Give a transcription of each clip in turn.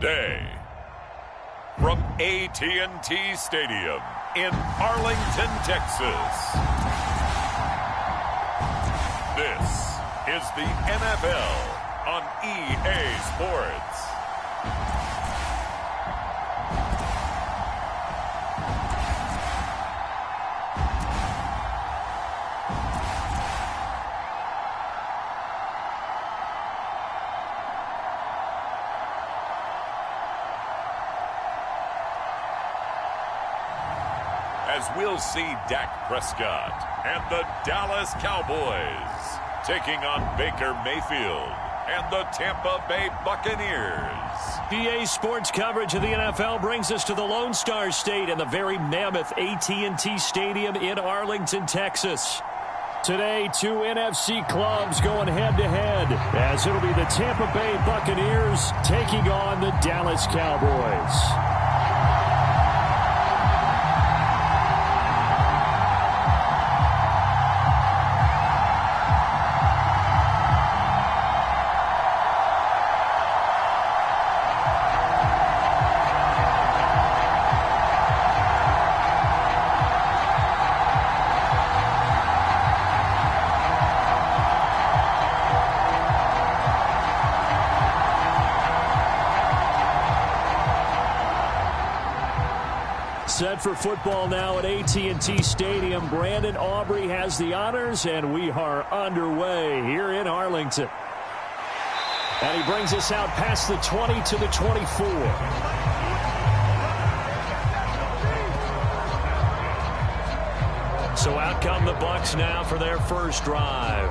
Today, from AT&T Stadium in Arlington, Texas, this is the NFL on EA Sports. As we'll see Dak Prescott and the Dallas Cowboys taking on Baker Mayfield and the Tampa Bay Buccaneers. EA Sports coverage of the NFL brings us to the Lone Star State and the very mammoth AT&T Stadium in Arlington, Texas. Today, two NFC clubs going head-to-head as it'll be the Tampa Bay Buccaneers taking on the Dallas Cowboys. Set for football now at AT&T Stadium. Brandon Aubrey has the honors, and we are underway here in Arlington. And he brings us out past the 20 to the 24. So out come the Bucs now for their first drive.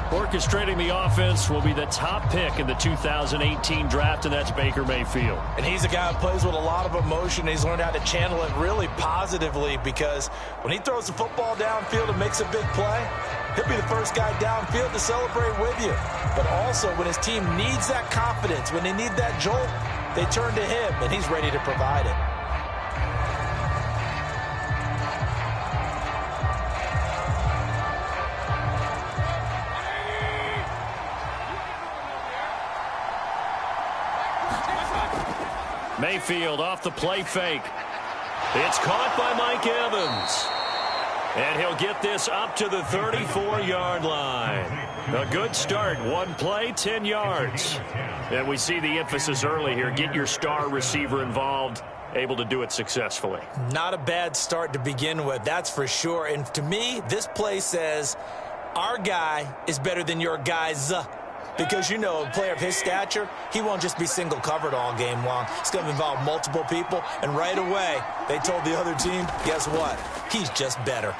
Orchestrating the offense will be the top pick in the 2018 draft, and that's Baker Mayfield. And he's a guy who plays with a lot of emotion. He's learned how to channel it really positively, because when he throws the football downfield and makes a big play, he'll be the first guy downfield to celebrate with you. But also, when his team needs that confidence, when they need that jolt, they turn to him, and he's ready to provide it. Mayfield off the play fake. It's caught by Mike Evans. And he'll get this up to the 34-yard line. A good start. One play, 10 yards. And we see the emphasis early here. Get your star receiver involved. Able to do it successfully. Not a bad start to begin with, that's for sure. And to me, this play says our guy is better than your guys. Because, you know, a player of his stature, he won't just be single covered all game long. It's going to involve multiple people. And right away, they told the other team, guess what? He's just better.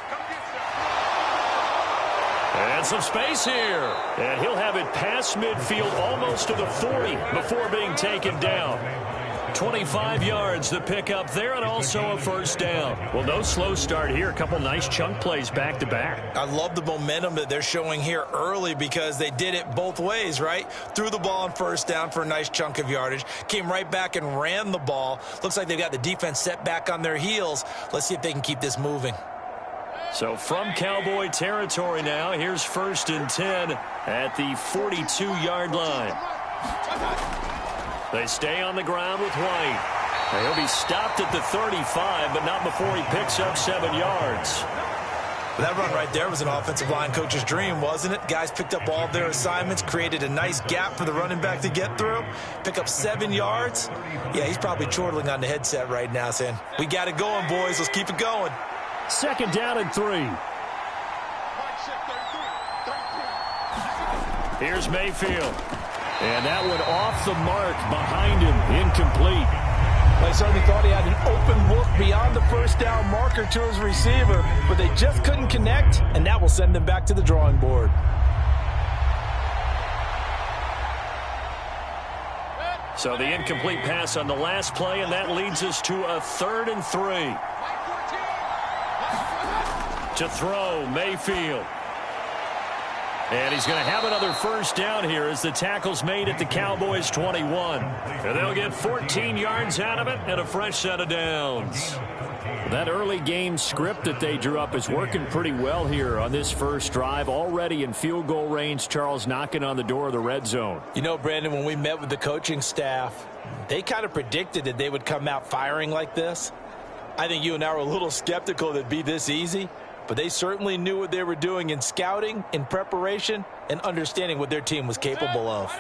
And some space here. And he'll have it past midfield almost to the 40 before being taken down. 25 yards the pickup there, and also a first down. Well, no slow start here. A couple nice chunk plays back-to-back. I love the momentum that they're showing here early, because they did it both ways, right? Threw the ball on first down for a nice chunk of yardage. Came right back and ran the ball. Looks like they've got the defense set back on their heels. Let's see if they can keep this moving. So from Cowboy territory now, here's 1st and 10 at the 42-yard line. They stay on the ground with White. He'll be stopped at the 35, but not before he picks up 7 yards. That run right there was an offensive line coach's dream, wasn't it? Guys picked up all of their assignments, created a nice gap for the running back to get through, pick up 7 yards. Yeah, he's probably chortling on the headset right now saying, we got it going, boys. Let's keep it going. 2nd down and 3. Here's Mayfield. And that one off the mark behind him, incomplete. They certainly thought he had an open look beyond the first down marker to his receiver, but they just couldn't connect, and that will send them back to the drawing board. So the incomplete pass on the last play, and that leads us to a 3rd and 3. To throw, Mayfield. And he's going to have another first down here as the tackle's made at the Cowboys 21. And they'll get 14 yards out of it and a fresh set of downs. That early game script that they drew up is working pretty well here on this first drive. Already in field goal range, Charles knocking on the door of the red zone. You know, Brandon, when we met with the coaching staff, they kind of predicted that they would come out firing like this. I think you and I were a little skeptical that it'd be this easy, but they certainly knew what they were doing in scouting, in preparation, and understanding what their team was capable of.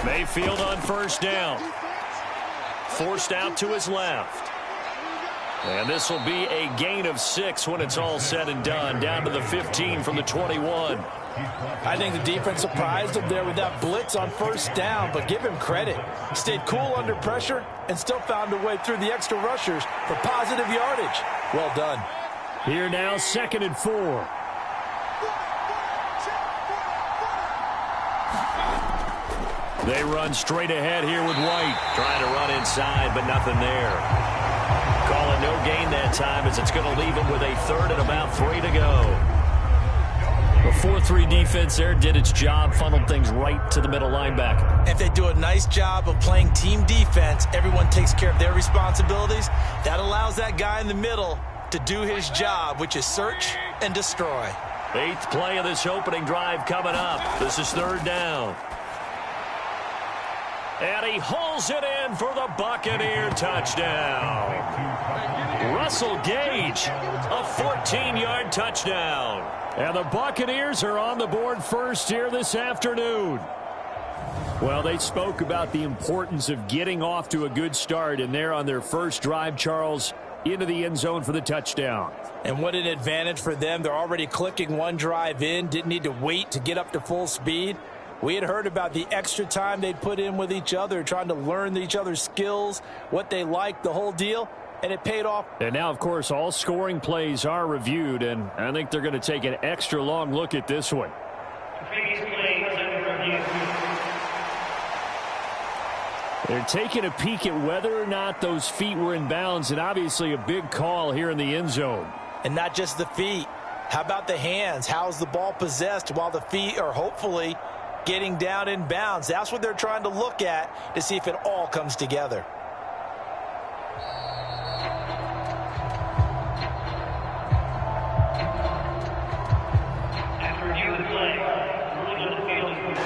Mayfield on first down. Forced out to his left. And this will be a gain of 6 when it's all said and done. Down to the 15 from the 21. I think the defense surprised him there with that blitz on first down, but give him credit. Stayed cool under pressure and still found a way through the extra rushers for positive yardage. Well done. Here now, 2nd and 4. They run straight ahead here with White. Trying to run inside, but nothing there. Calling no gain that time as it's going to leave him with a 3rd and about 3 to go. The 4-3 defense there did its job, funneled things right to the middle linebacker. If they do a nice job of playing team defense, everyone takes care of their responsibilities. That allows that guy in the middle to do his job, which is search and destroy. 8th play of this opening drive coming up. This is 3rd down. And he hauls it in for the Buccaneer touchdown. Russell Gage, a 14-yard touchdown. And the Buccaneers are on the board first here this afternoon. Well, they spoke about the importance of getting off to a good start, and they're on their first drive, Charles, into the end zone for the touchdown. And what an advantage for them. They're already clicking one drive in, didn't need to wait to get up to full speed. We had heard about the extra time they'd put in with each other, trying to learn each other's skills, what they liked, the whole deal, and it paid off. And now, of course, all scoring plays are reviewed, and I think they're going to take an extra long look at this one. They're taking a peek at whether or not those feet were in bounds, and obviously a big call here in the end zone. And not just the feet. How about the hands? How's the ball possessed while the feet are hopefully getting down in bounds? That's what they're trying to look at to see if it all comes together.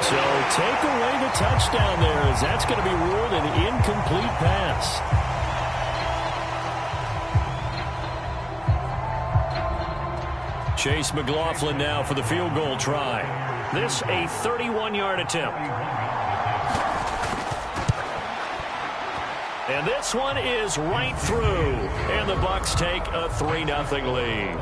So take away the touchdown there, as that's going to be ruled an incomplete pass. Chase McLaughlin now for the field goal try. This a 31-yard attempt. And this one is right through. And the Bucs take a 3-0 lead.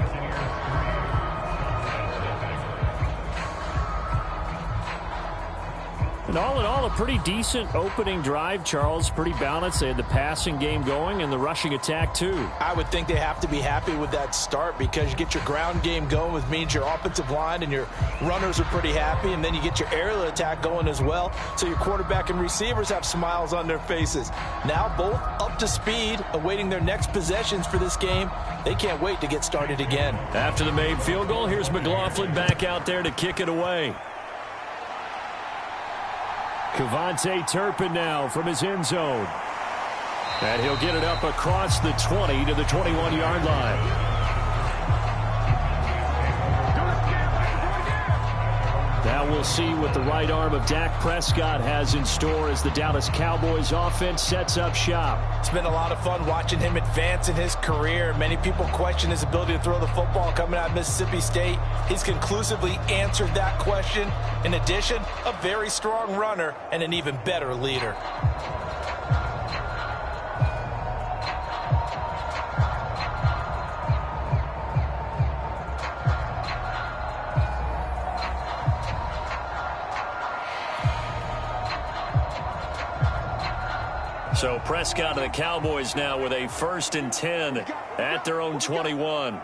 And all in all, a pretty decent opening drive, Charles. Pretty balanced. They had the passing game going and the rushing attack, too. I would think they have to be happy with that start because you get your ground game going, which means your offensive line and your runners are pretty happy, and then you get your aerial attack going as well, so your quarterback and receivers have smiles on their faces. Now both up to speed, awaiting their next possessions for this game. They can't wait to get started again. After the made field goal, here's McLaughlin back out there to kick it away. Kevontae Turpin now from his end zone. And he'll get it up across the 20 to the 21-yard line. Now we'll see what the right arm of Dak Prescott has in store as the Dallas Cowboys offense sets up shop. It's been a lot of fun watching him advance in his career. Many people question his ability to throw the football coming out of Mississippi State. He's conclusively answered that question. In addition, a very strong runner and an even better leader. So Prescott and the Cowboys now with a 1st and 10 at their own 21.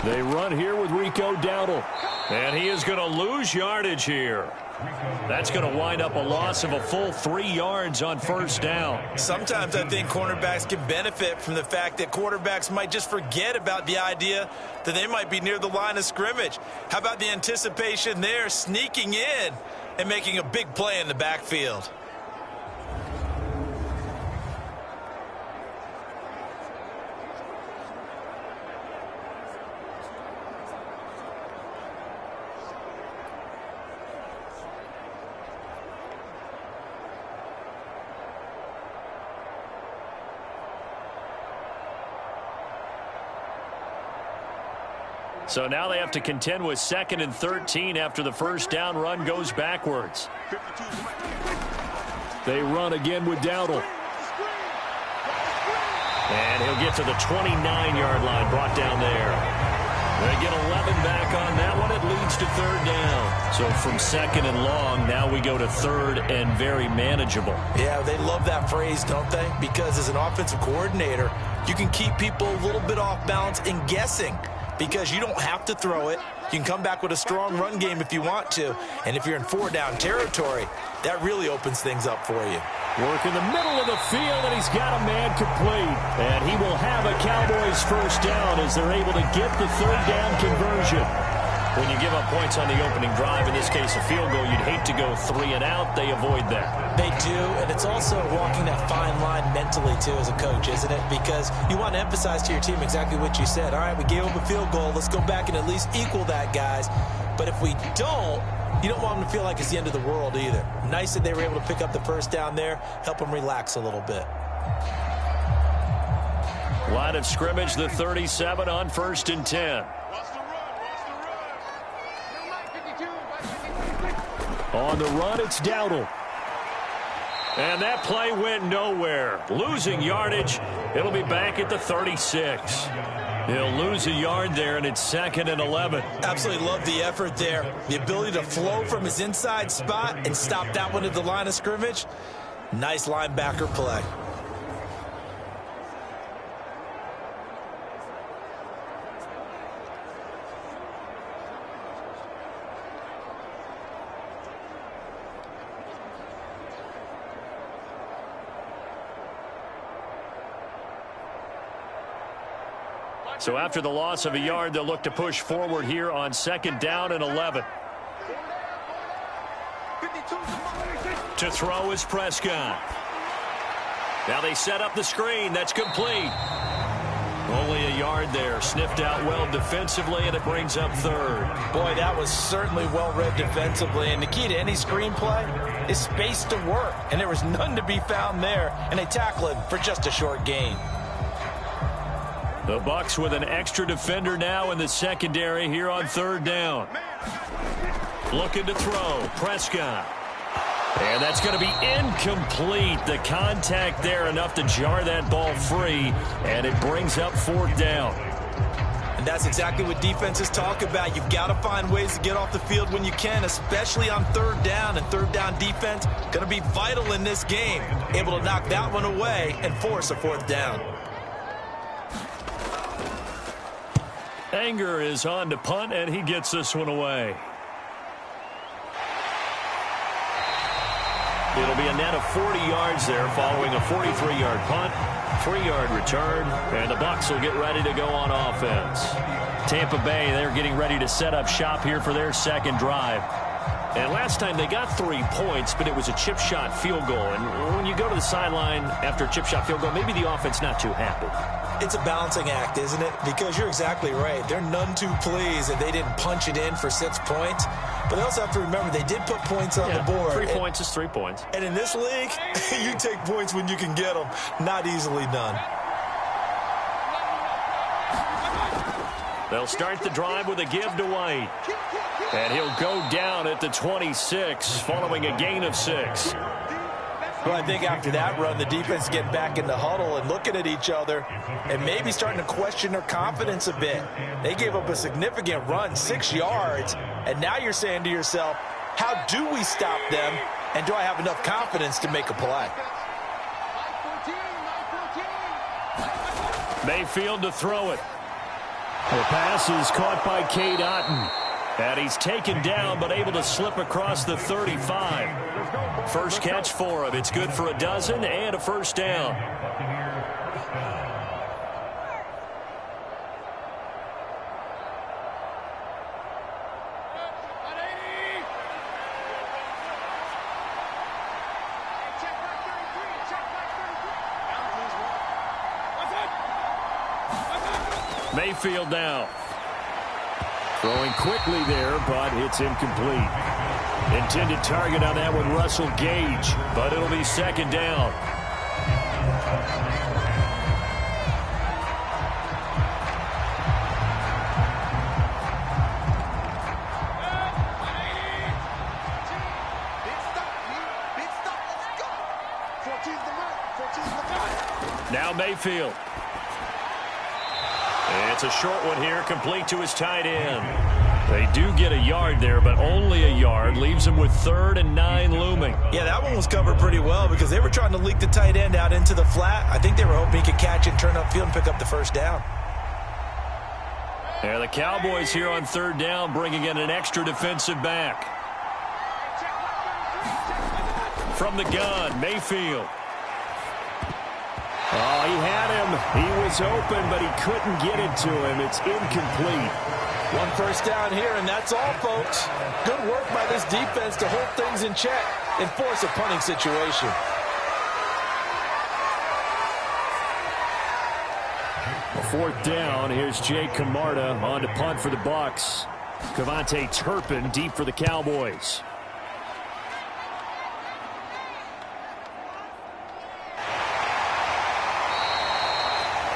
They run here with Rico Dowdle. And he is going to lose yardage here. That's going to wind up a loss of a full 3 yards on first down. Sometimes I think cornerbacks can benefit from the fact that quarterbacks might just forget about the idea that they might be near the line of scrimmage. How about the anticipation there, sneaking in and making a big play in the backfield. So now they have to contend with 2nd and 13 after the first down run goes backwards. They run again with Dowdle. And he'll get to the 29-yard line, brought down there. They get 11 back on that one. It leads to 3rd down. So from 2nd and long, now we go to 3rd and very manageable. Yeah, they love that phrase, don't they? Because as an offensive coordinator, you can keep people a little bit off balance and guessing. Because you don't have to throw it. You can come back with a strong run game if you want to. And if you're in 4-down territory, that really opens things up for you. Work in the middle of the field, and he's got a man complete. And he will have a Cowboys first down as they're able to get the 3rd down conversion. When you give up points on the opening drive, in this case a field goal, you'd hate to go 3 and out. They avoid that. They do, and it's also walking that fine line mentally, too, as a coach, isn't it? Because you want to emphasize to your team exactly what you said. All right, we gave up a field goal. Let's go back and at least equal that, guys. But if we don't, you don't want them to feel like it's the end of the world either. Nice that they were able to pick up the first down there, help them relax a little bit. Line of scrimmage, the 37 on 1st and 10. On the run, it's Dowdle. And that play went nowhere. Losing yardage. It'll be back at the 36. He'll lose a yard there, and it's 2nd and 11. Absolutely love the effort there. The ability to flow from his inside spot and stop that one at the line of scrimmage. Nice linebacker play. So after the loss of a yard, they'll look to push forward here on 2nd down and 11. To throw is Prescott. Now they set up the screen. That's complete. Only a yard there. Sniffed out well defensively, and it brings up 3rd. Boy, that was certainly well read defensively. And the key to any screenplay is space to work. And there was none to be found there. And they tackle him for just a short gain. The Bucs with an extra defender now in the secondary here on 3rd down. Looking to throw. Prescott. And that's going to be incomplete. The contact there enough to jar that ball free. And it brings up 4th down. And that's exactly what defenses talk about. You've got to find ways to get off the field when you can, especially on 3rd down. And 3rd down defense going to be vital in this game. Able to knock that one away and force a 4th down. Anger is on to punt, and he gets this one away. It'll be a net of 40 yards there following a 43-yard punt, 3-yard return, and the Bucs will get ready to go on offense. Tampa Bay, they're getting ready to set up shop here for their 2nd drive. And last time they got 3 points, but it was a chip shot field goal. And when you go to the sideline after a chip shot field goal, maybe the offense not too happy. It's a balancing act, isn't it? Because you're exactly right. They're none too pleased that they didn't punch it in for 6 points. But they also have to remember they did put points on the board. 3 points is 3 points. And in this league, you take points when you can get them. Not easily done. They'll start the drive with a give to White. And he'll go down at the 26 following a gain of 6. Well, I think after that run, the defense getting back in the huddle and looking at each other and maybe starting to question their confidence a bit. They gave up a significant run, 6 yards, and now you're saying to yourself, how do we stop them, and do I have enough confidence to make a play? Mayfield to throw it. The pass is caught by Cade Otton. And he's taken down, but able to slip across the 35. First catch for him. It's good for a dozen and a first down. Mayfield now. Throwing quickly there, but it's incomplete. Intended target on that one, Russell Gage, but it'll be second down. Now Mayfield. It's a short one here, complete to his tight end. They do get a yard there, but only a yard. Leaves him with 3rd and 9 looming. Yeah, that one was covered pretty well because they were trying to leak the tight end out into the flat. I think they were hoping he could catch it, turn upfield, and pick up the first down. Yeah, the Cowboys here on 3rd down, bringing in an extra defensive back. From the gun, Mayfield. Oh, he had him. He was open, but he couldn't get it to him. It's incomplete. 1 first down here, and that's all, folks. Good work by this defense to hold things in check and force a punting situation. A 4th down. Here's Jay Camarda on to punt for the Bucs. Cavante Turpin deep for the Cowboys.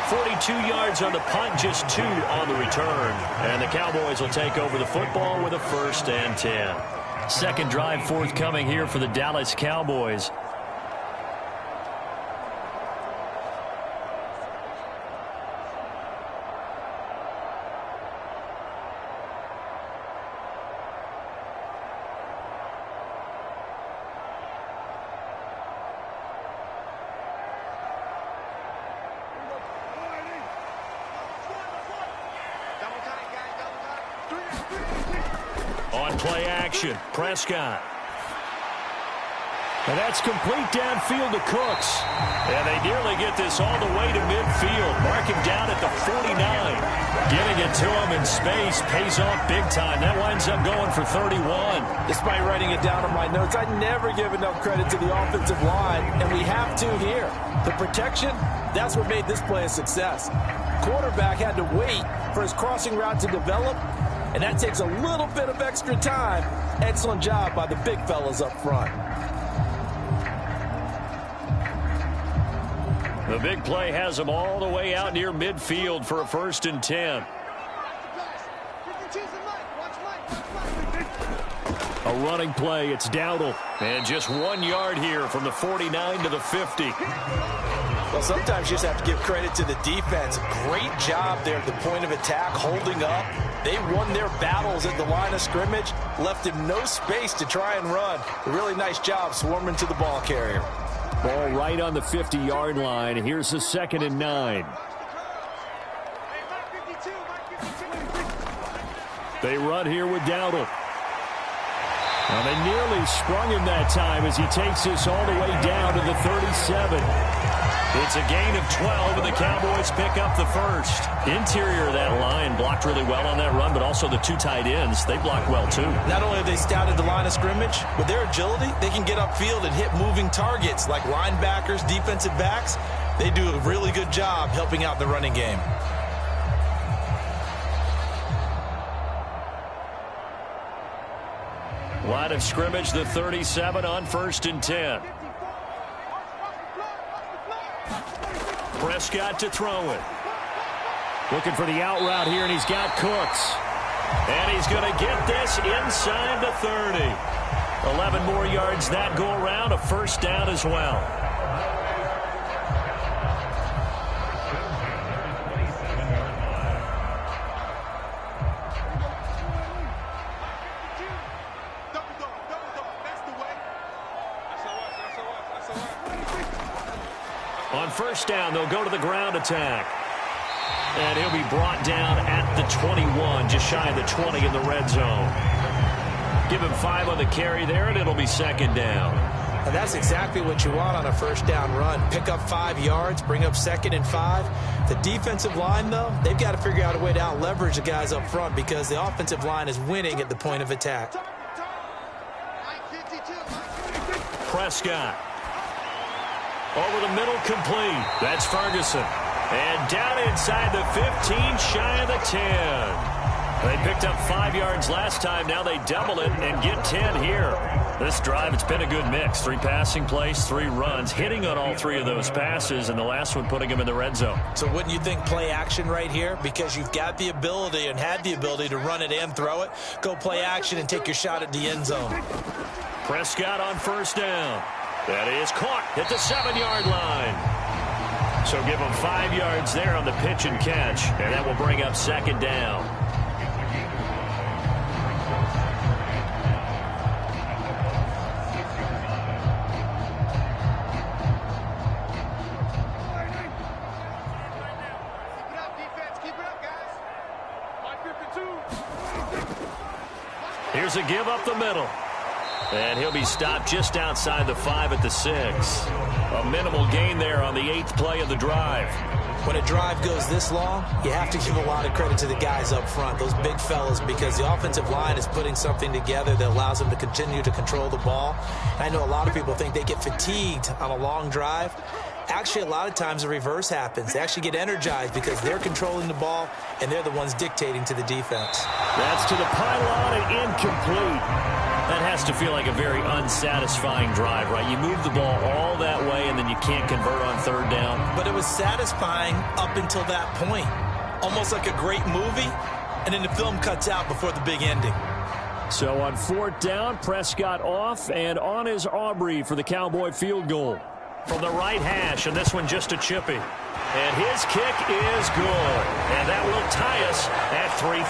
42 yards on the punt, just 2 on the return. And the Cowboys will take over the football with a 1st and 10. Second drive forthcoming here for the Dallas Cowboys. On play action, Prescott. And that's complete downfield to Cooks. And they nearly get this all the way to midfield. Mark him down at the 49. Getting it to him in space pays off big time. That winds up going for 31. Despite writing it down on my notes, I never give enough credit to the offensive line, and we have to here. The protection, that's what made this play a success. Quarterback had to wait for his crossing route to develop, and that takes a little bit of extra time. Excellent job by the big fellas up front. The big play has them all the way out near midfield for a 1st and 10. A running play, it's Dowdle. And just 1 yard here from the 49 to the 50. Well, sometimes you just have to give credit to the defense. Great job there at the point of attack, holding up. They won their battles at the line of scrimmage, left him no space to try and run. A really nice job swarming to the ball carrier. Ball right on the 50-yard line. Here's the 2nd and 9. They run here with Dowdle. Now they nearly sprung him that time as he takes this all the way down to the 37. It's a gain of 12, and the Cowboys pick up the first. Interior of that line blocked really well on that run, but also the 2 tight ends, they blocked well too. Not only have they scouted the line of scrimmage, with their agility, they can get upfield and hit moving targets like linebackers, defensive backs. They do a really good job helping out the running game. Line of scrimmage, the 37 on 1st and 10. Prescott to throw it. Looking for the out route here, and he's got Cooks. And he's going to get this inside the 30. 11 more yards that go around, a 1st down as well. On 1st down, they'll go to the ground attack. And he'll be brought down at the 21, just shy of the 20 in the red zone. Give him 5 on the carry there, and it'll be 2nd down. And that's exactly what you want on a 1st down run. Pick up 5 yards, bring up 2nd and 5. The defensive line, though, they've got to figure out a way to out-leverage the guys up front because the offensive line is winning at the point of attack. Prescott. Over the middle, complete. That's Ferguson. And down inside the 15, shy of the 10. They picked up 5 yards last time. Now they double it and get 10 here. This drive, it's been a good mix. 3 passing plays, 3 runs, hitting on all 3 of those passes, and the last one putting them in the red zone. So wouldn't you think play action right here? Because you've got the ability and had the ability to run it and throw it. Go play action and take your shot at the end zone. Prescott on first down. That is caught at the 7-yard line. So give them 5 yards there on the pitch and catch, and that will bring up second down. Here's a give up the middle. And he'll be stopped just outside the 5 at the 6. A minimal gain there on the 8th play of the drive. When a drive goes this long, you have to give a lot of credit to the guys up front, those big fellas, because the offensive line is putting something together that allows them to continue to control the ball. I know a lot of people think they get fatigued on a long drive. Actually, a lot of times the reverse happens. They actually get energized because they're controlling the ball, and they're the ones dictating to the defense. That's to the pylon and incomplete. That has to feel like a very unsatisfying drive, right? You move the ball all that way, and then you can't convert on third down. But it was satisfying up until that point. Almost like a great movie, and then the film cuts out before the big ending. So on 4th down, Prescott off, and on is Aubrey for the Cowboy field goal. From the right hash, and this one just a chippy. And his kick is good. And that will tie us at 3-3.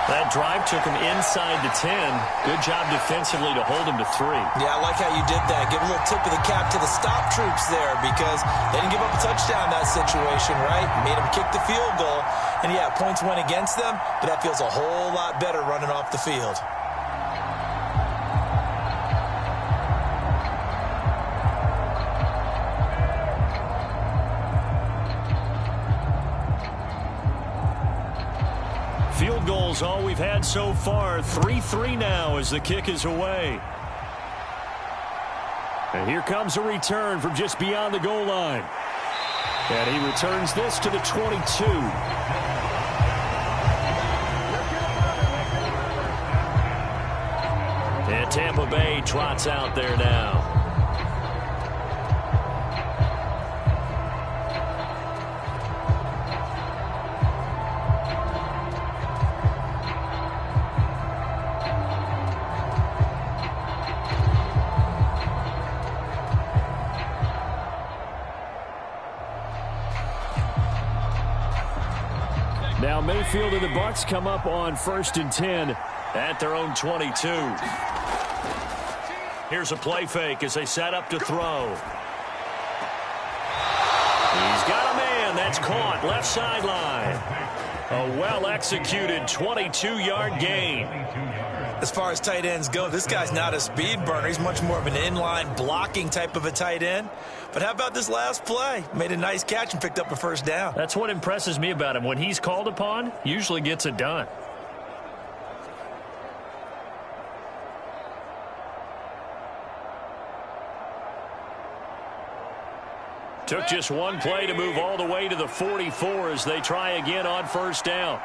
That drive took him inside the 10. Good job defensively to hold him to 3. Yeah, I like how you did that. Give a little tip of the cap to the stop troops there because they didn't give up a touchdown in that situation, right? Made them kick the field goal. And, yeah, points went against them, but that feels a whole lot better running off the field. Field goals all we've had so far. 3-3 now as the kick is away. And here comes a return from just beyond the goal line. And he returns this to the 22. And Tampa Bay trots out there now. Now Mayfield and the Bucs come up on 1st and 10 at their own 22. Here's a play fake as they set up to throw. He's got a man. That's caught. Left sideline. A well-executed 22-yard gain. As far as tight ends go, this guy's not a speed burner. He's much more of an inline blocking type of a tight end. But how about this last play? Made a nice catch and picked up a first down. That's what impresses me about him. When he's called upon, usually gets it done. Took just one play to move all the way to the 44 as they try again on 1st down.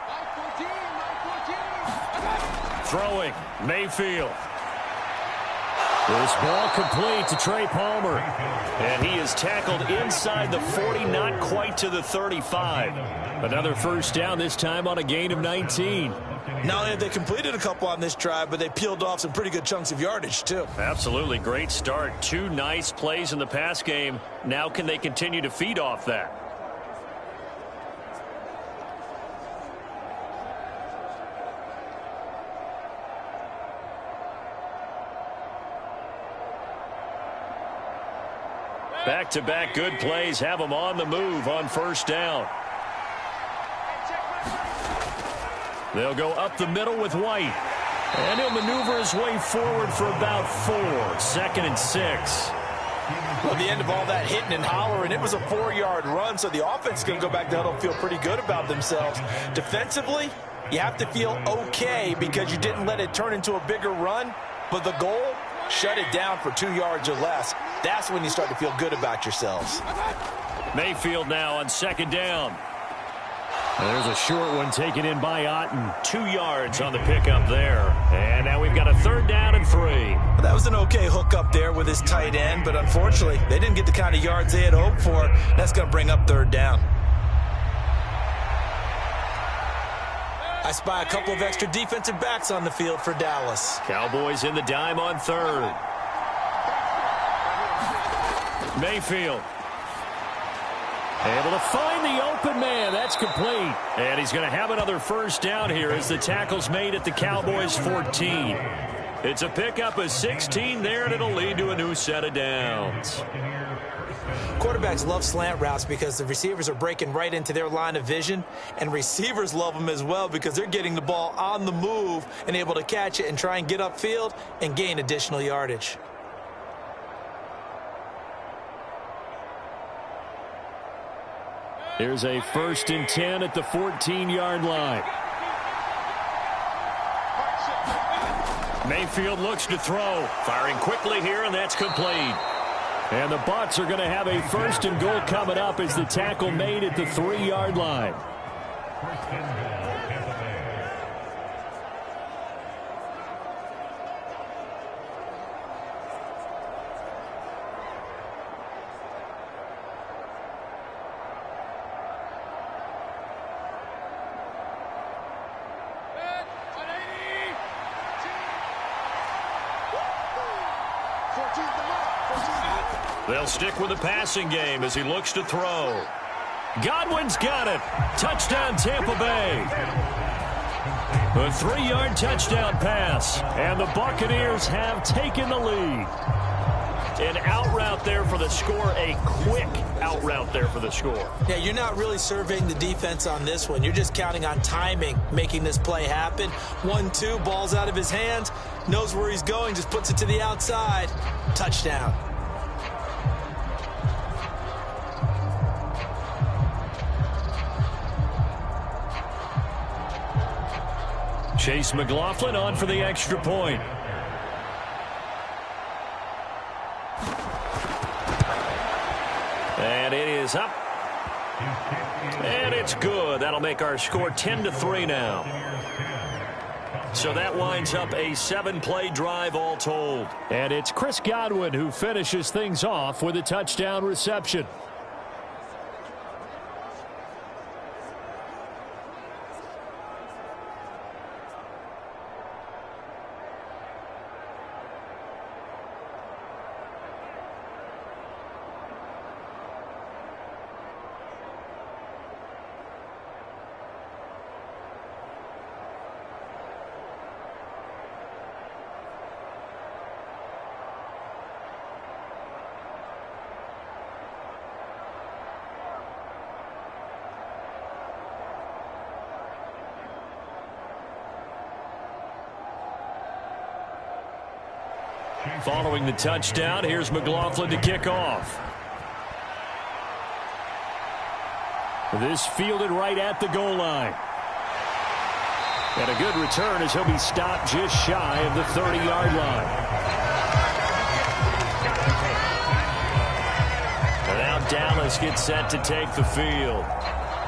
Throwing, Mayfield. This ball complete to Trey Palmer. And he is tackled inside the 40, not quite to the 35. Another first down, this time on a gain of 19. Not only have they completed a couple on this drive, but they peeled off some pretty good chunks of yardage, too. Absolutely. Great start. 2 nice plays in the pass game. Now can they continue to feed off that? Back-to-back good plays have them on the move on 1st down. They'll go up the middle with White. And he'll maneuver his way forward for about 4. 2nd and 6. Well, at the end of all that hitting and hollering, it was a 4-yard run, so the offense is going to go back to huddle and feel pretty good about themselves. Defensively, you have to feel okay because you didn't let it turn into a bigger run, but the goal, shut it down for 2 yards or less. That's when you start to feel good about yourselves. Mayfield now on second down. There's a short one taken in by Otten. 2 yards on the pickup there. And now we've got a 3rd down and 3. That was an okay hook up there with his tight end, but unfortunately, they didn't get the kind of yards they had hoped for. That's going to bring up 3rd down. I spy a couple of extra defensive backs on the field for Dallas. Cowboys in the dime on 3rd. Mayfield. Able to find the open man. That's complete. And he's going to have another 1st down here as the tackle's made at the Cowboys 14. It's a pickup of 16 there, and it'll lead to a new set of downs. Quarterbacks love slant routes because the receivers are breaking right into their line of vision, and receivers love them as well because they're getting the ball on the move and able to catch it and try and get upfield and gain additional yardage. Here's a 1st and 10 at the 14-yard line. Mayfield looks to throw. Firing quickly here, and that's complete. And the Bucs are going to have a 1st and goal coming up as the tackle made at the 3-yard line. They'll stick with the passing game as he looks to throw. Godwin's got it. Touchdown, Tampa Bay. A 3-yard touchdown pass. And the Buccaneers have taken the lead. An out route there for the score. A quick out route there for the score. Yeah, you're not really surveying the defense on this one. You're just counting on timing, making this play happen. 1-2, ball's out of his hands. Knows where he's going, just puts it to the outside. Touchdown. Chase McLaughlin on for the extra point. And it is up. And it's good. That'll make our score 10-3 now. So that winds up a 7-play drive all told. And it's Chris Godwin who finishes things off with a touchdown reception. Following the touchdown, here's McLaughlin to kick off. This fielded right at the goal line. And a good return as he'll be stopped just shy of the 30-yard line. And now Dallas gets set to take the field.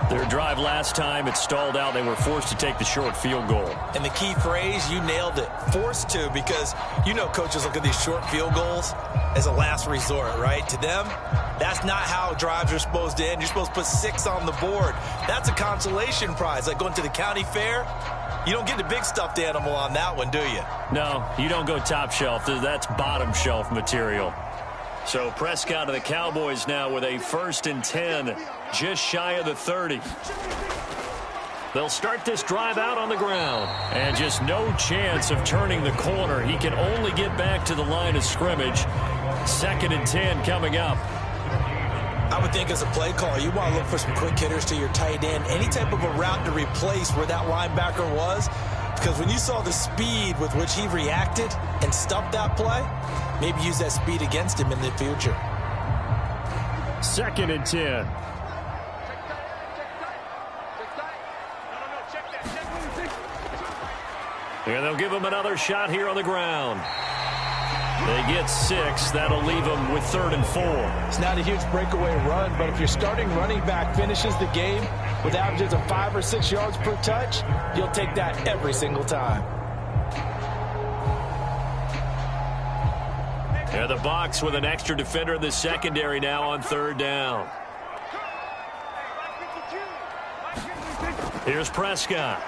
Their drive last time, it stalled out. They were forced to take the short field goal. And the key phrase, you nailed it. Forced to, because you know coaches look at these short field goals as a last resort, right? To them, that's not how drives are supposed to end. You're supposed to put 6 on the board. That's a consolation prize. Like going to the county fair, you don't get the big stuffed animal on that one, do you? No, you don't go top shelf. That's bottom shelf material. So Prescott of the Cowboys now with a 1st and 10, just shy of the 30. They'll start this drive out on the ground. And just no chance of turning the corner. He can only get back to the line of scrimmage. 2nd and 10 coming up. I would think as a play caller, you want to look for some quick hitters to your tight end. Any type of a route to replace where that linebacker was. Because when you saw the speed with which he reacted and stuffed that play, maybe use that speed against him in the future. 2nd and 10. And they'll give him another shot here on the ground. They get 6. That'll leave them with 3rd and 4. It's not a huge breakaway run, but if your starting running back finishes the game with averages of 5 or 6 yards per touch, you'll take that every single time. Yeah, the Bucs with an extra defender in the secondary now on 3rd down. Here's Prescott.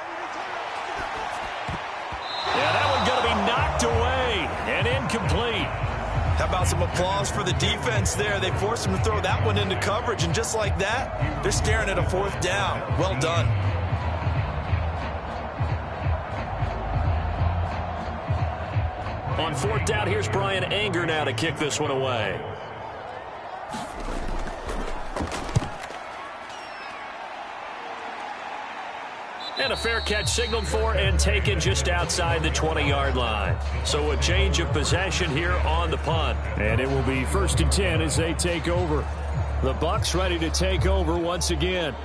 Yeah, that one's going to be knocked away and incomplete. How about some applause for the defense there? They forced him to throw that one into coverage, and just like that, they're staring at a 4th down. Well done. On 4th down, here's Brian Anger now to kick this one away. And a fair catch signaled for and taken just outside the 20-yard line. So a change of possession here on the punt. And it will be 1st and 10 as they take over. The Bucs ready to take over once again.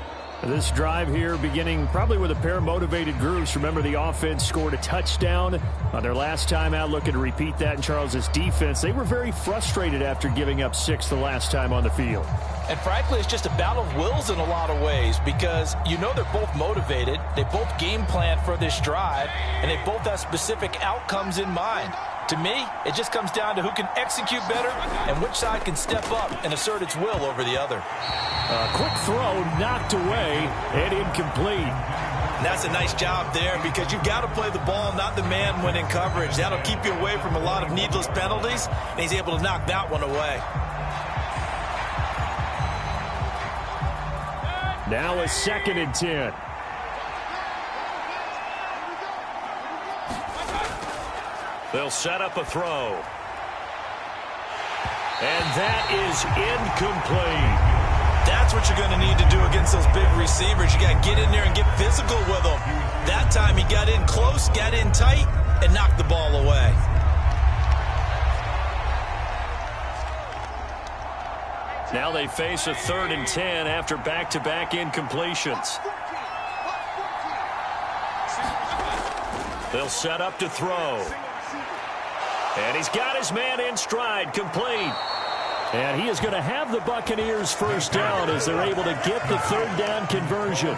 This drive here beginning probably with a pair of motivated groups. Remember, the offense scored a touchdown on their last time out, looking to repeat that in Charles's defense. They were very frustrated after giving up 6 the last time on the field. And frankly, it's just a battle of wills in a lot of ways because you know they're both motivated. They both game plan for this drive, and they both have specific outcomes in mind. To me, it just comes down to who can execute better and which side can step up and assert its will over the other. A quick throw knocked away and incomplete. And that's a nice job there because you've got to play the ball, not the man when in coverage. That'll keep you away from a lot of needless penalties, and he's able to knock that one away. Now a 2nd and 10. They'll set up a throw. And that is incomplete. That's what you're going to need to do against those big receivers. You got to get in there and get physical with them. That time he got in close, got in tight, and knocked the ball away. Now they face a 3rd and 10 after back-to-back incompletions. They'll set up to throw. And he's got his man in stride, complete. And he is going to have the Buccaneers 1st down as they're able to get the 3rd down conversion.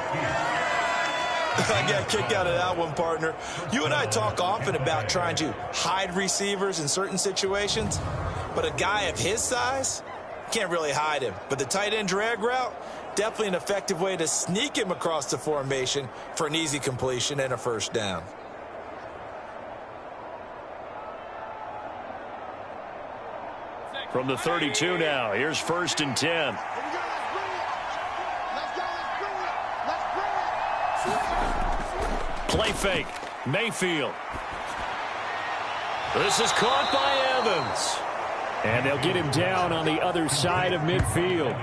I got a kick out of that one, partner. You and I talk often about trying to hide receivers in certain situations, but a guy of his size can't really hide him. But the tight end drag route, definitely an effective way to sneak him across the formation for an easy completion and a 1st down. From the 32 now, here's 1st and 10. Play fake, Mayfield. This is caught by Evans. And they'll get him down on the other side of midfield.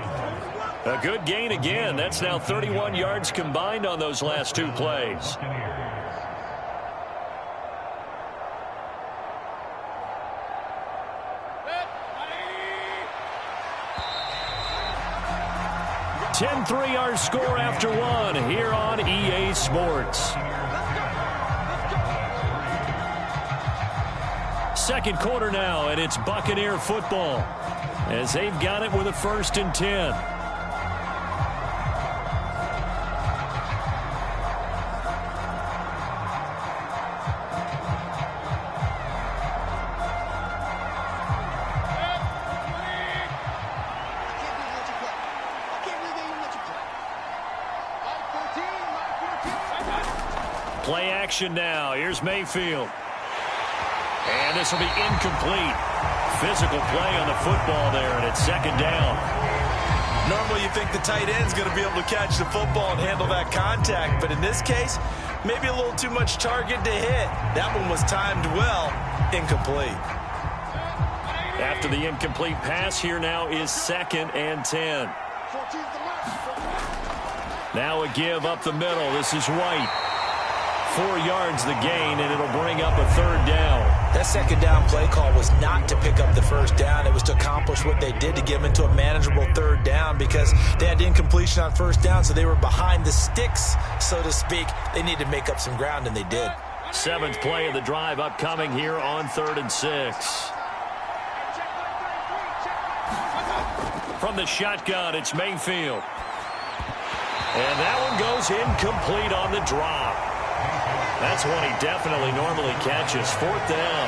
A good gain again. That's now 31 yards combined on those last 2 plays. $10-3 our score after 1 here on EA Sports. 2nd quarter now, and it's Buccaneer football as they've got it with a 1st and 10. Play action now. Here's Mayfield. And this will be incomplete. Physical play on the football there, and it's 2nd down. Normally you think the tight end's going to be able to catch the football and handle that contact, but in this case, maybe a little too much target to hit. That one was timed well, incomplete. After the incomplete pass, here now is 2nd and 10. Now a give up the middle. This is White. 4 yards the gain, and it'll bring up a 3rd down. That 2nd down play call was not to pick up the 1st down. It was to accomplish what they did to get them into a manageable 3rd down because they had incompletion on 1st down, so they were behind the sticks, so to speak. They needed to make up some ground, and they did. 7th play of the drive upcoming here on 3rd and 6. From the shotgun, it's Mayfield. And that one goes incomplete on the drop. That's one he definitely normally catches. 4th down.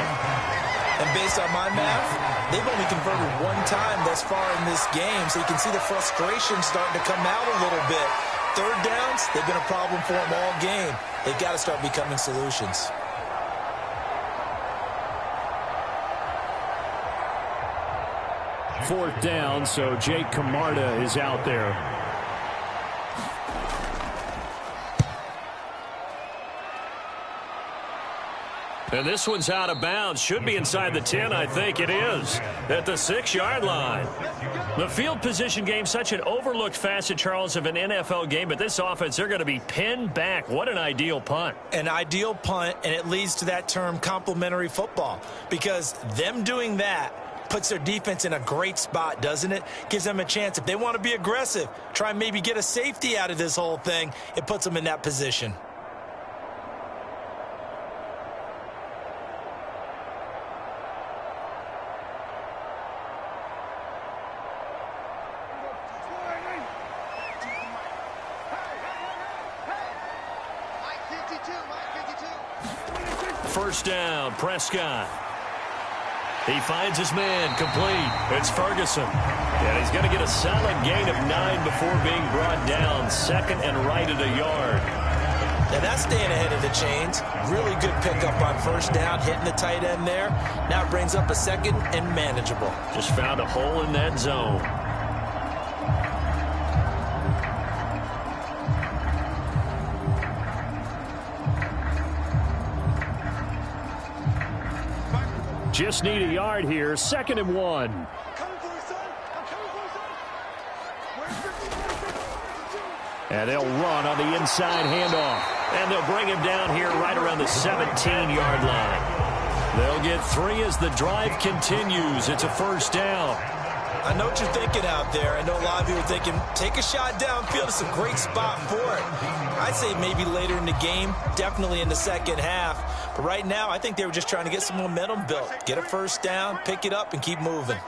And based on my math, they've only converted one time thus far in this game, so you can see the frustration starting to come out a little bit. 3rd downs, they've been a problem for them all game. They've got to start becoming solutions. Fourth down, so Jake Camarda is out there. And this one's out of bounds. Should be inside the 10, I think it is. At the 6-yard line. The field position game, such an overlooked facet, Charles, of an NFL game. But this offense, they're going to be pinned back. What an ideal punt. An ideal punt, and it leads to that term complementary football. Because them doing that puts their defense in a great spot, doesn't it? Gives them a chance. If they want to be aggressive, try and maybe get a safety out of this whole thing, it puts them in that position. First down, Prescott. He finds his man, complete. It's Ferguson. And he's going to get a solid gain of 9 before being brought down. 2nd and right at a yard. Now that's staying ahead of the chains. Really good pickup on 1st down, hitting the tight end there. Now it brings up a 2nd and manageable. Just found a hole in that zone. Just need a yard here. 2nd and 1. And they'll run on the inside handoff. And they'll bring him down here right around the 17-yard line. They'll get 3 as the drive continues. It's a 1st down. I know what you're thinking out there. I know a lot of you are thinking, take a shot downfield. It's a great spot for it. I'd say maybe later in the game, definitely in the 2nd half. But right now, I think they were just trying to get some momentum built. Get a 1st down, pick it up, and keep moving.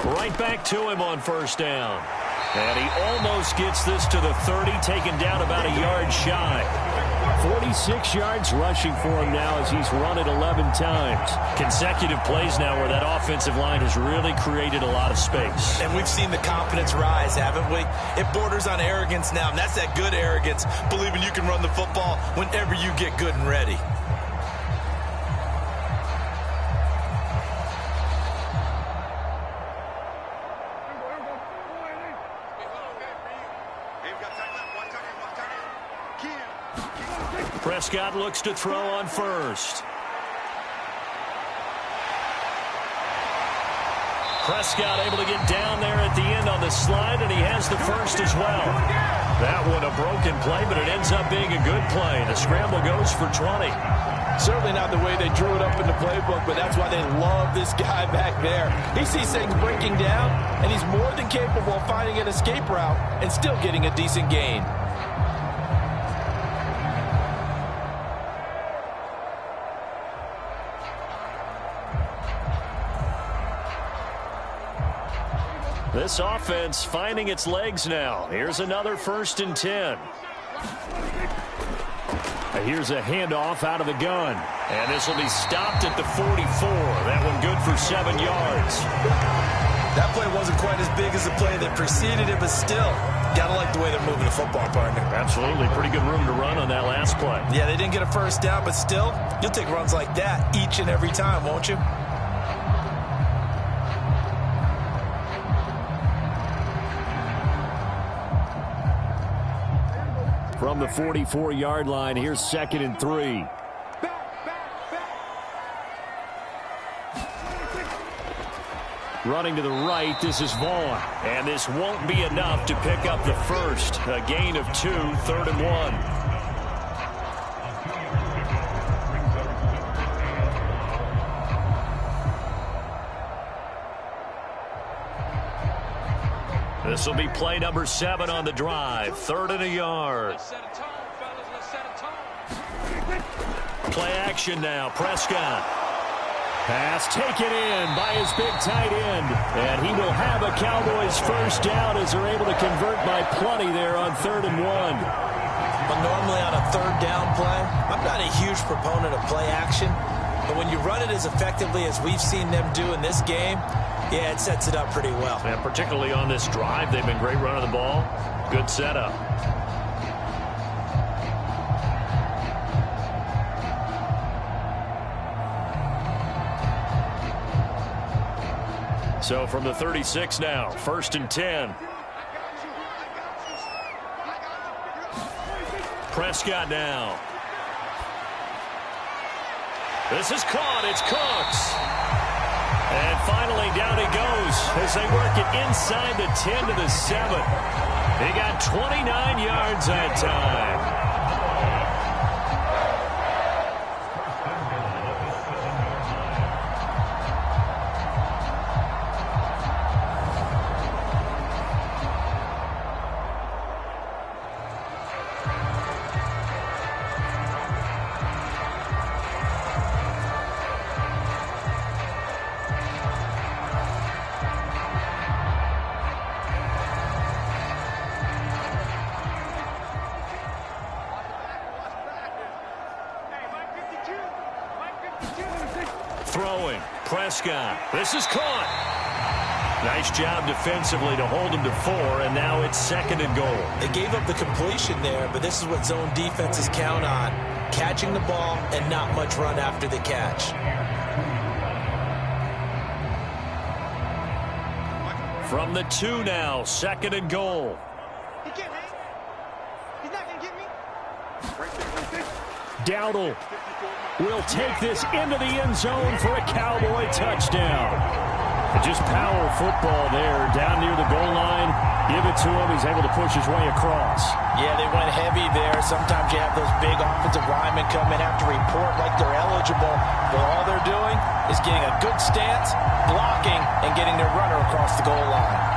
Right back to him on 1st down. And he almost gets this to the 30, taken down about a yard shy. 46 yards rushing for him now as he's run it 11 times. Consecutive plays now where that offensive line has really created a lot of space. And we've seen the confidence rise, haven't we? It borders on arrogance now, and that's that good arrogance, believing you can run the football whenever you get good and ready. Prescott looks to throw on 1st. Prescott able to get down there at the end on the slide, and he has the 1st as well. That one a broken play, but it ends up being a good play. The scramble goes for 20. Certainly not the way they drew it up in the playbook, but that's why they love this guy back there. He sees things breaking down, and he's more than capable of finding an escape route and still getting a decent gain. This offense finding its legs now. Here's another 1st and 10. Here's a handoff out of the gun. And this will be stopped at the 44. That one good for 7 yards. That play wasn't quite as big as the play that preceded it, but still, gotta like the way they're moving the football, partner. Absolutely. Pretty good room to run on that last play. Yeah, they didn't get a 1st down, but still, you'll take runs like that each and every time, won't you? From the 44-yard line, here's 2nd and 3. Running to the right, this is Vaughn. And this won't be enough to pick up the 1st. A gain of 2, 3rd and 1. This will be play number 7 on the drive. 3rd and a yard. Play action now. Prescott. Pass taken in by his big tight end. And he will have a Cowboys first down as they're able to convert by plenty there on 3rd and 1. But normally on a 3rd down play, I'm not a huge proponent of play action. But when you run it as effectively as we've seen them do in this game, yeah, it sets it up pretty well. And particularly on this drive, they've been great running the ball. Good setup. So from the 36 now, 1st and 10. Prescott now. This is caught. It's Cooks. And finally down he goes as they work it inside the 10 to the 7. He got 29 yards that time. Throwing. Prescott. This is caught. Nice job defensively to hold him to 4, and now it's 2nd and goal. They gave up the completion there, but this is what zone defenses count on. Catching the ball and not much run after the catch. From the 2 now, 2nd and goal. He can't hang. He's not going to get me. Dowdle will take this into the end zone for a Cowboy touchdown. And just power football there down near the goal line. Give it to him. He's able to push his way across. Yeah, they went heavy there. Sometimes you have those big offensive linemen come in, have to report like they're eligible. But all they're doing is getting a good stance, blocking, and getting their runner across the goal line.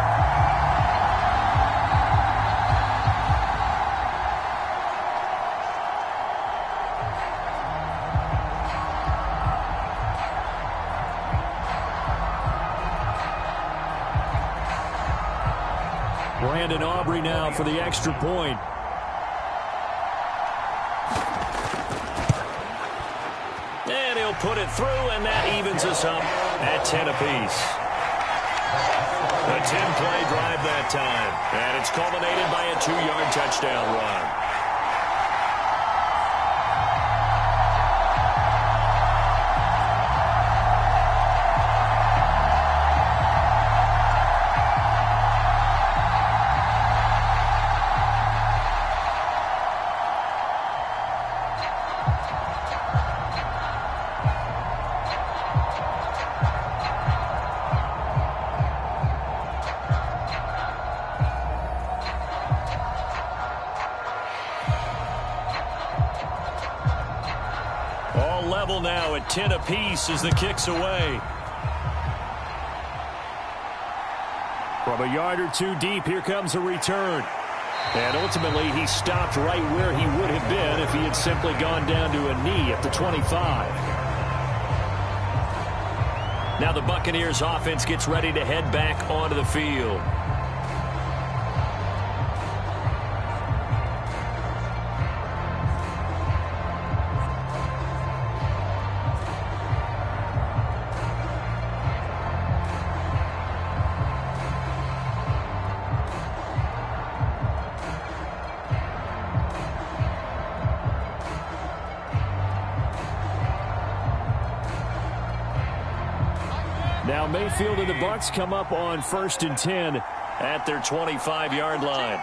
Brandon Aubrey now for the extra point. And he'll put it through, and that evens us up at 10 apiece. A 10-play drive that time, and it's culminated by a 2-yard touchdown run. Level now at 10 apiece as the kick's away. From a yard or 2 deep, here comes a return. And ultimately, he stopped right where he would have been if he had simply gone down to a knee at the 25. Now the Buccaneers offense gets ready to head back onto the field. Now Mayfield and the Bucs come up on 1st and 10 at their 25-yard line.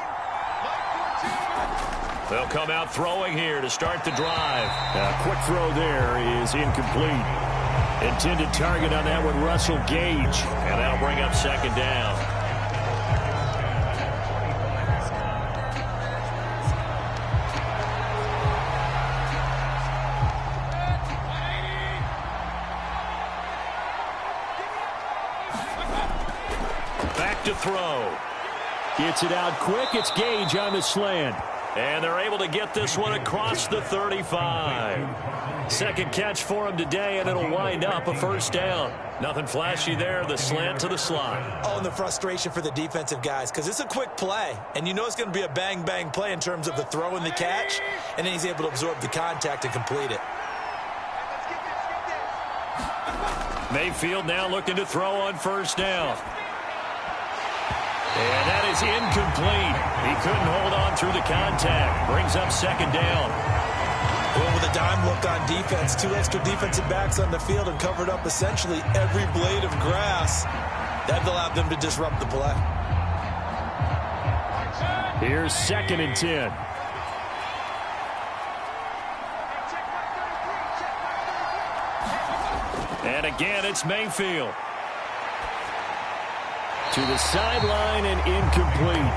They'll come out throwing here to start the drive. A quick throw there is incomplete. Intended target on that one, Russell Gage. And that'll bring up 2nd down. To throw. Gets it out quick. It's Gage on the slant. And they're able to get this one across the 35. Second catch for him today, and it'll wind up a first down. Nothing flashy there, the slant to the slot. Oh, and the frustration for the defensive guys, because it's a quick play, and you know it's going to be a bang-bang play in terms of the throw and the catch, and then he's able to absorb the contact and complete it. Mayfield now looking to throw on first down. And that is incomplete. He couldn't hold on through the contact. Brings up second down. Well, with a dime look on defense, 2 extra defensive backs on the field and covered up essentially every blade of grass. That allowed them to disrupt the play. Here's 2nd and 10. And again, it's Mayfield. To the sideline and incomplete.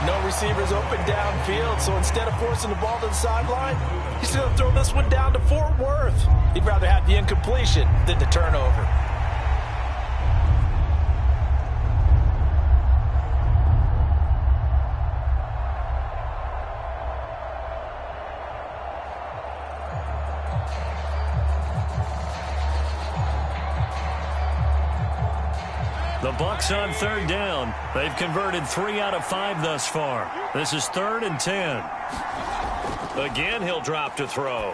No receivers open downfield, so instead of forcing the ball to the sideline, he's going to throw this one down to Fort Worth. He'd rather have the incompletion than the turnover. The Bucs on third down. They've converted 3 out of 5 thus far. This is 3rd and 10. Again, he'll drop to throw.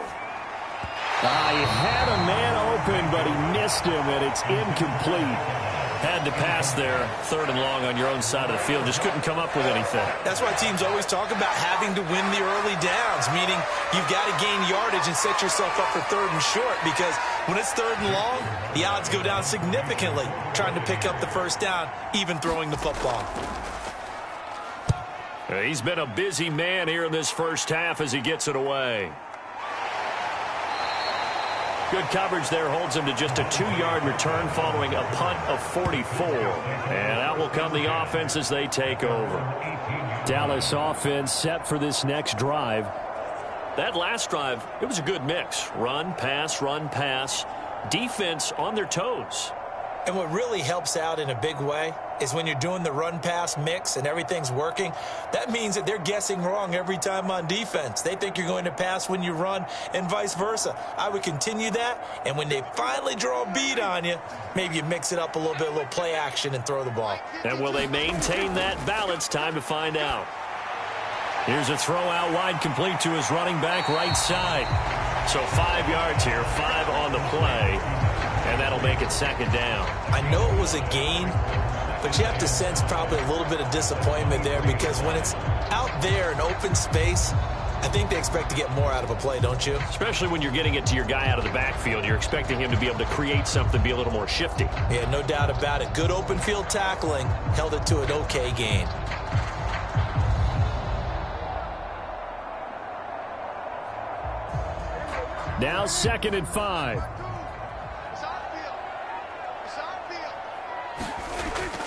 He had a man open, but he missed him, and it's incomplete. Had to pass there. 3rd and long on your own side of the field. Just couldn't come up with anything. That's why teams always talk about having to win the early downs, meaning you've got to gain yardage and set yourself up for 3rd and short, because when it's 3rd and long, the odds go down significantly trying to pick up the first down, even throwing the football. He's been a busy man here in this first half as he gets it away. Good coverage there holds him to just a 2-yard return following a punt of 44. And out will come the offense as they take over. Dallas offense set for this next drive. That last drive, it was a good mix. Run, pass, run, pass. Defense on their toes. And what really helps out in a big way is when you're doing the run-pass mix and everything's working, that means that they're guessing wrong every time on defense. They think you're going to pass when you run and vice versa. I would continue that, and when they finally draw a beat on you, maybe you mix it up a little bit, a little play action, and throw the ball. And will they maintain that balance? Time to find out. Here's a throw out wide, complete to his running back right side. So 5 yards here, 5 on the play. And that'll make it second down. I know it was a gain, but you have to sense probably a little bit of disappointment there, because when it's out there in open space, I think they expect to get more out of a play, don't you? Especially when you're getting it to your guy out of the backfield. You're expecting him to be able to create something, be a little more shifty. Yeah, no doubt about it. Good open field tackling held it to an okay gain. Now 2nd and 5.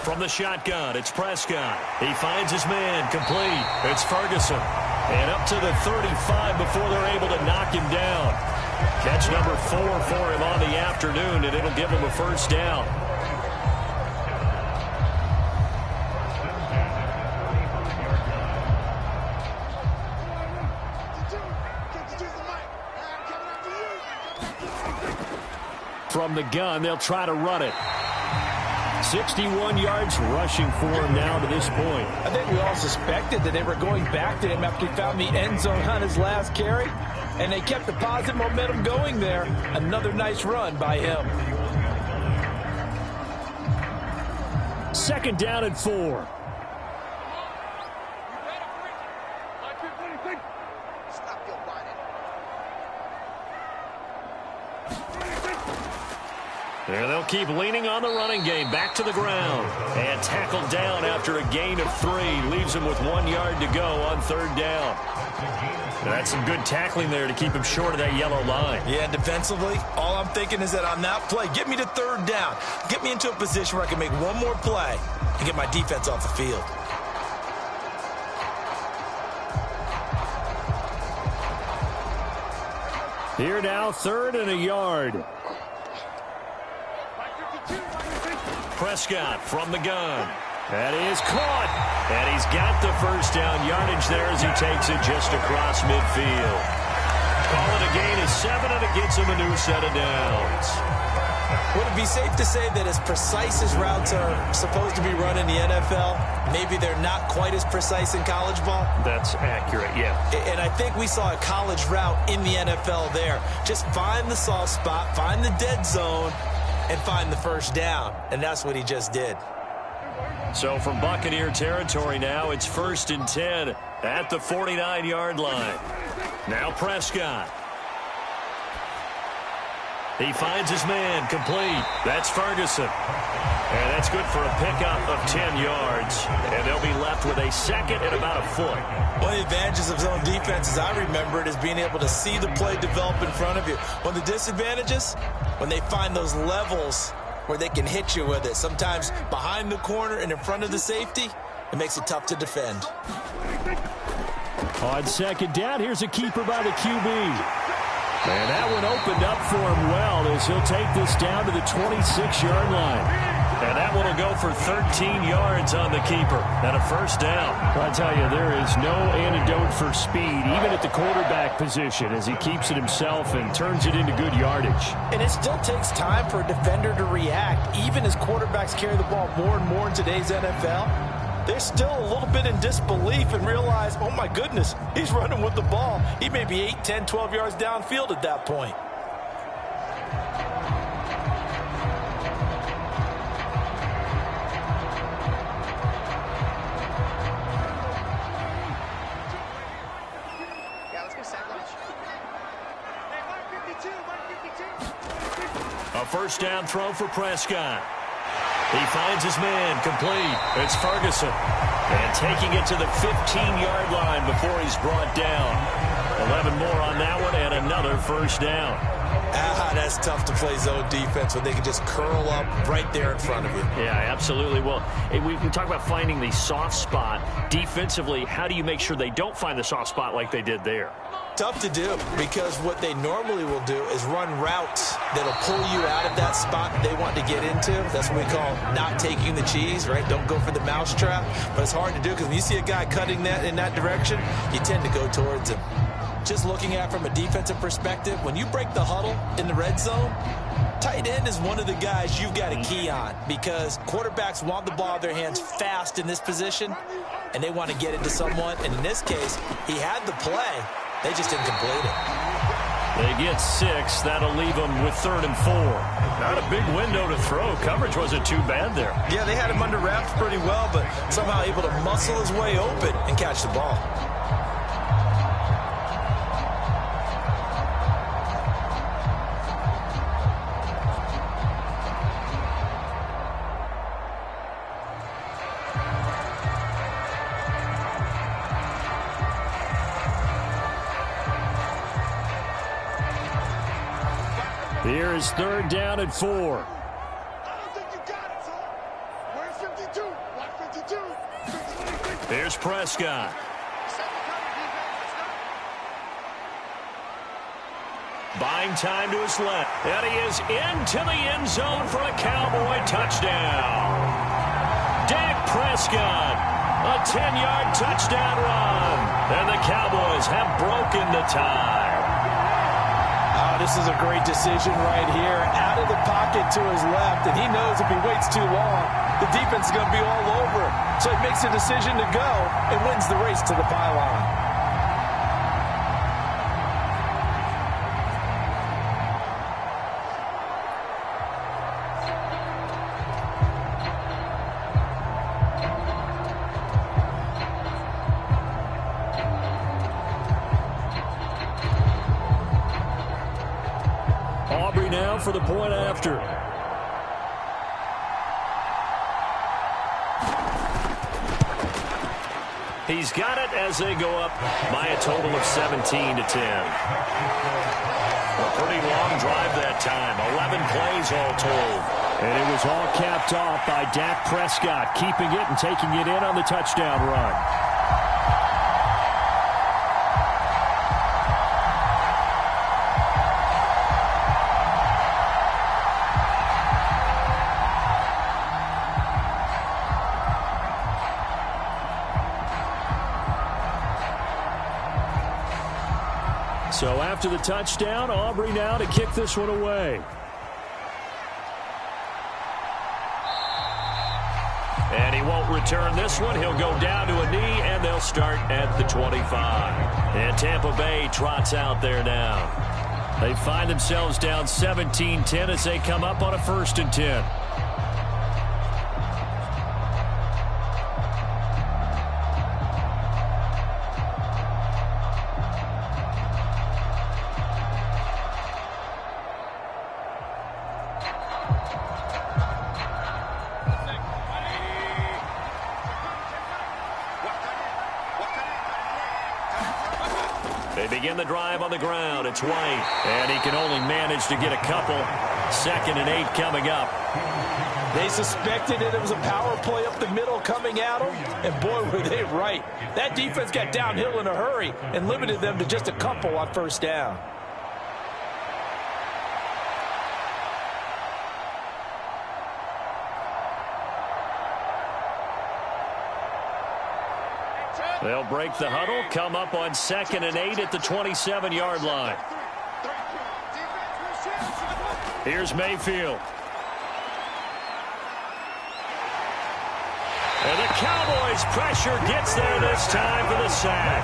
From the shotgun, it's Prescott. He finds his man, complete. It's Ferguson. And up to the 35 before they're able to knock him down. Catch number 4 for him on the afternoon, and it'll give him a first down. From the gun, they'll try to run it. 61 yards rushing for him now to this point. I think we all suspected that they were going back to him after he found the end zone on his last carry, and they kept the positive momentum going there. Another nice run by him. 2nd down and 4. There they'll keep leaning on the running game. Back to the ground. And tackled down after a gain of 3. Leaves him with 1 yard to go on 3rd down. That's some good tackling there to keep him short of that yellow line. Yeah, defensively, all I'm thinking is that on that play, get me to 3rd down. Get me into a position where I can make one more play and get my defense off the field. Here now, 3rd and a yard. Prescott from the gun. That is caught. And he's got the first down yardage there as he takes it just across midfield. call it a gain of 7, and it gets him a new set of downs. Would it be safe to say that as precise as routes are supposed to be run in the NFL, maybe they're not quite as precise in college ball? That's accurate, yeah. And I think we saw a college route in the NFL there. Just find the soft spot, find the dead zone, and find the first down. And that's what he just did. So from Buccaneer territory now, it's 1st and 10 at the 49-yard line. Now Prescott. He finds his man, complete. That's Ferguson. And that's good for a pickup of 10 yards. And they'll be left with a second and about a foot. One of the advantages of zone defense, as I remember it, is being able to see the play develop in front of you. One of the disadvantages, when they find those levels where they can hit you with it. Sometimes behind the corner and in front of the safety, it makes it tough to defend. On second down, here's a keeper by the QB. And that one opened up for him well as he'll take this down to the 26-yard line. And that one will go for 13 yards on the keeper and a first down. I'll tell you, there is no antidote for speed, even at the quarterback position, as he keeps it himself and turns it into good yardage. And it still takes time for a defender to react. Even as quarterbacks carry the ball more and more in today's NFL, they're still a little bit in disbelief and realize, oh my goodness, he's running with the ball. He may be 8, 10, 12 yards downfield at that point. Yeah, let's go sack lunch. Hey, 152. A first down throw for Prescott. He finds his man, complete. It's Ferguson. And taking it to the 15-yard line before he's brought down. 11 more on that one and another first down. That's tough to play zone defense when they can just curl up right there in front of you. Yeah, absolutely. Well, we talk about finding the soft spot. Defensively, how do you make sure they don't find the soft spot like they did there? Tough to do, because what they normally will do is run routes that'll pull you out of that spot they want to get into. That's what we call not taking the cheese, right? Don't go for the mousetrap. But it's hard to do because when you see a guy cutting that in that direction, you tend to go towards him. Just looking at it from a defensive perspective, when you break the huddle in the red zone, tight end is one of the guys you've got a key on, because quarterbacks want the ball in their hands fast in this position, and they want to get it to someone. And in this case, he had the play. They just didn't complete it. They get 6. That'll leave them with 3rd and 4. Not a big window to throw. Coverage wasn't too bad there. Yeah, they had him under wraps pretty well, but somehow able to muscle his way open and catch the ball. Here is 3rd down and 4. I don't think you got it, son. Where's 52? Watch 52. Here's Prescott. Buying time to his left. And he is into the end zone for a Cowboy touchdown. Dak Prescott, a 10-yard touchdown run. And the Cowboys have broken the tie. This is a great decision right here. Out of the pocket to his left, and he knows if he waits too long, the defense is going to be all over him. So he makes a decision to go and wins the race to the pylon. Now for the point after. He's got it as they go up by a total of 17-10. A pretty long drive that time. 11 plays all told. And it was all capped off by Dak Prescott, keeping it and taking it in on the touchdown run. So after the touchdown, Aubrey now to kick this one away. And he won't return this one. He'll go down to a knee, and they'll start at the 25. And Tampa Bay trots out there now. They find themselves down 17-10 as they come up on a 1st and 10. They begin the drive on the ground. It's White, and he can only manage to get a couple. 2nd and 8 coming up. They suspected it was a power play up the middle coming at them, and boy, were they right. That defense got downhill in a hurry and limited them to just a couple on 1st down. They'll break the huddle, come up on 2nd and 8 at the 27-yard line. Here's Mayfield. And the Cowboys pressure gets there this time for the sack.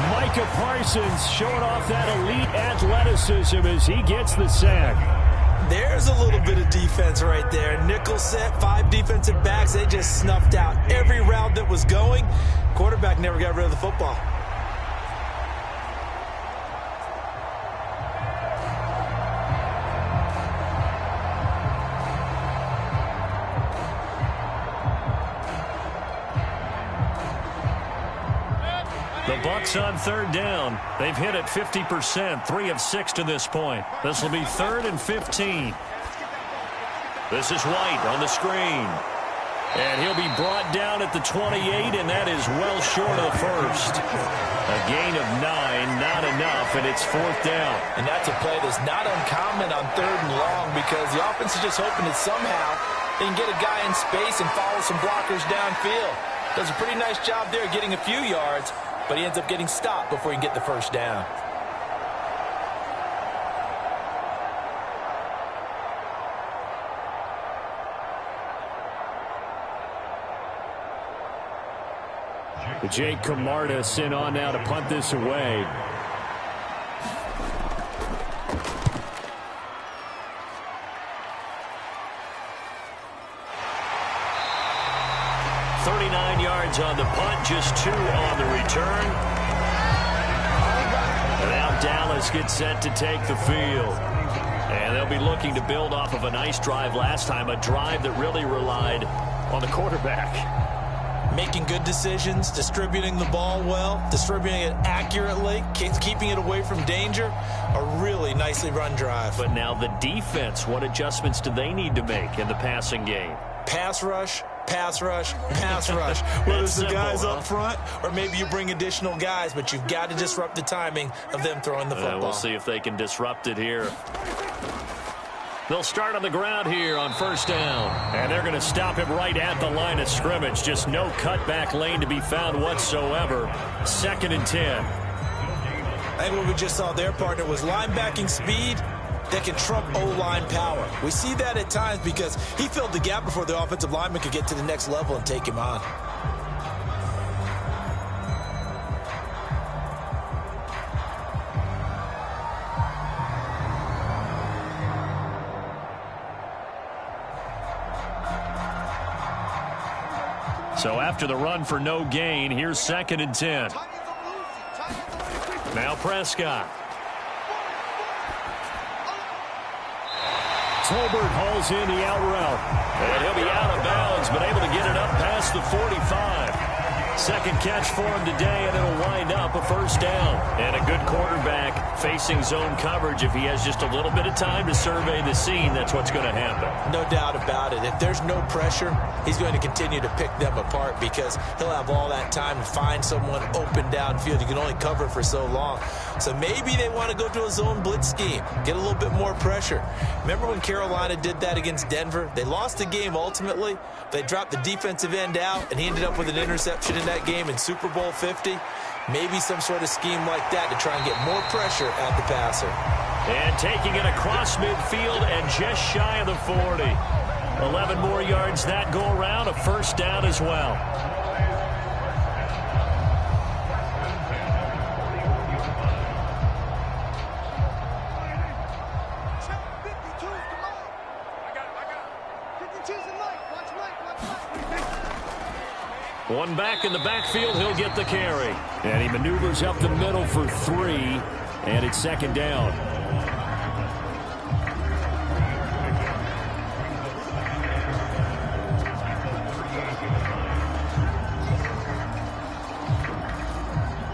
Micah Parsons showing off that elite athleticism as he gets the sack. There's a little bit of defense right there. Nickel set, 5 defensive backs. They just snuffed out every route that was going. Quarterback never got rid of the football. The Bucs on 3rd down. They've hit it 50%, 3 of 6 to this point. This will be 3rd and 15. This is White on the screen. And he'll be brought down at the 28, and that is well short of the 1st. A gain of 9, not enough, and it's 4th down. And that's a play that's not uncommon on 3rd and long because the offense is just hoping that somehow they can get a guy in space and follow some blockers downfield. Does a pretty nice job there getting a few yards, but he ends up getting stopped before he can get the 1st down. Jake Camarda sent on now to punt this away. On the punt, just 2 on the return. And now Dallas gets set to take the field. And they'll be looking to build off of a nice drive last time, a drive that really relied on the quarterback. Making good decisions, distributing the ball well, distributing it accurately, keeping it away from danger. A really nicely run drive. But now the defense, what adjustments do they need to make in the passing game? Pass rush, pass rush, pass rush. Whether it's the guys up front or maybe you bring additional guys, but you've got to disrupt the timing of them throwing the football. We'll see if they can disrupt it here. They'll start on the ground here on 1st down. And they're going to stop him right at the line of scrimmage. Just no cutback lane to be found whatsoever. 2nd and 10. I think what we just saw their partner was linebacking speed that can trump O-line power. We see that at times because he filled the gap before the offensive lineman could get to the next level and take him on. So after the run for no gain, here's 2nd and 10. Now Prescott. Tolbert hauls in the out route. And he'll be out of bounds, but able to get it up past the 45. 2nd catch for him today, and it'll wind up a 1st down. And a good quarterback facing zone coverage. If he has just a little bit of time to survey the scene, that's what's going to happen. No doubt about it. If there's no pressure, he's going to continue to pick them apart because he'll have all that time to find someone open downfield. You can only cover for so long. So maybe they want to go to a zone blitz scheme, get a little bit more pressure. Remember when Carolina did that against Denver? They lost the game ultimately. They dropped the defensive end out, and he ended up with an interception in that game in Super Bowl 50. Maybe some sort of scheme like that to try and get more pressure at the passer. And taking it across midfield and just shy of the 40. 11 more yards that go around, a first down as well. One back in the backfield, he'll get the carry. And he maneuvers up the middle for 3, and it's second down.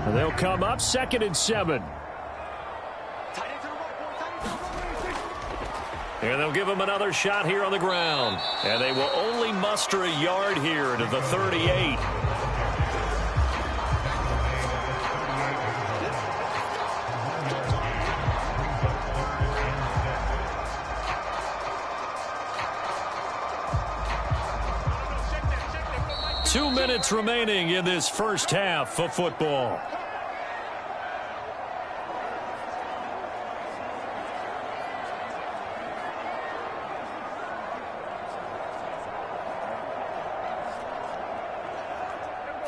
And they'll come up 2nd and 7. And they'll give him another shot here on the ground. And they will only muster a yard here to the 38. Two minutes remaining in this first half of football.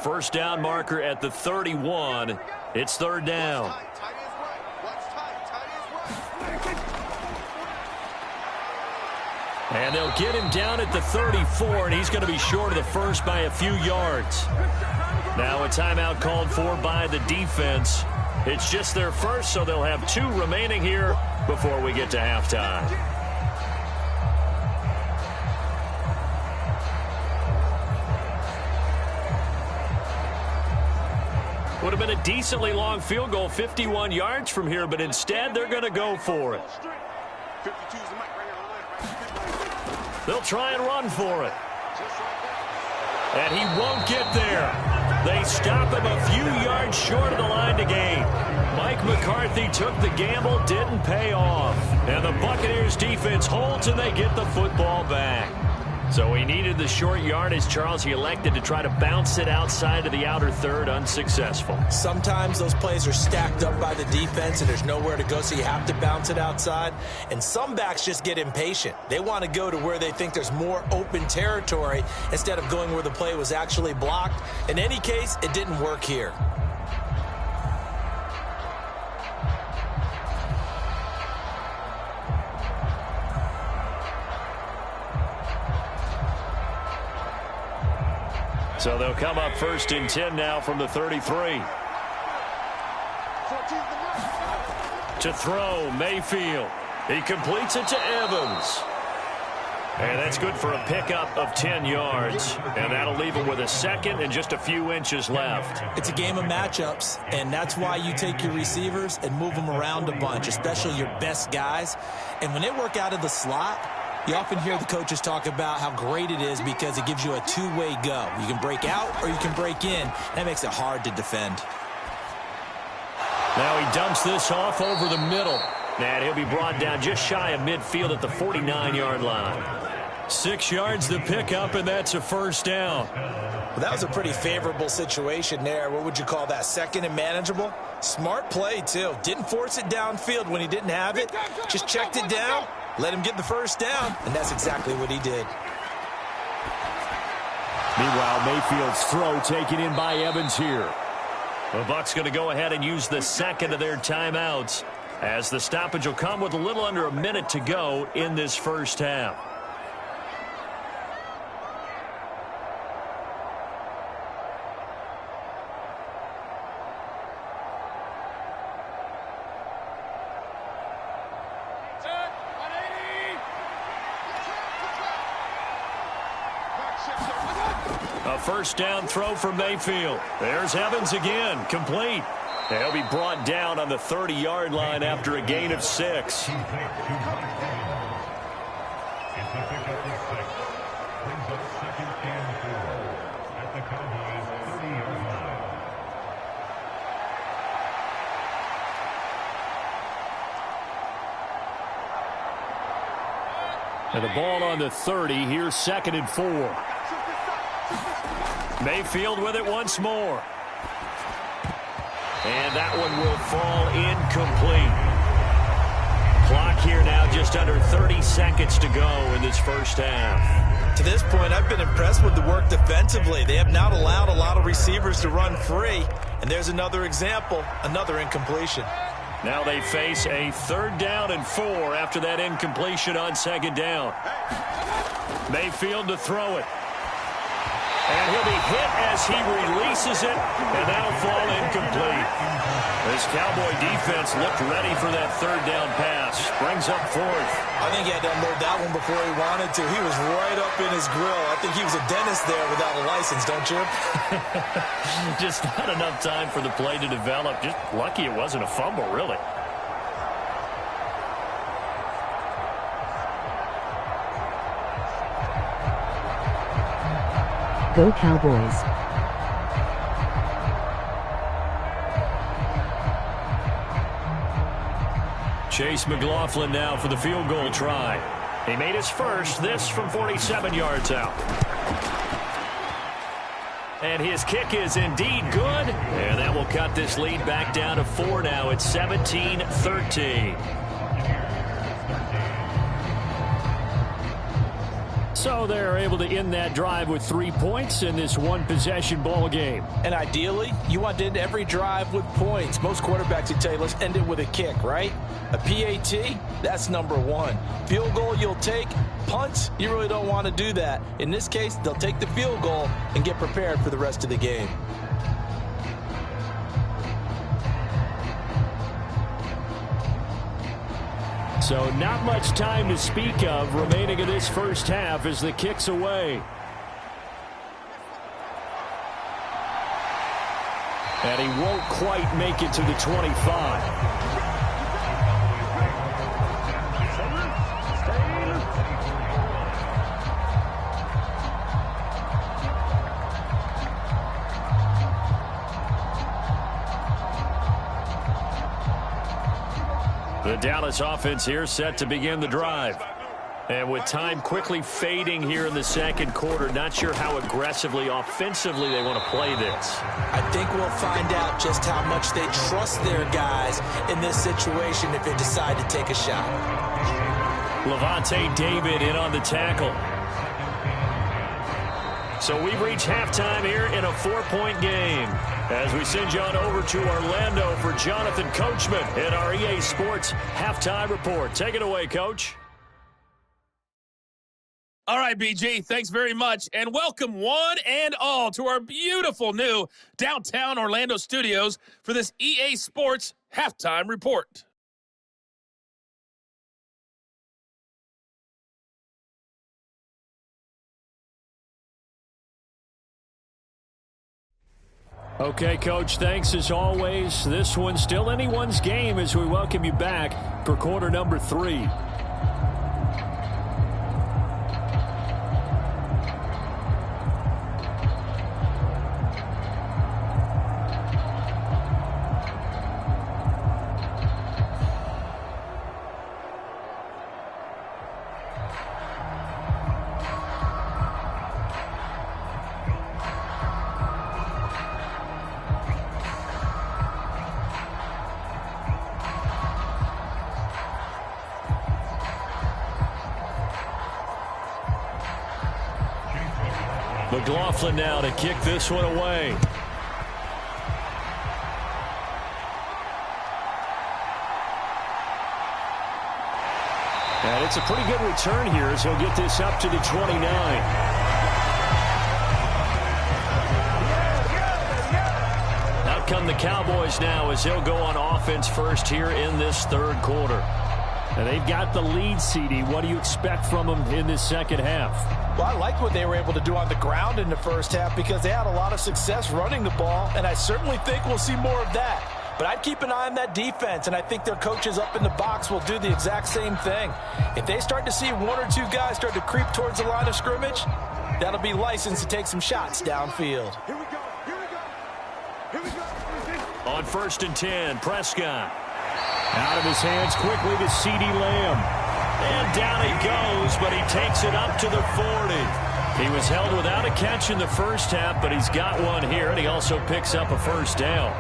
First down marker at the 31. It's third down. And they'll get him down at the 34, and he's going to be short of the first by a few yards. Now a timeout called for by the defense. It's just their first, so they'll have 2 remaining here before we get to halftime. Would have been a decently long field goal, 51 yards from here, but instead they're going to go for it. They'll try and run for it. And he won't get there. They stop him a few yards short of the line to gain. Mike McCarthy took the gamble, didn't pay off. And the Buccaneers defense holds and they get the football back. So he needed the short yardage, Charles. He elected to try to bounce it outside of the outer third, unsuccessful. Sometimes those plays are stacked up by the defense and there's nowhere to go, so you have to bounce it outside. And some backs just get impatient. They want to go to where they think there's more open territory instead of going where the play was actually blocked. In any case, it didn't work here. So they'll come up 1st and 10 now from the 33. To throw, Mayfield. He completes it to Evans. And that's good for a pickup of 10 yards. And that'll leave him with a second and just a few inches left. It's a game of matchups, and that's why you take your receivers and move them around a bunch, especially your best guys. And when they work out of the slot, you often hear the coaches talk about how great it is because it gives you a two-way go. You can break out or you can break in. That makes it hard to defend. Now he dumps this off over the middle. And he'll be brought down just shy of midfield at the 49-yard line. 6 yards the pickup, and that's a first down. Well, that was a pretty favorable situation there. What would you call that? Second and manageable? Smart play, too. Didn't force it downfield when he didn't have it. Just checked it down. Let him get the first down, and that's exactly what he did. Meanwhile, Mayfield's throw taken in by Evans here. The Bucs going to go ahead and use the second of their timeouts, as the stoppage will come with a little under a minute to go in this first half. A first down throw for Mayfield. There's Evans again, complete. He'll be brought down on the 30-yard line after a gain of 6. And the ball on the 30. Here's 2nd and 4. Mayfield with it once more. And that one will fall incomplete. Clock here now, just under 30 seconds to go in this first half. To this point, I've been impressed with the work defensively. They have not allowed a lot of receivers to run free. And there's another example, another incompletion. Now they face a 3rd down and 4 after that incompletion on 2nd down. Mayfield to throw it. And he'll be hit as he releases it, and that'll fall incomplete. This Cowboy defense looked ready for that 3rd down pass. Brings up 4th. I think he had to unload that one before he wanted to. He was right up in his grill. I think he was a dentist there without a license, don't you? Just not enough time for the play to develop. Just lucky it wasn't a fumble, really. Go Cowboys. Chase McLaughlin now for the field goal try. He made his first, this from 47 yards out. And his kick is indeed good. And that will cut this lead back down to 4 now. It's 17-13. So they're able to end that drive with 3 points in this one-possession ball game. And ideally, you want to end every drive with points. Most quarterbacks would tell you, let's end it with a kick, right? A PAT, that's number 1. Field goal you'll take. Punts, you really don't want to do that. In this case, they'll take the field goal and get prepared for the rest of the game. So not much time to speak of remaining in this first half as the kick's away. And he won't quite make it to the 25. The Dallas offense here set to begin the drive. And with time quickly fading here in the second quarter, not sure how aggressively, offensively they want to play this. I think we'll find out just how much they trust their guys in this situation if they decide to take a shot. Levante David in on the tackle. So we've reached halftime here in a 4-point game. As we send you on over to Orlando for Jonathan Coachman in our EA Sports Halftime Report. Take it away, Coach. All right, BG, thanks very much. And welcome one and all to our beautiful new downtown Orlando studios for this EA Sports Halftime Report. Okay, Coach, thanks as always. This one's still anyone's game as we welcome you back for quarter number 3. McLaughlin now to kick this one away. And it's a pretty good return here as he'll get this up to the 29. Out come the Cowboys now as they'll go on offense first here in this third quarter. And they've got the lead, CD. What do you expect from them in this second half? Well, I like what they were able to do on the ground in the first half because they had a lot of success running the ball, and I certainly think we'll see more of that. But I'd keep an eye on that defense, and I think their coaches up in the box will do the exact same thing. If they start to see one or two guys start to creep towards the line of scrimmage, that'll be licensed to take some shots downfield. Here we go. Here we go. Here we go. On 1st and 10, Prescott. Out of his hands quickly to CeeDee Lamb. And down he goes, but he takes it up to the 40. He was held without a catch in the first half, but he's got one here, and he also picks up a first down.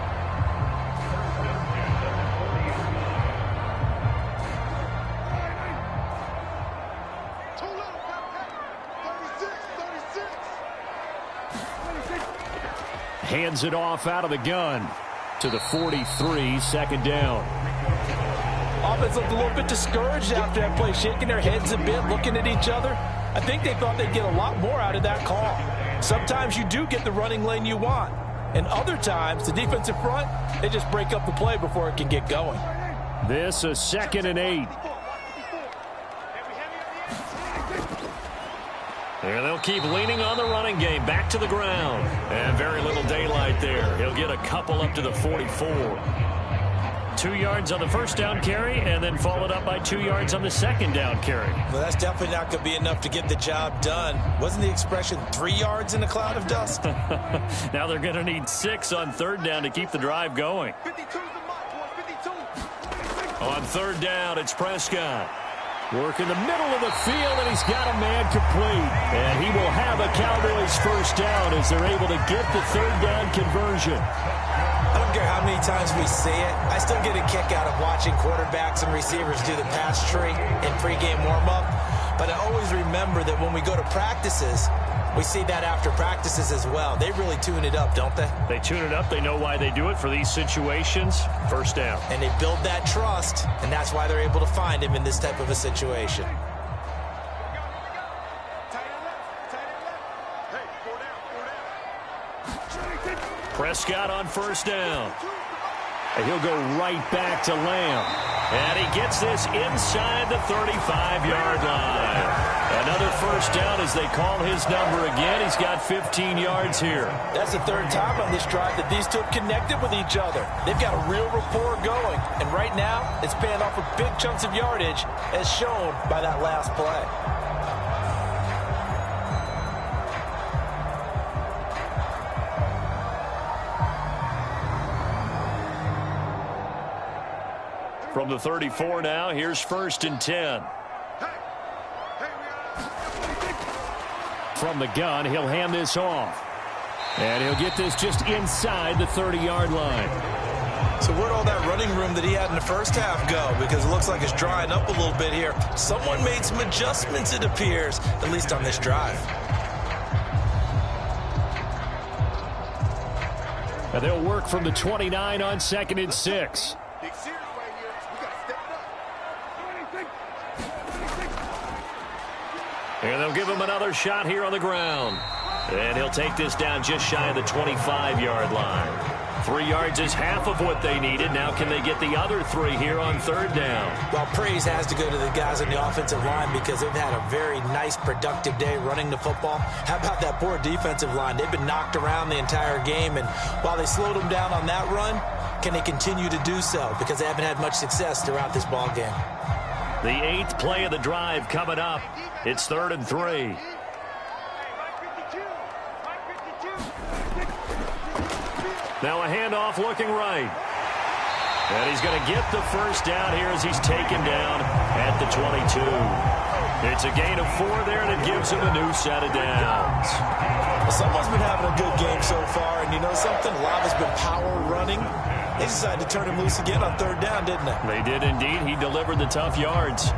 Hands it off out of the gun to the 43, second down. Offense looked a little bit discouraged after that play, shaking their heads a bit, looking at each other. I think they thought they'd get a lot more out of that call. Sometimes you do get the running lane you want, and other times the defensive front, they just break up the play before it can get going. This is 2nd and 8. And they'll keep leaning on the running game, back to the ground. And very little daylight there. He'll get a couple up to the 44. 2 yards on the first down carry, and then followed up by 2 yards on the second down carry. Well, that's definitely not going to be enough to get the job done. Wasn't the expression 3 yards in a cloud of dust? Now they're going to need 6 on third down to keep the drive going. 52's the mark, boys, 52. On third down, it's Prescott. Work in the middle of the field, and he's got a man complete. And he will have a Cowboys first down as they're able to get the third down conversion. I don't care how many times we see it. I still get a kick out of watching quarterbacks and receivers do the pass tree in pregame warm-up. But I always remember that when we go to practices, we see that after practices as well. They really tune it up, don't they? They tune it up. They know why they do it for these situations. First down. And they build that trust, and that's why they're able to find him in this type of a situation. Prescott on first down. And he'll go right back to Lamb. And he gets this inside the 35-yard line. Another first down as they call his number again. He's got 15 yards here. That's the third time on this drive that these two have connected with each other. They've got a real rapport going. And right now, it's paying off with big chunks of yardage as shown by that last play. From the 34 now, here's 1st and 10. From the gun, he'll hand this off. And he'll get this just inside the 30-yard line. So where'd all that running room that he had in the first half go? Because it looks like it's drying up a little bit here. Someone made some adjustments, it appears, at least on this drive. And they'll work from the 29 on 2nd and 6. And they'll give him another shot here on the ground. And he'll take this down just shy of the 25-yard line. 3 yards is half of what they needed. Now can they get the other 3 here on third down? Well, praise has to go to the guys on the offensive line because they've had a very nice, productive day running the football. How about that poor defensive line? They've been knocked around the entire game, and while they slowed them down on that run, can they continue to do so? Because they haven't had much success throughout this ball game. The 8th play of the drive coming up. It's 3rd and 3. Now a handoff looking right. And he's going to get the first down here as he's taken down at the 22. It's a gain of 4 there, and it gives him a new set of downs. Well, someone's been having a good game so far, and you know something? A lot has been power running. They decided to turn him loose again on third down, didn't they? They did indeed. He delivered the tough yards.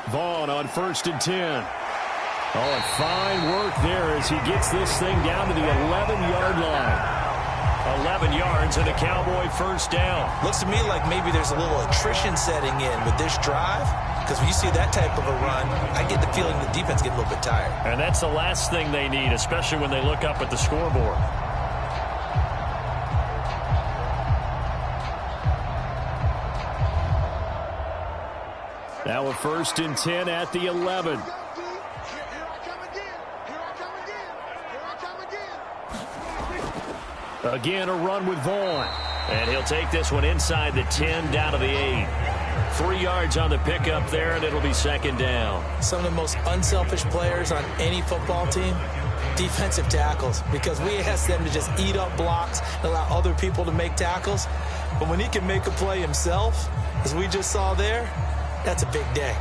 Vaughn on 1st and 10. Oh, and fine work there as he gets this thing down to the 11-yard line. 11 yards and a Cowboy first down. Looks to me like maybe there's a little attrition setting in with this drive. Because when you see that type of a run, I get the feeling the defense gets a little bit tired. And that's the last thing they need, especially when they look up at the scoreboard. Now a 1st and 10 at the 11. Again, a run with Vaughn. And he'll take this one inside the 10 down to the 8. 3 yards on the pickup there, and it'll be 2nd down. Some of the most unselfish players on any football team, defensive tackles, because we ask them to just eat up blocks and allow other people to make tackles. But when he can make a play himself, as we just saw there, that's a big day.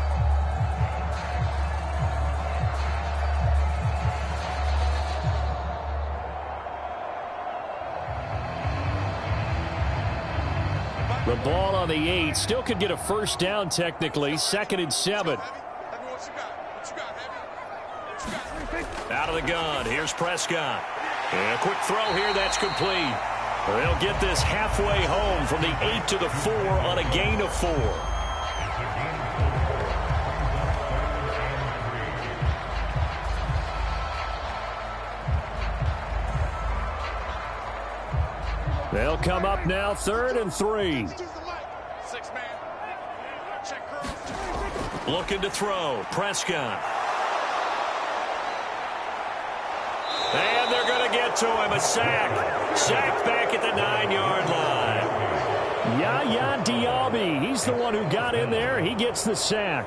The ball on the 8. Still could get a first down technically. 2nd and 7. Out of the gun. Here's Prescott. And a quick throw here. That's complete. They'll get this halfway home from the 8 to the 4 on a gain of 4. They'll come up now 3rd and 3. Looking to throw. Prescott. And they're going to get to him. A sack. Sacked back at the 9-yard line. Yaya Diaby. He's the one who got in there. He gets the sack.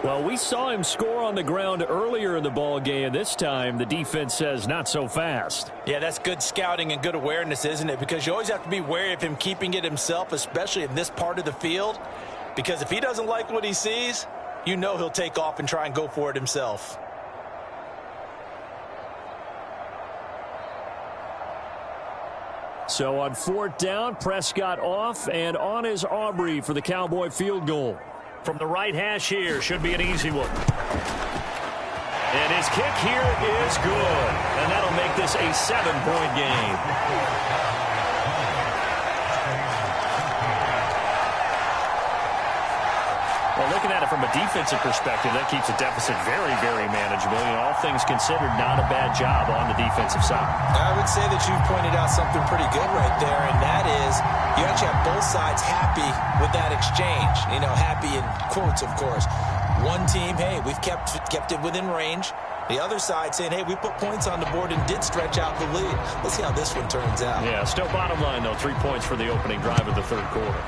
Well, we saw him score on the ground earlier in the ball game. This time, the defense says not so fast. Yeah, that's good scouting and good awareness, isn't it? Because you always have to be wary of him keeping it himself, especially in this part of the field. Because if he doesn't like what he sees, you know he'll take off and try and go for it himself. So on 4th down, Prescott off, and on is Aubrey for the Cowboy field goal. From the right hash here, should be an easy one. And his kick here is good. And that'll make this a 7-point game. Well, looking at it from a defensive perspective, that keeps the deficit very, very manageable. You know, all things considered, not a bad job on the defensive side. I would say that you pointed out something pretty good right there, and that is you actually have both sides happy with that exchange. You know, happy in quotes, of course. One team, hey, we've kept it within range. The other side saying, hey, we put points on the board and did stretch out the lead. Let's see how this one turns out. Yeah, still bottom line, though, 3 points for the opening drive of the 3rd quarter.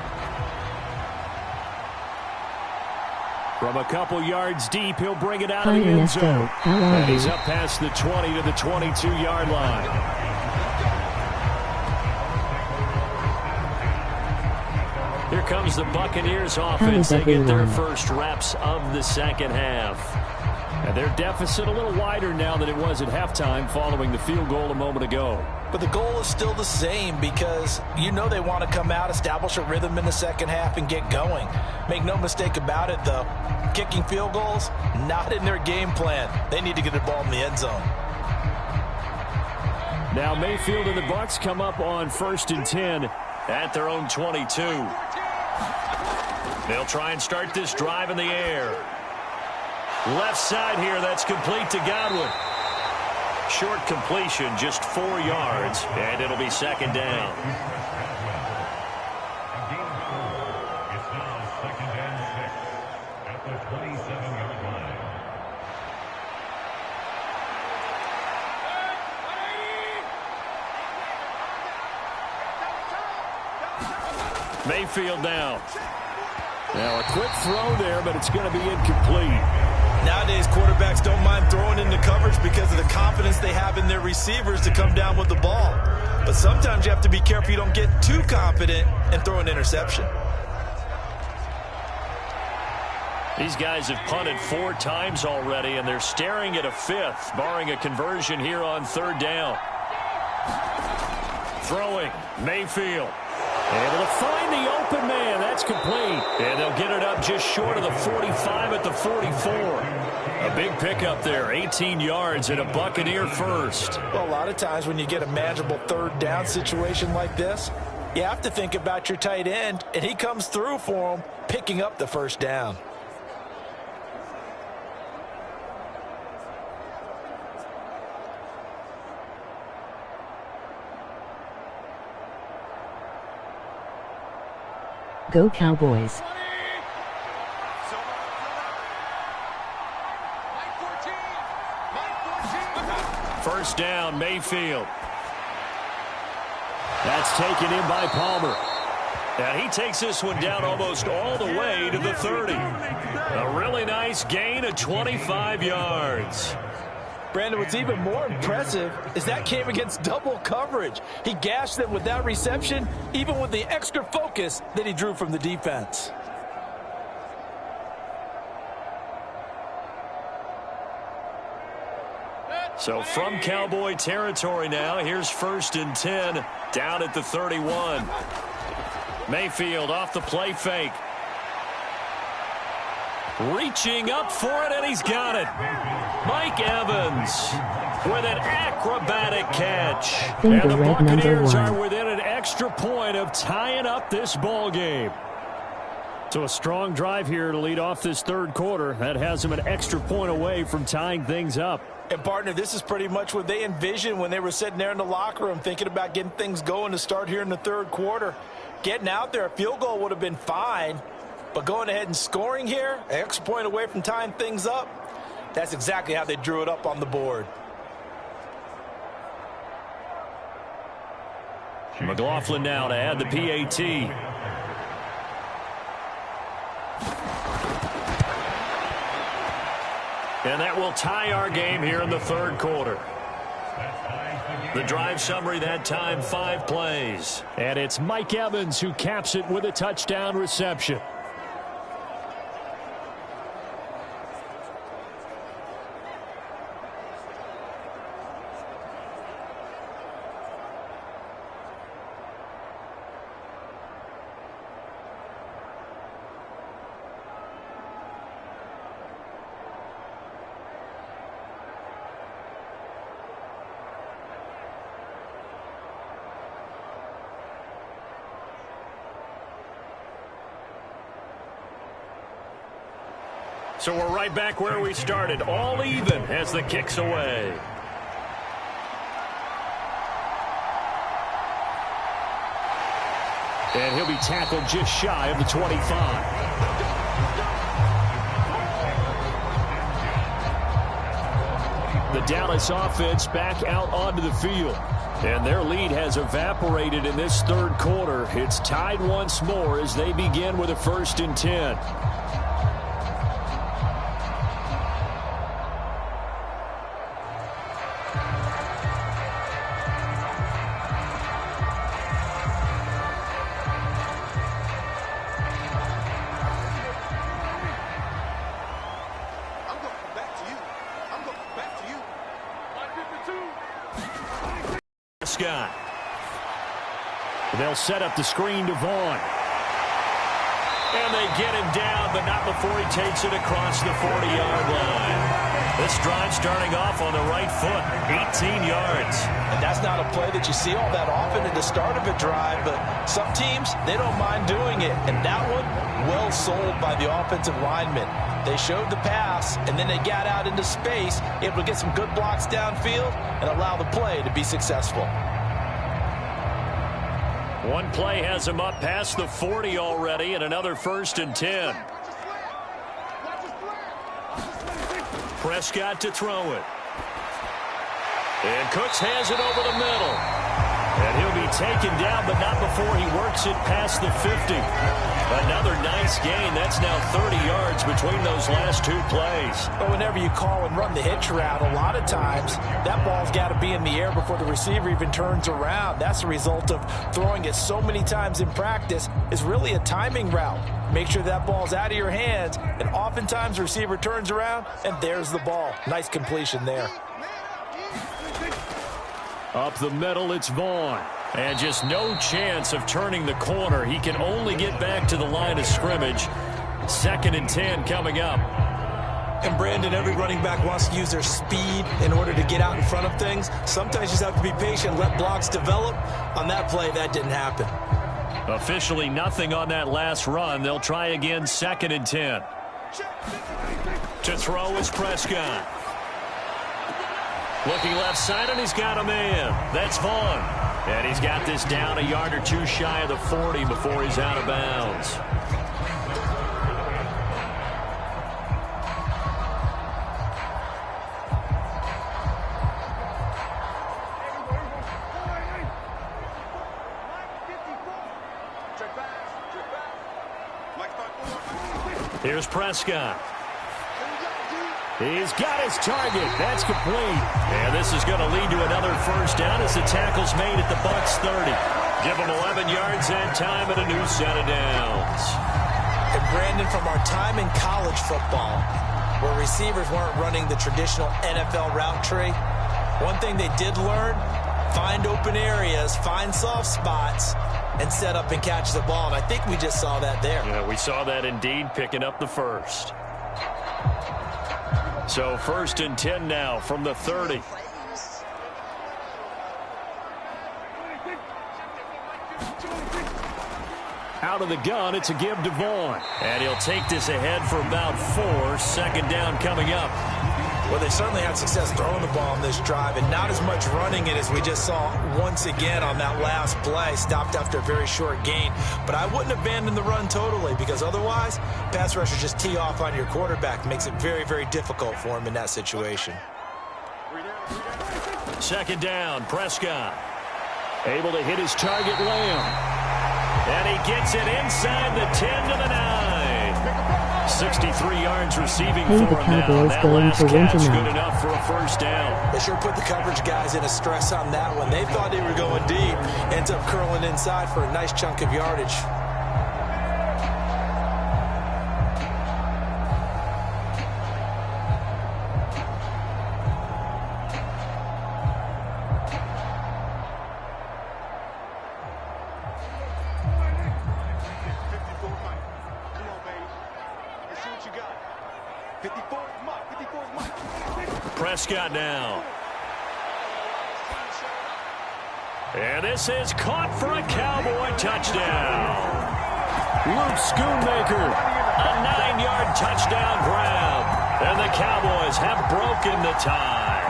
From a couple yards deep, he'll bring it out of the end zone. And he's up past the 20 to the 22-yard line. Here comes the Buccaneers offense. They get their first reps of the 2nd half. And their deficit a little wider now than it was at halftime following the field goal a moment ago. But the goal is still the same because you know they want to come out, establish a rhythm in the 2nd half, and get going. Make no mistake about it, though. Kicking field goals, not in their game plan. They need to get the ball in the end zone. Now Mayfield and the Bucs come up on 1st and 10 at their own 22. They'll try and start this drive in the air. Left side here, that's complete to Godwin. Short completion, just 4 yards, and it'll be 2nd down. It's now 2nd and 6 at the 27-yard line. Mayfield now. Now a quick throw there, but it's going to be incomplete. Nowadays, quarterbacks don't mind throwing into coverage because of the confidence they have in their receivers to come down with the ball. But sometimes you have to be careful you don't get too confident and throw an interception. These guys have punted 4 times already, and they're staring at a 5th, barring a conversion here on 3rd down. Throwing, Mayfield. Able to find the open man. That's complete. And they'll get it up just short of the 45 at the 44. A big pickup there, 18 yards and a Buccaneer first. Well, a lot of times when you get a manageable 3rd down situation like this, you have to think about your tight end, and he comes through for him, picking up the 1st down. Go Cowboys. First down, Mayfield. That's taken in by Palmer. And he takes this one down almost all the way to the 30. A really nice gain of 25 yards. Brandon, what's even more impressive is that came against double coverage. He gashed them with that reception, even with the extra focus that he drew from the defense. So from Cowboy territory now, here's 1st and 10 down at the 31. Mayfield off the play fake. Reaching up for it, and he's got it. Mike Evans with an acrobatic catch. And the Buccaneers are within an extra point of tying up this ball game. So a strong drive here to lead off this third quarter. That has them an extra point away from tying things up. And, partner, this is pretty much what they envisioned when they were sitting there in the locker room thinking about getting things going to start here in the third quarter. Getting out there, a field goal would have been fine. But going ahead and scoring here, an extra point away from tying things up, that's exactly how they drew it up on the board. McLaughlin now to add the PAT. And that will tie our game here in the third quarter. The drive summary that time, 5 plays. And it's Mike Evans who caps it with a touchdown reception. So we're right back where we started, all even as the kick's away. And he'll be tackled just shy of the 25. The Dallas offense back out onto the field. And their lead has evaporated in this third quarter. It's tied once more as they begin with a 1st and 10. Scott. They'll set up the screen to Vaughn. And they get him down, but not before he takes it across the 40-yard line. This drive starting off on the right foot, 18 yards. And that's not a play that you see all that often at the start of a drive, but some teams, they don't mind doing it. And that one, well sold by the offensive lineman. They showed the pass, and then they got out into space, able to get some good blocks downfield and allow the play to be successful. One play has him up past the 40 already, and another 1st and 10. Prescott to throw it. And Cooks has it over the middle. And he'll be taken down, but not before he works it past the 50. Another nice gain. That's now 30 yards between those last 2 plays. But whenever you call and run the hitch route, a lot of times that ball's got to be in the air before the receiver even turns around. That's a result of throwing it so many times in practice. Is really a timing route. Make sure that ball's out of your hands, and oftentimes the receiver turns around, and there's the ball. Nice completion there. Up the middle, it's Vaughn. And just no chance of turning the corner. He can only get back to the line of scrimmage. 2nd and 10 coming up. And, Brandon, every running back wants to use their speed in order to get out in front of things. Sometimes you just have to be patient, let blocks develop. On that play, that didn't happen. Officially nothing on that last run. They'll try again, 2nd and 10. To throw is Prescott. Looking left side, and he's got a man. That's Vaughn. And he's got this down a yard or 2 shy of the 40 before he's out of bounds. Here's Prescott. He's got his target. That's complete. And this is going to lead to another first down as the tackle's made at the Bucs 30. Give them 11 yards and time and a new set of downs. And Brandon, from our time in college football, where receivers weren't running the traditional NFL route tree, one thing they did learn, find open areas, find soft spots, and set up and catch the ball. And I think we just saw that there. Yeah, we saw that indeed, picking up the first. So 1st and 10 now from the 30. Out of the gun, it's a give to Vaughn. And he'll take this ahead for about 4. Second down coming up. Well, they certainly had success throwing the ball on this drive, and not as much running it as we just saw once again on that last play. Stopped after a very short gain. But I wouldn't abandon the run totally, because otherwise, pass rushers just tee off on your quarterback. Makes it very, very difficult for him in that situation. Second down, Prescott. Able to hit his target, Lamb. And he gets it inside the 10 to the 9. 63 yards receiving for him now. That last catch good enough for a first down. They sure put the coverage guys in a stress on that one. They thought they were going deep. Ends up curling inside for a nice chunk of yardage. Prescott now. And this is caught for a Cowboy touchdown. Luke Schoonmaker, a 9-yard touchdown grab. And the Cowboys have broken the tie.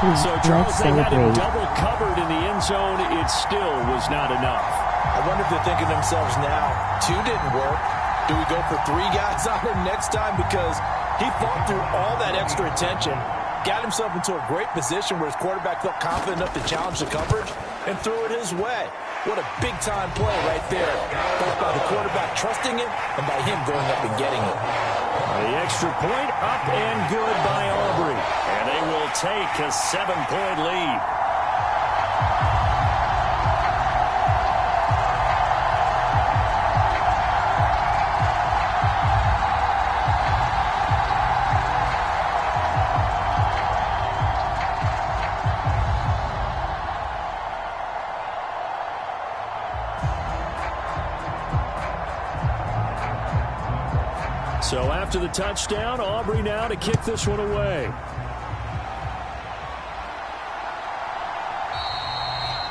So Charles, they had him double covered in the end zone. It still was not enough. I wonder if they're thinking to themselves now, 2 didn't work. Do we go for 3 guys on him next time? Because he fought through all that extra attention, got himself into a great position where his quarterback felt confident enough to challenge the coverage and threw it his way. What a big-time play right there, both by the quarterback trusting it and by him going up and getting it. The extra point up and good by Aubrey. And they will take a 7-point lead. So after the touchdown, Aubrey now to kick this one away.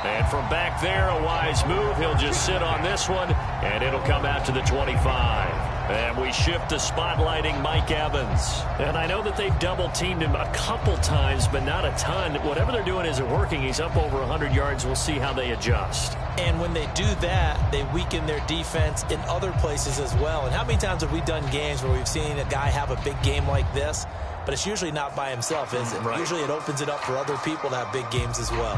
And from back there, a wise move. He'll just sit on this one, and it'll come out to the 25. And we shift to spotlighting Mike Evans. And I know that they've double-teamed him a couple times, but not a ton. Whatever they're doing isn't working. He's up over 100 yards. We'll see how they adjust. And when they do that, they weaken their defense in other places as well. And how many times have we done games where we've seen a guy have a big game like this, but it's usually not by himself, is it? Right. Usually it opens it up for other people to have big games as well.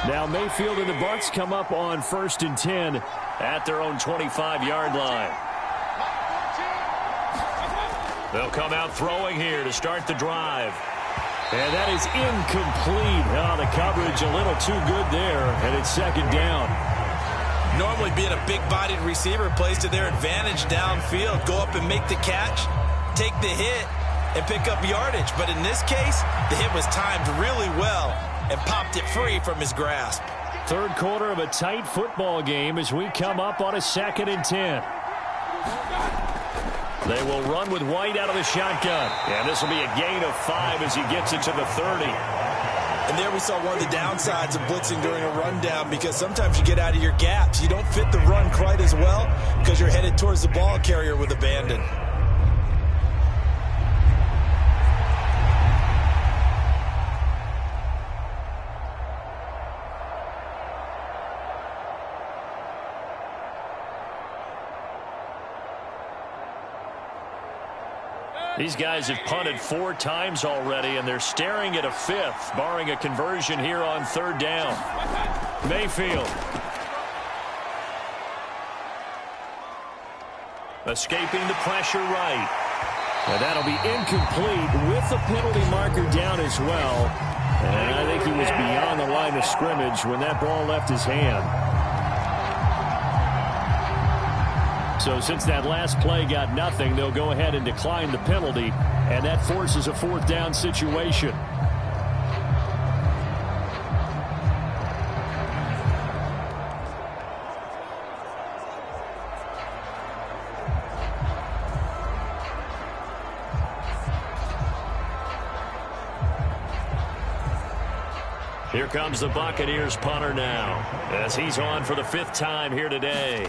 Now Mayfield and the Bucs come up on 1st and 10 at their own 25-yard line. They'll come out throwing here to start the drive. And that is incomplete. Oh, the coverage a little too good there, and it's second down. Normally being a big-bodied receiver plays to their advantage downfield. Go up and make the catch, take the hit, and pick up yardage. But in this case, the hit was timed really well and popped it free from his grasp. Third quarter of a tight football game as we come up on a 2nd and 10. They will run with White out of the shotgun. And this will be a gain of 5 as he gets it to the 30. And there we saw one of the downsides of blitzing during a rundown, because sometimes you get out of your gaps. You don't fit the run quite as well because you're headed towards the ball carrier with abandon. These guys have punted 4 times already, and they're staring at a 5th, barring a conversion here on 3rd down. Mayfield. Escaping the pressure right. And that'll be incomplete with the penalty marker down as well. And I think he was beyond the line of scrimmage when that ball left his hand. So since that last play got nothing, they'll go ahead and decline the penalty, and that forces a 4th down situation. Here comes the Buccaneers punter now, as he's on for the 5th time here today.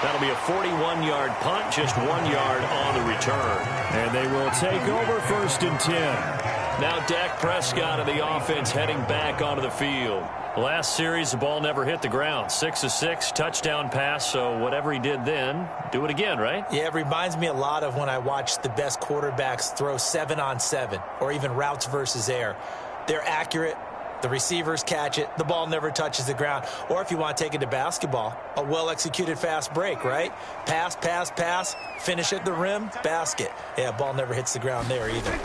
That'll be a 41-yard punt, just 1 yard on the return. And they will take over 1st and 10. Now Dak Prescott of the offense heading back onto the field. Last series, the ball never hit the ground. 6 of 6, touchdown pass, so whatever he did then, do it again, right? Yeah, it reminds me a lot of when I watched the best quarterbacks throw 7-on-7 or even routes versus air. They're accurate. The receivers catch it. The ball never touches the ground. Or if you want to take it to basketball, a well-executed fast break, right? Pass, pass, pass, finish at the rim, basket. Yeah, ball never hits the ground there either.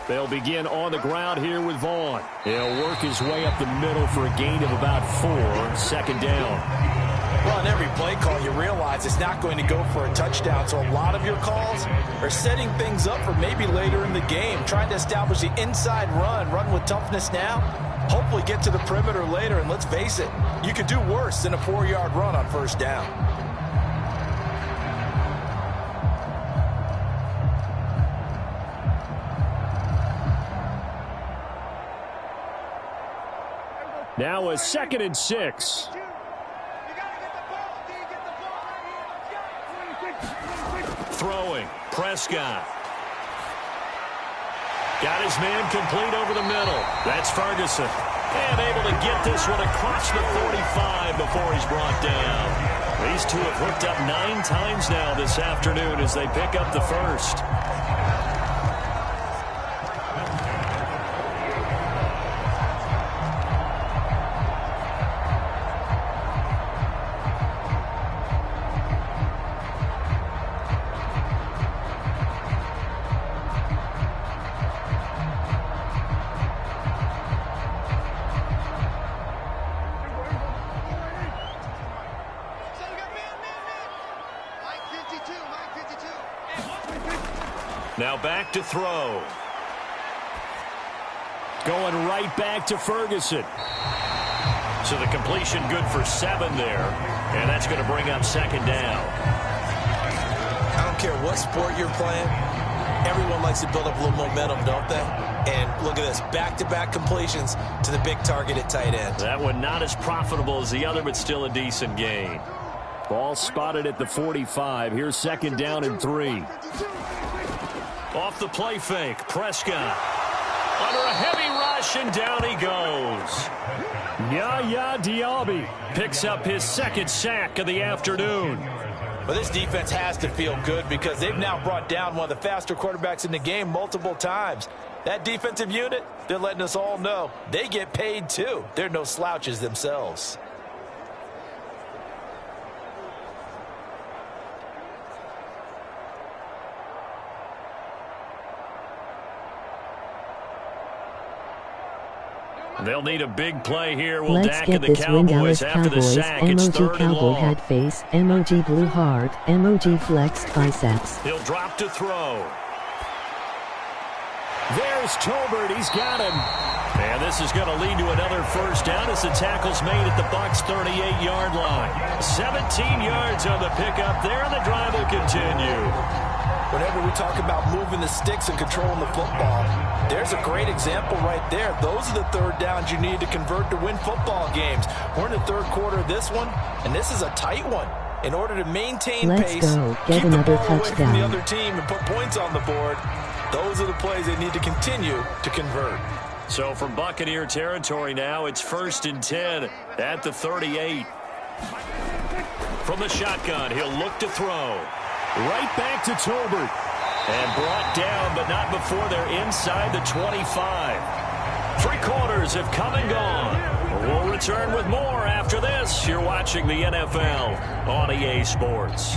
They'll begin on the ground here with Vaughn. He'll work his way up the middle for a gain of about 4, 2nd down. Well, in every play call, you realize it's not going to go for a touchdown. So a lot of your calls are setting things up for maybe later in the game, trying to establish the inside run with toughness now. Hopefully get to the perimeter later, and let's face it, you could do worse than a 4-yard run on 1st down. Now a 2nd and 6. Throwing, Prescott. Got his man complete over the middle. That's Ferguson. And able to get this one across the 45 before he's brought down. These two have hooked up 9 times now this afternoon as they pick up the 1st. Now back to throw. Going right back to Ferguson. So the completion good for 7 there. And that's going to bring up 2nd down. I don't care what sport you're playing. Everyone likes to build up a little momentum, don't they? And look at this. Back-to-back completions to the big target at tight end. That one not as profitable as the other, but still a decent gain. Ball spotted at the 45. Here's 2nd down and 3. Off the play fake, Prescott. Under a heavy rush, and down he goes. Yaya Diaby picks up his 2nd sack of the afternoon. Well, this defense has to feel good because they've now brought down one of the faster quarterbacks in the game multiple times. That defensive unit, they're letting us all know they get paid too. They're no slouches themselves. They'll need a big play here. Will Let's Dak get and the this win, Cowboys Dallas after Cowboys. the sack. It's 3rd and Cowboy long. head face, emoji blue heart, emoji flexed biceps. He'll drop to throw. There's Tolbert. He's got him. And this is going to lead to another 1st down as the tackle's made at the Bucs' 38-yard line. 17 yards on the pickup there, and the drive will continue. Whenever we talk about moving the sticks and controlling the football, there's a great example right there. Those are the 3rd downs you need to convert to win football games. We're in the 3rd quarter of this one, and this is a tight one. In order to maintain pace, keep the ball away from the other team and put points on the board, those are the plays they need to continue to convert. So from Buccaneer territory now, it's 1st and 10 at the 38. From the shotgun, he'll look to throw. Right back to Tolbert. And brought down, but not before they're inside the 25. 3 quarters have come and gone. We'll return with more after this. You're watching the NFL on EA Sports.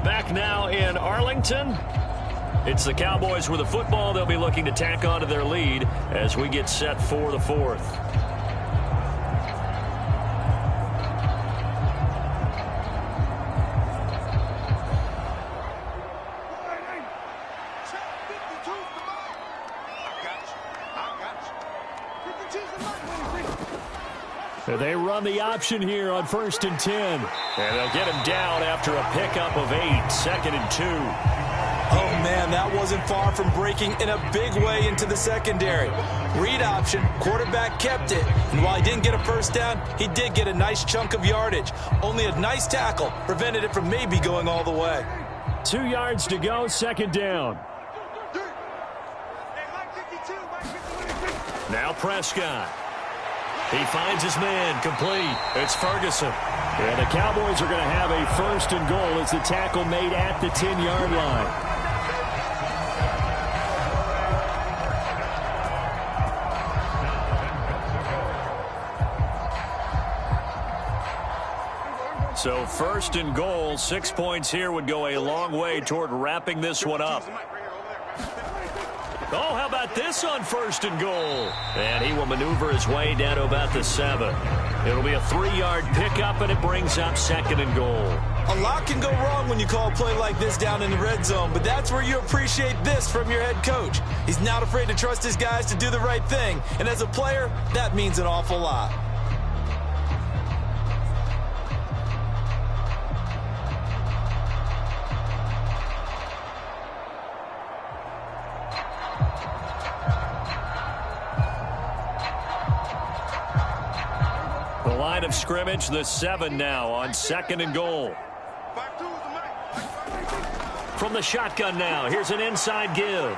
Back now in Arlington. It's the Cowboys with the football. They'll be looking to tack on to their lead as we get set for the 4th. They run the option here on 1st and 10. And they'll get him down after a pickup of 8, 2nd and 2. Oh, man, that wasn't far from breaking in a big way into the secondary. Read option, quarterback kept it. And while he didn't get a first down, he did get a nice chunk of yardage. Only a nice tackle prevented it from maybe going all the way. 2 yards to go, 2nd down. Now Prescott. He finds his man, complete. It's Ferguson. And the Cowboys are going to have a 1st and goal as the tackle made at the 10-yard line. So 1st and goal, 6 points here would go a long way toward wrapping this one up. Oh, how about this on 1st and goal? And he will maneuver his way down to about the 7. It'll be a 3-yard pickup, and it brings up 2nd and goal. A lot can go wrong when you call a play like this down in the red zone, but that's where you appreciate this from your head coach. He's not afraid to trust his guys to do the right thing, and as a player, that means an awful lot. Line of scrimmage, the 7 now on 2nd and goal. From the shotgun now, here's an inside give.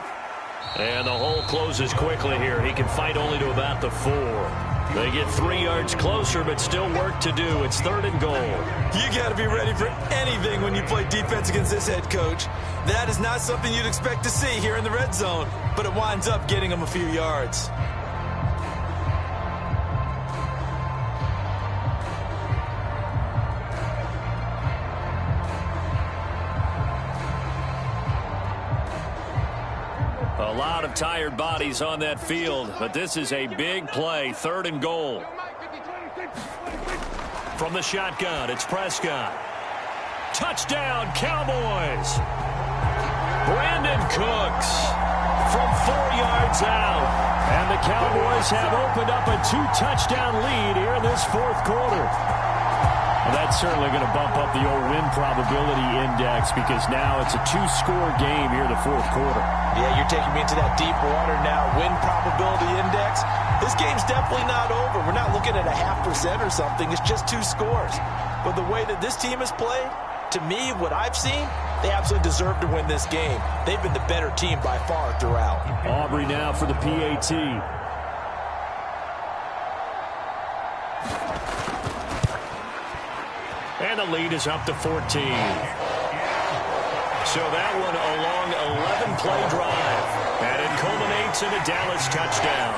And the hole closes quickly here. He can fight only to about the 4. They get 3 yards closer, but still work to do. It's 3rd and goal. You got to be ready for anything when you play defense against this head coach. That is not something you'd expect to see here in the red zone, but it winds up getting him a few yards. A lot of tired bodies on that field, but this is a big play. 3rd and goal. From the shotgun, it's Prescott. Touchdown, Cowboys! Brandon Cooks from 4 yards out. And the Cowboys have opened up a 2-touchdown lead here in this 4th quarter. Well, that's certainly going to bump up the old win probability index because now it's a 2-score game here in the 4th quarter. Yeah, you're taking me into that deep water now. Win probability index. This game's definitely not over. We're not looking at a 0.5% or something. It's just 2 scores. But the way that this team has played, to me, what I've seen, they absolutely deserve to win this game. They've been the better team by far throughout. Aubrey now for the PAT. And the lead is up to 14. So that one a long 11-play drive. And it culminates in a Dallas touchdown.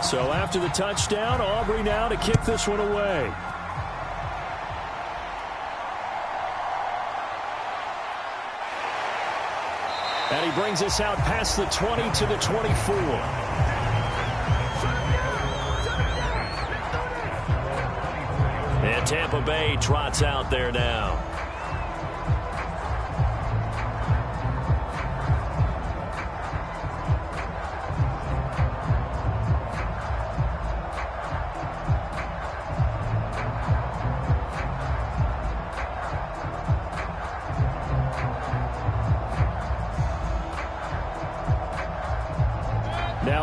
So after the touchdown, Aubrey now to kick this one away. And he brings us out past the 20 to the 24. And Tampa Bay trots out there now.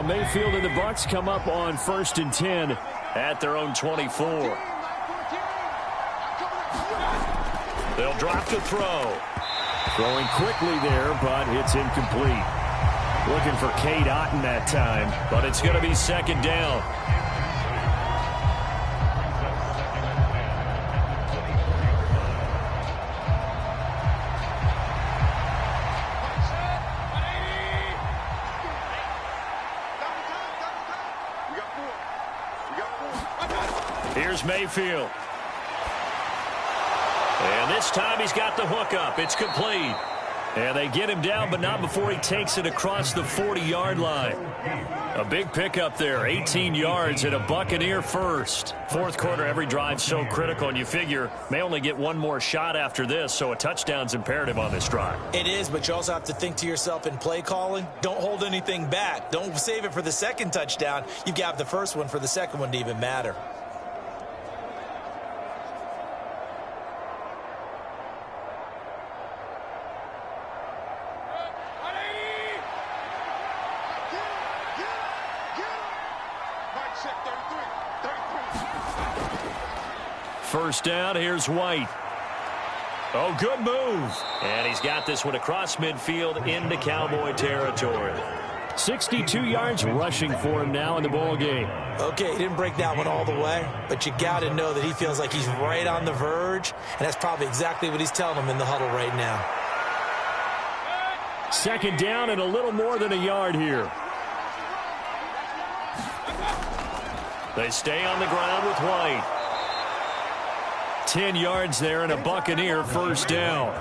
Now Mayfield and the Bucs come up on 1st and 10 at their own 24. They'll drop to throw. Throwing quickly there, but it's incomplete. Looking for Cade Otton that time, but it's going to be 2nd down. Here's Mayfield. And this time he's got the hook up. It's complete. And they get him down, but not before he takes it across the 40-yard line. A big pickup there, 18 yards and a Buccaneer first. Fourth quarter, every drive so critical, and you figure may only get one more shot after this, so a touchdown's imperative on this drive. It is, but you also have to think to yourself in play calling, don't hold anything back. Don't save it for the second touchdown. You've got the first one for the second one to even matter. First down, here's White. Oh, good move. And he's got this one across midfield into Cowboy territory. 62 yards rushing for him now in the ball game. Okay, he didn't break that one all the way, but you got to know that he feels like he's right on the verge, and that's probably exactly what he's telling him in the huddle right now. 2nd down and a little more than a yard here. They stay on the ground with White. 10 yards there and a Buccaneer first down.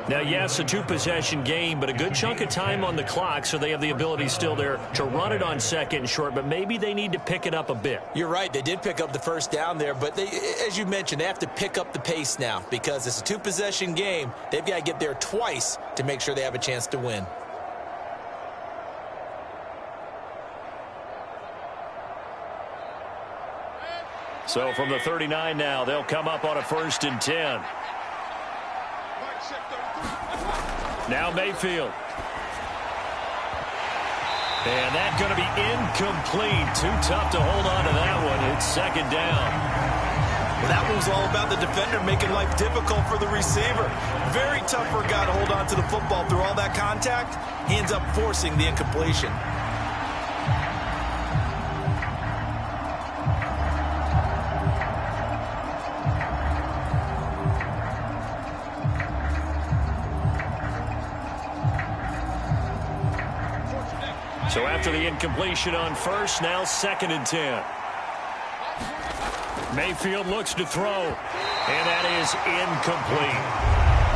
Now, yes, a two-possession game, but a good chunk of time on the clock, so they have the ability still there to run it on 2nd and short, but maybe they need to pick it up a bit. You're right. They did pick up the first down there, but they, as you mentioned, they have to pick up the pace now because it's a two-possession game. They've got to get there twice to make sure they have a chance to win. So from the 39 now, they'll come up on a 1st and 10. Now Mayfield. And that's going to be incomplete. Too tough to hold on to that one. It's 2nd down. Well, that one's all about the defender making life difficult for the receiver. Very tough for a guy to hold on to the football through all that contact. He ends up forcing the incompletion. So after the incompletion on 1st, now 2nd and 10. Mayfield looks to throw, and that is incomplete.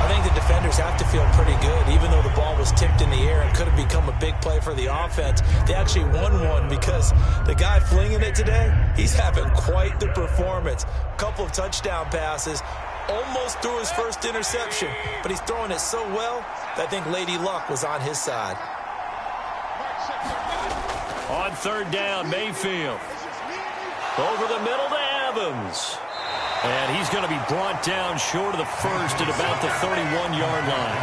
I think the defenders have to feel pretty good, even though the ball was tipped in the air and could have become a big play for the offense. They actually won one because the guy flinging it today, he's having quite the performance. A couple of touchdown passes, almost threw his first interception, but he's throwing it so well that I think Lady Luck was on his side. On 3rd down, Mayfield. Over the middle to Evans. And he's going to be brought down short of the first at about the 31-yard line.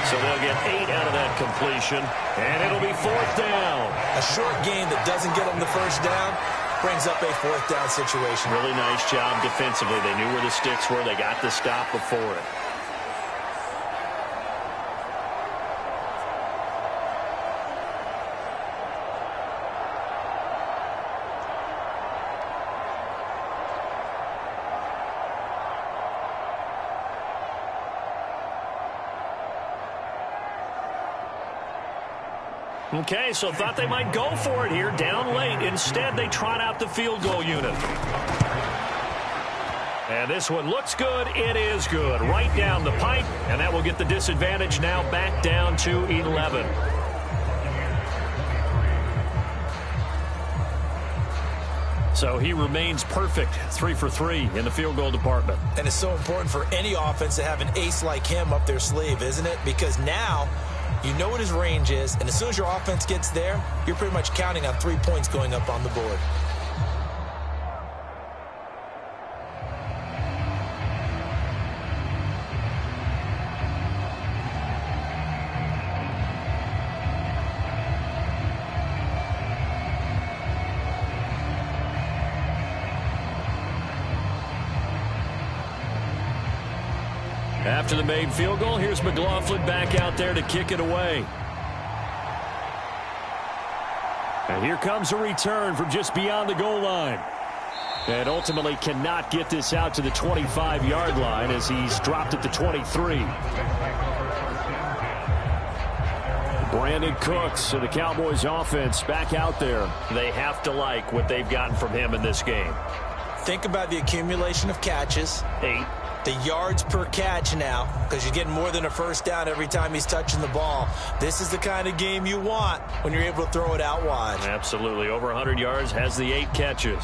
So they'll get 8 out of that completion, and it'll be 4th down. A short game that doesn't get them the first down brings up a 4th down situation. Really nice job defensively. They knew where the sticks were. They got the stop before it. Okay, so thought they might go for it here, down late. Instead, they trot out the field goal unit. And this one looks good. It is good. Right down the pipe, and that will get the disadvantage now back down to 11. So he remains perfect, 3 for 3 in the field goal department. And it's so important for any offense to have an ace like him up their sleeve, isn't it? Because now you know what his range is, and as soon as your offense gets there, you're pretty much counting on 3 points going up on the board. After the made field goal, here's McLaughlin back out there to kick it away. And here comes a return from just beyond the goal line. And ultimately cannot get this out to the 25-yard line as he's dropped at the 23. Brandon Cooks and the Cowboys offense back out there. They have to like what they've gotten from him in this game. Think about the accumulation of catches. 8. The yards per catch now, because you're getting more than a first down every time he's touching the ball. This is the kind of game you want when you're able to throw it out wide. Absolutely. Over 100 yards, has the 8 catches.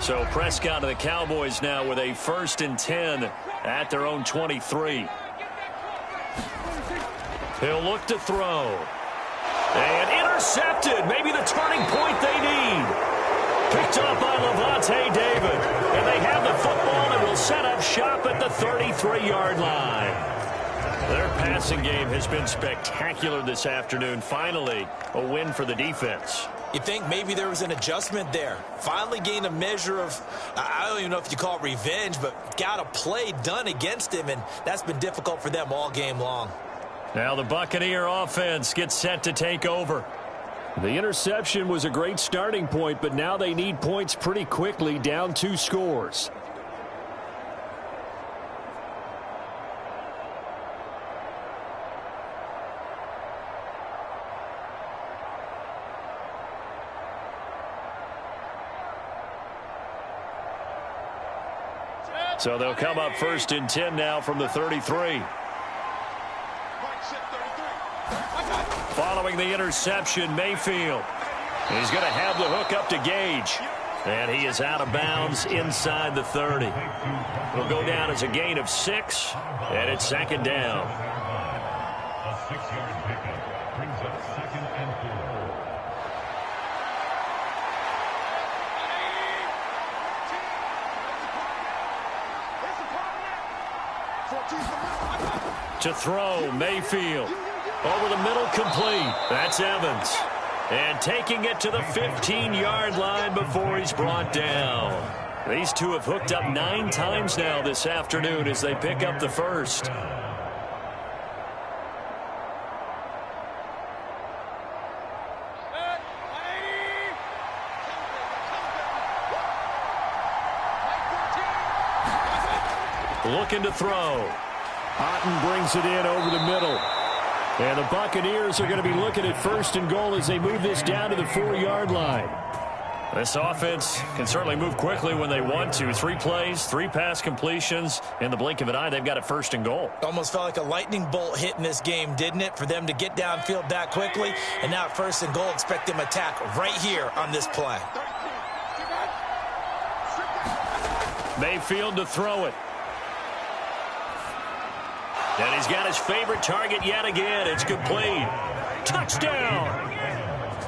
So Prescott of the Cowboys now with a 1st and 10 at their own 23. He'll look to throw. And intercepted. Maybe the turning point they need. Picked up by Levante David. And they have the football and will set up shop at the 33-yard line. Their passing game has been spectacular this afternoon. Finally, a win for the defense. You think maybe there was an adjustment there. Finally gained a measure of, I don't even know if you call it revenge, but got a play done against him, and that's been difficult for them all game long. Now the Buccaneer offense gets set to take over. The interception was a great starting point, but now they need points pretty quickly, down 2 scores. So they'll come up 1st and 10 now from the 33. Following the interception, Mayfield. He's going to have the hook up to Gage. And he is out of bounds inside the 30. It'll go down as a gain of 6, and it's 2nd down. A 6-yard pickup brings up 2nd and 4. To throw, Mayfield. Over the middle, complete. That's Evans. And taking it to the 15-yard line before he's brought down. These two have hooked up 9 times now this afternoon as they pick up the 1st. Looking to throw. Otten brings it in over the middle. And the Buccaneers are going to be looking at 1st and goal as they move this down to the 4-yard line. This offense can certainly move quickly when they want to. 3 plays, 3 pass completions. In the blink of an eye, they've got it 1st and goal. Almost felt like a lightning bolt hit in this game, didn't it? For them to get downfield that quickly. And now 1st and goal, expect them to attack right here on this play. Mayfield to throw it. And he's got his favorite target yet again. It's complete. Touchdown!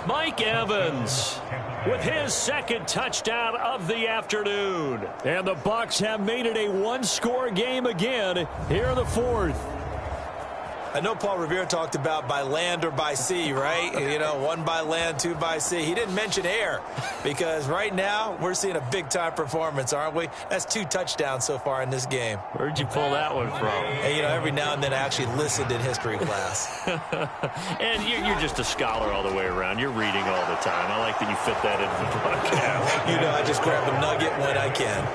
Mike Evans with his 2nd touchdown of the afternoon. And the Bucs have made it a 1-score game again here in the 4th. I know Paul Revere talked about by land or by sea, right? You know, 1 by land, 2 by sea. He didn't mention air because right now we're seeing a big-time performance, aren't we? That's 2 touchdowns so far in this game. Where'd you pull that one from? And, you know, every now and then I actually listened in history class. And you're just a scholar all the way around. You're reading all the time. I like that you fit that into the podcast. You know, I just grab a nugget when I can.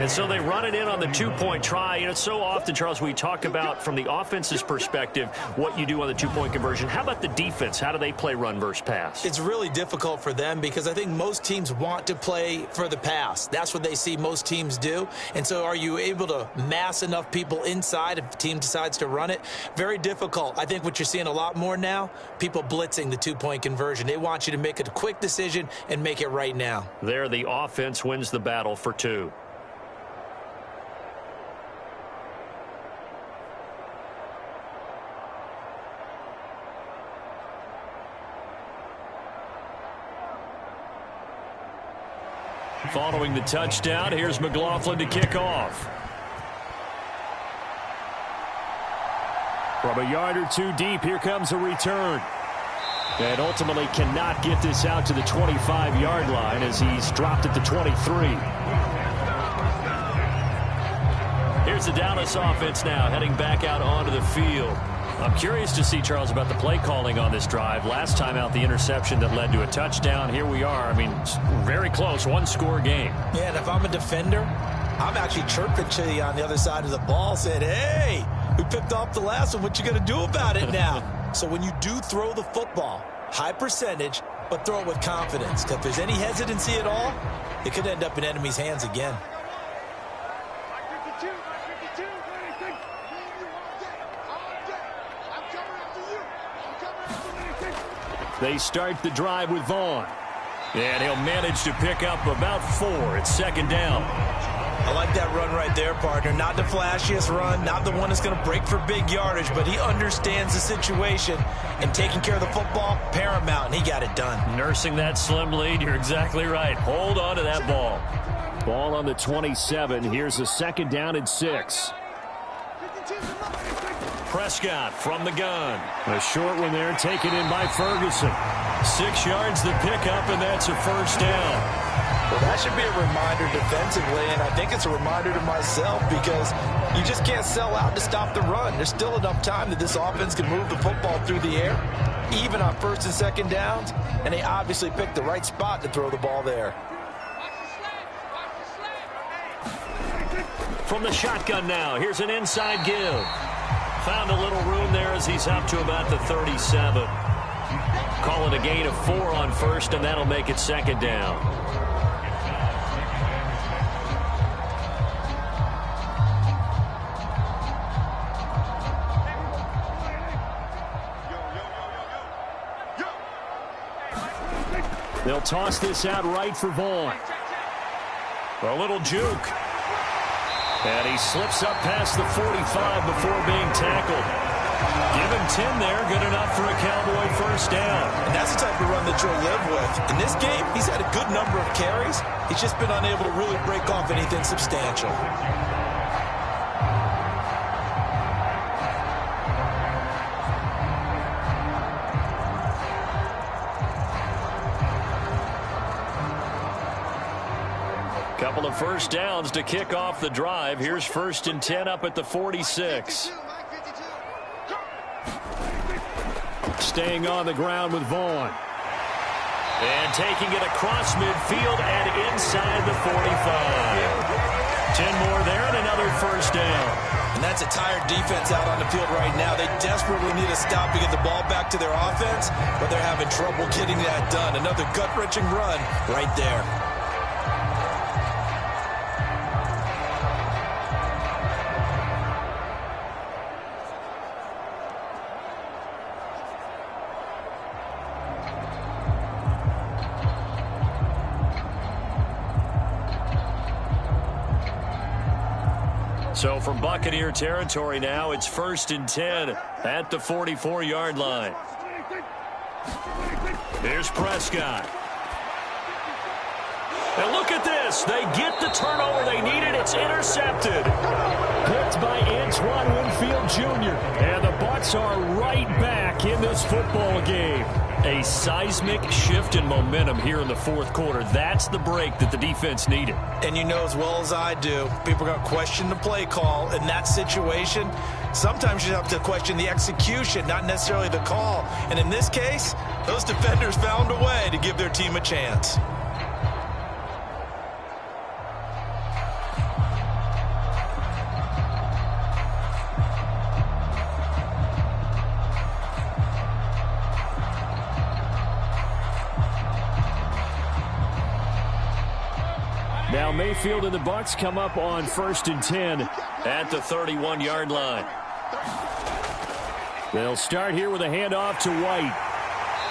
And so they run it in on the 2-point try. You know, so often, Charles, we talk about from the offense's perspective what you do on the 2-point conversion. How about the defense? How do they play run versus pass? It's really difficult for them because I think most teams want to play for the pass. That's what they see most teams do. And so are you able to mass enough people inside if the team decides to run it? Very difficult. I think what you're seeing a lot more now, people blitzing the 2-point conversion. They want you to make a quick decision and make it right now. There, the offense wins the battle for 2. Following the touchdown, here's McLaughlin to kick off. From a yard or 2 deep, here comes a return. And ultimately cannot get this out to the 25-yard line as he's dropped at the 23. Here's the Dallas offense now heading back out onto the field. I'm curious to see, Charles, about the play calling on this drive. Last time out, the interception that led to a touchdown. Here we are. I mean, very close, one-score game. Yeah, and if I'm a defender, I'm actually chirping to you on the other side of the ball, saying, hey, we picked off the last one. What you going to do about it now? So when you do throw the football, high percentage, but throw it with confidence. Because if there's any hesitancy at all, it could end up in enemy's hands again. They start the drive with Vaughn. And he'll manage to pick up about 4. It's second down. I like that run right there, partner. Not the flashiest run, not the one that's going to break for big yardage, but he understands the situation, and taking care of the football, paramount, and he got it done. Nursing that slim lead, you're exactly right. Hold on to that ball. Ball on the 27. Here's a second down and 6. Prescott from the gun. A short one there, taken in by Ferguson. 6 yards the pickup, and that's a first down. Well, that should be a reminder defensively, and I think it's a reminder to myself because you just can't sell out to stop the run. There's still enough time that this offense can move the football through the air, even on first and second downs, and they obviously picked the right spot to throw the ball there. From the shotgun now, here's an inside give. Found a little room there as he's up to about the 37. Call it a gain of 4 on first, and that'll make it second down. They'll toss this out right for Vaughn. A little juke. And he slips up past the 45 before being tackled. Give him 10 there, good enough for a Cowboy first down. And that's the type of run that you'll live with. In this game, he's had a good number of carries. He's just been unable to really break off anything substantial. Couple of first downs to kick off the drive. Here's first and 10 up at the 46. Staying on the ground with Vaughn. And taking it across midfield and inside the 45. 10 more there and another first down. And that's a tired defense out on the field right now. They desperately need a stop to get the ball back to their offense, but they're having trouble getting that done. Another gut-wrenching run right there. So from Buccaneer territory now, it's first and 10 at the 44-yard line. Here's Prescott. And look at this. They get the turnover they needed. It's intercepted. Picked by Antoine Winfield Jr. And the Bucs are right back in this football game. A seismic shift in momentum here in the fourth quarter. That's the break that the defense needed. And you know as well as I do, people are going to question the play call in that situation. Sometimes you have to question the execution, not necessarily the call. And in this case, those defenders found a way to give their team a chance. Now Mayfield and the Bucs come up on first and 10 at the 31-yard line. They'll start here with a handoff to White.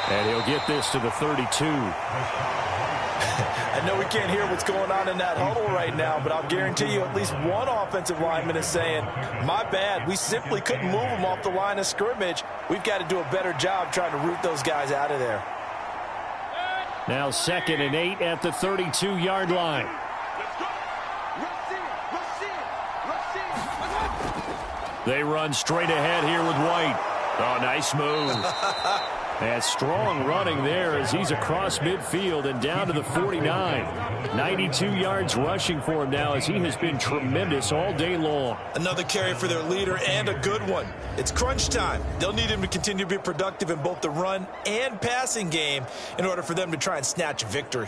And he'll get this to the 32. I know we can't hear what's going on in that huddle right now, but I'll guarantee you at least one offensive lineman is saying, my bad, we simply couldn't move them off the line of scrimmage. We've got to do a better job trying to root those guys out of there. Now second and 8 at the 32-yard line. They run straight ahead here with White. Oh, nice move. And strong running there as he's across midfield and down to the 49. 92 yards rushing for him now as he has been tremendous all day long. Another carry for their leader and a good one. It's crunch time. They'll need him to continue to be productive in both the run and passing game in order for them to try and snatch a victory.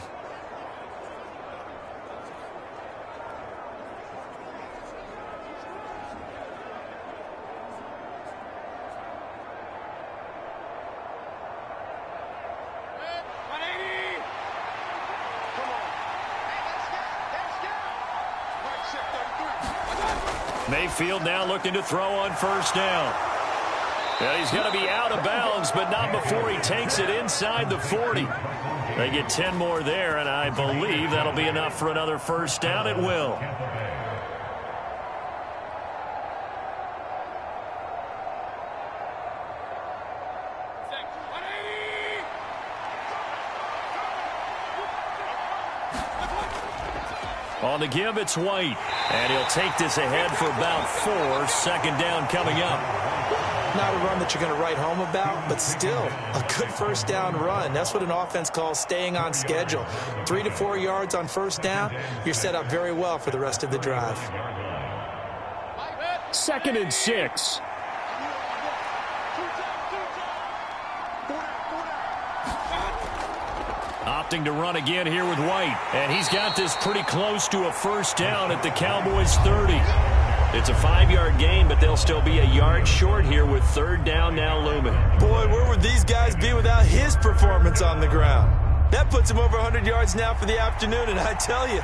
Mayfield now looking to throw on first down. Well, he's going to be out of bounds, but not before he takes it inside the 40. They get 10 more there, and I believe that'll be enough for another first down. It will. On the give, it's White. And he'll take this ahead for about 4. Second down coming up. Not a run that you're going to write home about, but still a good first down run. That's what an offense calls staying on schedule. 3 to 4 yards on first down, you're set up very well for the rest of the drive. 2nd and 6. Opting to run again here with White. And he's got this pretty close to a first down at the Cowboys 30. It's a 5-yard gain, but they'll still be a yard short here with third down now looming. Boy, where would these guys be without his performance on the ground? That puts him over 100 yards now for the afternoon, and I tell you,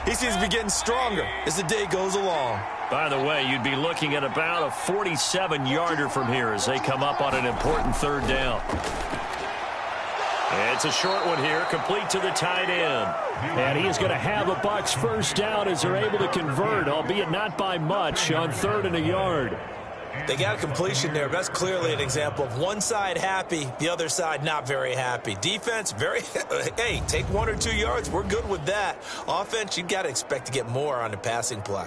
he seems to be getting stronger as the day goes along. By the way, you'd be looking at about a 47-yarder from here as they come up on an important third down. It's a short one here, complete to the tight end. And he is going to have a Bucs first down as they're able to convert, albeit not by much, on 3rd and a yard. They got a completion there. That's clearly an example of one side happy, the other side not very happy. Defense, very, hey, take 1 or 2 yards. We're good with that. Offense, you got to expect to get more on the passing play.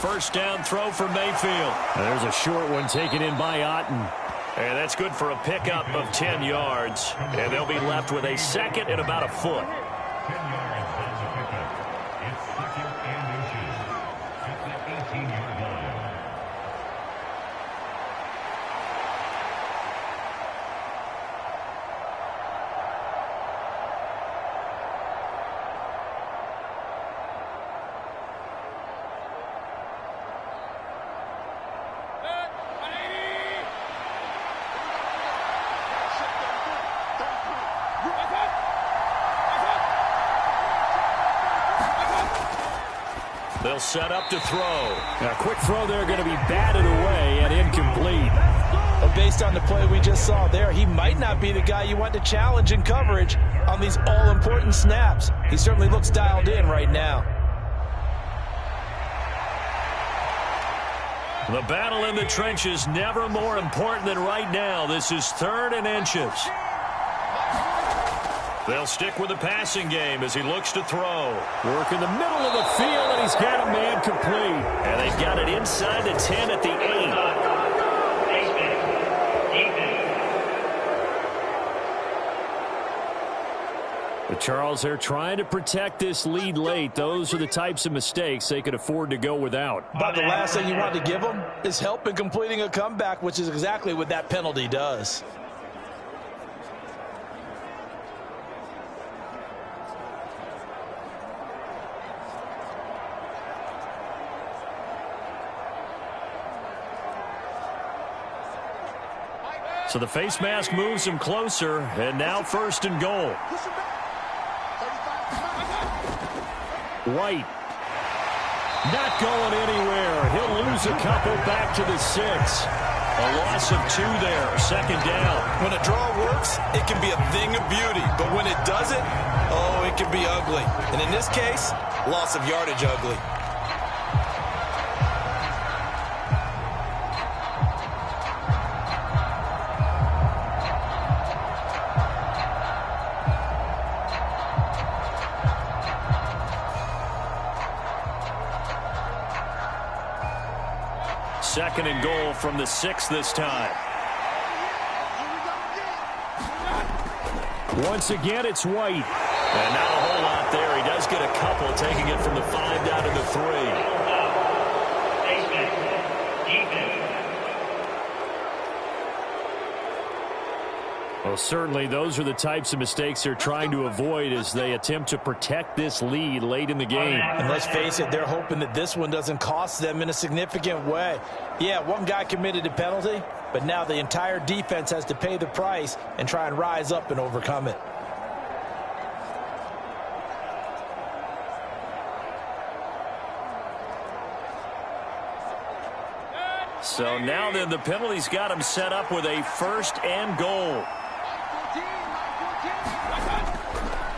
First down throw for Mayfield. There's a short one taken in by Otten. And that's good for a pickup of 10 yards. And they'll be left with a 2nd and about a foot. 10 yards on the pickup. It's 2nd and inches at the 18-yard line. They'll set up to throw. A quick throw there going to be batted away and incomplete. But based on the play we just saw there, he might not be the guy you want to challenge in coverage on these all-important snaps. He certainly looks dialed in right now. The battle in the trenches never more important than right now. This is 3rd and inches. They'll stick with the passing game as he looks to throw. Work in the middle of the field, and he's got a man complete. And they've got it inside the 10 at the 8. But Charles, they're trying to protect this lead late. Those are the types of mistakes they could afford to go without. But the last thing you want to give them is help in completing a comeback, which is exactly what that penalty does. So the face mask moves him closer, and now 1st and goal. White. Not going anywhere. He'll lose a couple back to the 6. A loss of 2 there, 2nd down. When a draw works, it can be a thing of beauty. But when it doesn't, oh, it can be ugly. And in this case, loss of yardage ugly. second and goal from the 6 this time. Once again, it's White. And not a whole lot there. He does get a couple, taking it from the 5 down to the 3. Well, certainly those are the types of mistakes they're trying to avoid as they attempt to protect this lead late in the game. And let's face it, they're hoping that this one doesn't cost them in a significant way. Yeah, one guy committed a penalty, but now the entire defense has to pay the price and try and rise up and overcome it. So now then the penalty's got him set up with a 1st and goal.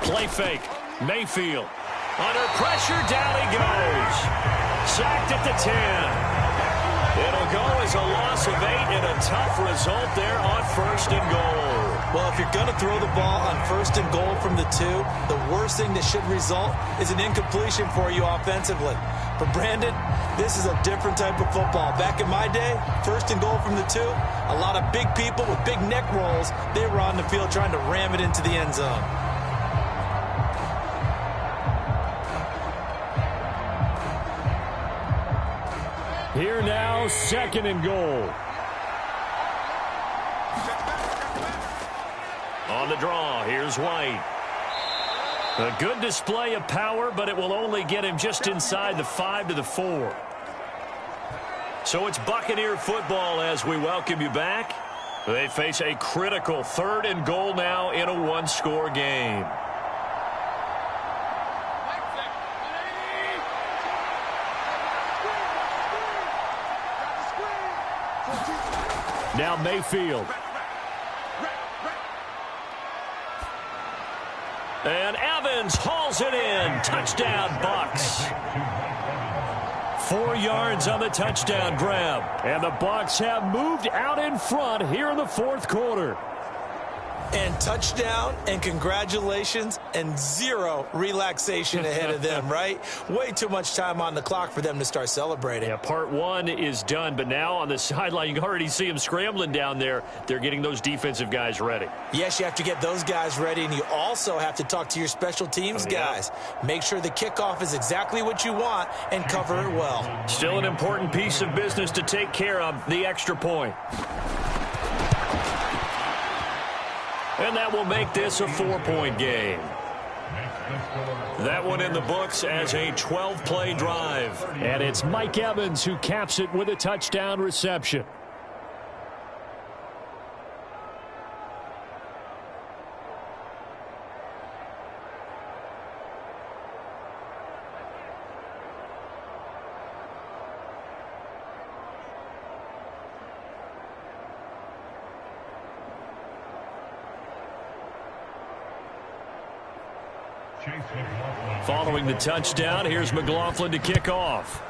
Play fake. Mayfield. Under pressure, down he goes. Sacked at the 10. It'll go as a loss of 8 and a tough result there on 1st and goal. Well, if you're going to throw the ball on 1st and goal from the 2, the worst thing that should result is an incompletion for you offensively. For Brandon, this is a different type of football. Back in my day, 1st and goal from the 2, a lot of big people with big neck rolls, they were on the field trying to ram it into the end zone. Here now, 2nd and goal. On the draw, here's White. A good display of power, but it will only get him just inside the 5 to the 4. So it's Buccaneer football as we welcome you back. They face a critical 3rd and goal now in a 1-score game. Now Mayfield. And Evans hauls it in. Touchdown, Bucs. 4 yards on the touchdown grab. And the Bucs have moved out in front here in the 4th quarter. And touchdown and congratulations and 0 relaxation ahead of them, right? Way too much time on the clock for them to start celebrating. Yeah, part 1 is done, but now on the sideline, you can already see them scrambling down there. They're getting those defensive guys ready. Yes, you have to get those guys ready, and you also have to talk to your special teams guys. Make sure the kickoff is exactly what you want and cover it well. Still an important piece of business to take care of, the extra point. And that will make this a 4-point game. That one in the books as a 12-play drive. And it's Mike Evans who caps it with a touchdown reception. Following the touchdown, here's McLaughlin to kick off.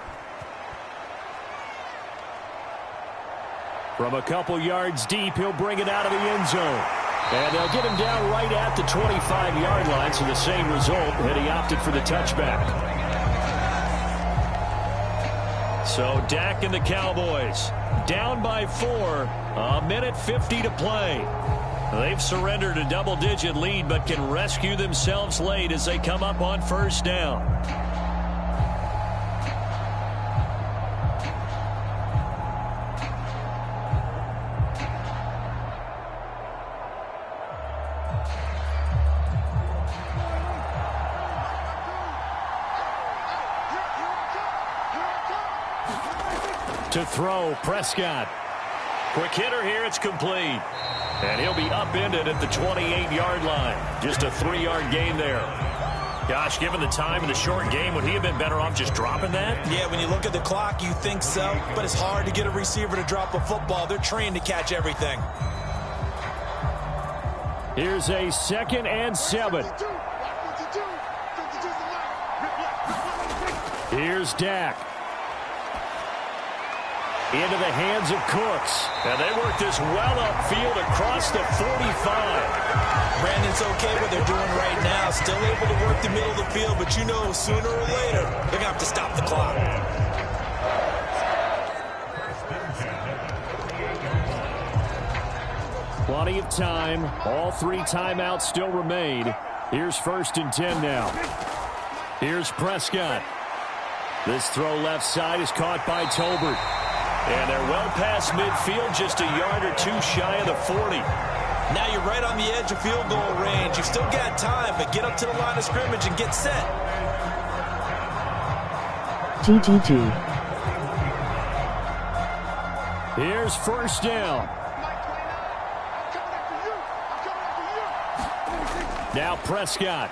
From a couple yards deep, he'll bring it out of the end zone. And they'll get him down right at the 25-yard line, so the same result, and he opted for the touchback. So Dak and the Cowboys down by 4, a minute 50 to play. They've surrendered a double-digit lead, but can rescue themselves late as they come up on 1st down. To throw, Prescott. Quick hitter here, it's complete. And he'll be upended at the 28-yard line. Just a 3-yard gain there. Gosh, given the time in the short game, would he have been better off just dropping that? Yeah, when you look at the clock, you think so. But it's hard to get a receiver to drop a football. They're trained to catch everything. Here's a 2nd and 7. Here's Dak. Into the hands of Cooks. And they work this well upfield across the 45. Brandon's okay what they're doing right now. Still able to work the middle of the field, but you know sooner or later they're going to have to stop the clock. Plenty of time. All 3 timeouts still remain. Here's 1st and 10 now. Here's Prescott. This throw left side is caught by Tolbert. And they're well past midfield, just a yard or 2 shy of the 40. Now you're right on the edge of field goal range. You've still got time, but get up to the line of scrimmage and get set. GGG. Here's 1st down. Now Prescott.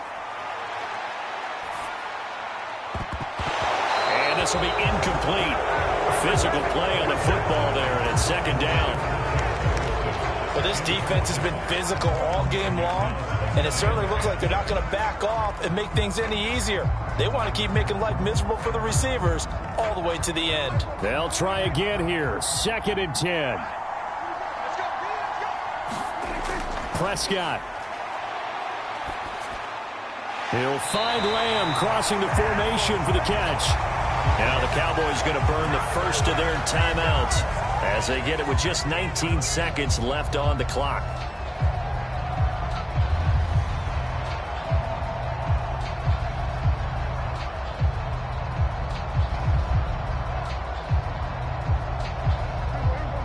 And this will be incomplete. Physical play on the football there, and it's 2nd down. Well, this defense has been physical all game long, and it certainly looks like they're not going to back off and make things any easier. They want to keep making life miserable for the receivers all the way to the end. They'll try again here. 2nd and 10. Prescott. He'll find Lamb crossing the formation for the catch. Now the Cowboys going to burn the first of their timeouts as they get it with just 19 seconds left on the clock.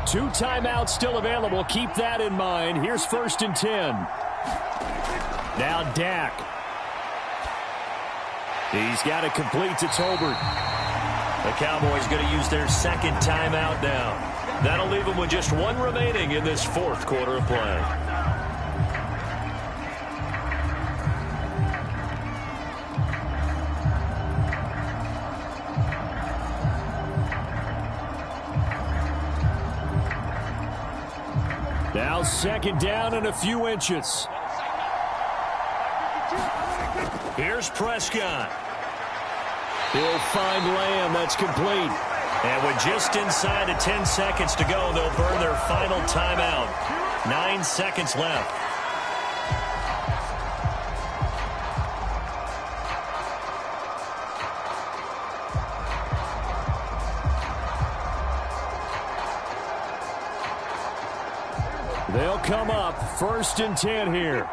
Two timeouts still available. Keep that in mind. Here's 1st and 10. Now Dak. He's got it complete to Tolbert. The Cowboys going to use their 2nd timeout now. That'll leave them with just 1 remaining in this 4th quarter of play. Now 2nd down and a few inches. Here's Prescott. He'll find Lamb. That's complete. And with just inside of 10 seconds to go, they'll burn their final timeout. 9 seconds left. They'll come up 1st and 10 here.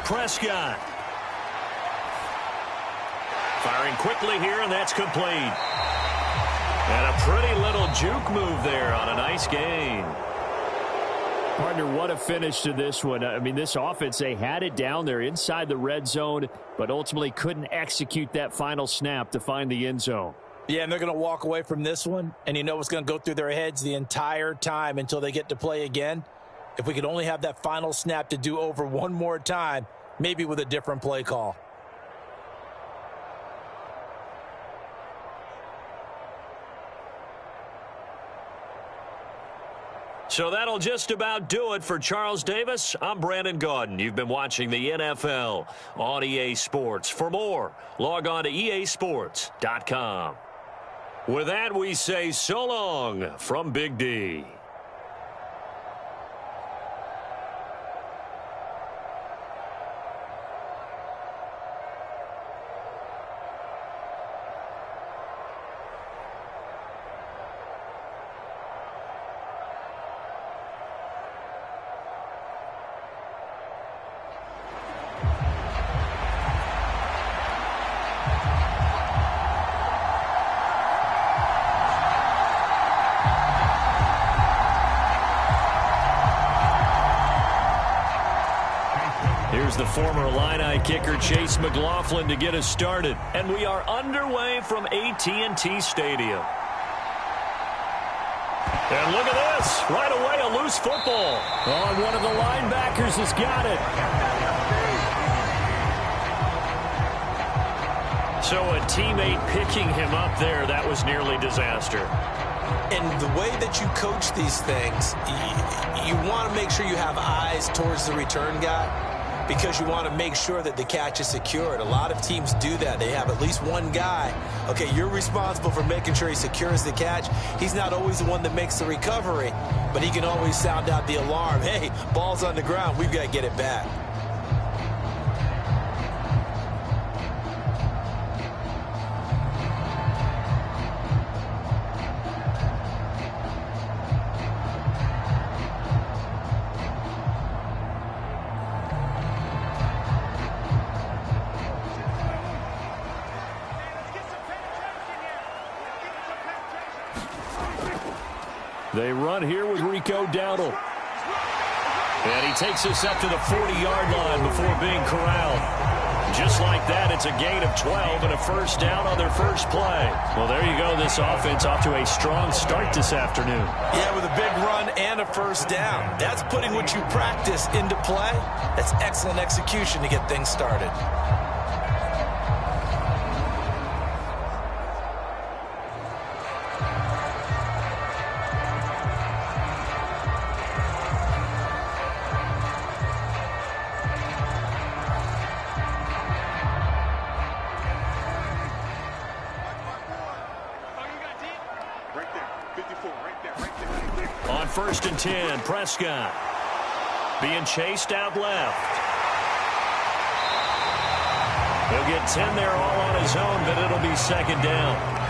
Prescott. Firing quickly here, and that's complete. And a pretty little juke move there on a nice gain. Partner, what a finish to this one. I mean, this offense, they had it down there inside the red zone, but ultimately couldn't execute that final snap to find the end zone. Yeah, and they're going to walk away from this one, and you know what's going to go through their heads the entire time until they get to play again. If we could only have that final snap to do over one more time, maybe with a different play call. So that'll just about do it for Charles Davis. I'm Brandon Gaudin. You've been watching the NFL on EA Sports. For more, log on to easports.com. With that, we say so long from Big D. Here's the former Illini kicker Chase McLaughlin to get us started. And we are underway from AT&T Stadium. And look at this. Right away, a loose football. Oh, and one of the linebackers has got it. So a teammate picking him up there, that was nearly disaster. And the way that you coach these things, you want to make sure you have eyes towards the return guy, because you want to make sure that the catch is secured. A lot of teams do that. They have at least one guy. Okay, you're responsible for making sure he secures the catch. He's not always the one that makes the recovery, but he can always sound out the alarm. Hey, ball's on the ground. We've got to get it back. They run here with Rico Dowdle. And he takes us up to the 40-yard line before being corralled. Just like that, it's a gain of 12 and a first down on their first play. Well, there you go. This offense off to a strong start this afternoon. Yeah, with a big run and a first down. That's putting what you practice into play. That's excellent execution to get things started. On 1st and 10, Prescott being chased out left. He'll get 10 there all on his own, but it'll be second down.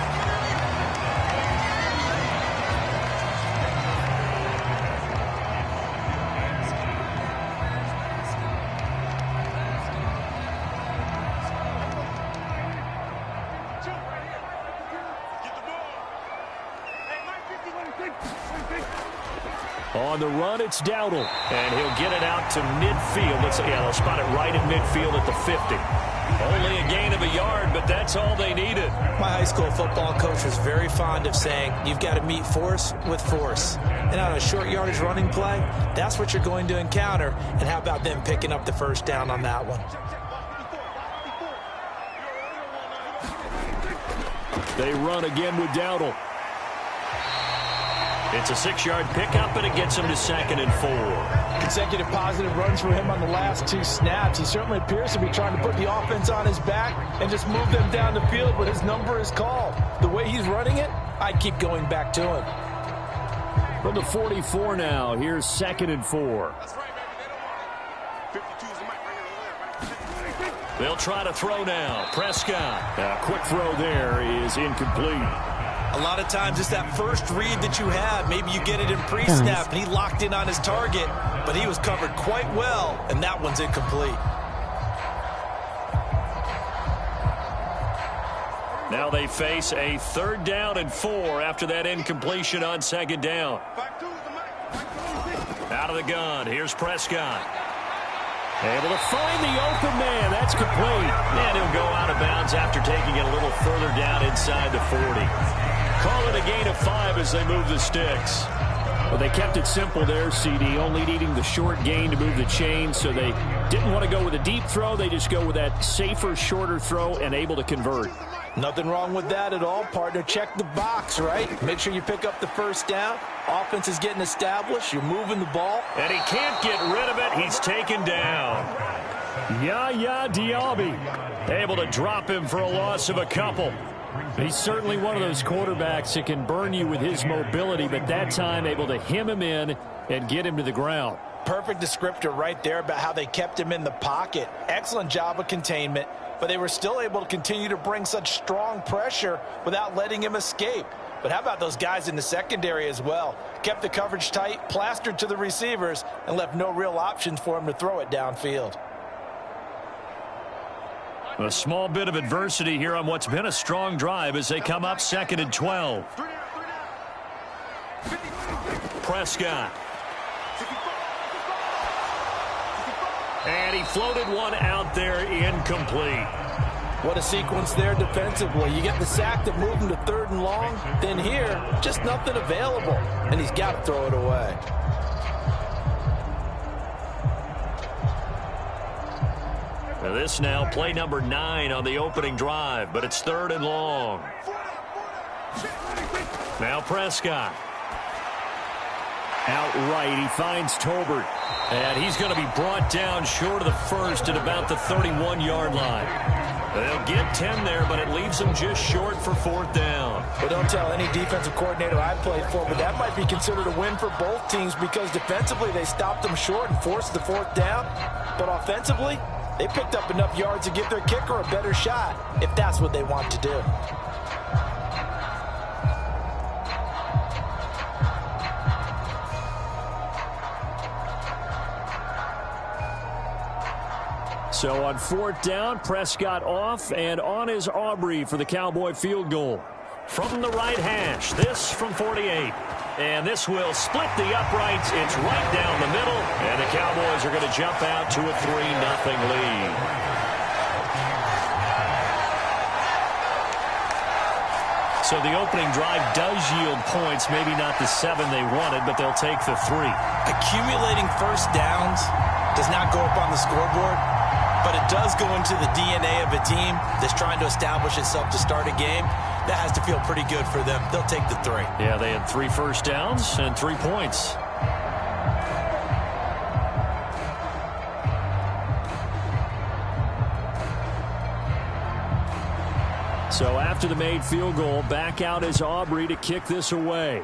On the run, it's Dowdle. And he'll get it out to midfield. They'll spot it right in midfield at the 50. Only a gain of a yard, but that's all they needed. My high school football coach was very fond of saying, you've got to meet force with force. And on a short yardage running play, that's what you're going to encounter. And how about them picking up the first down on that one? They run again with Dowdle. It's a 6-yard pickup, and it gets him to 2nd and 4. Consecutive positive runs for him on the last 2 snaps. He certainly appears to be trying to put the offense on his back and just move them down the field, but his number is called. The way he's running it, I'd keep going back to him. From the 44 now, here's 2nd and 4. They'll try to throw now. Prescott. A quick throw there is incomplete. A lot of times it's that first read that you have. Maybe you get it in pre-snap, and he locked in on his target, but he was covered quite well, and that one's incomplete. Now they face a 3rd down and 4 after that incompletion on 2nd down. Out of the gun, here's Prescott. Able to find the open man. That's complete. And he'll go out of bounds after taking it a little further down inside the 40. Call it a gain of 5 as they move the sticks. Well, they kept it simple there, CD, only needing the short gain to move the chain, so they didn't want to go with a deep throw. They just go with that safer, shorter throw and able to convert. Nothing wrong with that at all, partner. Check the box, right? Make sure you pick up the first down. Offense is getting established. You're moving the ball. And he can't get rid of it. He's taken down. Yaya Diaby able to drop him for a loss of a couple. He's certainly one of those quarterbacks that can burn you with his mobility, but that time able to hem him in and get him to the ground. Perfect descriptor right there about how they kept him in the pocket. Excellent job of containment, but they were still able to continue to bring such strong pressure without letting him escape. But how about those guys in the secondary as well? Kept the coverage tight, plastered to the receivers, and left no real options for him to throw it downfield. A small bit of adversity here on what's been a strong drive as they come up 2nd and 12. Prescott. And he floated one out there incomplete. What a sequence there defensively. You get the sack that moved him to 3rd and long. Then here, just nothing available. And he's got to throw it away. This now play number 9 on the opening drive, but it's 3rd and long. Now Prescott. Outright, he finds Tolbert. And he's going to be brought down short of the first at about the 31-yard line. They'll get 10 there, but it leaves them just short for 4th down. Well, don't tell any defensive coordinator I played for, but that might be considered a win for both teams because defensively they stopped them short and forced the 4th down. But offensively, they picked up enough yards to give their kicker a better shot if that's what they want to do. So on 4th down, Prescott off, and on is Aubrey for the Cowboy field goal. from the right hash. This from 48. And this will split the uprights. It's right down the middle. And the Cowboys are going to jump out to a 3-0 lead. So the opening drive does yield points. Maybe not the 7 they wanted, but they'll take the 3. Accumulating first downs does not go up on the scoreboard, but it does go into the DNA of a team that's trying to establish itself to start a game. That has to feel pretty good for them. They'll take the 3. Yeah, they had 3 first downs and 3 points. So after the made field goal, back out is Aubrey to kick this away.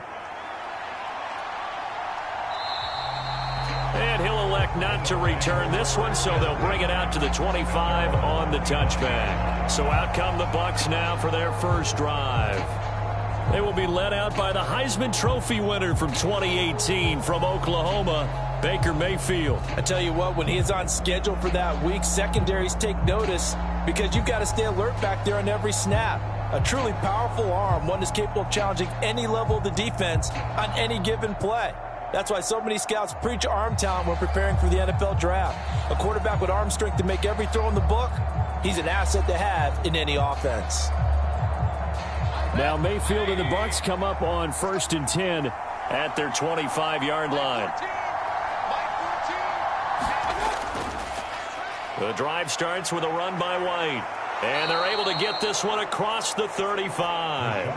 And he'll elect not to return this one, so they'll bring it out to the 25 on the touchback. So out come the Bucs now for their first drive. They will be led out by the Heisman Trophy winner from 2018 from Oklahoma, Baker Mayfield. I tell you what, when he is on schedule for that week, secondaries take notice because you've got to stay alert back there on every snap. A truly powerful arm, one that's capable of challenging any level of the defense on any given play. That's why so many scouts preach arm talent when preparing for the NFL draft. A quarterback with arm strength to make every throw in the book, he's an asset to have in any offense. Now Mayfield and the Bucs come up on 1st and 10 at their 25-yard line. The drive starts with a run by White. And they're able to get this one across the 35.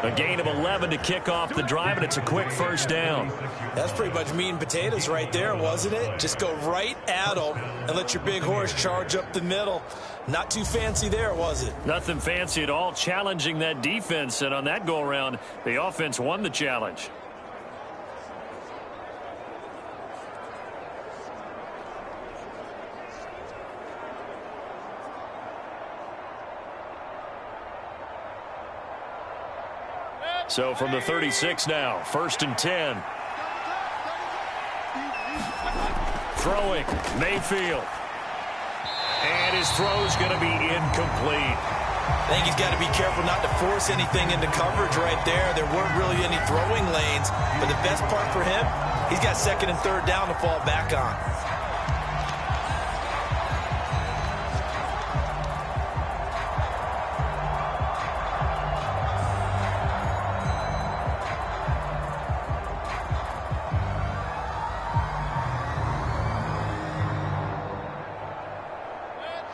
A gain of 11 to kick off the drive, and it's a quick first down. That's pretty much meat and potatoes right there, wasn't it? Just go right at them and let your big horse charge up the middle. Not too fancy there, was it? Nothing fancy at all, challenging that defense. And on that go-around, the offense won the challenge. So from the 36 now, 1st and 10. Throwing, Mayfield. And his throw's going to be incomplete. I think he's got to be careful not to force anything into coverage right there. There weren't really any throwing lanes. But the best part for him, he's got 2nd and 3rd down to fall back on.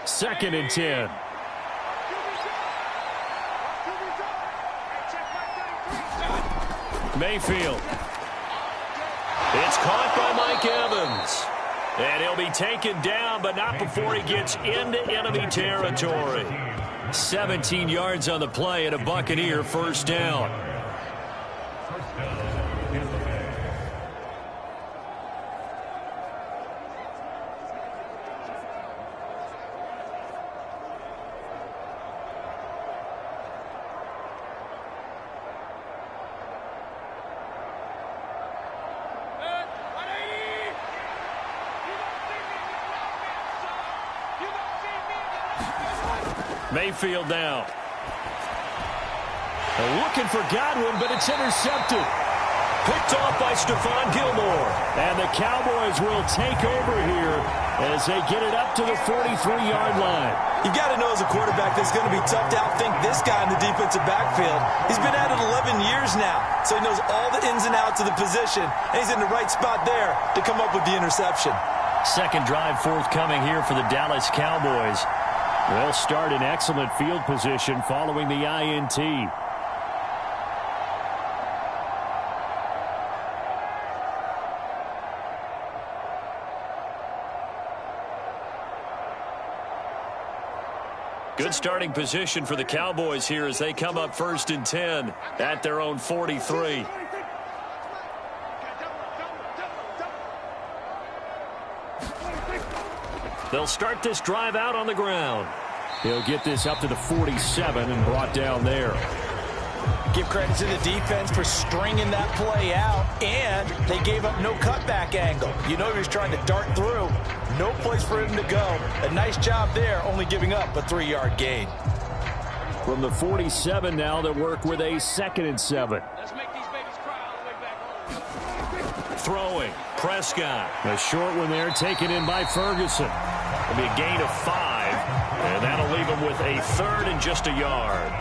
Second and 10. Mayfield. It's caught by Mike Evans. And he'll be taken down, but not before he gets into enemy territory. 17 yards on the play and a Buccaneer first down. Mayfield now. Looking for Godwin, but it's intercepted. Picked off by Stephon Gilmore. And the Cowboys will take over here as they get it up to the 43-yard line. You've got to know as a quarterback that it's going to be tough to outthink this guy in the defensive backfield. He's been at it 11 years now, so he knows all the ins and outs of the position, and he's in the right spot there to come up with the interception. Second drive forthcoming here for the Dallas Cowboys. They'll start in excellent field position following the INT. Good starting position for the Cowboys here as they come up 1st and 10 at their own 43. They'll start this drive out on the ground. He'll get this up to the 47 and brought down there. Give credit to the defense for stringing that play out, and they gave up no cutback angle. You know he was trying to dart through. No place for him to go. A nice job there, only giving up a 3-yard gain. From the 47 now, they'll work with a 2nd and 7. Let's make these babies cry all the way back home. Throwing, Prescott. A short one there, taken in by Ferguson. It'll be a gain of 5, and that'll leave him with a 3rd and just a yard.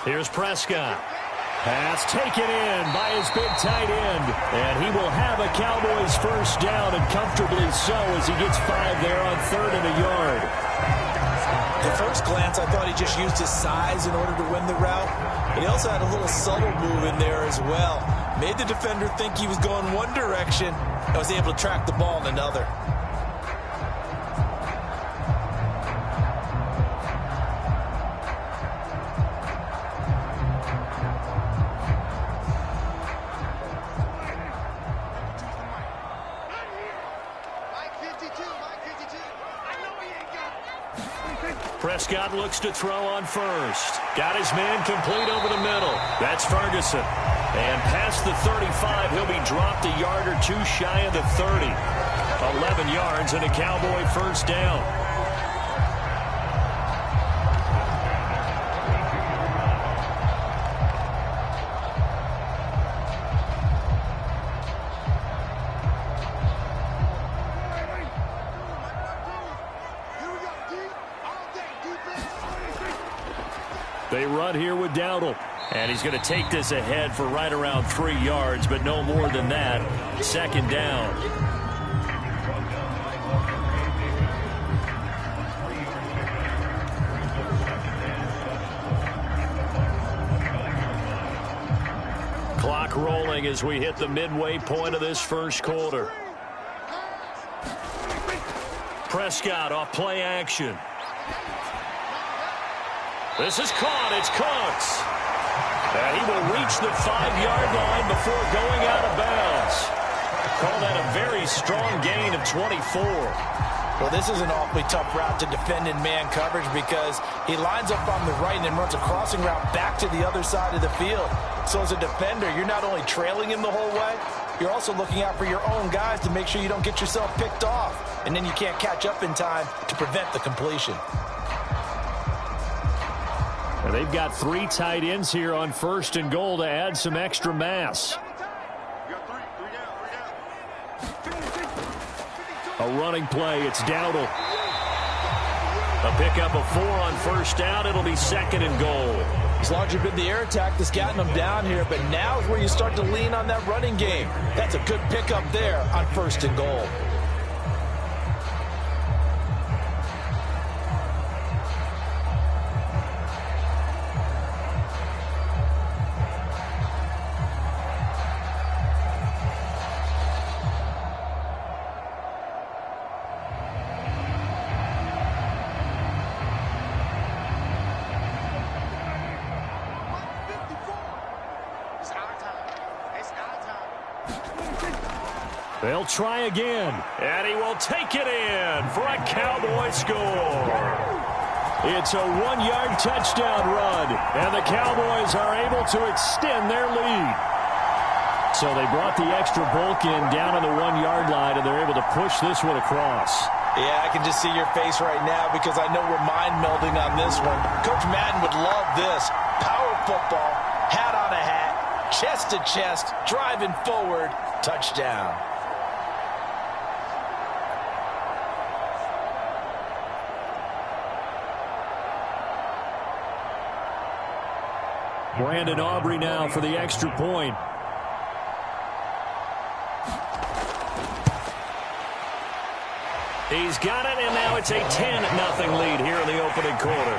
Here's Prescott. Pass taken in by his big tight end. And he will have a Cowboys first down, and comfortably so, as he gets 5 there on 3rd and a yard. At first glance, I thought he just used his size in order to win the route. But he also had a little subtle move in there as well. Made the defender think he was going one direction and was able to track the ball in another. Prescott looks to throw on first. Got his man complete over the middle. That's Ferguson. And past the 35, he'll be dropped a yard or two shy of the 30. 11 yards and a Cowboy first down. They run here with Dowdle. And he's going to take this ahead for right around 3 yards, but no more than that. 2nd down. Clock rolling as we hit the midway point of this first quarter. Prescott off play action. This is caught. It's Cooks. And he will reach the 5-yard line before going out of bounds. Call that a very strong gain of 24. Well, this is an awfully tough route to defend in man coverage because he lines up on the right and then runs a crossing route back to the other side of the field. So as a defender, you're not only trailing him the whole way, you're also looking out for your own guys to make sure you don't get yourself picked off. And then you can't catch up in time to prevent the completion. And they've got 3 tight ends here on 1st and goal to add some extra mass. A running play. It's Dowdle. A pickup of 4 on first down. It'll be 2nd and goal. It's largely been the air attack that's gotten them down here, but now is where you start to lean on that running game. That's a good pickup there on 1st and goal. They'll try again. And he will take it in for a Cowboy score. It's a 1-yard touchdown run, and the Cowboys are able to extend their lead. So they brought the extra bulk in down on the 1-yard line, and they're able to push this one across. Yeah, I can just see your face right now because I know we're mind melding on this one. Coach Madden would love this. Power football, hat on a hat, chest to chest, driving forward, touchdown. Brandon Aubrey now for the extra point. He's got it, and now it's a 10-0 lead here in the opening quarter.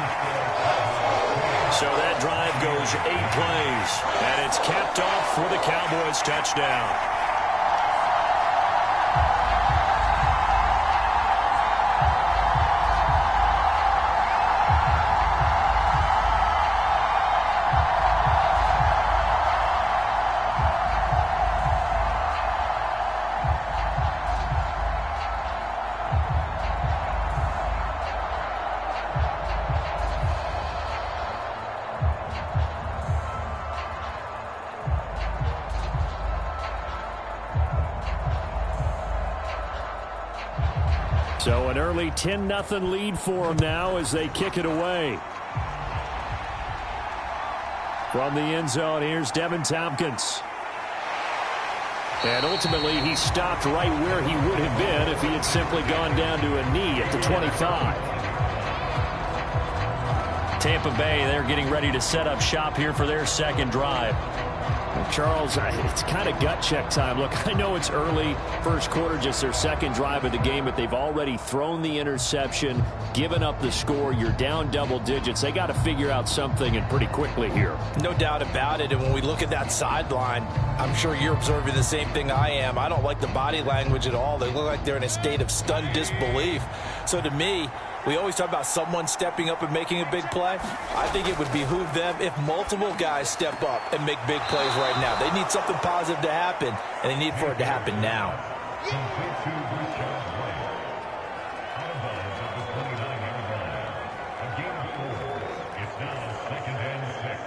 So that drive goes 8 plays, and it's capped off for the Cowboys touchdown. So an early 10-0 lead for them now as they kick it away. From the end zone, here's Devin Tompkins. And ultimately, he stopped right where he would have been if he had simply gone down to a knee at the 25. Tampa Bay, they're getting ready to set up shop here for their second drive. Charles, it's kind of gut check time. Look, I know it's early, first quarter, just their second drive of the game, but they've already thrown the interception, given up the score. You're down double digits. They got to figure out something, and pretty quickly here. No doubt about it. And when we look at that sideline, I'm sure you're observing the same thing I am. I don't like the body language at all. They look like they're in a state of stunned disbelief. So to me, we always talk about someone stepping up and making a big play. I think it would behoove them if multiple guys step up and make big plays right now. They need something positive to happen, and they need for it to happen now. It's now 2nd and 6.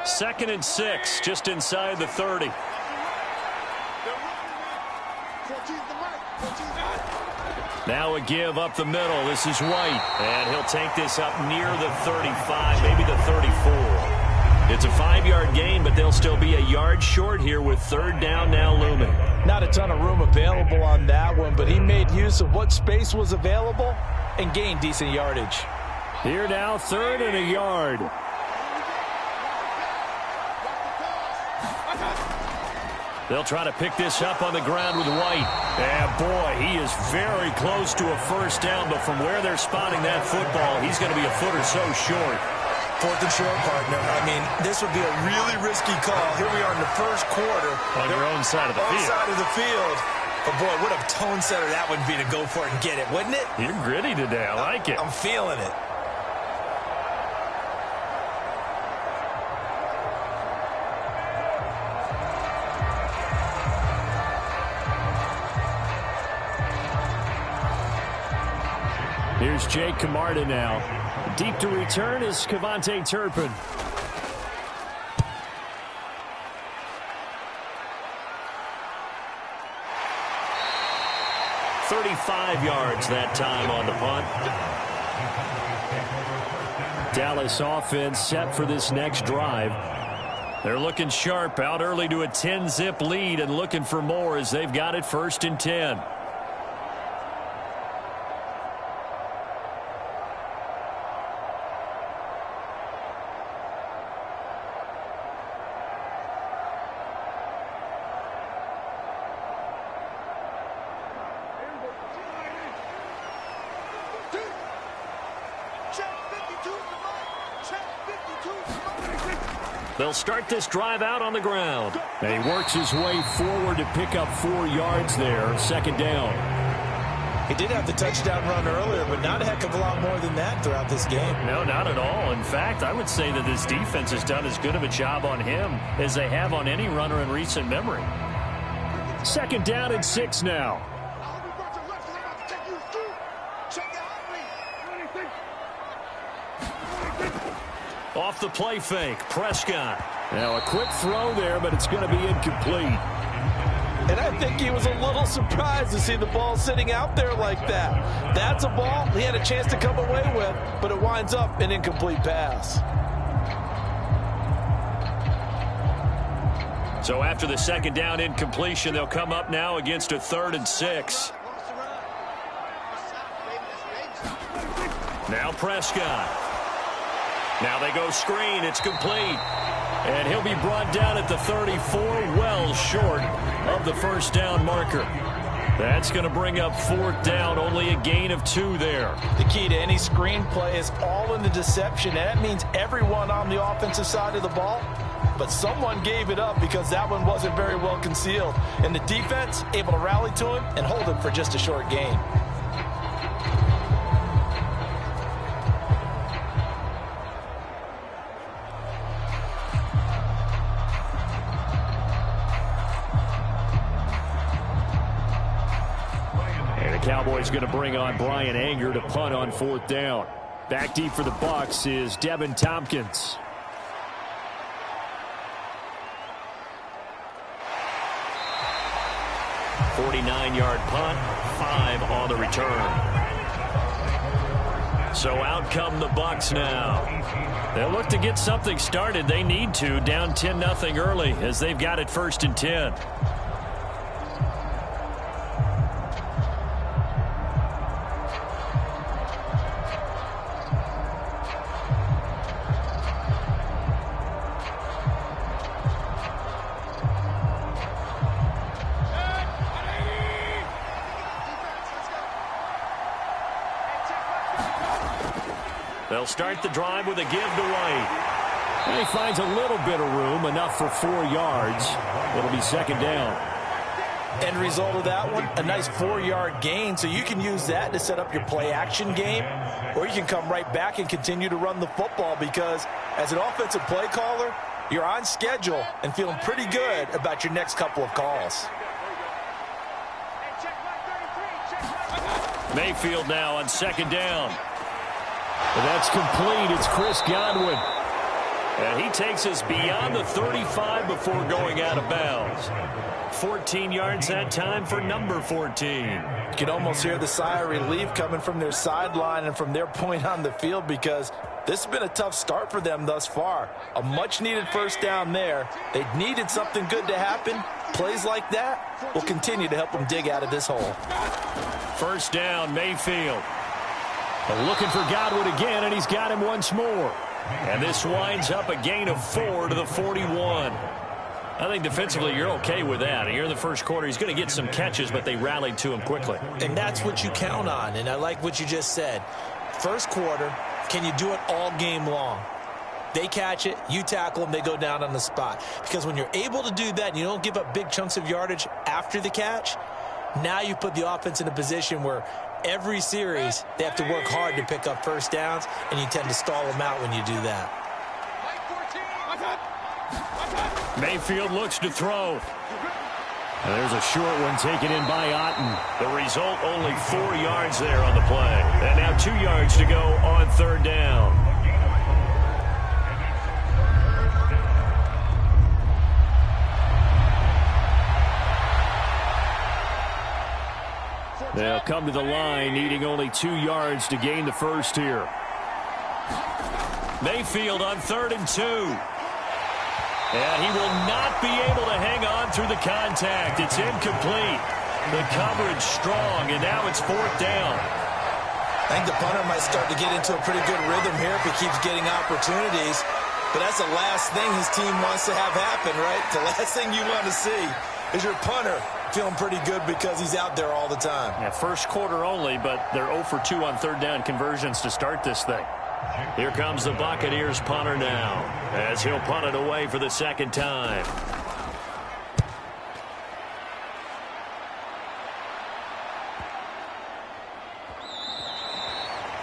Second and 6, just inside the 30. Now a give up the middle. This is White, and he'll take this up near the 35, maybe the 34. It's a 5-yard gain, but they'll still be a yard short here with third down now looming. Not a ton of room available on that one, but he made use of what space was available and gained decent yardage. Here now, 3rd and a yard. They'll try to pick this up on the ground with White. And boy, he is very close to a first down, but from where they're spotting that football, he's going to be a foot or so short. 4th and short, partner. I mean, this would be a really risky call. Here we are in the first quarter. On your own side of the field. Side of the field. But boy, what a tone setter that would be to go for it and get it, wouldn't it? You're gritty today. I like it. I'm feeling it. Here's Jake Camarda now. Deep to return is Kevontae Turpin. "35 yards that time on the punt. Dallas offense set for this next drive. They're looking sharp, out early to a 10-zip lead and looking for more as they've got it 1st and 10. They'll start this drive out on the ground. And he works his way forward to pick up 4 yards there. 2nd down. He did have the touchdown run earlier, but not a heck of a lot more than that throughout this game. No, not at all. In fact, I would say that this defense has done as good of a job on him as they have on any runner in recent memory. 2nd down and 6 now. Off the play fake, Prescott. Now a quick throw there, but it's going to be incomplete. And I think he was a little surprised to see the ball sitting out there like that. That's a ball he had a chance to come away with, but it winds up an incomplete pass. So after the 2nd down incompletion, they'll come up now against a 3rd and 6. Now Prescott. Now they go screen. It's complete. And he'll be brought down at the 34, well short of the first down marker. That's going to bring up 4th down, only a gain of 2 there. The key to any screen play is all in the deception, and that means everyone on the offensive side of the ball. But someone gave it up because that one wasn't very well concealed. And the defense able to rally to him and hold him for just a short gain. is going to bring on Brian Anger to punt on 4th down. Back deep for the Bucs is Devin Tompkins. 49-yard punt, 5 on the return. So out come the Bucs now. They'll look to get something started. They need to, down 10-0 early as they've got it 1st and 10. They'll start the drive with a give to White. And he finds a little bit of room, enough for 4 yards. It'll be 2nd down. End result of that one, a nice 4-yard gain, so you can use that to set up your play-action game, or you can come right back and continue to run the football because as an offensive play caller, you're on schedule and feeling pretty good about your next couple of calls. Mayfield now on 2nd down. And that's complete. It's Chris Godwin. And he takes us beyond the 35 before going out of bounds. 14 yards that time for number 14. You can almost hear the sigh of relief coming from their sideline and from their point on the field because this has been a tough start for them thus far. A much-needed 1st down there. They needed something good to happen. Plays like that will continue to help them dig out of this hole. 1st down, Mayfield. Looking for Godwin again, and he's got him once more. And this winds up a gain of 4 to the 41. I think defensively you're okay with that. Here in the first quarter, he's going to get some catches, but they rallied to him quickly. And that's what you count on, and I like what you just said. First quarter, can you do it all game long? They catch it, you tackle them, they go down on the spot. Because when you're able to do that and you don't give up big chunks of yardage after the catch, now you put the offense in a position where every series they have to work hard to pick up 1st downs, and you tend to stall them out when you do that. Mayfield looks to throw. And there's a short one taken in by Otten. The result, only 4 yards there on the play. And now 2 yards to go on 3rd down. They'll come to the line, needing only 2 yards to gain the 1st here. Mayfield on 3rd and 2. And he will not be able to hang on through the contact. It's incomplete. The coverage strong, and now it's 4th down. I think the punter might start to get into a pretty good rhythm here if he keeps getting opportunities. But that's the last thing his team wants to have happen, right? The last thing you want to see is your punter feeling pretty good because he's out there all the time. Yeah, first quarter only, but they're 0 for 2 on 3rd down conversions to start this thing. Here comes the Buccaneers punter now, as he'll punt it away for the 2nd time.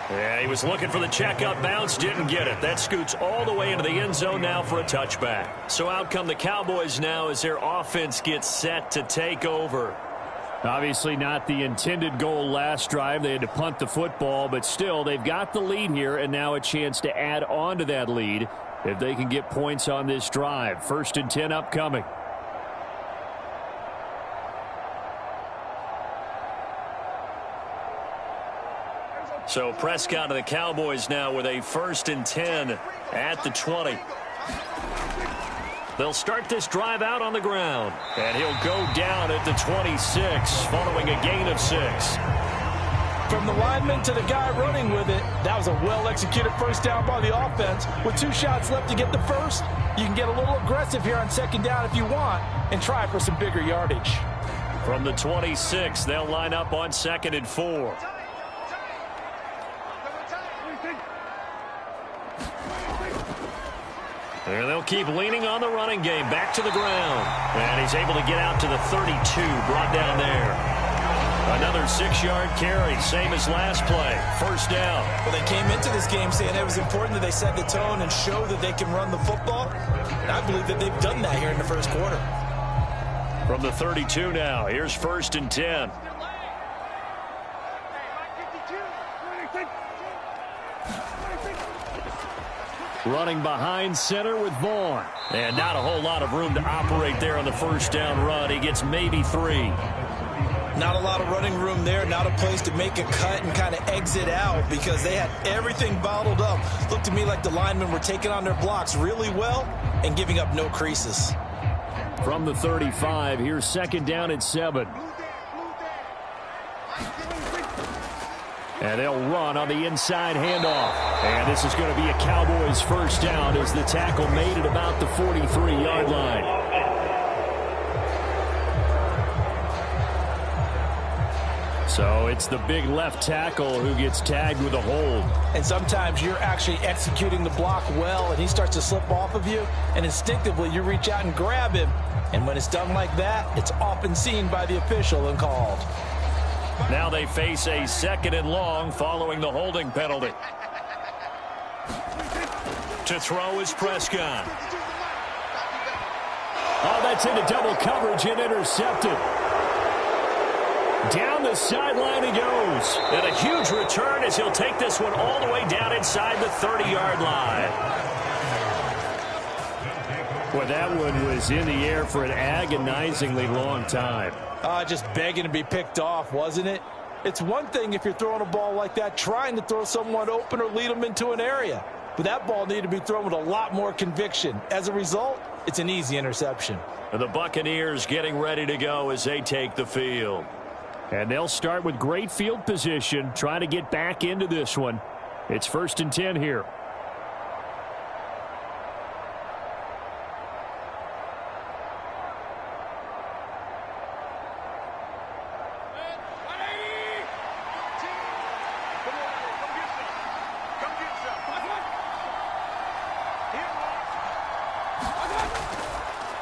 Yeah, he was looking for the checkup bounce, didn't get it. That scoots all the way into the end zone now for a touchback. So out come the Cowboys now as their offense gets set to take over. Obviously not the intended goal last drive. They had to punt the football, but still they've got the lead here and now a chance to add on to that lead if they can get points on this drive. 1st and 10 upcoming. So Prescott of the Cowboys now with a 1st and 10 at the 20. They'll start this drive out on the ground. And he'll go down at the 26 following a gain of 6. From the lineman to the guy running with it, that was a well-executed 1st down by the offense. With 2 shots left to get the 1st, you can get a little aggressive here on 2nd down if you want and try for some bigger yardage. From the 26, they'll line up on 2nd and 4. And they'll keep leaning on the running game. Back to the ground. And he's able to get out to the 32. Brought down there. Another 6-yard carry. Same as last play. 1st down. Well, they came into this game saying it was important that they set the tone and show that they can run the football. And I believe that they've done that here in the 1st quarter. From the 32 now. Here's 1st and 10. Running behind center with Vaughn. And not a whole lot of room to operate there on the first down run. He gets maybe 3. Not a lot of running room there. Not a place to make a cut and kind of exit out because they had everything bottled up. Looked to me like the linemen were taking on their blocks really well and giving up no creases. From the 35, here's second down at 7. And they'll run on the inside handoff. And this is going to be a Cowboys first down as the tackle made it about the 43-yard line. So it's the big left tackle who gets tagged with a hold. And sometimes you're actually executing the block well, and he starts to slip off of you, and instinctively you reach out and grab him. And when it's done like that, it's often seen by the official and called. Now they face a 2nd and long following the holding penalty. To throw is Prescott. Oh, that's into double coverage and intercepted. Down the sideline he goes. And a huge return as he'll take this one all the way down inside the 30-yard line. Boy, that one was in the air for an agonizingly long time. Just begging to be picked off, wasn't it? It's one thing if you're throwing a ball like that, trying to throw someone open or lead them into an area. But that ball needed to be thrown with a lot more conviction. As a result, it's an easy interception. And the Buccaneers getting ready to go as they take the field. And they'll start with great field position, trying to get back into this one. It's 1st and 10 here.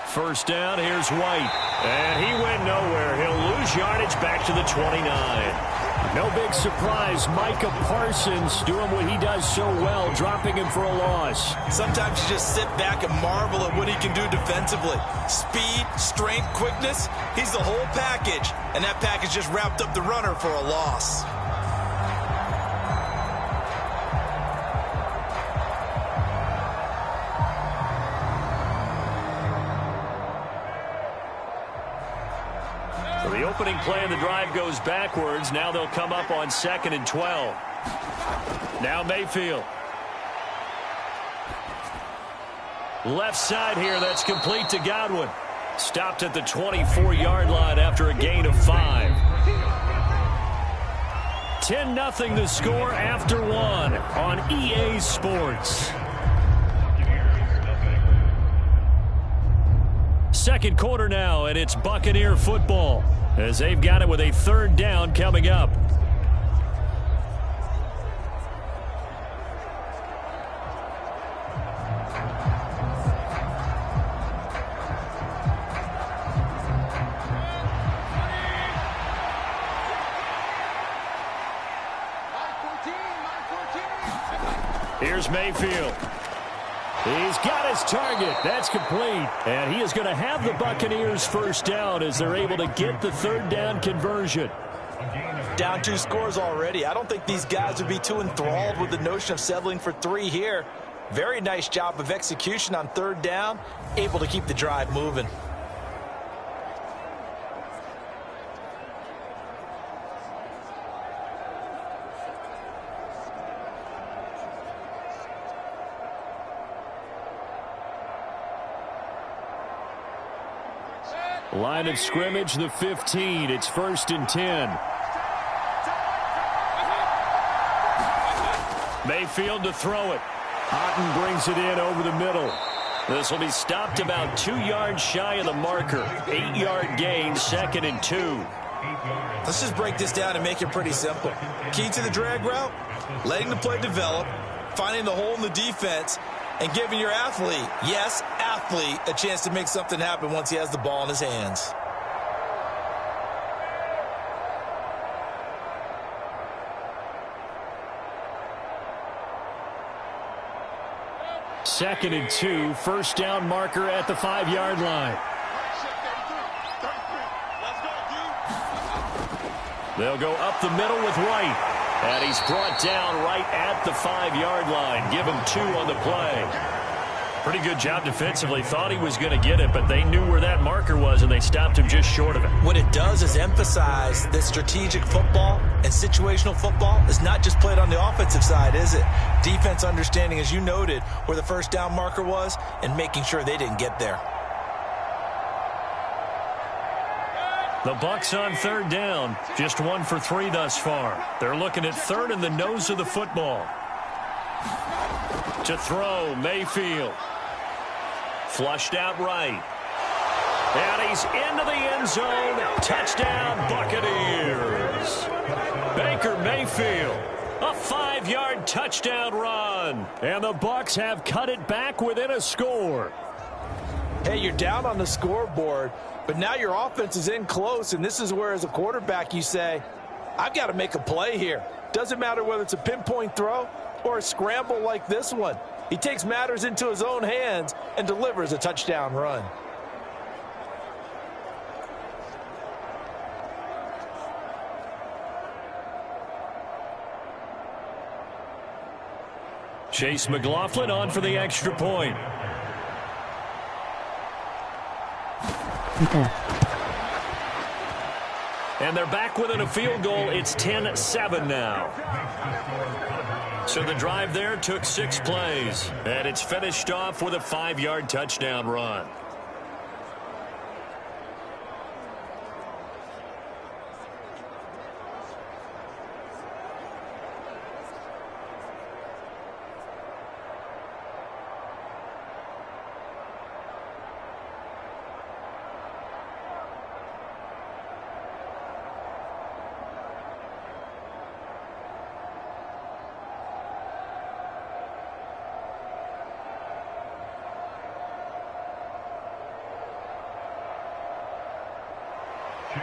First down, here's White. And he went nowhere. He'll lose yardage back to the 29. No big surprise. Micah Parsons doing what he does so well, dropping him for a loss. Sometimes you just sit back and marvel at what he can do defensively. Speed, strength, quickness, he's the whole package. And that package just wrapped up the runner for a loss. The opening play of the drive goes backwards. Now they'll come up on 2nd and 12. Now Mayfield. Left side here, that's complete to Godwin. Stopped at the 24-yard line after a gain of 5. 10-0 the score after 1 on EA Sports. Second quarter now, and it's Buccaneer football as they've got it with a 3rd down coming up. Here's Mayfield. He's got his target. That's complete. And he is going to have the Buccaneers first down as they're able to get the 3rd down conversion. Down 2 scores already. I don't think these guys would be too enthralled with the notion of settling for 3 here. Very nice job of execution on 3rd down. Able to keep the drive moving. Line of scrimmage, the 15. It's 1st and 10. Mayfield to throw it. Otten brings it in over the middle. This will be stopped about 2 yards shy of the marker. 8-yard gain, 2nd and 2. Let's just break this down and make it pretty simple. Key to the drag route, letting the play develop, finding the hole in the defense, and giving your athlete, yes, athlete, a chance to make something happen once he has the ball in his hands. Second and 2, first down marker at the 5-yard line. They'll go up the middle with White. And he's brought down right at the 5-yard line. Give him 2 on the play. Pretty good job defensively. Thought he was going to get it, but they knew where that marker was, and they stopped him just short of it. What it does is emphasize that strategic football and situational football is not just played on the offensive side, is it? Defense understanding, as you noted, where the first down marker was and making sure they didn't get there. The Bucs on 3rd down. Just 1 for 3 thus far. They're looking at 3rd in the nose of the football. To throw, Mayfield. Flushed out right. And he's into the end zone. Touchdown, Buccaneers. Baker Mayfield. A 5-yard touchdown run. And the Bucs have cut it back within a score. Hey, you're down on the scoreboard, but now your offense is in close, and this is where, as a quarterback, you say, I've got to make a play here. Doesn't matter whether it's a pinpoint throw or a scramble like this one. He takes matters into his own hands and delivers a touchdown run. Chase McLaughlin on for the extra point. And they're back within a field goal. It's 10-7 now. So the drive there took 6 plays. And it's finished off with a 5-yard touchdown run.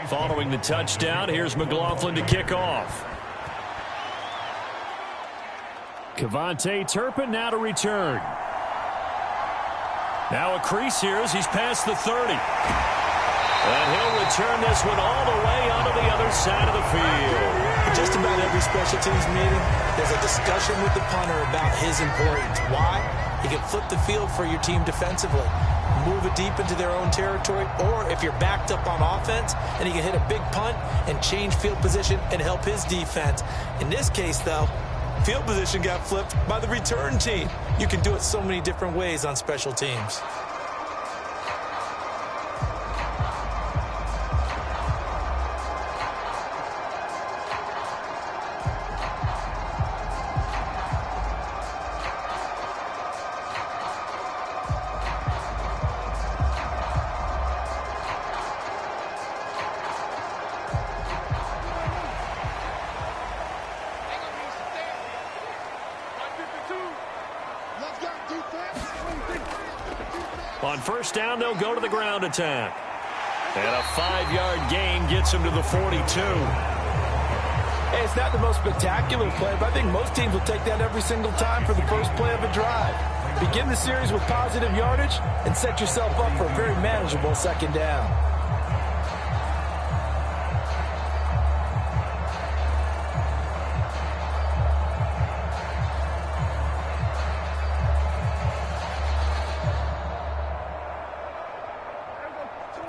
Following the touchdown, here's McLaughlin to kick off. Kevontae Turpin now to return. Now a crease here as he's past the 30. And he'll return this one all the way onto the other side of the field. Just about every special teams meeting, there's a discussion with the punter about his importance. Why? He can flip the field for your team defensively, move it deep into their own territory, or if you're backed up on offense, and he can hit a big punt and change field position and help his defense. In this case, though, field position got flipped by the return team. You can do it so many different ways on special teams. On first down, they'll go to the ground attack. And a 5-yard gain gets him to the 42. Hey, it's not the most spectacular play, but I think most teams will take that every single time for the first play of a drive. Begin the series with positive yardage and set yourself up for a very manageable second down.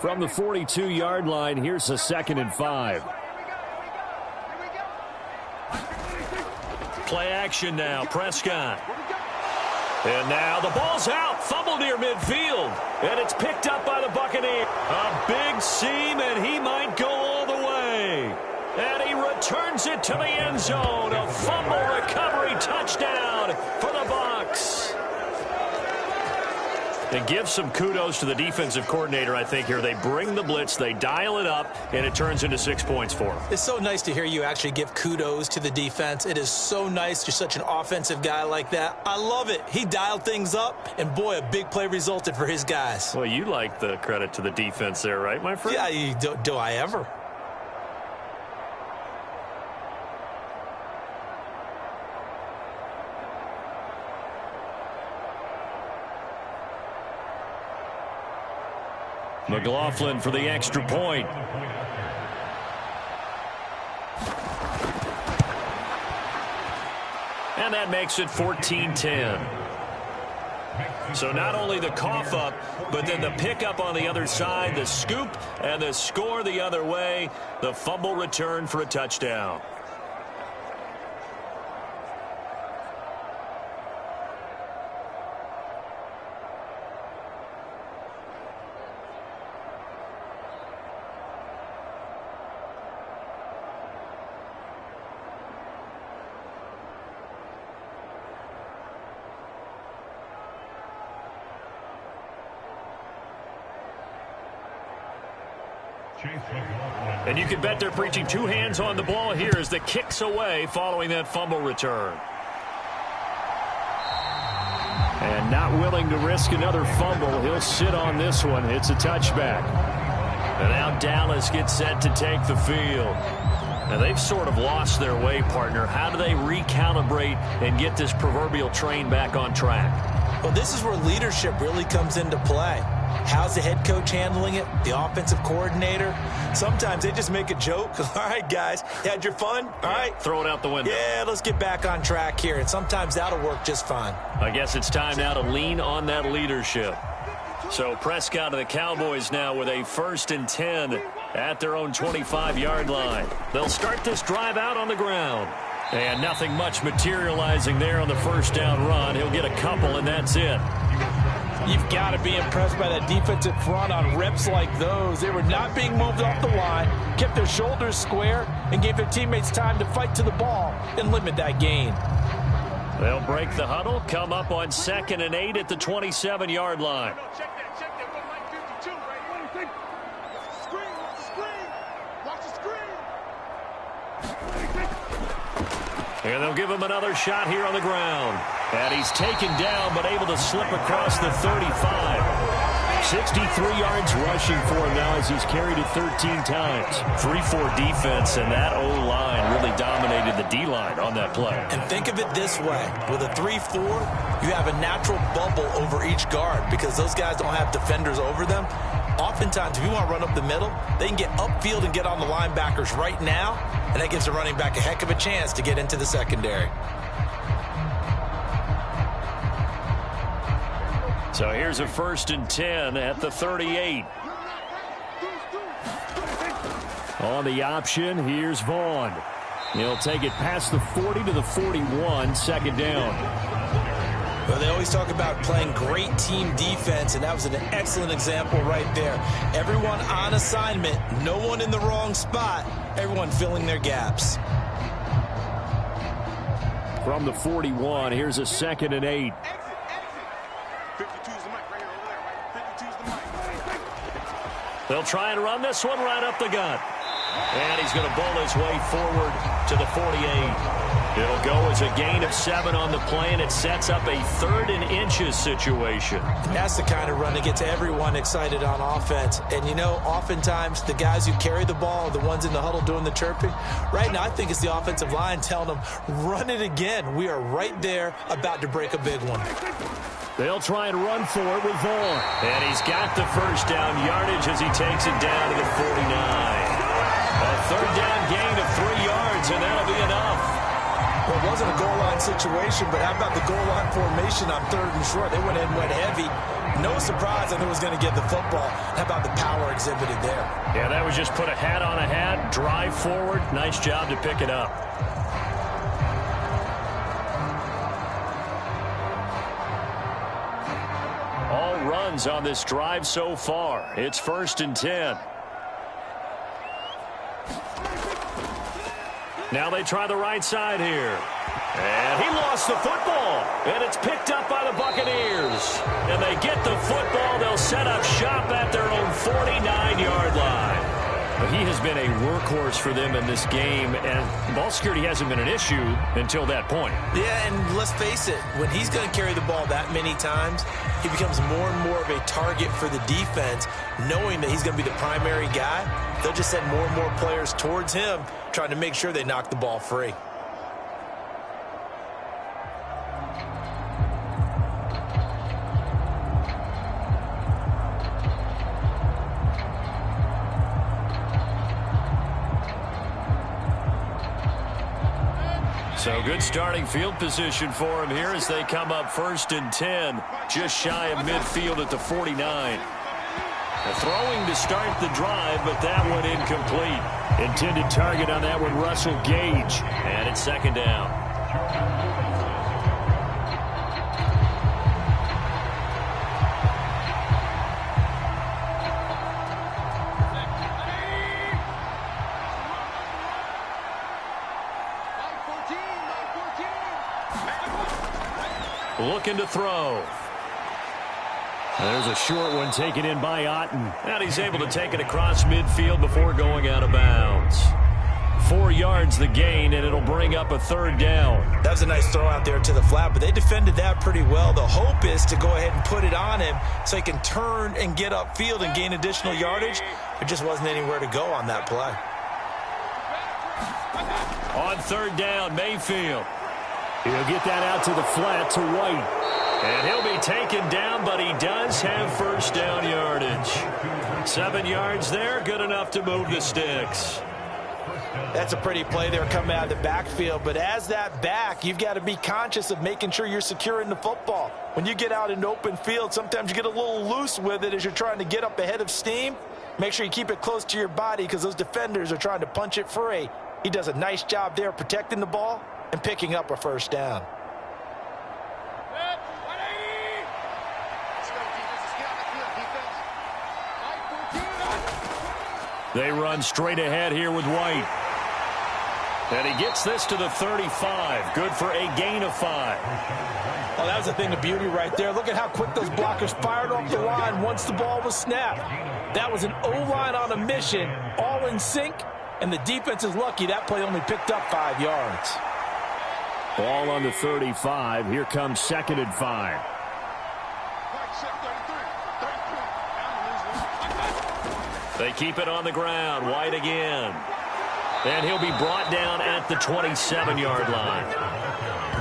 From the 42-yard line, here's a 2nd and 5. Play action now, Prescott. And now the ball's out, fumble near midfield. And it's picked up by the Buccaneers. A big seam, and he might go all the way. And he returns it to the end zone. A fumble recovery touchdown for the Bucs. And give some kudos to the defensive coordinator, I think, here. They bring the blitz, they dial it up, and it turns into 6 points for them. It's so nice to hear you actually give kudos to the defense. It is so nice. You're such an offensive guy like that. I love it. He dialed things up, and boy, a big play resulted for his guys. Well, you like the credit to the defense there, right, my friend? Yeah, do I ever? McLaughlin for the extra point. And that makes it 14-10. So not only the cough up, but then the pickup on the other side, the scoop, and the score the other way. The fumble return for a touchdown. And you can bet they're preaching two hands on the ball here as the kick's away following that fumble return. And not willing to risk another fumble. He'll sit on this one. It's a touchback. And now Dallas gets set to take the field. Now they've sort of lost their way, partner. How do they recalibrate and get this proverbial train back on track? Well, this is where leadership really comes into play. How's the head coach handling it? The offensive coordinator? Sometimes they just make a joke. All right, guys, you had your fun? All right. Throw it out the window. Yeah, let's get back on track here. And sometimes that'll work just fine. I guess it's time now to lean on that leadership. So Prescott and the Cowboys now with a 1st and 10 at their own 25-yard line. They'll start this drive out on the ground. And nothing much materializing there on the first down run. He'll get a couple, and that's it. You've got to be impressed by that defensive front on reps like those. They were not being moved off the line, kept their shoulders square, and gave their teammates time to fight to the ball and limit that gain. They'll break the huddle, come up on 2nd and 8 at the 27-yard line. Check that. One line 52 right here. Watch the screen. And they'll give him another shot here on the ground. And he's taken down, but able to slip across the 35. 63 yards rushing for him now as he's carried it 13 times. 3-4 defense, and that O-line really dominated the D-line on that play. And think of it this way. With a 3-4, you have a natural bubble over each guard because those guys don't have defenders over them. Oftentimes, if you want to run up the middle, they can get upfield and get on the linebackers right now, and that gives the running back a heck of a chance to get into the secondary. So here's a 1st and 10 at the 38. On the option, here's Vaughn. He'll take it past the 40 to the 41, 2nd down. Well, they always talk about playing great team defense, and that was an excellent example right there. Everyone on assignment, no one in the wrong spot, everyone filling their gaps. From the 41, here's a 2nd and 8. 52's the mic right here over there, right? 52's the mic. They'll try and run this one right up the gut. And he's going to bowl his way forward to the 48. It'll go as a gain of 7 on the play, and it sets up a 3rd and inches situation. That's the kind of run that gets everyone excited on offense. And, you know, oftentimes the guys who carry the ball are the ones in the huddle doing the chirping. Right now, I think it's the offensive line telling them, run it again. We are right there about to break a big one. They'll try and run for it with Vaughn. And he's got the first down yardage as he takes it down to the 49. A 3rd down gain of 3 yards, and that'll be enough. Well, it wasn't a goal line situation, but how about the goal line formation on 3rd and short? They went in, went heavy. No surprise that it was going to get the football. How about the power exhibited there? Yeah, that was just put a hat on a hat, drive forward. Nice job to pick it up. All runs on this drive so far. It's 1st and 10. Now they try the right side here. And he lost the football. And it's picked up by the Buccaneers. And they get the football. They'll set up shop at their own 49-yard line. But he has been a workhorse for them in this game. And ball security hasn't been an issue until that point. Yeah, and let's face it, when he's going to carry the ball that many times, he becomes more and more of a target for the defense, knowing that he's going to be the primary guy. They'll just send more and more players towards him, trying to make sure they knock the ball free. So good starting field position for him here as they come up 1st and 10, just shy of midfield at the 49. Throwing to start the drive, but that one incomplete. Intended target on that one, Russell Gage. And it's 2nd down. Looking to throw. There's a short one taken in by Otten. And he's able to take it across midfield before going out of bounds. 4 yards the gain, and it'll bring up a 3rd down. That was a nice throw out there to the flat, but they defended that pretty well. The hope is to go ahead and put it on him so he can turn and get upfield and gain additional yardage. There just wasn't anywhere to go on that play. On 3rd down, Mayfield. He'll get that out to the flat to White. And he'll be taken down, but he does have 1st down yardage. 7 yards there, good enough to move the sticks. That's a pretty play there coming out of the backfield, but as that back, you've got to be conscious of making sure you're securing the football. When you get out in open field, sometimes you get a little loose with it as you're trying to get up ahead of steam. Make sure you keep it close to your body because those defenders are trying to punch it free. He does a nice job there protecting the ball and picking up a 1st down. They run straight ahead here with White. And he gets this to the 35. Good for a gain of 5. Well, that was a thing of beauty right there. Look at how quick those blockers fired off the line once the ball was snapped. That was an O-line on a mission, all in sync, and the defense is lucky that play only picked up 5 yards. Ball on the 35. Here comes 2nd and 5. They keep it on the ground. White again. And he'll be brought down at the 27-yard line.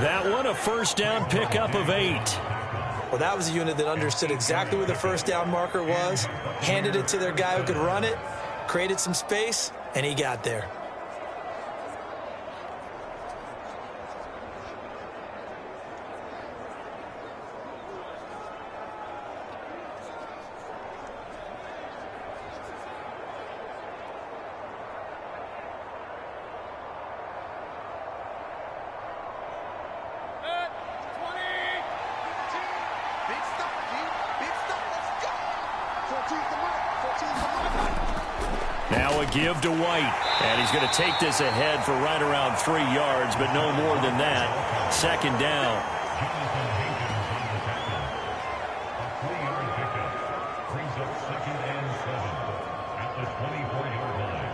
That one a 1st down pickup of 8. Well, that was a unit that understood exactly where the 1st down marker was, handed it to their guy who could run it, created some space, and he got there. Now a give to White. And he's going to take this ahead for right around 3 yards, but no more than that. 2nd down. A 3-yard pickup brings up 2nd and 7 at the 24-yard line.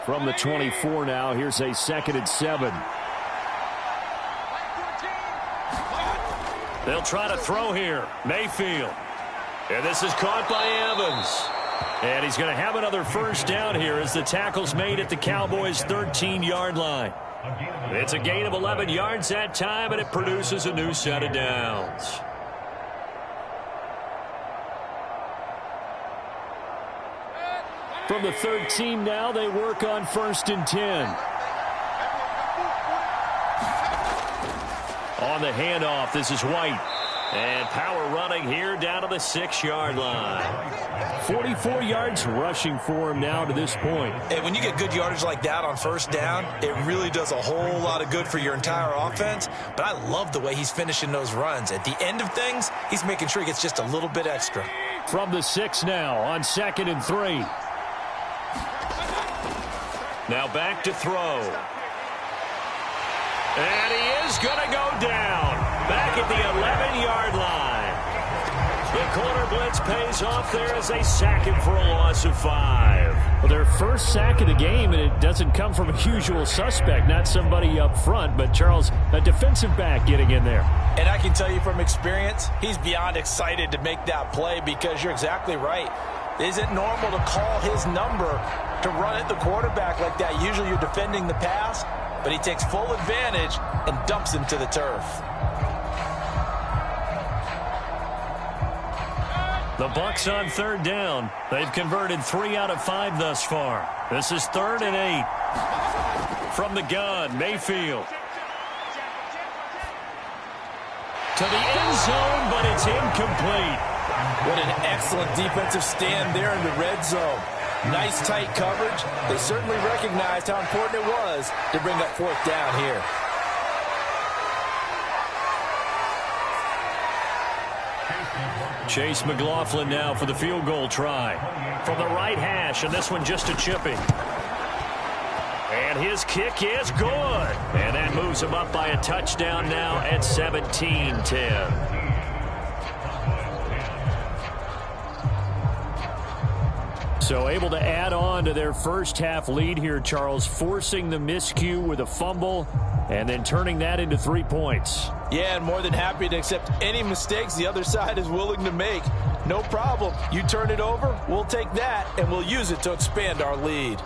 From the 24 now, here's a 2nd and 7. They'll try to throw here. Mayfield. And this is caught by Evans. And he's going to have another 1st down here as the tackle's made at the Cowboys' 13-yard line. It's a gain of 11 yards that time, and it produces a new set of downs. From the 13 now, they work on 1st and 10. On the handoff, this is White. And power running here down to the 6-yard line. 44 yards rushing for him now to this point. And when you get good yardage like that on 1st down, it really does a whole lot of good for your entire offense. But I love the way he's finishing those runs. At the end of things, he's making sure he gets just a little bit extra. From the 6 now on 2nd and 3. Now back to throw. And he is going to go down. Back at the 11-yard line. The corner blitz pays off there as they sack him for a loss of 5. Well, their first sack of the game, and it doesn't come from a usual suspect, not somebody up front, but Charles, a defensive back getting in there. And I can tell you from experience, he's beyond excited to make that play because you're exactly right. Isn't normal to call his number to run at the quarterback like that. Usually you're defending the pass, but he takes full advantage and dumps him to the turf. The Bucs on 3rd down. They've converted 3 out of 5 thus far. This is 3rd and 8. From the gun, Mayfield. To the end zone, but it's incomplete. What an excellent defensive stand there in the red zone. Nice tight coverage. They certainly recognized how important it was to bring up 4th down here. Chase McLaughlin now for the field goal try. From the right hash, and this one just a chipping. And his kick is good. And that moves him up by a touchdown now at 17-10. So able to add on to their first half lead here, Charles, forcing the miscue with a fumble and then turning that into 3 points. Yeah, and more than happy to accept any mistakes the other side is willing to make. No problem. You turn it over, we'll take that, and we'll use it to expand our lead.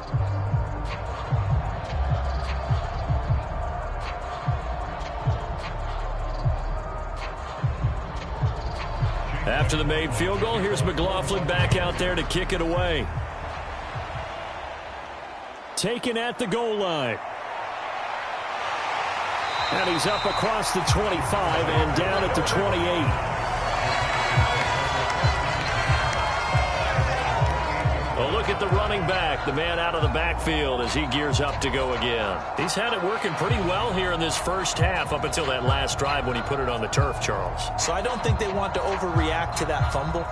After the made field goal, here's McLaughlin back out there to kick it away. Taken at the goal line. And he's up across the 25 and down at the 28. Oh, look at the running back, the man out of the backfield as he gears up to go again. He's had it working pretty well here in this first half up until that last drive when he put it on the turf, Charles. So I don't think they want to overreact to that fumble,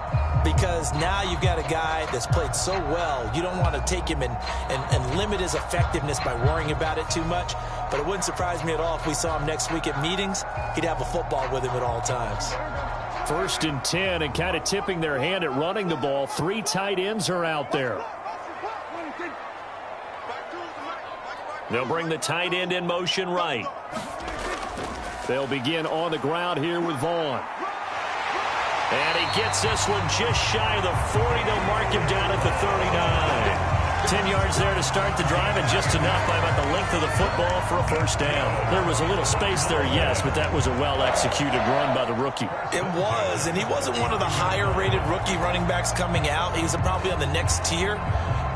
because now you've got a guy that's played so well. You don't want to take him and limit his effectiveness by worrying about it too much. But it wouldn't surprise me at all if we saw him next week at meetings. He'd have a football with him at all times. 1st and 10, and kind of tipping their hand at running the ball. 3 tight ends are out there. They'll bring the tight end in motion right. They'll begin on the ground here with Vaughn. And he gets this one just shy of the 40. They'll mark him down at the 39. 10 yards there to start the drive, and just enough by about the length of the football for a first down. There was a little space there, yes, but that was a well-executed run by the rookie. It was, and he wasn't one of the higher-rated rookie running backs coming out. He was probably on the next tier.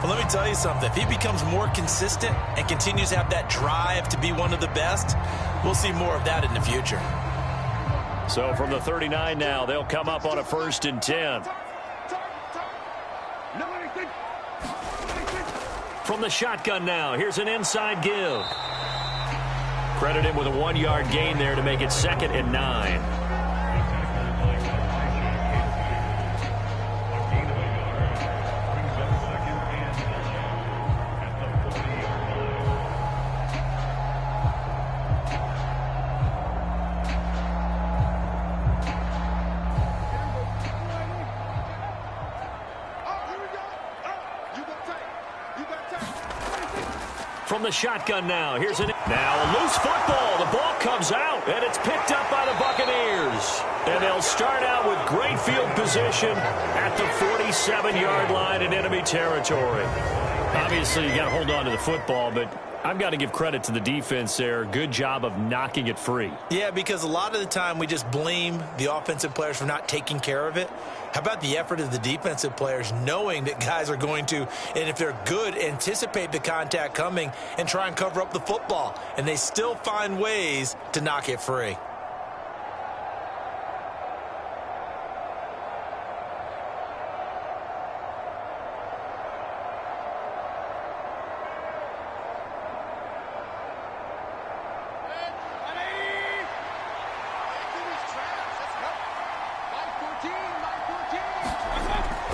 But let me tell you something. If he becomes more consistent and continues to have that drive to be one of the best, we'll see more of that in the future. So from the 39 now, they'll come up on a 1st and 10. From the shotgun now, here's an inside give. Credit him with a 1-yard gain there to make it 2nd and 9. From the shotgun now, here's a loose football. The ball comes out, and it's picked up by the Buccaneers. And they'll start out with great field position at the 47-yard line in enemy territory. Obviously, you got to hold on to the football, but I've got to give credit to the defense there. Good job of knocking it free. Yeah, because a lot of the time we just blame the offensive players for not taking care of it. How about the effort of the defensive players knowing that guys are going to, and if they're good, anticipate the contact coming and try and cover up the football. And they still find ways to knock it free.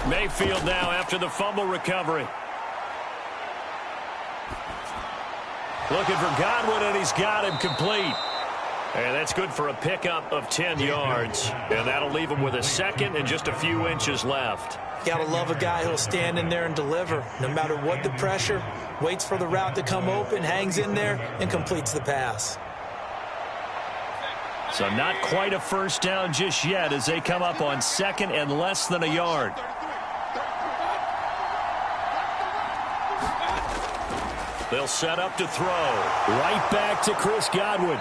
Mayfield now after the fumble recovery. Looking for Godwin, and he's got him complete. And that's good for a pickup of 10 yards. And that'll leave him with a 2nd and just a few inches left. Gotta love a guy who'll stand in there and deliver. No matter what the pressure, waits for the route to come open, hangs in there, and completes the pass. So not quite a first down just yet as they come up on 2nd and less than a yard. They'll set up to throw. Right back to Chris Godwin.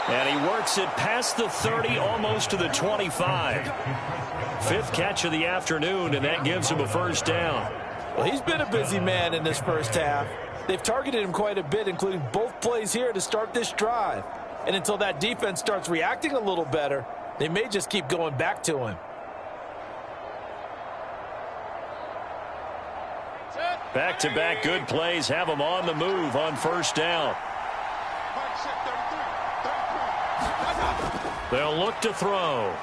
And he works it past the 30, almost to the 25. Fifth catch of the afternoon, and that gives him a first down. Well, he's been a busy man in this first half. They've targeted him quite a bit, including both plays here to start this drive. And until that defense starts reacting a little better, they may just keep going back to him. Back-to-back good plays have him on the move on first down. They'll look to throw.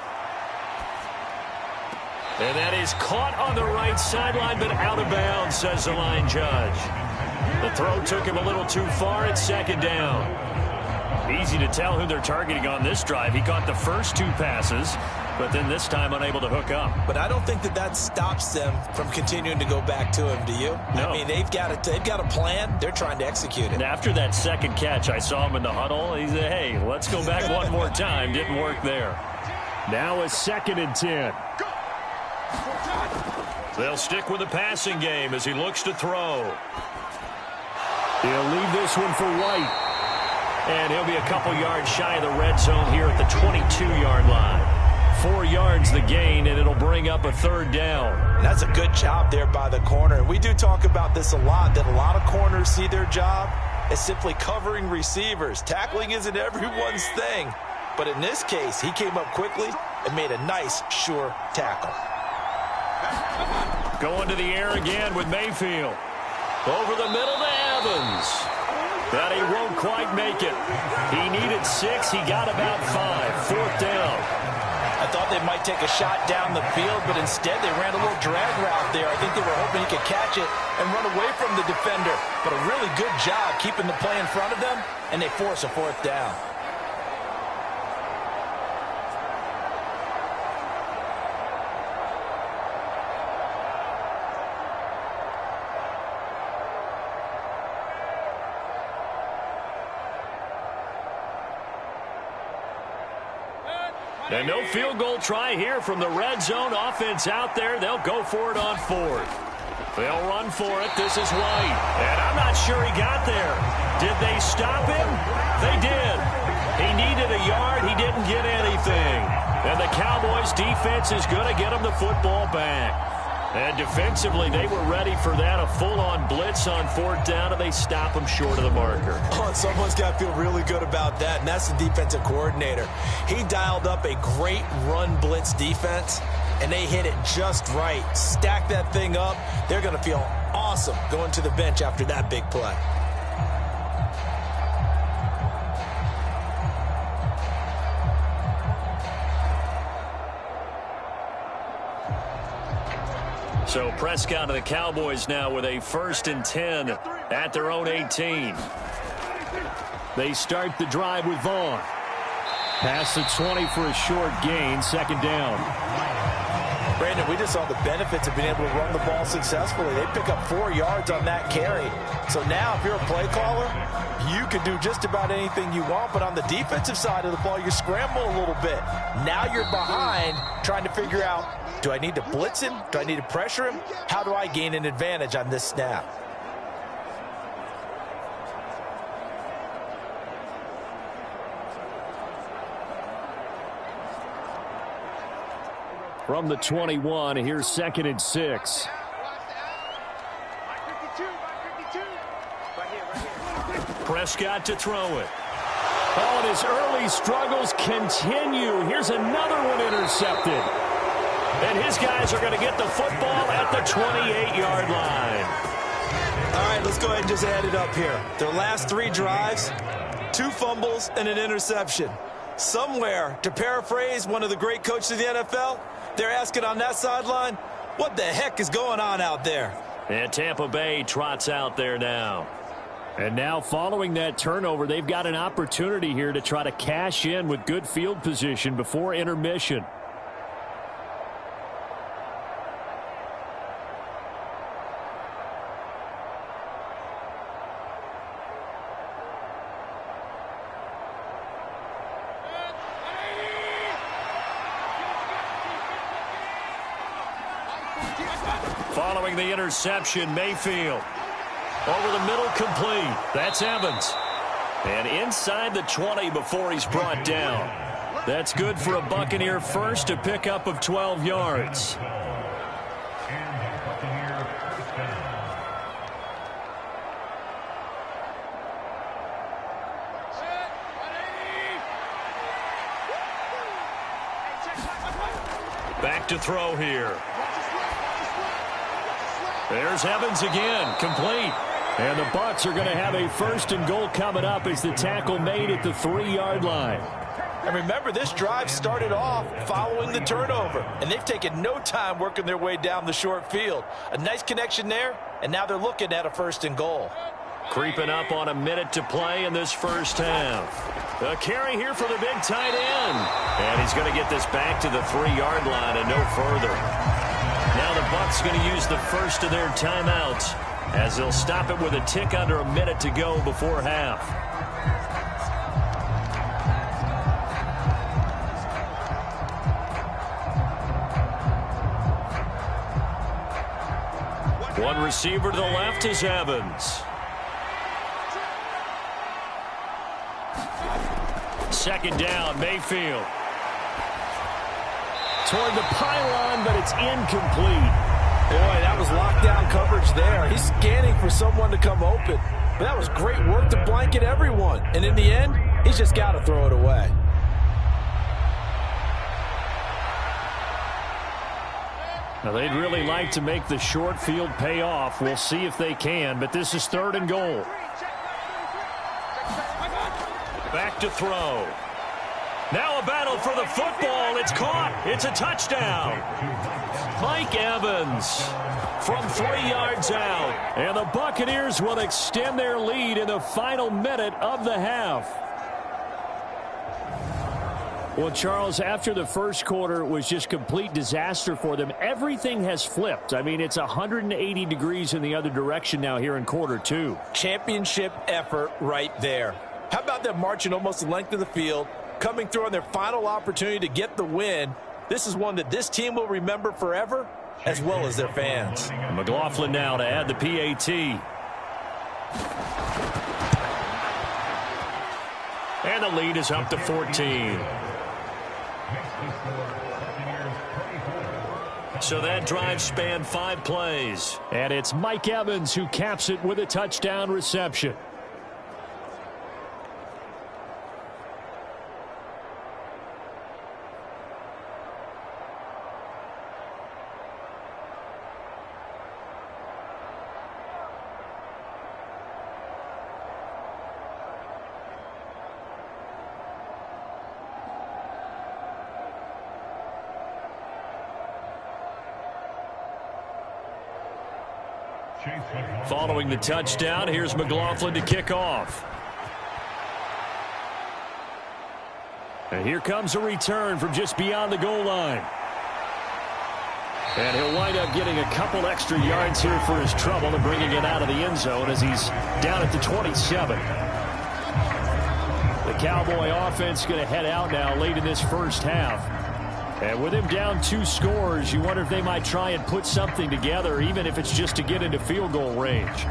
And that is caught on the right sideline, but out of bounds, says the line judge. The throw took him a little too far at second down. Easy to tell who they're targeting on this drive. He caught the first two passes, but then this time unable to hook up. But I don't think that stops them from continuing to go back to him, do you? No. I mean, they've got a plan. They're trying to execute it. And after that second catch, I saw him in the huddle. He said, hey, let's go back one more time. Didn't work there. Now a 2nd and 10. They'll stick with the passing game as he looks to throw. He'll leave this one for White. And he'll be a couple yards shy of the red zone here at the 22-yard line. 4 yards the gain, and it'll bring up a third down. That's a good job there by the corner. We do talk about this a lot, that a lot of corners see their job as simply covering receivers. Tackling isn't everyone's thing. But in this case, he came up quickly and made a nice, sure tackle. Going to the air again with Mayfield. Over the middle to Evans. But he won't quite make it. He needed 6. He got about 5. Fourth down. I thought they might take a shot down the field, but instead they ran a little drag route there. I think they were hoping he could catch it and run away from the defender. But a really good job keeping the play in front of them, and they force a fourth down. And no field goal try here from the red zone. Offense out there. They'll go for it on 4th. They'll run for it. This is White. And I'm not sure he got there. Did they stop him? They did. He needed a yard. He didn't get anything. And the Cowboys defense is going to get him the football back. And defensively, they were ready for that. A full-on blitz on 4th down, and they stop him short of the marker. Oh, and someone's got to feel really good about that, and that's the defensive coordinator. He dialed up a great run blitz defense, and they hit it just right. Stack that thing up. They're going to feel awesome going to the bench after that big play. So Prescott and the Cowboys now with a 1st and 10 at their own 18. They start the drive with Vaughn. Past the 20 for a short gain, 2nd down. Brandon, we just saw the benefits of being able to run the ball successfully. They pick up 4 yards on that carry. So now if you're a play caller, you can do just about anything you want. But on the defensive side of the ball, you're scrambling a little bit. Now you're behind trying to figure out, do I need to blitz him? Do I need to pressure him? How do I gain an advantage on this snap? From the 21, here's 2nd and 6. Prescott to throw it. Oh, and his early struggles continue. Here's another one intercepted. And his guys are going to get the football at the 28-yard line. All right, let's go ahead and just add it up here. Their last 3 drives, 2 fumbles and an interception. Somewhere, to paraphrase one of the great coaches of the NFL, they're asking on that sideline, what the heck is going on out there? And Tampa Bay trots out there now. And now following that turnover, they've got an opportunity here to try to cash in with good field position before intermission. Following the interception, Mayfield. Over the middle, complete. That's Evans. And inside the 20 before he's brought down. That's good for a Buccaneer first, a pickup of 12 yards. Back to throw here. There's Evans again, complete. And the Bucs are going to have a 1st and goal coming up as the tackle made at the 3-yard line. And remember, this drive started off following the turnover, and they've taken no time working their way down the short field. A nice connection there, and now they're looking at a 1st and goal. Creeping up on a minute to play in this first half. A carry here for the big tight end. And he's going to get this back to the 3-yard line and no further. Now the Bucs going to use the first of their timeouts as they'll stop it with a tick under a minute to go before half. One receiver to the left is Evans. Second down, Mayfield. Toward the pylon, but it's incomplete. Boy, that was lockdown coverage there. He's scanning for someone to come open. But that was great work to blanket everyone. And in the end, he's just got to throw it away. Now, they'd really like to make the short field pay off. We'll see if they can, but this is 3rd and goal. Back to throw. Now a battle for the football. It's caught. It's a touchdown. Mike Evans from 3 yards out. And the Buccaneers will extend their lead in the final minute of the half. Well, Charles, after the first quarter was just complete disaster for them, everything has flipped. I mean, it's 180 degrees in the other direction now here in quarter 2. Championship effort right there. How about them marching almost the length of the field, coming through on their final opportunity to get the win? This is one that this team will remember forever, as well as their fans. McLaughlin now to add the PAT. And the lead is up to 14. So that drive spanned 5 plays. And it's Mike Evans who caps it with a touchdown reception. Following the touchdown, here's McLaughlin to kick off. And here comes a return from just beyond the goal line. And he'll wind up getting a couple extra yards here for his trouble and bringing it out of the end zone as he's down at the 27. The Cowboy offense going to head out now late in this first half. And with him down 2 scores, you wonder if they might try and put something together, even if it's just to get into field goal range.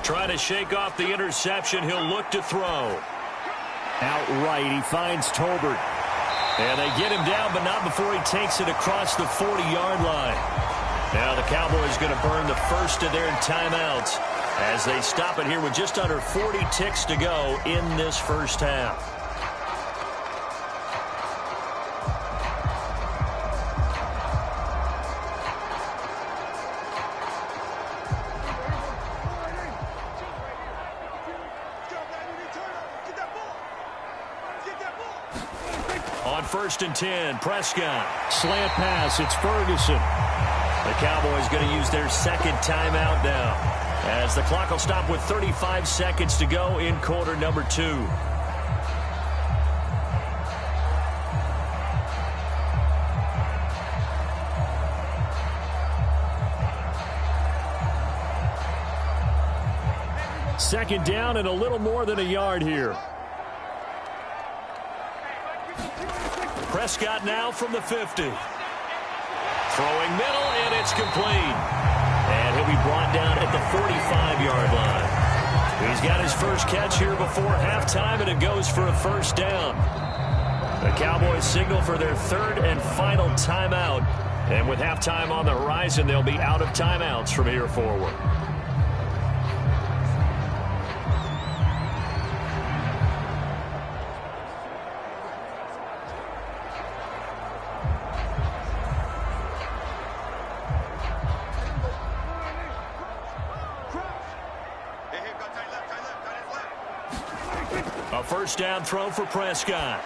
Trying to shake off the interception. He'll look to throw. Outright, he finds Tolbert. And they get him down, but not before he takes it across the 40-yard line. Now the Cowboys going to burn the first of their timeouts as they stop it here with just under 40 ticks to go in this first half. On 1st and 10, Prescott. Slant pass, it's Ferguson. The Cowboys going to use their second timeout now as the clock will stop with 35 seconds to go in quarter number 2. Second down and a little more than a yard here. Prescott now from the 50. Throwing middle, and it's complete. And he'll be brought down at the 45-yard line. He's got his first catch here before halftime, and it goes for a first down. The Cowboys signal for their third and final timeout. And with halftime on the horizon, they'll be out of timeouts from here forward. A first down throw for Prescott.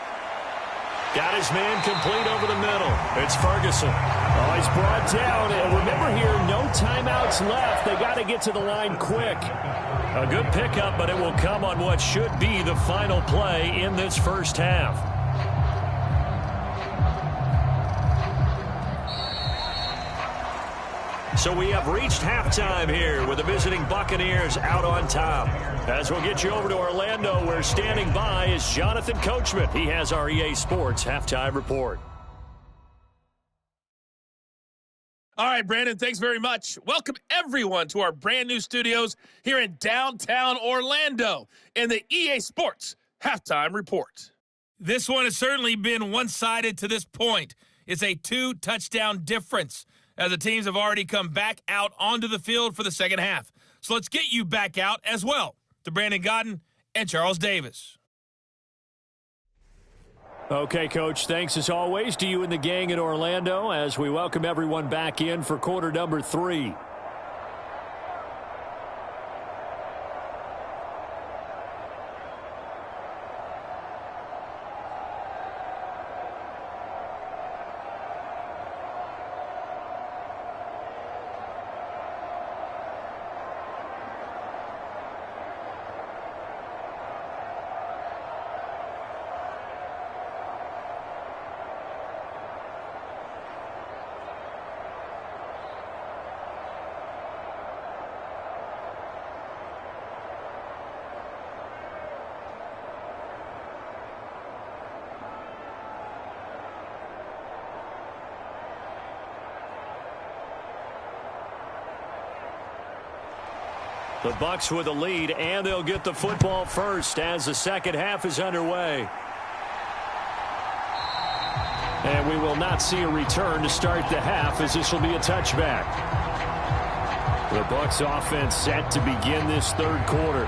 Got his man complete over the middle. It's Ferguson. Oh, he's brought down. And remember here, no timeouts left. They got to get to the line quick. A good pickup, but it will come on what should be the final play in this first half. So we have reached halftime here with the visiting Buccaneers out on top. As we'll get you over to Orlando, where standing by is Jonathan Coachman. He has our EA Sports halftime report. All right, Brandon, thanks very much. Welcome, everyone, to our brand new studios here in downtown Orlando in the EA Sports halftime report. This one has certainly been one-sided to this point. It's a 2-touchdown difference, as the teams have already come back out onto the field for the second half. So let's get you back out as well to Brandon Godden and Charles Davis. Okay, Coach, thanks as always to you and the gang in Orlando as we welcome everyone back in for quarter number 3. The Bucs with a lead, and they'll get the football first as the second half is underway. And we will not see a return to start the half, as this will be a touchback. The Bucs offense set to begin this third quarter.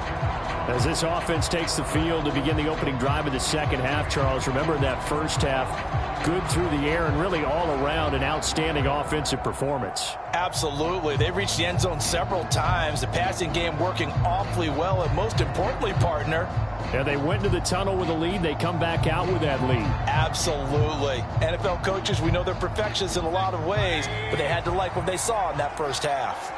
As this offense takes the field to begin the opening drive of the second half, Charles, remember that first half, good through the air and really all around an outstanding offensive performance. Absolutely. They reached the end zone several times. The passing game working awfully well, and most importantly, partner, and they went to the tunnel with a lead. They come back out with that lead. Absolutely. NFL coaches, we know they're perfectionists in a lot of ways, but they had to like what they saw in that first half.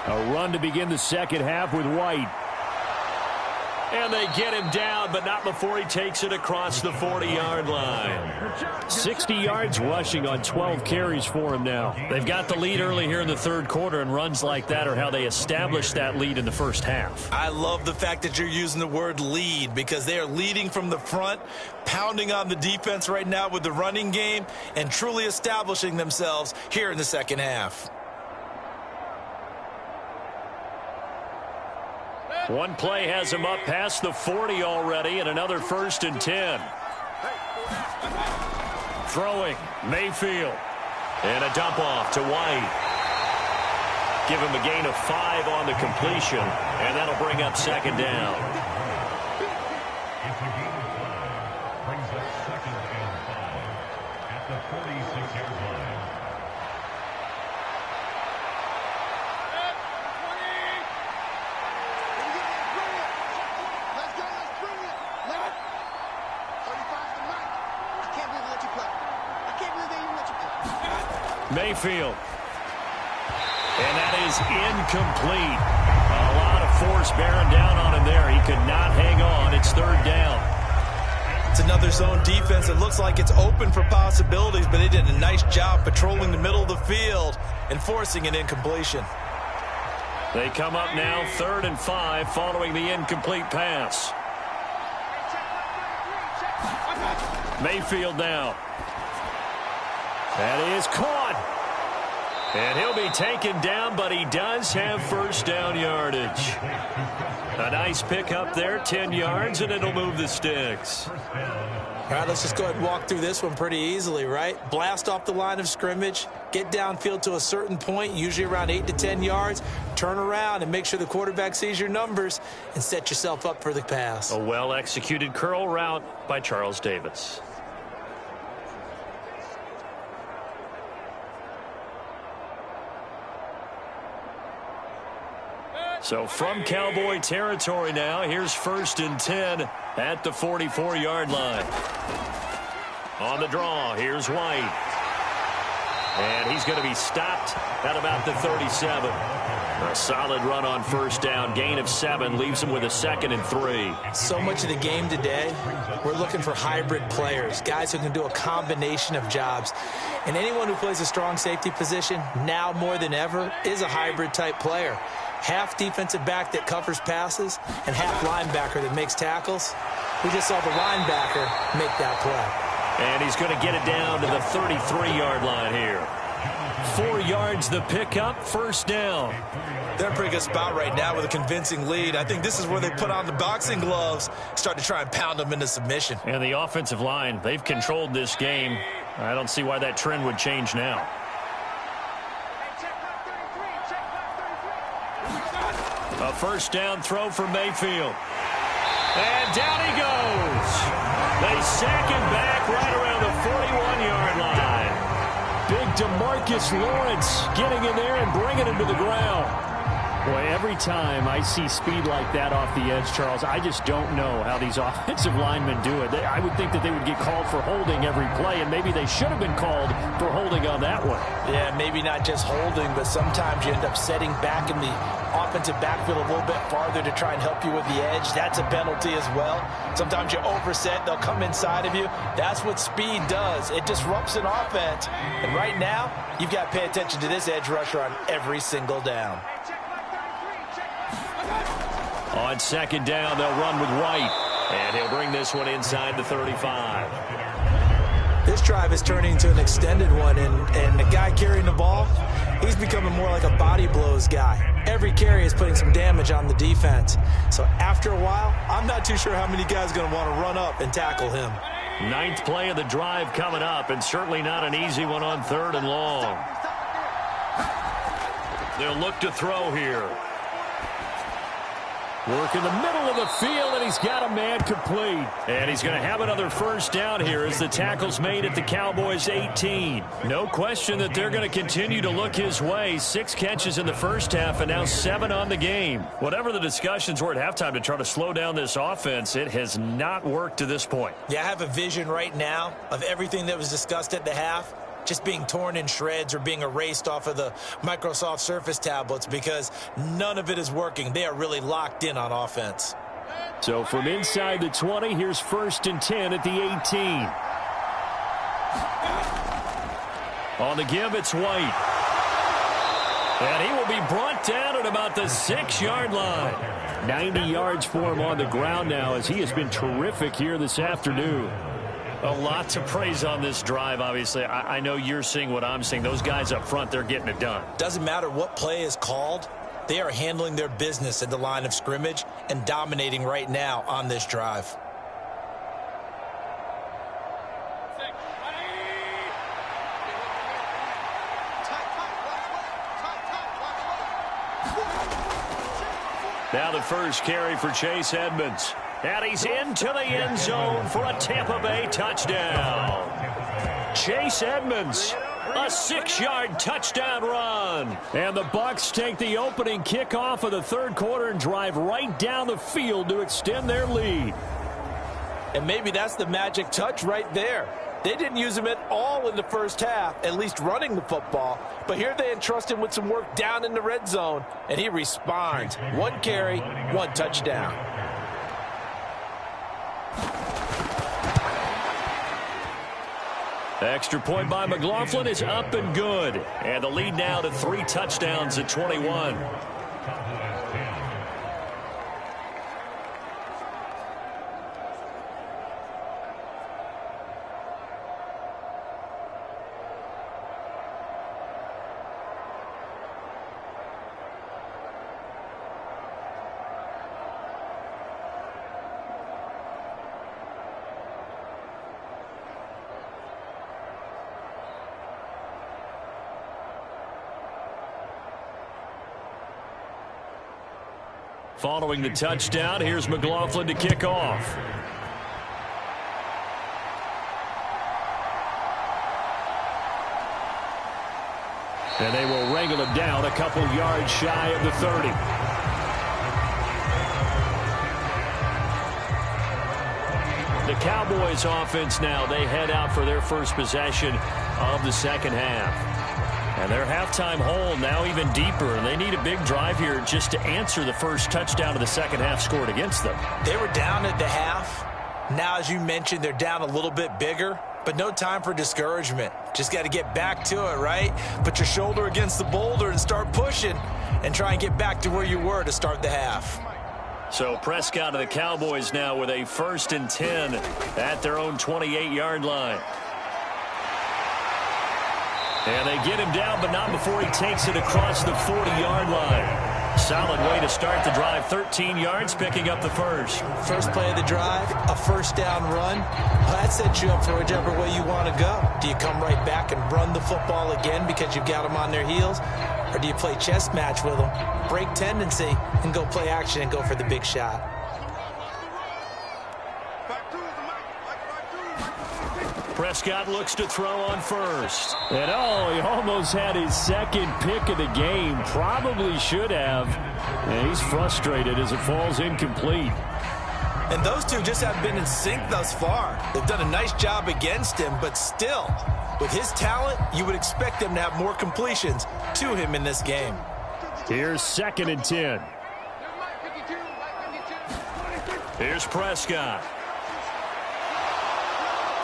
A run to begin the second half with White. And they get him down, but not before he takes it across the 40-yard line. 60 yards rushing on 12 carries for him now. They've got the lead early here in the third quarter, and runs like that are how they established that lead in the first half. I love the fact that you're using the word lead, because they are leading from the front, pounding on the defense right now with the running game, and truly establishing themselves here in the second half. One play has him up past the 40 already, and another 1st and 10. Throwing, Mayfield. And a dump off to White. Give him a gain of 5 on the completion, and that'll bring up second down. It's a gain of 5. Brings up 2nd and 5 at the 46-yard line. Mayfield. And that is incomplete. A lot of force bearing down on him there. He could not hang on. It's 3rd down. It's another zone defense. It looks like it's open for possibilities, but they did a nice job patrolling the middle of the field and forcing an incompletion. They come up now 3rd and 5 following the incomplete pass. Mayfield now. That is caught. And he'll be taken down, but he does have first down yardage. A nice pickup there, 10 yards, and it'll move the sticks. All right, let's just go ahead and walk through this one pretty easily, right? Blast off the line of scrimmage, get downfield to a certain point, usually around 8 to 10 yards, turn around and make sure the quarterback sees your numbers and set yourself up for the pass. A well-executed curl route by Charles Davis. So from Cowboy territory now, here's 1st and 10 at the 44-yard line. On the draw, here's White. And he's going to be stopped at about the 37. A solid run on first down. Gain of 7 leaves him with a 2nd and 3. So much of the game today, we're looking for hybrid players, guys who can do a combination of jobs. And anyone who plays a strong safety position, now more than ever, is a hybrid type player. Half defensive back that covers passes and half linebacker that makes tackles. We just saw the linebacker make that play. And he's going to get it down to the 33-yard line here. 4 yards the pickup, first down. They're in a pretty good spot right now with a convincing lead. I think this is where they put on the boxing gloves, start to try and pound them into submission. And the offensive line, they've controlled this game. I don't see why that trend would change now. A first down throw for Mayfield. And down he goes. They sack him back right around the 41-yard line. Big DeMarcus Lawrence getting in there and bringing him to the ground. Boy, every time I see speed like that off the edge, Charles, I just don't know how these offensive linemen do it. I would think that they would get called for holding every play, and maybe they should have been called for holding on that one. Yeah, maybe not just holding, but sometimes you end up setting back in the offensive backfield a little bit farther to try and help you with the edge. That's a penalty as well. Sometimes you overset, they'll come inside of you. That's what speed does. It disrupts an offense. And right now, you've got to pay attention to this edge rusher on every single down. On second down, they'll run with White. And he'll bring this one inside the 35. This drive is turning into an extended one, and the guy carrying the ball, he's becoming more like a body blows guy. Every carry is putting some damage on the defense. So after a while, I'm not too sure how many guys are going to want to run up and tackle him. 9th play of the drive coming up, and certainly not an easy one on 3rd and long. They'll look to throw here. Work in the middle of the field, and he's got a man complete. And he's going to have another first down here as the tackle's made at the Cowboys' 18. No question that they're going to continue to look his way. 6 catches in the first half and now 7 on the game. Whatever the discussions were at halftime to try to slow down this offense, it has not worked to this point. Yeah, I have a vision right now of everything that was discussed at the half just being torn in shreds or being erased off of the Microsoft Surface tablets because none of it is working. They are really locked in on offense. So from inside the 20, here's 1st and 10 at the 18. On the give, it's White. And he will be brought down at about the 6-yard line. 90 yards for him on the ground now as he has been terrific here this afternoon. A lot to praise on this drive, obviously. I know you're seeing what I'm seeing. Those guys up front, they're getting it done. Doesn't matter what play is called. They are handling their business at the line of scrimmage and dominating right now on this drive. Now the first carry for Chase Edmonds. And he's into the end zone for a Tampa Bay touchdown. Chase Edmonds, a 6-yard touchdown run. And the Bucs take the opening kickoff of the 3rd quarter and drive right down the field to extend their lead. And maybe that's the magic touch right there. They didn't use him at all in the first half, at least running the football. But here they entrust him with some work down in the red zone, and he responds. 1 carry, 1 touchdown. Extra point by McLaughlin is up and good. And the lead now to 3 touchdowns at 21. Following the touchdown, here's McLaughlin to kick off. And they will wrangle him down a couple yards shy of the 30. The Cowboys offense now, they head out for their first possession of the second half. And their halftime hole now even deeper, and they need a big drive here just to answer the first touchdown of the second half scored against them. They were down at the half. Now, as you mentioned, they're down a little bit bigger, but no time for discouragement. Just got to get back to it, right? Put your shoulder against the boulder and start pushing and try and get back to where you were to start the half. So Prescott of the Cowboys now with a 1st and 10 at their own 28-yard line. And they get him down, but not before he takes it across the 40-yard line. Solid way to start the drive. 13 yards, picking up the first. First play of the drive, a first down run. Well, that sets you up for whichever way you want to go. Do you come right back and run the football again because you've got them on their heels? Or do you play chess match with them, break tendency, and go play action and go for the big shot? Prescott looks to throw on first. And he almost had his second pick of the game. Probably should have. And he's frustrated as it falls incomplete. And those two just haven't been in sync thus far. They've done a nice job against him, but still, with his talent, you would expect them to have more completions to him in this game. Here's 2nd and 10. Here's Prescott.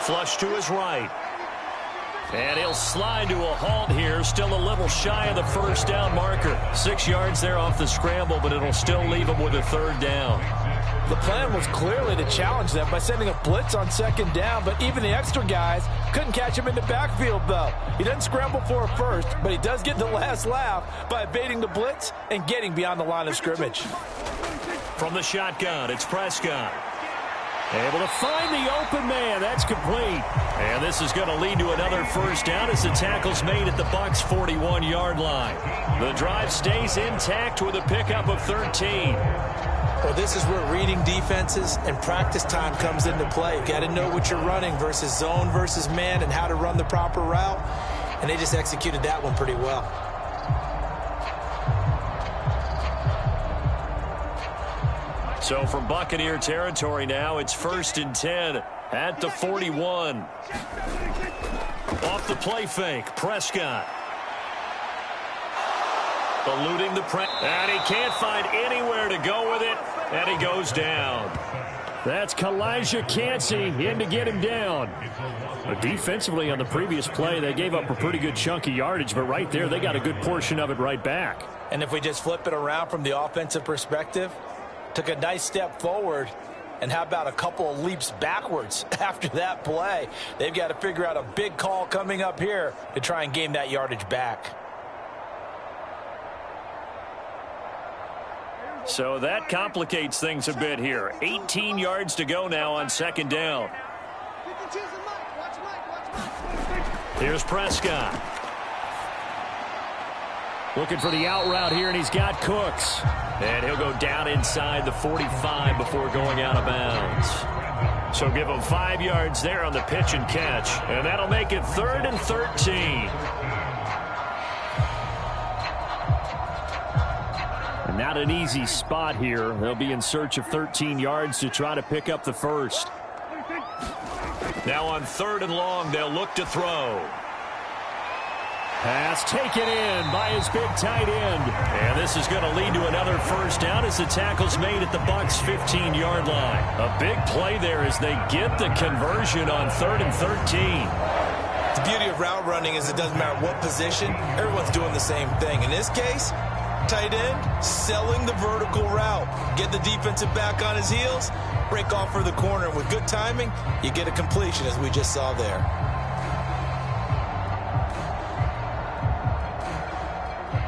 Flush to his right. And he'll slide to a halt here. Still a little shy of the first down marker. 6 yards there off the scramble, but it'll still leave him with a 3rd down. The plan was clearly to challenge them by sending a blitz on 2nd down, but even the extra guys couldn't catch him in the backfield, though. He doesn't scramble for a first, but he does get the last laugh by evading the blitz and getting beyond the line of scrimmage. From the shotgun, it's Prescott. Able to find the open man. That's complete. And this is going to lead to another first down as the tackle's made at the Bucs' 41-yard line. The drive stays intact with a pickup of 13. Well, this is where reading defenses and practice time comes into play. You've got to know what you're running versus zone versus man and how to run the proper route. And they just executed that one pretty well. So from Buccaneer territory now, it's 1st and 10 at the 41. Off the play fake, Prescott. Eluding the press. And he can't find anywhere to go with it, and he goes down. That's Kalijah Cansey in to get him down. But defensively on the previous play, they gave up a pretty good chunk of yardage, but right there, they got a good portion of it right back. And if we just flip it around from the offensive perspective, took a nice step forward, and how about a couple of leaps backwards after that play? They've got to figure out a big call coming up here to try and gain that yardage back. So that complicates things a bit here. 18 yards to go now on 2nd down. Here's Prescott. Looking for the out route here, and he's got Cooks. And he'll go down inside the 45 before going out of bounds. So give him 5 yards there on the pitch and catch. And that'll make it 3rd and 13. And not an easy spot here. They'll be in search of 13 yards to try to pick up the first. Now on 3rd and long, they'll look to throw. Pass taken in by his big tight end. And this is going to lead to another first down as the tackle's made at the Bucs' 15-yard line. A big play there as they get the conversion on 3rd and 13. The beauty of route running is it doesn't matter what position, everyone's doing the same thing. In this case, tight end, selling the vertical route. Get the defensive back on his heels, break off for the corner. With good timing, you get a completion, as we just saw there.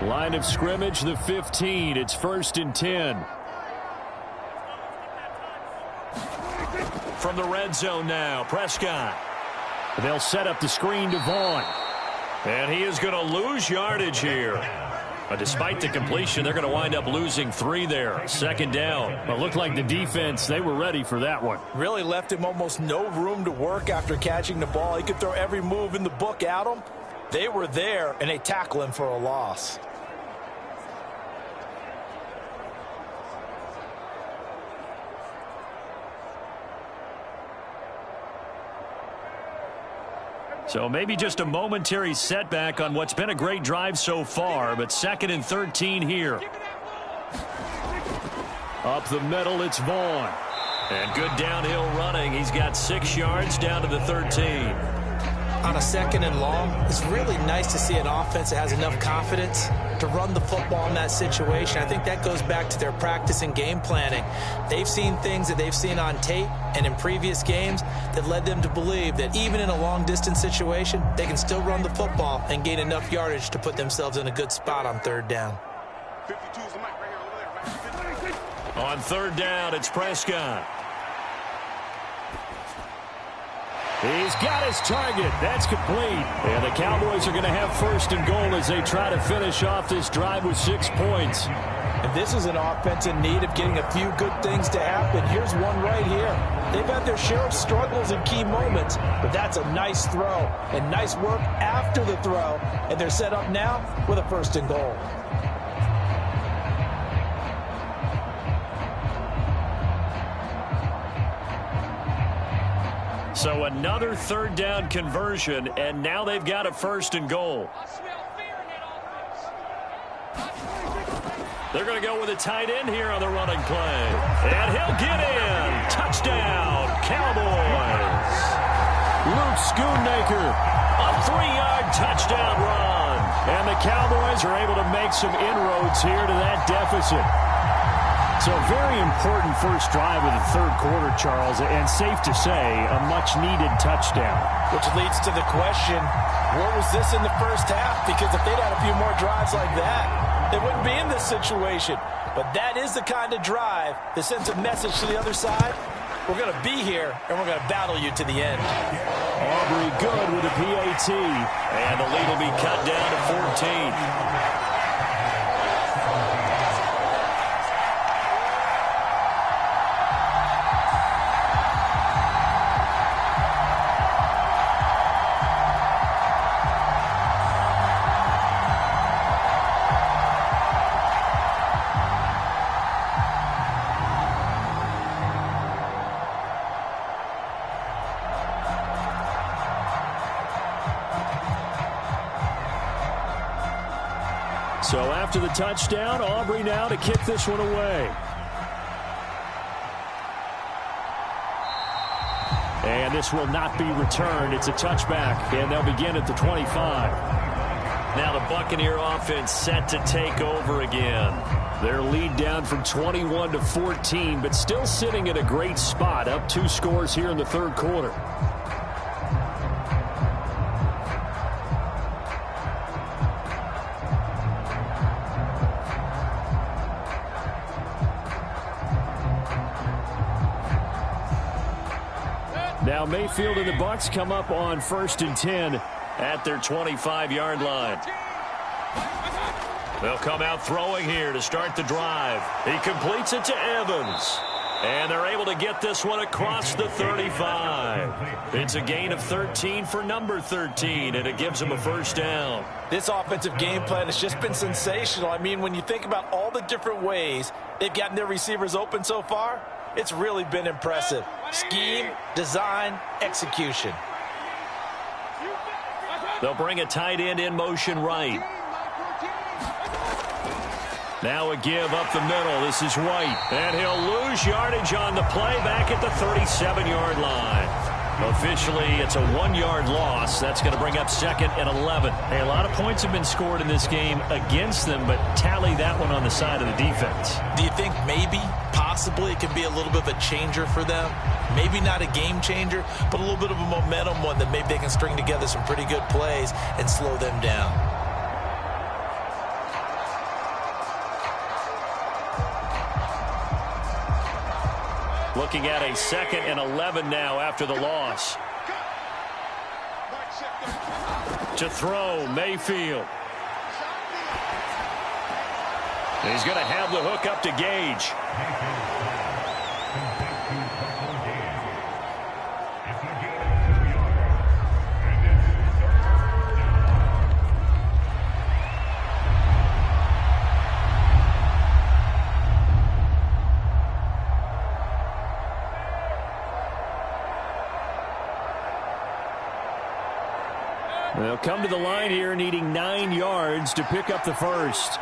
Line of scrimmage, the 15. It's 1st and 10. From the red zone now, Prescott. They'll set up the screen to Vaughn. And he is going to lose yardage here. But despite the completion, they're going to wind up losing 3 there. 2nd down. But looked like the defense, they were ready for that one. Really left him almost no room to work after catching the ball. He could throw every move in the book at him. They were there, and they tackle him for a loss. So maybe just a momentary setback on what's been a great drive so far, but 2nd and 13 here. Up the middle, it's Vaughn. And good downhill running. He's got 6 yards down to the 13. On a 2nd and long, it's really nice to see an offense that has enough confidence to run the football in that situation. I think that goes back to their practice and game planning. They've seen things that they've seen on tape and in previous games that led them to believe that even in a long-distance situation, they can still run the football and gain enough yardage to put themselves in a good spot on 3rd down. 52 is the mic right here, over there. On 3rd down, it's Prescott. He's got his target. That's complete. And the Cowboys are going to have 1st and goal as they try to finish off this drive with 6 points. And this is an offense in need of getting a few good things to happen. Here's one right here. They've had their share of struggles in key moments, but that's a nice throw and nice work after the throw. And they're set up now with a 1st and goal. So another 3rd down conversion, and now they've got a 1st and goal. They're going to go with a tight end here on the running play. And he'll get in. Touchdown, Cowboys. Luke Schoonmaker, a 3-yard touchdown run. And the Cowboys are able to make some inroads here to that deficit. So a very important first drive of the 3rd quarter, Charles, and safe to say, a much-needed touchdown. Which leads to the question, where was this in the first half? Because if they'd had a few more drives like that, they wouldn't be in this situation. But that is the kind of drive that sends a message to the other side. We're going to be here, and we're going to battle you to the end. Aubrey good with a PAT. And the lead will be cut down to 14. So after the touchdown, Aubrey now to kick this one away. And this will not be returned. It's a touchback, and they'll begin at the 25. Now the Buccaneer offense set to take over again. Their lead down from 21 to 14, but still sitting at a great spot, up 2 scores here in the 3rd quarter. Now Mayfield and the Bucs come up on 1st and 10 at their 25-yard line. They'll come out throwing here to start the drive. He completes it to Evans. And they're able to get this one across the 35. It's a gain of 13 for number 13, and it gives them a 1st down. This offensive game plan has just been sensational. I mean, when you think about all the different ways they've gotten their receivers open so far, it's really been impressive. Scheme, design, execution. They'll bring a tight end in motion right. Now a give up the middle. This is White. And he'll lose yardage on the play back at the 37-yard line. Officially, it's a 1-yard loss. That's going to bring up 2nd and 11. Hey, a lot of points have been scored in this game against them, but tally that one on the side of the defense. Do you think maybe, possibly, it could be a little bit of a changer for them? Maybe not a game changer, but a little bit of a momentum one that maybe they can string together some pretty good plays and slow them down. Looking at a 2nd and 11 now after the loss. To throw, Mayfield. He's going to have the hook up to Gage. They'll come to the line here needing 9 yards to pick up the first.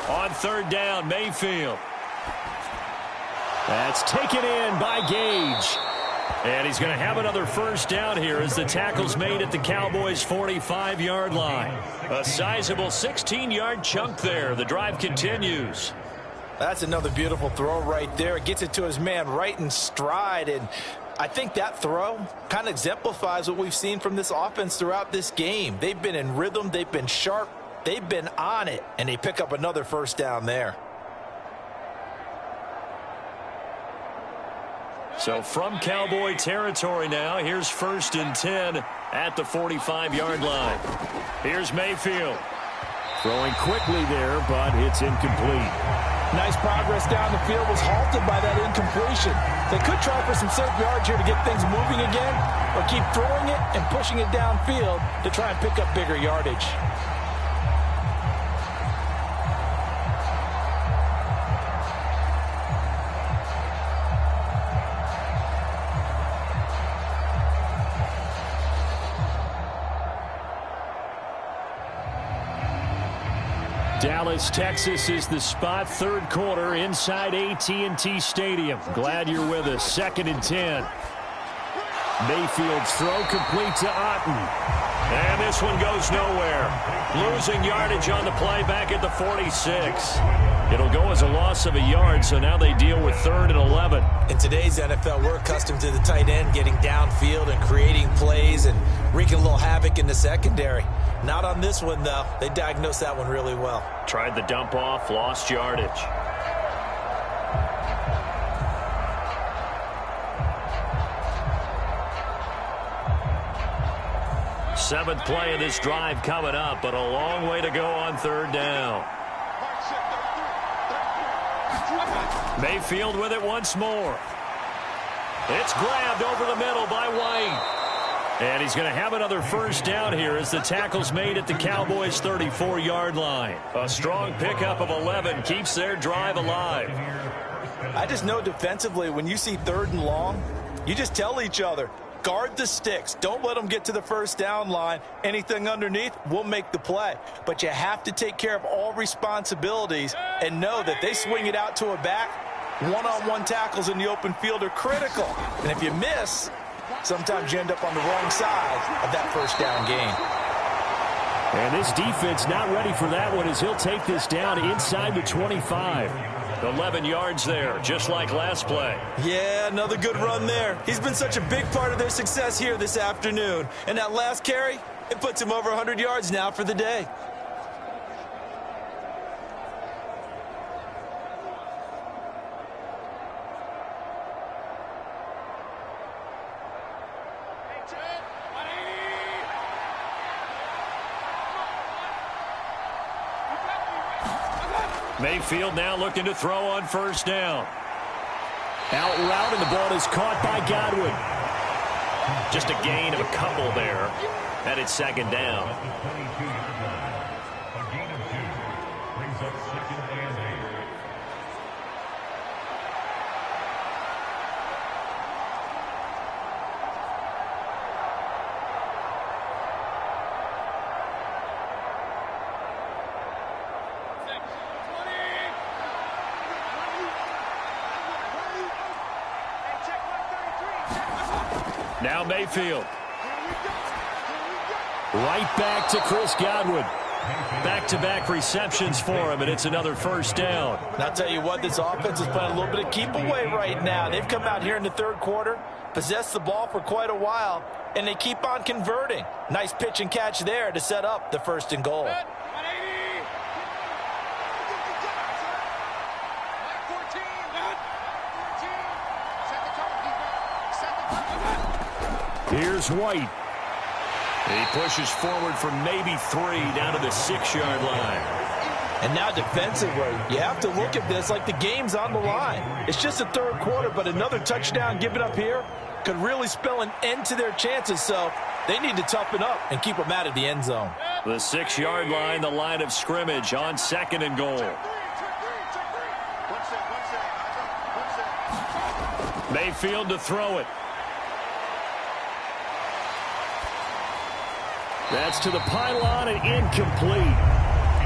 On 3rd down, Mayfield. That's taken in by Gage. And he's going to have another first down here as the tackle's made at the Cowboys' 45-yard line. A sizable 16-yard chunk there. The drive continues. That's another beautiful throw right there. Gets it to his man right in stride, and I think that throw kind of exemplifies what we've seen from this offense throughout this game. They've been in rhythm. They've been sharp. They've been on it, and they pick up another first down there. So from Cowboy territory now, here's 1st and 10 at the 45-yard line. Here's Mayfield. Throwing quickly there, but it's incomplete. Nice progress down the field, was halted by that incompletion. They could try for some safe yards here to get things moving again, or keep throwing it and pushing it downfield to try and pick up bigger yardage. Dallas, Texas is the spot. 3rd quarter inside AT&T Stadium. Glad you're with us. 2nd and 10. Mayfield's throw complete to Otten. And this one goes nowhere. Losing yardage on the play back at the 46. It'll go as a loss of a yard, so now they deal with 3rd and 11. In today's NFL, we're accustomed to the tight end getting downfield and creating plays and wreaking a little havoc in the secondary. Not on this one, though. They diagnosed that one really well. Tried the dump off, lost yardage. Seventh play of this drive coming up, but a long way to go on 3rd down. Mayfield with it once more. It's grabbed over the middle by White. And he's going to have another first down here as the tackle's made at the Cowboys' 34-yard line. A strong pickup of 11 keeps their drive alive. I just know defensively, when you see 3rd and long, you just tell each other, guard the sticks. Don't let them get to the first down line. Anything underneath will make the play. But you have to take care of all responsibilities and know that they swing it out to a back. One-on-one tackles in the open field are critical. And if you miss, sometimes you end up on the wrong side of that first down game. And this defense not ready for that one as he'll take this down inside the 25. 11 yards there, just like last play. Yeah, another good run there. He's been such a big part of their success here this afternoon. And that last carry, it puts him over 100 yards now for the day. Mayfield now looking to throw on first down. Out route, and the ball is caught by Godwin. Just a gain of a couple there. And it's 2nd down. A gain of 2 brings up 2nd and 8. Now Mayfield. Right back to Chris Godwin. Back-to-back receptions for him, and it's another first down. And I'll tell you what, this offense is playing a little bit of keep away right now. They've come out here in the third quarter, possessed the ball for quite a while, and they keep on converting. Nice pitch and catch there to set up the 1st and goal. Here's White. He pushes forward for maybe 3 down to the 6-yard line. And now defensively, you have to look at this like the game's on the line. It's just the third quarter, but another touchdown given up here could really spell an end to their chances. So they need to toughen up and keep them out of the end zone. The 6-yard line, the line of scrimmage on 2nd and goal. Mayfield to throw it. That's to the pylon and incomplete.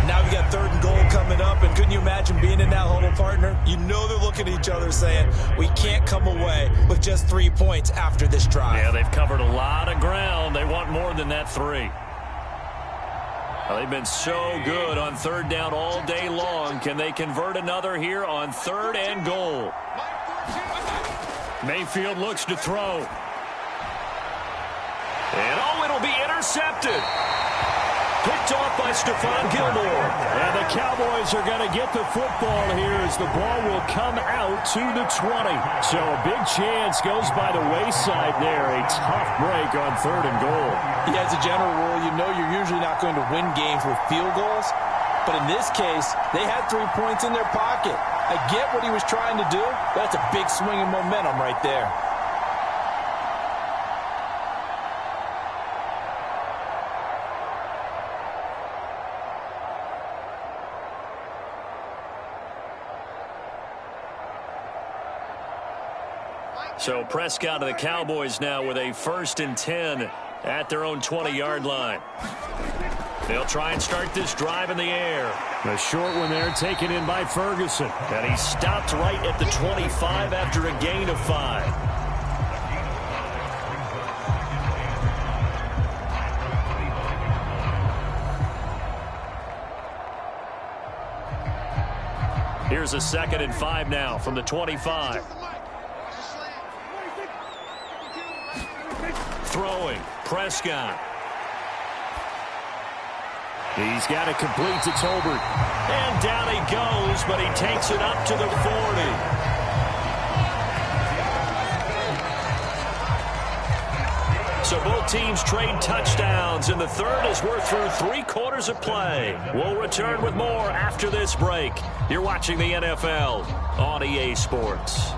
Now we got 3rd and goal coming up, and couldn't you imagine being in that huddle, partner? You know they're looking at each other saying, we can't come away with just 3 points after this drive. Yeah, they've covered a lot of ground. They want more than that 3. Well, they've been so good on 3rd down all day long. Can they convert another here on 3rd and goal? Mayfield looks to throw. And it'll be intercepted. Picked off by Stephon Gilmore. And the Cowboys are going to get the football here as the ball will come out to the 20. So a big chance goes by the wayside there. A tough break on 3rd and goal. Yeah, as a general rule, you know you're usually not going to win games with field goals. But in this case, they had 3 points in their pocket. I get what he was trying to do. That's a big swing in momentum right there. So Prescott of the Cowboys now with a 1st and 10 at their own 20-yard line. They'll try and start this drive in the air. A short one there taken in by Ferguson. And he stopped right at the 25 after a gain of 5. Here's a 2nd and 5 now from the 25. Throwing, Prescott. He's got it complete to Tolbert. And down he goes, but he takes it up to the 40. So both teams trade touchdowns, and the 3rd as we're through 3 quarters of play. We'll return with more after this break. You're watching the NFL on EA Sports.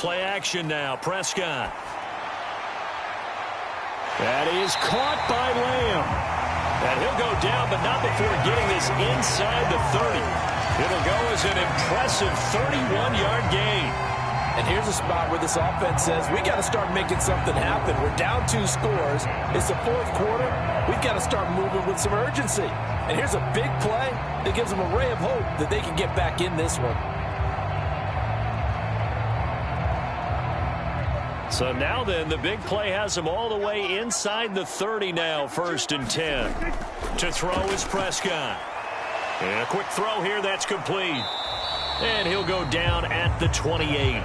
Play action now, Prescott. That is caught by Lamb. And he'll go down, but not before getting this inside the 30. It'll go as an impressive 31-yard gain. And here's a spot where this offense says, we got to start making something happen. We're down 2 scores. It's the 4th quarter. We've got to start moving with some urgency. And here's a big play that gives them a ray of hope that they can get back in this one. So now then, the big play has him all the way inside the 30 now, 1st and 10. To throw is Prescott. And a quick throw here, that's complete. And he'll go down at the 28.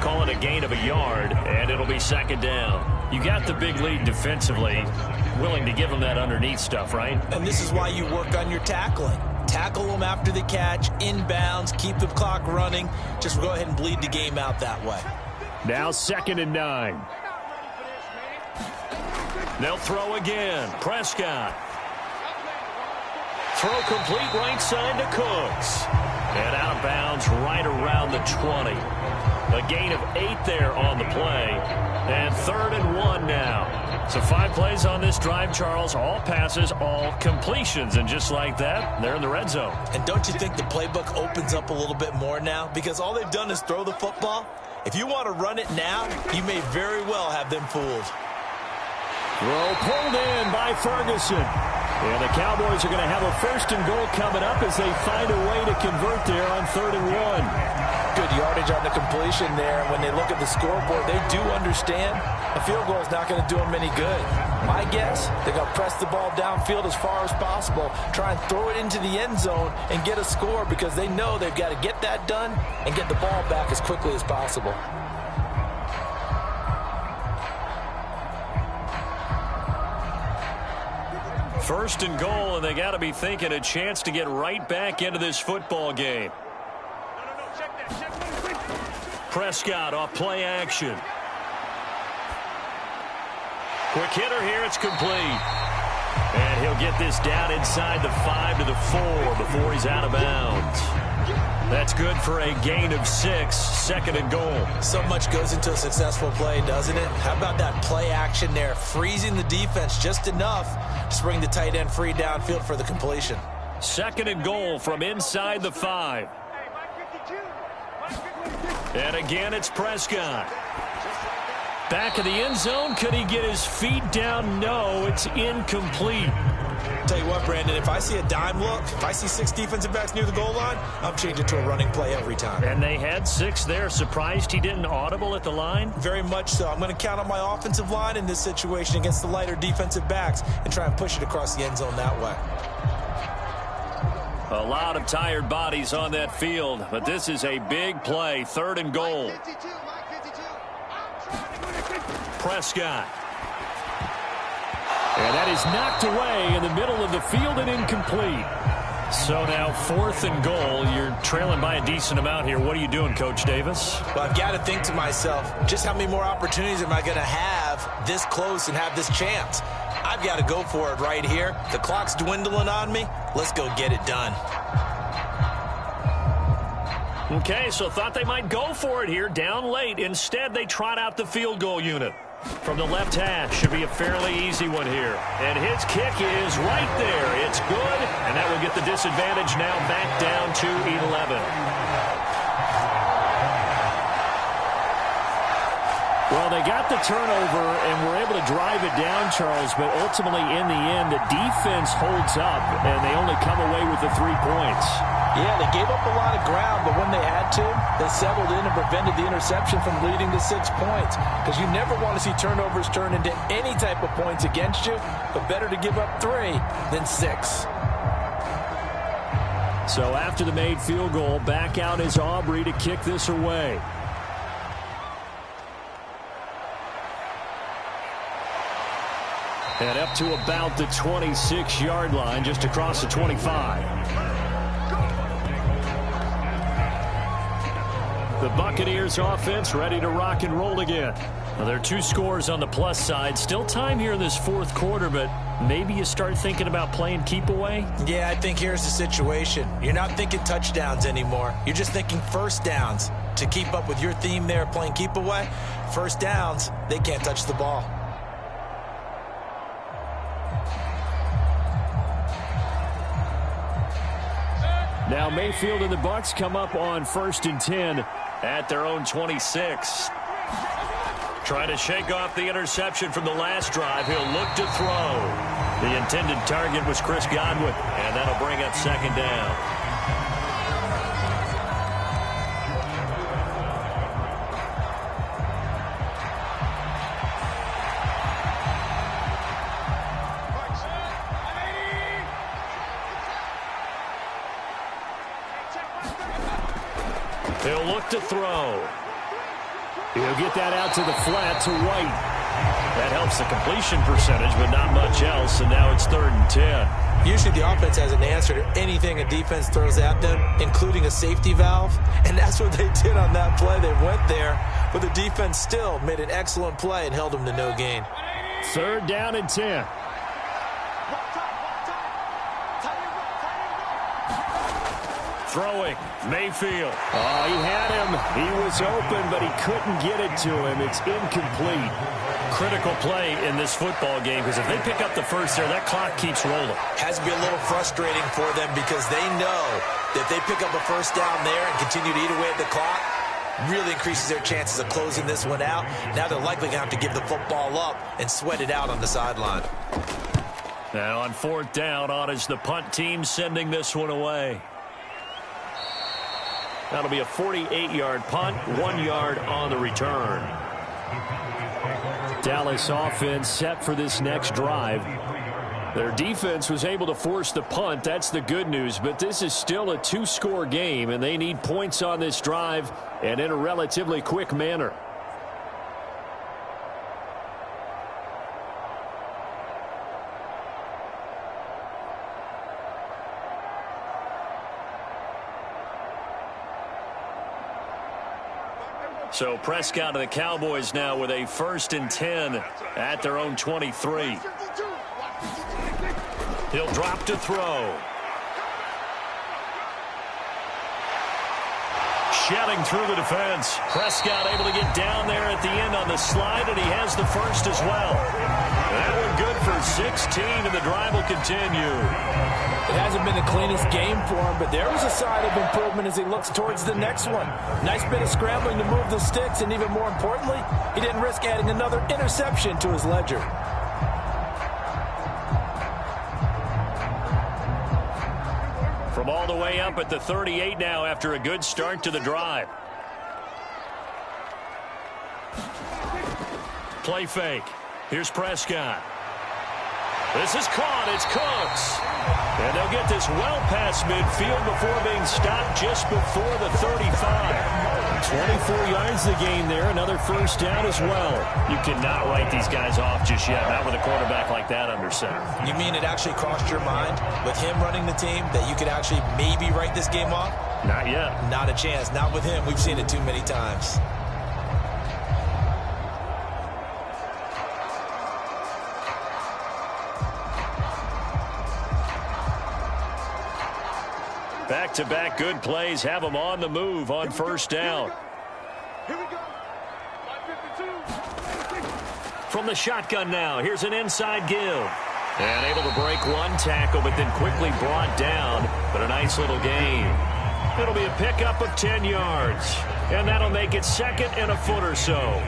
Call it a gain of a yard, and it'll be 2nd down. You got the big lead defensively. Willing to give him that underneath stuff, right? And this is why you work on your tackling. Tackle them after the catch, inbounds, keep the clock running. Just go ahead and bleed the game out that way. Now 2nd and 9. They'll throw again. Prescott. Throw complete right side to Cooks. And out of bounds right around the 20. A gain of 8 there on the play. And 3rd and 1 now. So 5 plays on this drive, Charles. All passes, all completions. And just like that, they're in the red zone. And don't you think the playbook opens up a little bit more now? Because all they've done is throw the football. If you want to run it now, you may very well have them fooled. Throw pulled in by Ferguson. And the Cowboys are going to have a 1st and goal coming up as they find a way to convert there on 3rd and 1. Good yardage on the completion there. When they look at the scoreboard, they do understand a field goal is not going to do them any good. My guess, they're going to press the ball downfield as far as possible, try and throw it into the end zone and get a score because they know they've got to get that done and get the ball back as quickly as possible. First and goal, and they got to be thinking a chance to get right back into this football game. Prescott off play action. Quick hitter here, it's complete. And he'll get this down inside the 5 to the 4 before he's out of bounds. That's good for a gain of 6, 2nd and goal. So much goes into a successful play, doesn't it? How about that play action there, freezing the defense just enough to bring the tight end free downfield for the completion. 2nd and goal from inside the 5. And again, it's Prescott. Back of the end zone. Could he get his feet down? No, it's incomplete. Tell you what, Brandon, if I see a dime look, if I see 6 defensive backs near the goal line, I'm changing to a running play every time. And they had 6 there. Surprised he didn't audible at the line? Very much so. I'm going to count on my offensive line in this situation against the lighter defensive backs and try and push it across the end zone that way. A lot of tired bodies on that field, but this is a big play. 3rd and goal. Prescott. And that is knocked away in the middle of the field and incomplete. So now 4th and goal. You're trailing by a decent amount here. What are you doing, Coach Davis? Well, I've got to think to myself, just how many more opportunities am I going to have this close and have this chance? I've got to go for it right here. The clock's dwindling on me. Let's go get it done. Okay, so thought they might go for it here, down late. Instead, they trot out the field goal unit. From the left hash, should be a fairly easy one here. And his kick is right there. It's good, and that will get the disadvantage now back down to 11. Well, they got the turnover and were able to drive it down, Charles, but ultimately in the end, the defense holds up, and they only come away with the 3 points. Yeah, they gave up a lot of ground, but when they had to, they settled in and prevented the interception from leading to 6 points. Because you never want to see turnovers turn into any type of points against you, but better to give up 3 than 6. So after the made field goal, back out is Aubrey to kick this away. And up to about the 26-yard line, just across the 25. The Buccaneers offense ready to rock and roll again. Well, there are 2 scores on the plus side. Still time here in this 4th quarter, but maybe you start thinking about playing keep away? Yeah, I think here's the situation. You're not thinking touchdowns anymore. You're just thinking first downs. To keep up with your theme there, playing keep away, first downs, they can't touch the ball. Now Mayfield and the Bucs come up on 1st and 10 at their own 26. Trying to shake off the interception from the last drive. He'll look to throw. The intended target was Chris Godwin, and that'll bring up 2nd down. He'll look to throw. He'll get that out to the flat to White. That helps the completion percentage, but not much else, and now it's 3rd and 10. Usually the offense has an answer to anything a defense throws at them, including a safety valve, and that's what they did on that play. They went there, but the defense still made an excellent play and held them to no gain. 3rd down and 10. Throwing, Mayfield. Oh, he had him. He was open, but he couldn't get it to him. It's incomplete. Critical play in this football game, because if they pick up the first there, that clock keeps rolling. Has to be a little frustrating for them because they know that if they pick up a first down there and continue to eat away at the clock, really increases their chances of closing this one out. Now they're likely going to have to give the football up and sweat it out on the sideline. Now on fourth down, on is the punt team sending this one away. That'll be a 48-yard punt, 1 yard on the return. Dallas offense set for this next drive. Their defense was able to force the punt. That's the good news. But this is still a 2-score game, and they need points on this drive and in a relatively quick manner. So Prescott of the Cowboys now with a 1st and 10 at their own 23. He'll drop to throw. Shedding through the defense. Prescott able to get down there at the end on the slide, and he has the first as well. That one good for 16, and the drive will continue. It hasn't been the cleanest game for him, but there was a sign of improvement as he looks towards the next one. Nice bit of scrambling to move the sticks, and even more importantly, he didn't risk adding another interception to his ledger. From all the way up at the 38 now after a good start to the drive. Play fake. Here's Prescott. This is caught. It's Cooks. And they'll get this well past midfield before being stopped just before the 35. 24 yards the game there. Another first down as well. You cannot write these guys off just yet. Not with a quarterback like that under center. You mean it actually crossed your mind with him running the team that you could actually maybe write this game off? Not yet. Not a chance. Not with him. We've seen it too many times. Back-to-back good plays have them on the move on first down. Here we go. 552. From the shotgun now, here's an inside give. And able to break one tackle, but then quickly brought down. But a nice little gain. It'll be a pickup of 10 yards. And that'll make it 2nd and a foot or so.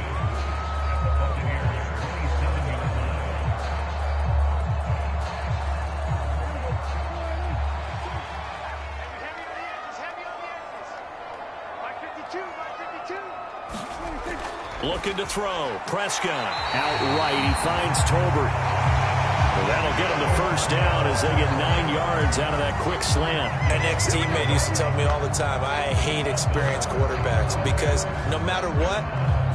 Looking to throw. Prescott. Outright, he finds Tolbert. Well, that'll get him the first down as they get 9 yards out of that quick slant. An ex-teammate used to tell me all the time, I hate experienced quarterbacks because no matter what,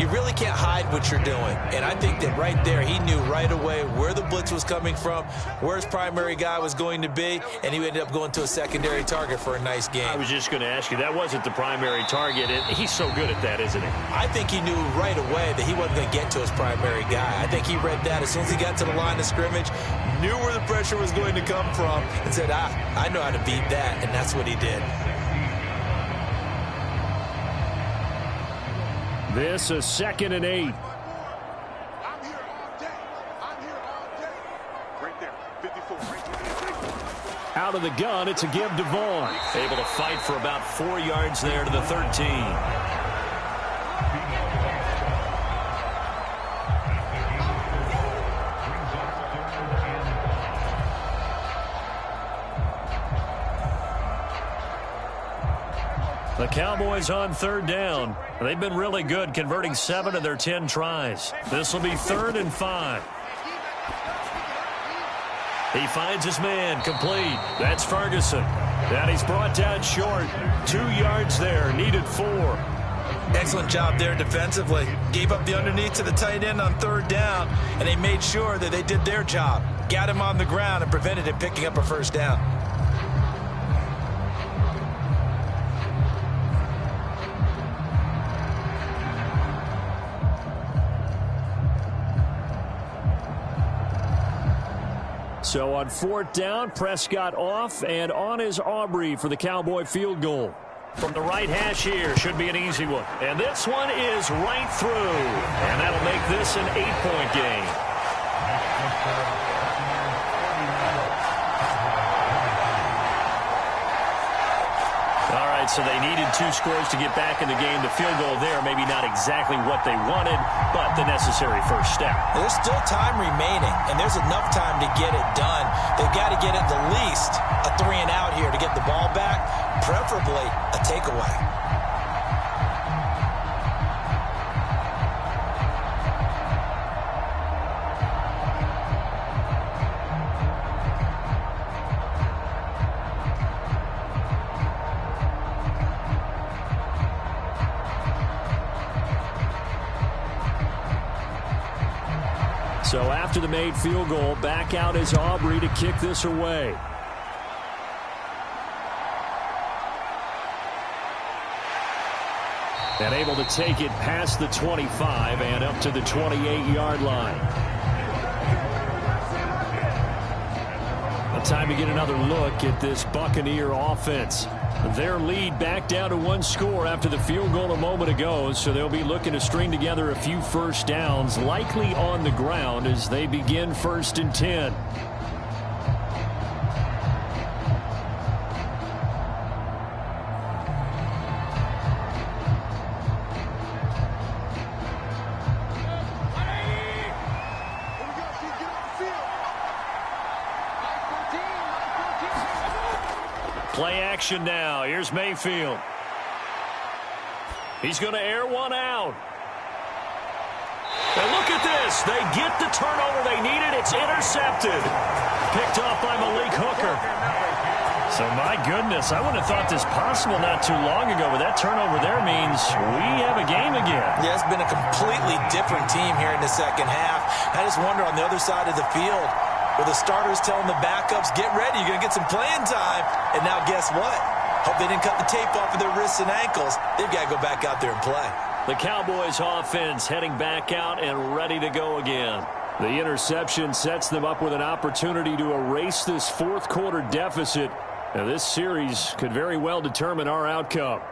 you really can't hide what you're doing. And I think that right there, he knew right away where the blitz was coming from, where his primary guy was going to be, and he ended up going to a secondary target for a nice game. I was just going to ask you, that wasn't the primary target. He's so good at that, isn't he? I think he knew right away that he wasn't going to get to his primary guy. I think he read that as soon as he got to the line of scrimmage, knew where the pressure was going to come from, and said, I know how to beat that, and that's what he did. This is 2nd and 8. I'm here all day. I'm here all day. Right there. 54. Right there. Out of the gun, it's a give to Vaughn. Able to fight for about 4 yards there to the 13. The Cowboys on 3rd down. They've been really good, converting 7 of their 10 tries. This will be 3rd and 5. He finds his man, complete. That's Ferguson. And he's brought down short. 2 yards there, needed 4. Excellent job there defensively. Gave up the underneath to the tight end on 3rd down, and they made sure that they did their job. Got him on the ground and prevented him picking up a first down. So on 4th down, Prescott off, and on is Aubrey for the Cowboy field goal. From the right hash here, should be an easy one. And this one is right through. And that'll make this an 8-point game. All right, so they needed 2 scores to get back in the game. The field goal there, maybe not exactly what they wanted, but the necessary first step. There's still time remaining, and there's enough time to get it done. They've got to get at the least a 3-and-out here to get the ball back, preferably a takeaway. So after the made field goal, back out is Aubrey to kick this away. And able to take it past the 25 and up to the 28-yard line. A time to get another look at this Buccaneer offense. Their lead back down to 1 score after the field goal a moment ago, so they'll be looking to string together a few first downs, likely on the ground as they begin 1st and 10. Play action now. Here's Mayfield. He's going to air one out. And look at this. They get the turnover they needed. It's intercepted. Picked off by Malik Hooker. So, my goodness, I wouldn't have thought this possible not too long ago, but that turnover there means we have a game again. Yeah, it's been a completely different team here in the second half. I just wonder on the other side of the field, where the starters telling the backups, get ready, you're going to get some playing time. And now guess what? Hope they didn't cut the tape off of their wrists and ankles. They've got to go back out there and play. The Cowboys offense heading back out and ready to go again. The interception sets them up with an opportunity to erase this 4th quarter deficit. Now this series could very well determine our outcome.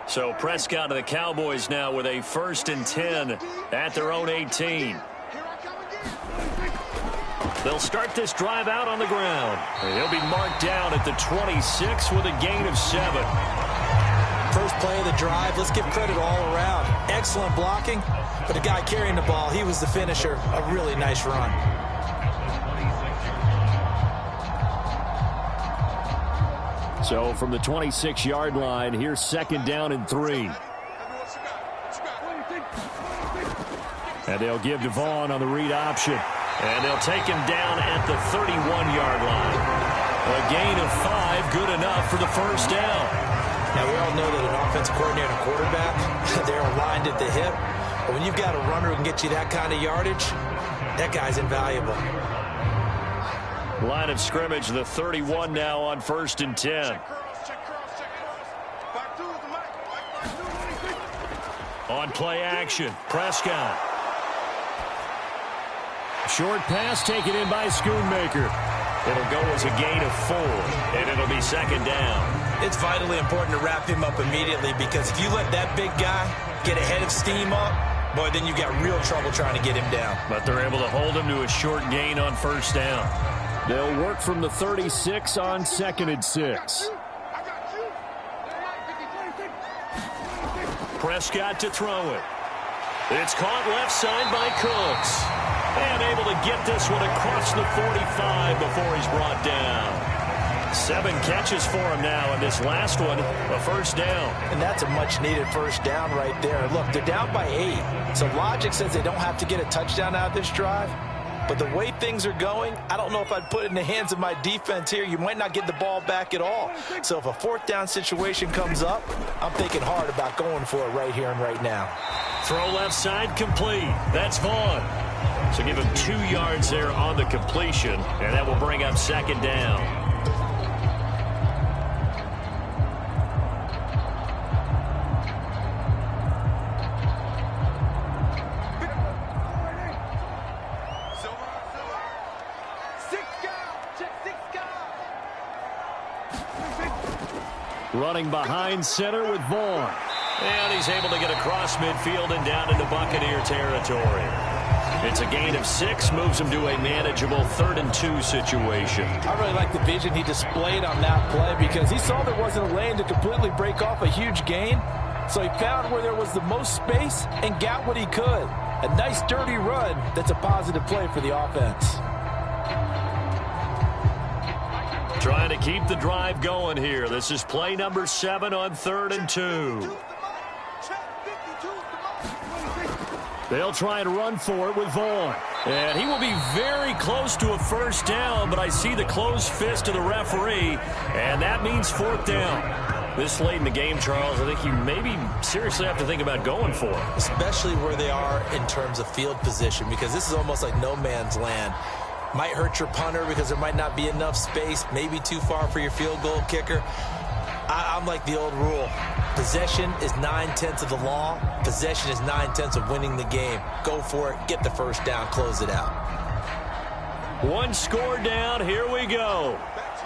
So Prescott of the Cowboys now with a 1st and 10 at their own 18. They'll start this drive out on the ground. He'll be marked down at the 26 with a gain of 7. First play of the drive, let's give credit all around. Excellent blocking, but the guy carrying the ball, he was the finisher. A really nice run. So from the 26-yard line, here's 2nd down and 3. And they'll give Devon on the read option. And they'll take him down at the 31-yard line. A gain of 5, good enough for the first down. Now, we all know that an offensive coordinator and a quarterback, they're aligned at the hip. But when you've got a runner who can get you that kind of yardage, that guy's invaluable. Line of scrimmage, the 31 now on 1st and 10. On play action, Prescott. Short pass taken in by Schoonmaker. It'll go as a gain of 4, and it'll be 2nd down. It's vitally important to wrap him up immediately, because if you let that big guy get ahead of steam up, boy, then you've got real trouble trying to get him down. But they're able to hold him to a short gain on 1st down. They'll work from the 36 on 2nd and 6. Prescott to throw it. It's caught left side by Cooks. And able to get this one across the 45 before he's brought down. 7 catches for him now, and this last one, a 1st down. And that's a much-needed 1st down right there. Look, they're down by 8. So logic says they don't have to get a touchdown out of this drive. But the way things are going, I don't know if I'd put it in the hands of my defense here. You might not get the ball back at all. So if a 4th down situation comes up, I'm thinking hard about going for it right here and right now. Throw left side complete. That's Vaughn. So give him 2 yards there on the completion, and that will bring up 2nd down. Running behind center with Vaughn. And he's able to get across midfield and down into Buccaneer territory. It's a gain of 6, moves him to a manageable 3rd and 2 situation. I really like the vision he displayed on that play because he saw there wasn't a lane to completely break off a huge gain. So he found where there was the most space and got what he could. A nice dirty run that's a positive play for the offense. Trying to keep the drive going here. This is play number 7 on 3rd and 2. They'll try and run for it with Vaughn. And he will be very close to a first down, but I see the closed fist of the referee, and that means 4th down. This late in the game, Charles, I think you maybe seriously have to think about going for it. Especially where they are in terms of field position, because this is almost like no man's land. Might hurt your punter because there might not be enough space, maybe too far for your field goal kicker. I'm like the old rule. Possession is 9/10 of the law. Possession is 9/10 of winning the game. Go for it. Get the first down. Close it out. 1 score down. Here we go.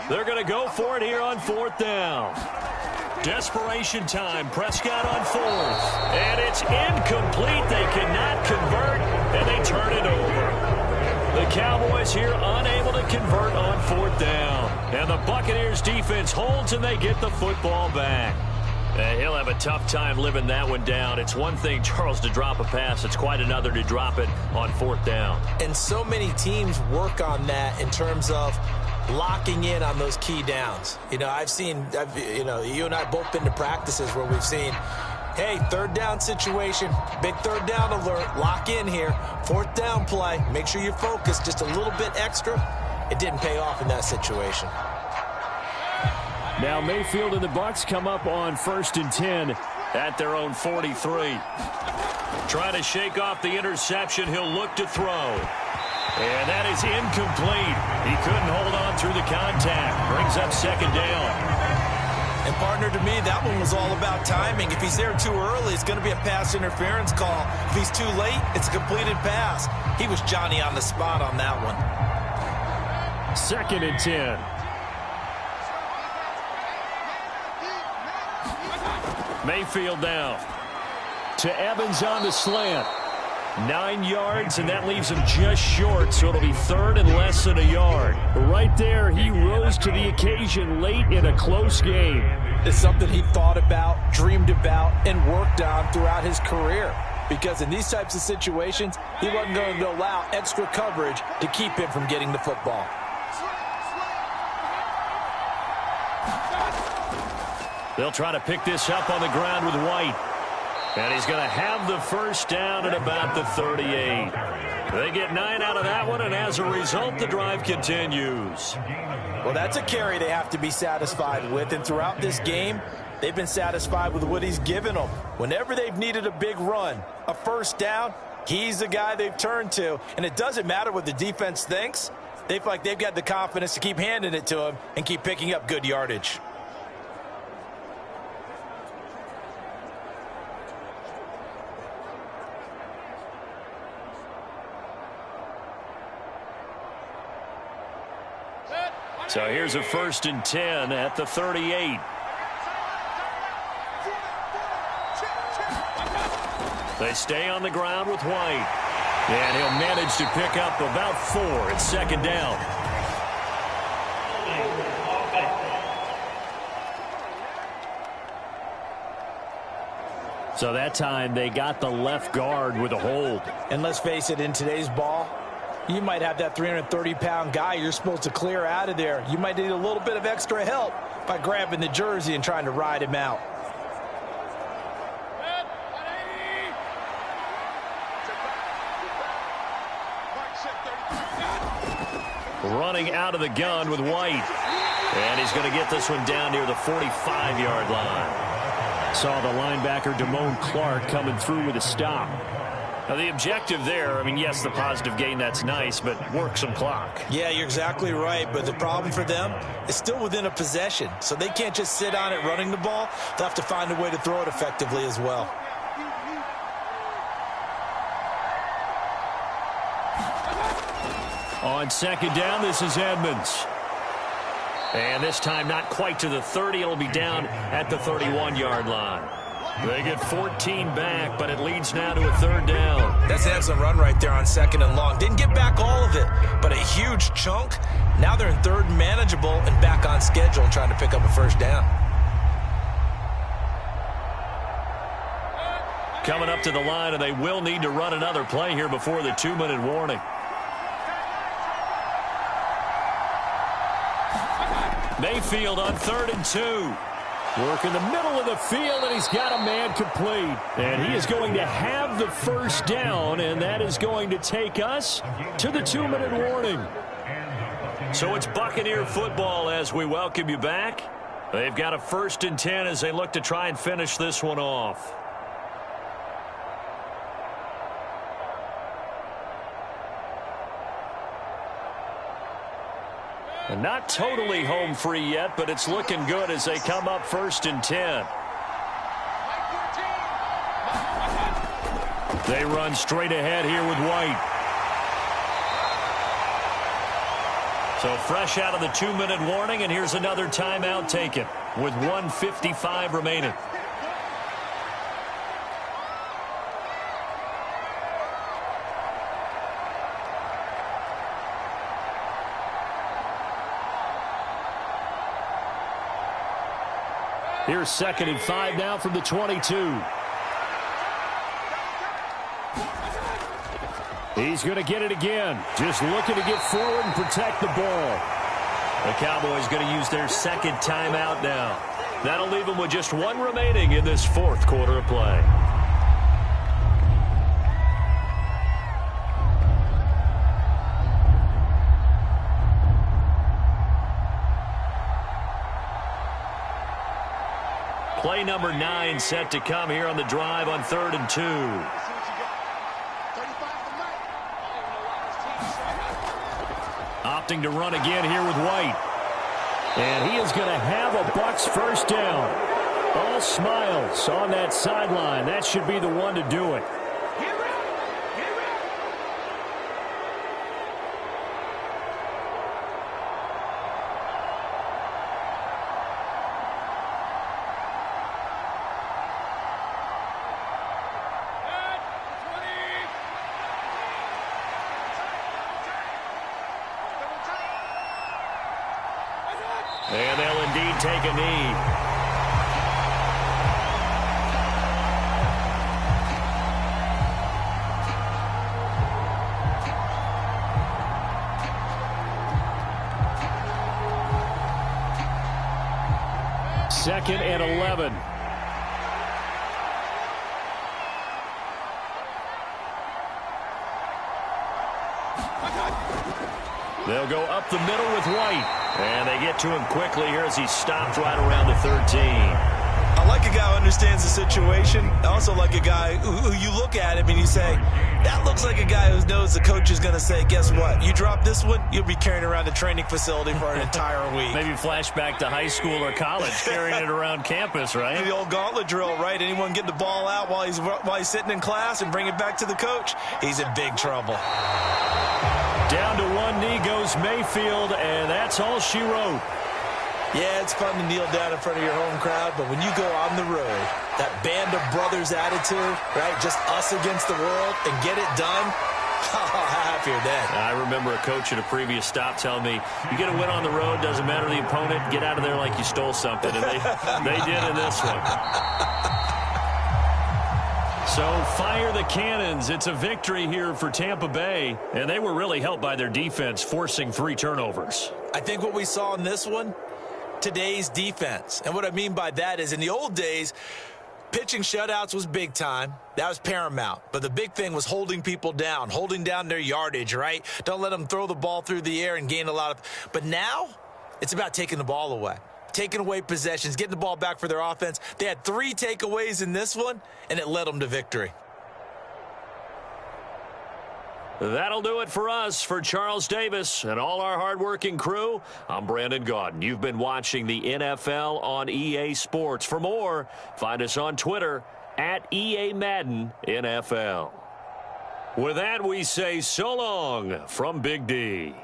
They're going to go for it here on 4th down. Desperation time. Prescott on 4th. And it's incomplete. They cannot convert, and they turn it over. The Cowboys here unable to convert on 4th down. And the Buccaneers defense holds, and they get the football back. He'll have a tough time living that one down. It's one thing, Charles, to drop a pass. It's quite another to drop it on 4th down. And so many teams work on that in terms of locking in on those key downs. You know, you and I both been to practices where we've seen, hey, 3rd down situation, big 3rd down alert, lock in here, 4th down play, make sure you're focused just a little bit extra. It didn't pay off in that situation. Now Mayfield and the Bucs come up on 1st and 10 at their own 43. Trying to shake off the interception. He'll look to throw. And that is incomplete. He couldn't hold on through the contact. Brings up 2nd down. And, partner, to me, that one was all about timing. If he's there too early, it's going to be a pass interference call. If he's too late, it's a completed pass. He was Johnny on the spot on that one. 2nd and 10. Mayfield down. To Evans on the slant. 9 yards, and that leaves him just short, so it'll be 3rd and less than a yard. Right there, he rose to the occasion late in a close game. It's something he thought about, dreamed about, and worked on throughout his career. Because in these types of situations, he wasn't going to allow extra coverage to keep him from getting the football. They'll try to pick this up on the ground with White. And he's going to have the first down at about the 38. They get 9 out of that one, and as a result, the drive continues. Well, that's a carry they have to be satisfied with, and throughout this game, they've been satisfied with what he's given them. Whenever they've needed a big run, a first down, he's the guy they've turned to, and it doesn't matter what the defense thinks. They feel like they've got the confidence to keep handing it to him and keep picking up good yardage. So here's a 1st and 10 at the 38. They stay on the ground with White. And he'll manage to pick up about 4 at 2nd down. So that time they got the left guard with a hold. And let's face it, in today's ball, you might have that 330-pound guy you're supposed to clear out of there. You might need a little bit of extra help by grabbing the jersey and trying to ride him out. Running out of the gun with White. And he's going to get this one down near the 45-yard line. Saw the linebacker, Damone Clark, coming through with a stop. Now, the objective there, I mean, yes, the positive gain, that's nice, but work some clock. Yeah, you're exactly right, but the problem for them is still within a possession, so they can't just sit on it running the ball. They'll have to find a way to throw it effectively as well. On 2nd down, this is Edmonds. And this time not quite to the 30. It'll be down at the 31-yard line. They get 14 back, but it leads now to a 3rd down. That's an excellent run right there on 2nd and long. Didn't get back all of it, but a huge chunk. Now they're in 3rd and manageable and back on schedule trying to pick up a 1st down. Coming up to the line, and they will need to run another play here before the 2-minute warning. Mayfield on 3rd and 2. Work in the middle of the field, and he's got a man complete. And he is going to have the 1st down, and that is going to take us to the 2-minute warning. So it's Buccaneer football as we welcome you back. They've got a 1st and 10 as they look to try and finish this one off. And not totally home free yet, but it's looking good as they come up 1st and 10. They run straight ahead here with White. So fresh out of the 2-minute warning, and here's another timeout taken with 1:55 remaining. Here's 2nd and 5 now from the 22. He's going to get it again. Just looking to get forward and protect the ball. The Cowboys going to use their 2nd timeout now. That'll leave them with just 1 remaining in this 4th quarter of play. Play number 9 set to come here on the drive on 3rd and 2. Opting to run again here with White. And he is going to have a Bucs 1st down. All smiles on that sideline. That should be the one to do it. And they'll indeed take a knee. Second and 11. They'll go up the middle with White. And they get to him quickly here as he stopped right around the 13. I like a guy who understands the situation. I also like a guy who you look at him and you say, that looks like a guy who knows the coach is going to say, guess what? You drop this one, you'll be carrying around the training facility for an entire week. Maybe flashback to high school or college, carrying it around campus, right? The old gauntlet drill, right? Anyone get the ball out while he's sitting in class and bring it back to the coach, he's in big trouble. Down to 1 knee goes Mayfield, and that's all she wrote. Yeah, it's fun to kneel down in front of your home crowd, but when you go on the road, that band of brothers attitude, right? Just us against the world and get it done. How happy are they? I remember a coach at a previous stop telling me, you get a win on the road, doesn't matter the opponent, get out of there like you stole something. And they did in this one. So fire the cannons. It's a victory here for Tampa Bay, and they were really helped by their defense, forcing 3 turnovers. I think what we saw in this one, today's defense. And what I mean by that is in the old days, pitching shutouts was big time. That was paramount. But the big thing was holding people down, holding down their yardage, right? Don't let them throw the ball through the air and gain a lot of. But now it's about taking the ball away. Taking away possessions, getting the ball back for their offense. They had 3 takeaways in this one, and it led them to victory. That'll do it for us. For Charles Davis and all our hardworking crew, I'm Brandon Gaudin. You've been watching the NFL on EA Sports. For more, find us on Twitter at EA Madden NFL. With that, we say so long from Big D.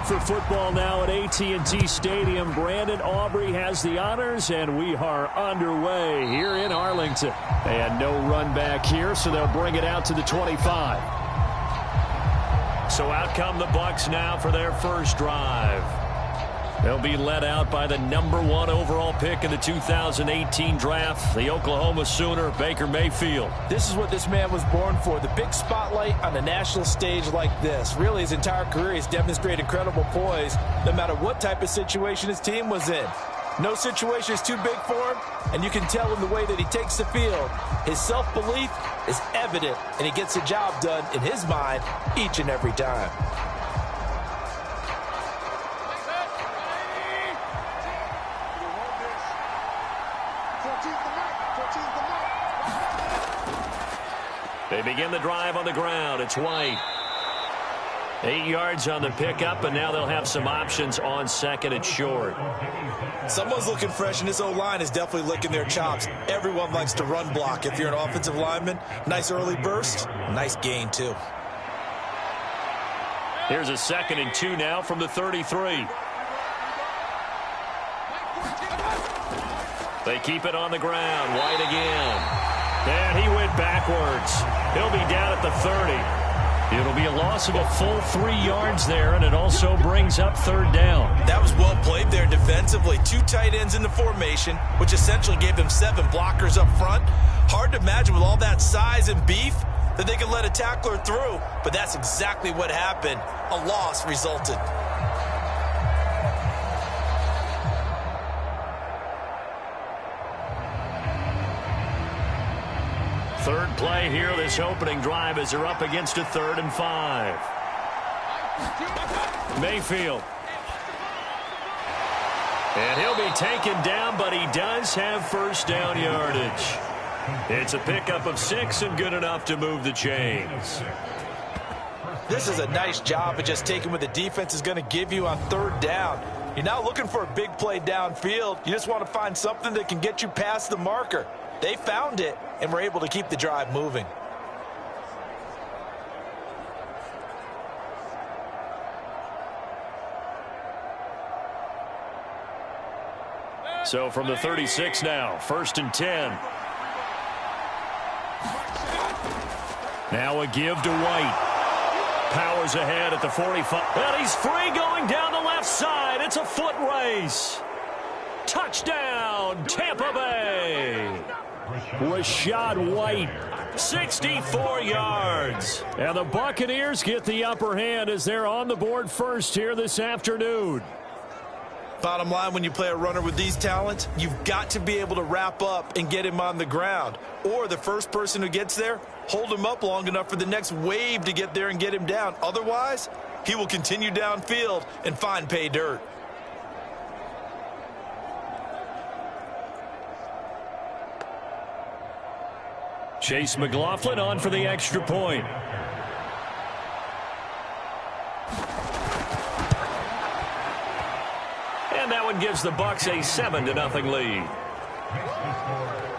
for football now at AT&T Stadium. Brandon Aubrey has the honors, and we are underway here in Arlington. And no run back here, so they'll bring it out to the 25. So out come the Bucs now for their first drive. They'll be led out by the #1 overall pick in the 2018 draft, the Oklahoma Sooner, Baker Mayfield. This is what this man was born for, the big spotlight on the national stage like this. Really, his entire career he's demonstrated incredible poise, no matter what type of situation his team was in. No situation is too big for him, and you can tell in the way that he takes the field. His self-belief is evident, and he gets the job done in his mind each and every time. They begin the drive on the ground. It's White. 8 yards on the pickup, and now they'll have some options on second and short. Someone's looking fresh, and this O-line is definitely licking their chops. Everyone likes to run block. If you're an offensive lineman, nice early burst, nice gain, too. Here's a 2nd and 2 now from the 33. They keep it on the ground. White again. And he went backwards. He'll be down at the 30. It'll be a loss of a full 3 yards there, and it also brings up 3rd down. That was well played there defensively. 2 tight ends in the formation, which essentially gave them 7 blockers up front. Hard to imagine with all that size and beef that they could let a tackler through, but that's exactly what happened. A loss resulted. Third play here, this opening drive, as they're up against a 3rd and 5. Mayfield. And he'll be taken down, but he does have first down yardage. It's a pickup of 6 and good enough to move the chains. This is a nice job of just taking what the defense is going to give you on 3rd down. You're not looking for a big play downfield. You just want to find something that can get you past the marker. They found it and were able to keep the drive moving. So from the 36 now, 1st and 10. Now a give to White. Powers ahead at the 45. And he's free going down the left side. It's a foot race. Touchdown, Tampa Bay. Rachaad White. 64 yards. And the Buccaneers get the upper hand as they're on the board first here this afternoon. Bottom line, when you play a runner with these talents, you've got to be able to wrap up and get him on the ground. Or the first person who gets there, hold him up long enough for the next wave to get there and get him down. Otherwise, he will continue downfield and find pay dirt. Chase McLaughlin on for the extra point. And that one gives the Bucs a 7-0 lead.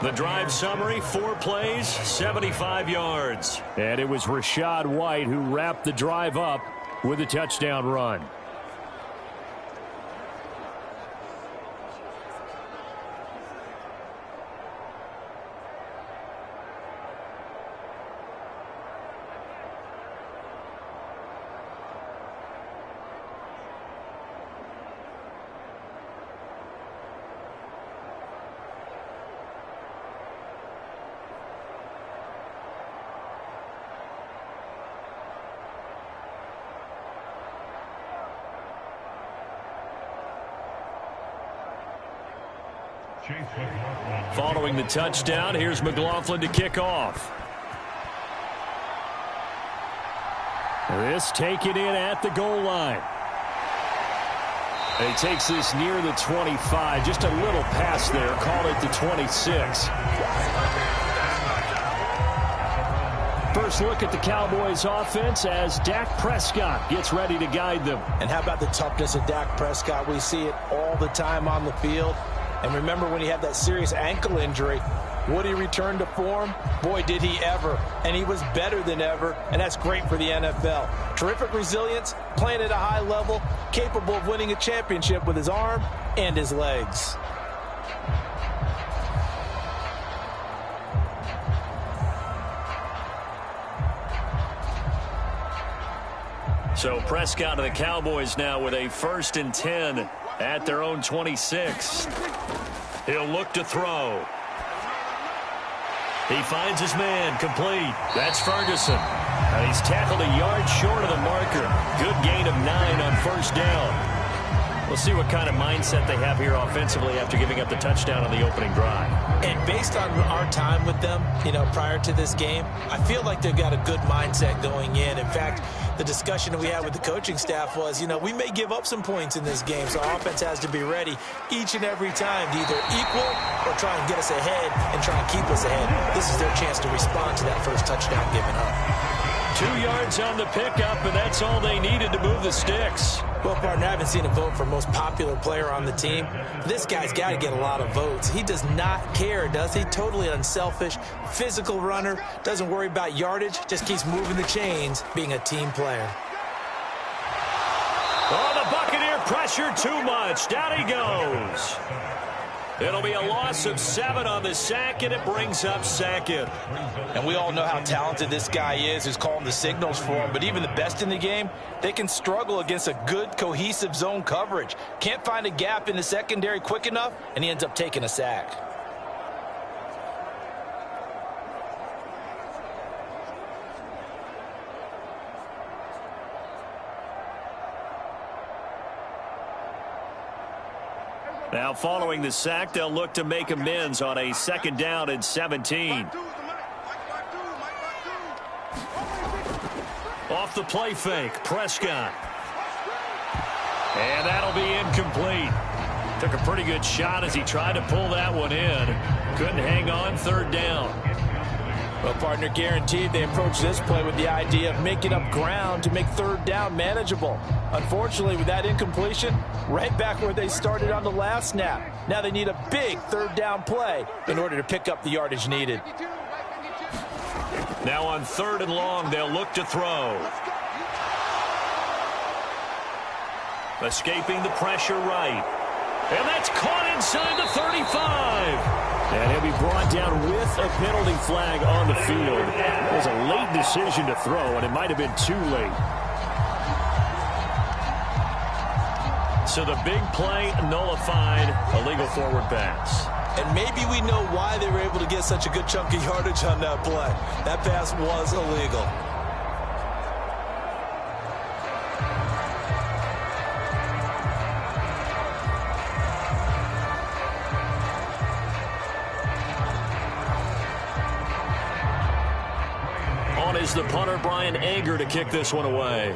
The drive summary, 4 plays, 75 yards. And it was Rachaad White who wrapped the drive up with a touchdown run. Following the touchdown, here's McLaughlin to kick off. This taken in at the goal line. And he takes this near the 25. Just a little pass there. Call it the 26. First look at the Cowboys offense as Dak Prescott gets ready to guide them. And how about the toughness of Dak Prescott? We see it all the time on the field. And remember when he had that serious ankle injury, would he return to form? Boy, did he ever. And he was better than ever, and that's great for the NFL. Terrific resilience, playing at a high level, capable of winning a championship with his arm and his legs. So Prescott and the Cowboys now with a 1st and 10 at their own 26. He'll look to throw. He finds his man, complete. That's Ferguson. And he's tackled a yard short of the marker. Good gain of 9 on 1st down. We'll see what kind of mindset they have here offensively after giving up the touchdown on the opening drive. And based on our time with them, prior to this game, I feel like they've got a good mindset going in. In fact, the discussion that we had with the coaching staff was, we may give up some points in this game, so our offense has to be ready each and every time to either equal or try and get us ahead and try and keep us ahead. This is their chance to respond to that first touchdown given up. 2 yards on the pickup, and that's all they needed to move the sticks. Well, partner, I haven't seen a vote for most popular player on the team. This guy's got to get a lot of votes. He does not care, does he? Totally unselfish, physical runner, doesn't worry about yardage, just keeps moving the chains, being a team player. Oh, the Buccaneer pressure too much. Down he goes. It'll be a loss of 7 on the sack, and it brings up 2nd. And we all know how talented this guy is who's calling the signals for him. But even the best in the game, they can struggle against a good, cohesive zone coverage. Can't find a gap in the secondary quick enough, and he ends up taking a sack. Now following the sack, they'll look to make amends on a 2nd down and 17. Off the play fake, Prescott. And that'll be incomplete. Took a pretty good shot as he tried to pull that one in. Couldn't hang on, 3rd down. Well, partner, guaranteed they approach this play with the idea of making up ground to make 3rd down manageable. Unfortunately, with that incompletion, right back where they started on the last snap. Now they need a big 3rd down play in order to pick up the yardage needed. Now on 3rd and long, they'll look to throw. Escaping the pressure right. And that's caught inside the 35. And he'll be brought down with a penalty flag on the field. It was a late decision to throw, and it might have been too late. So the big play nullified, illegal forward pass. And maybe we know why they were able to get such a good chunk of yardage on that play. That pass was illegal. Is the punter Brian Anger to kick this one away.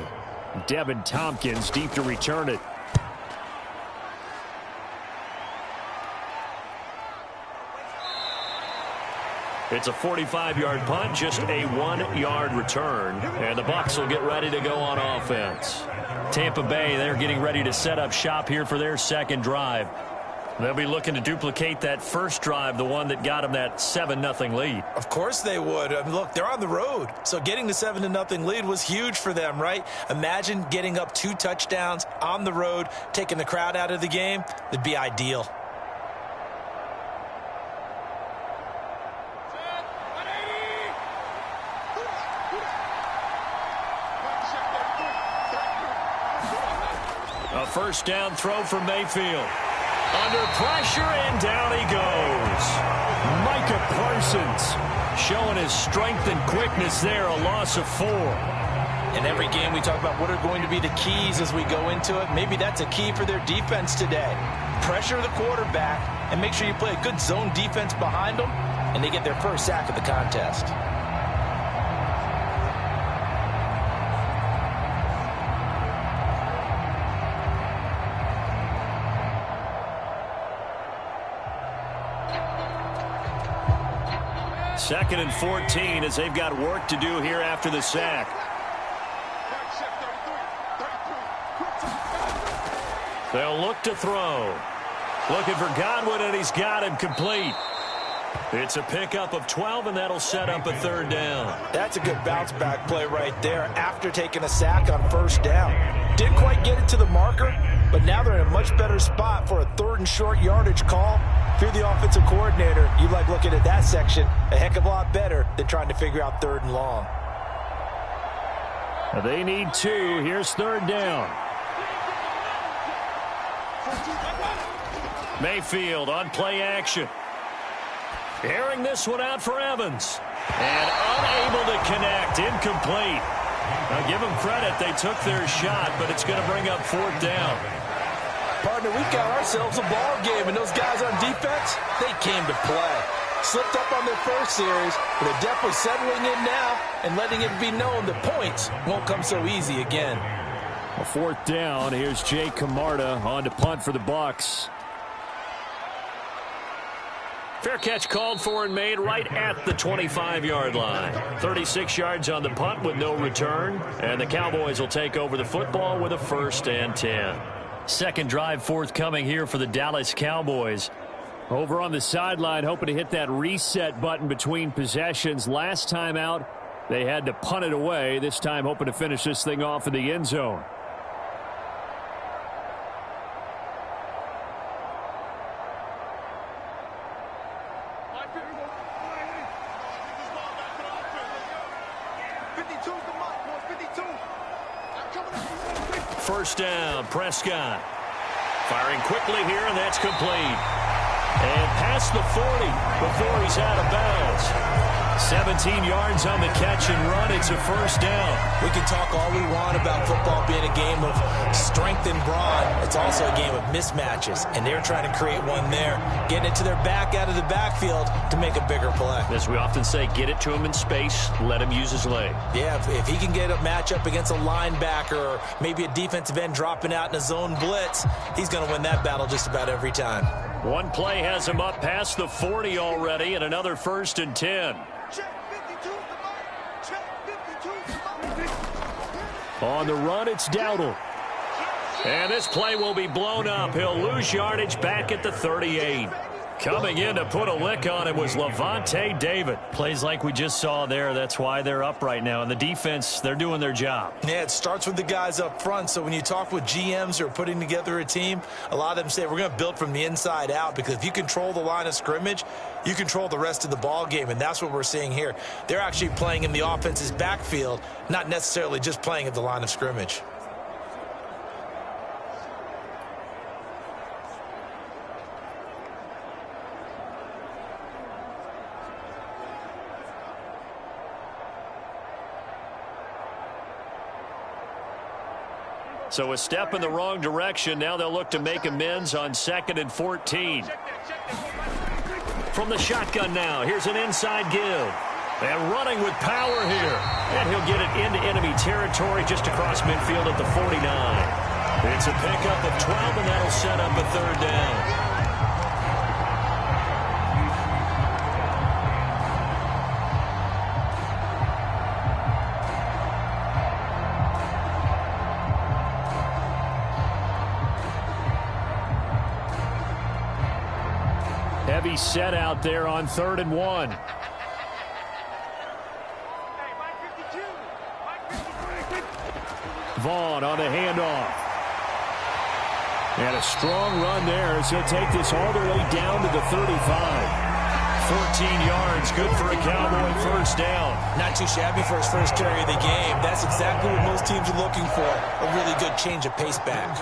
Devin Tompkins deep to return it. It's a 45-yard punt, just a 1-yard return. And the Bucs will get ready to go on offense. Tampa Bay, they're getting ready to set up shop here for their 2nd drive. They'll be looking to duplicate that first drive, the one that got them that 7-0 lead. Of course they would. I mean, look, they're on the road. So getting the 7-0 lead was huge for them, right? Imagine getting up 2 touchdowns on the road, taking the crowd out of the game. It'd be ideal. A 1st down throw for Mayfield. Under pressure, and down he goes. Micah Parsons showing his strength and quickness there, a loss of 4. In every game, we talk about what are going to be the keys as we go into it. Maybe that's a key for their defense today. Pressure the quarterback and make sure you play a good zone defense behind them, and they get their first sack of the contest. Second and 14 as they've got work to do here after the sack. They'll look to throw. Looking for Godwin, and he's got him complete. It's a pickup of 12, and that'll set up a third down. That's a good bounce-back play right there after taking a sack on first down. Didn't quite get it to the marker, but now they're in a much better spot for a third and short yardage call. If you're the offensive coordinator, you like looking at that section a heck of a lot better than trying to figure out third and long. They need 2. Here's third down. Mayfield on play action. Airing this one out for Evans. And unable to connect. Incomplete. Now give them credit. They took their shot, but it's going to bring up fourth down. Partner, we've got ourselves a ball game, and those guys on defense, they came to play. Slipped up on their first series, but they're definitely settling in now and letting it be known the points won't come so easy again. A fourth down. Here's Jay Camarda on to punt for the Bucs. Fair catch called for and made right at the 25-yard line. 36 yards on the punt with no return. And the Cowboys will take over the football with a 1st and 10. Second drive forthcoming here for the Dallas Cowboys. Over on the sideline, hoping to hit that reset button between possessions. Last time out, they had to punt it away. This time hoping to finish this thing off in the end zone. First down, Prescott. Firing quickly here, and that's complete. And past the 40 before he's out of bounds. 17 yards on the catch and run. It's a first down. We can talk all we want about football being a game of strength and brawn. It's also a game of mismatches, and they're trying to create one there, getting it to their back out of the backfield to make a bigger play. As we often say, get it to him in space, let him use his leg. Yeah, if he can get a matchup against a linebacker or maybe a defensive end dropping out in a zone blitz, he's going to win that battle just about every time. One play has him up past the 40 already, and another 1st and 10. On the run, it's Dowdle. And this play will be blown up. He'll lose yardage back at the 38. Coming in to put a lick on him was Levante David. Plays like we just saw there. That's why they're up right now. And the defense, they're doing their job. Yeah, it starts with the guys up front. So when you talk with GMs who are putting together a team, a lot of them say we're going to build from the inside out, because if you control the line of scrimmage, you control the rest of the ball game, and that's what we're seeing here. They're actually playing in the offense's backfield, not necessarily just playing at the line of scrimmage. So a step in the wrong direction. Now they'll look to make amends on 2nd and 14. From the shotgun now, here's an inside give. And running with power here. And he'll get it into enemy territory just across midfield at the 49. It's a pickup of 12, and that'll set up a third down. Heavy set out there on 3rd and 1. Vaughn on the handoff. And a strong run there as he'll take this all the way down to the 35. 14 yards, good for a Cowboy first down. Not too shabby for his first carry of the game. That's exactly what most teams are looking for, a really good change of pace back.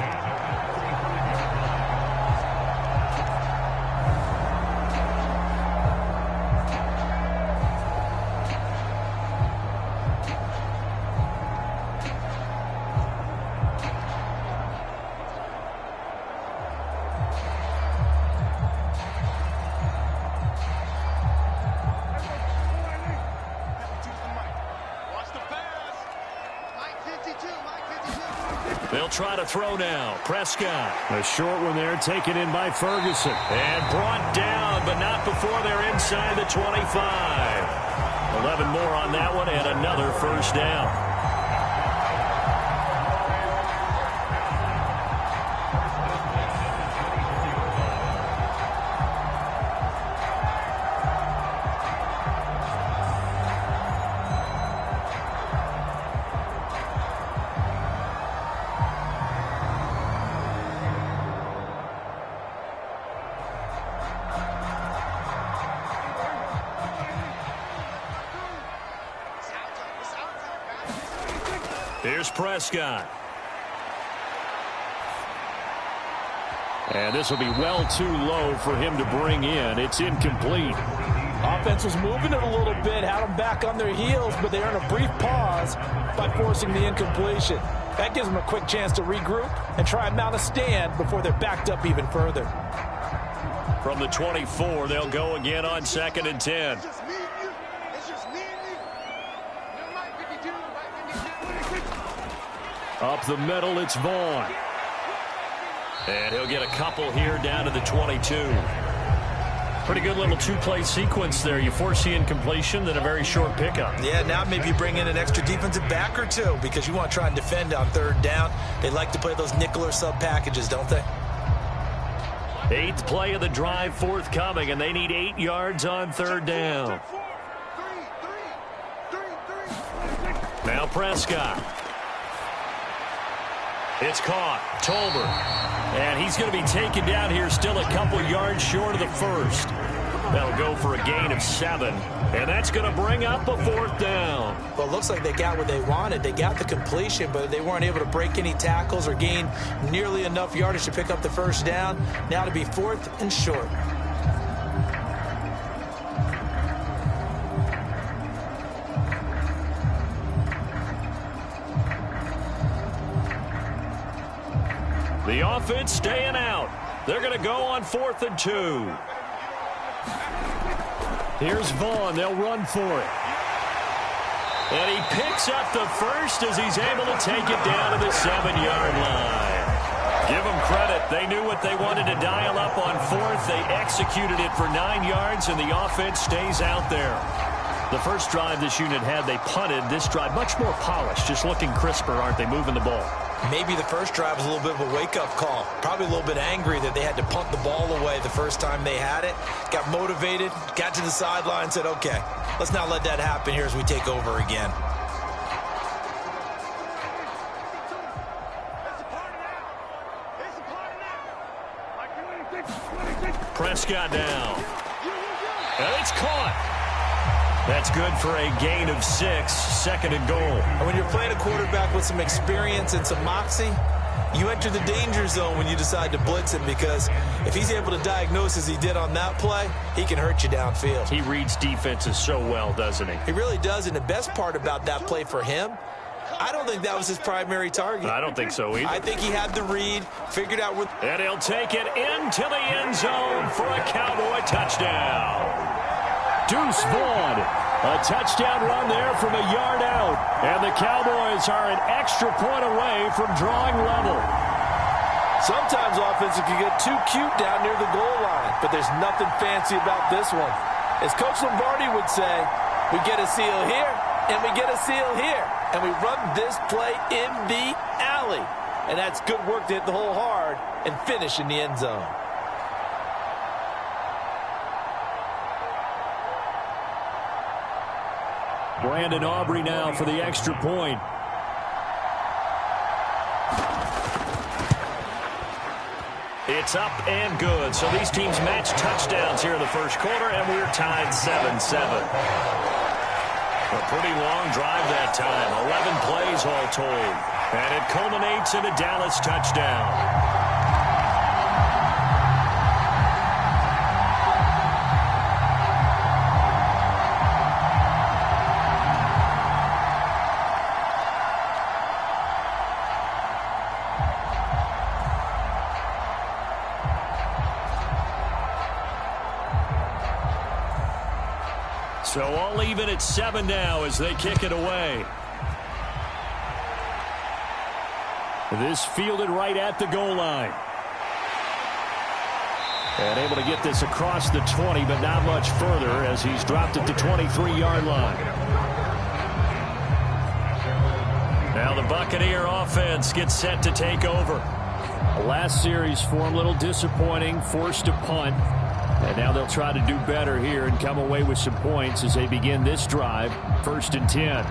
They'll try to throw now. Prescott. A short one there, taken in by Ferguson. And brought down, but not before they're inside the 25. 11 more on that one, and another first down. Here's Prescott. And this will be well too low for him to bring in. It's incomplete. Offense was moving it a little bit, had them back on their heels, but they earned a brief pause by forcing the incompletion. That gives them a quick chance to regroup and try and mount a stand before they're backed up even further. From the 24, they'll go again on 2nd and 10. Up the middle, it's Vaughn. And he'll get a couple here down to the 22. Pretty good little two-play sequence there. You force the incompletion, then a very short pickup. Yeah, now maybe you bring in an extra defensive back or two because you want to try and defend on 3rd down. They like to play those nickel or sub packages, don't they? 8th play of the drive forthcoming, and they need 8 yards on 3rd down. Now Prescott. It's caught. Tolbert. And he's going to be taken down here still a couple yards short of the first. That'll go for a gain of 7. And that's going to bring up a 4th down. Well, it looks like they got what they wanted. They got the completion, but they weren't able to break any tackles or gain nearly enough yardage to pick up the 1st down. Now to be 4th and short. The offense staying out. They're going to go on 4th and 2. Here's Vaughn. They'll run for it. And he picks up the first as he's able to take it down to the 7-yard line. Give them credit. They knew what they wanted to dial up on 4th. They executed it for 9 yards, and the offense stays out there. The first drive this unit had, they punted. This drive, much more polished, just looking crisper, aren't they, moving the ball? Maybe the first drive was a little bit of a wake-up call. Probably a little bit angry that they had to punt the ball away the first time they had it. Got motivated, got to the sideline, said, okay, let's not let that happen here as we take over again. Prescott down. And it's caught. That's good for a gain of 6, 2nd and goal. And when you're playing a quarterback with some experience and some moxie, you enter the danger zone when you decide to blitz him, because if he's able to diagnose as he did on that play, he can hurt you downfield. He reads defenses so well, doesn't he? He really does, and the best part about that play for him, I don't think that was his primary target. I don't think so either. I think he had the read, figured out what... And he'll take it into the end zone for a Cowboy touchdown. Deuce Vaughn, a touchdown run there from a yard out. And the Cowboys are an extra point away from drawing level. Sometimes offenses can get too cute down near the goal line, but there's nothing fancy about this one. As Coach Lombardi would say, we get a seal here, and we get a seal here, and we run this play in the alley. And that's good work to hit the hole hard and finish in the end zone. Brandon Aubrey now for the extra point. It's up and good. So these teams match touchdowns here in the first quarter, and we're tied 7-7. A pretty long drive that time. 11 plays all told. And it culminates in a Dallas touchdown. So all even at 7 now as they kick it away. This fielded right at the goal line. And able to get this across the 20, but not much further as he's dropped it to 23-yard line. Now the Buccaneer offense gets set to take over. Last series for him, a little disappointing, forced to punt. And now they'll try to do better here and come away with some points as they begin this drive, 1st and 10.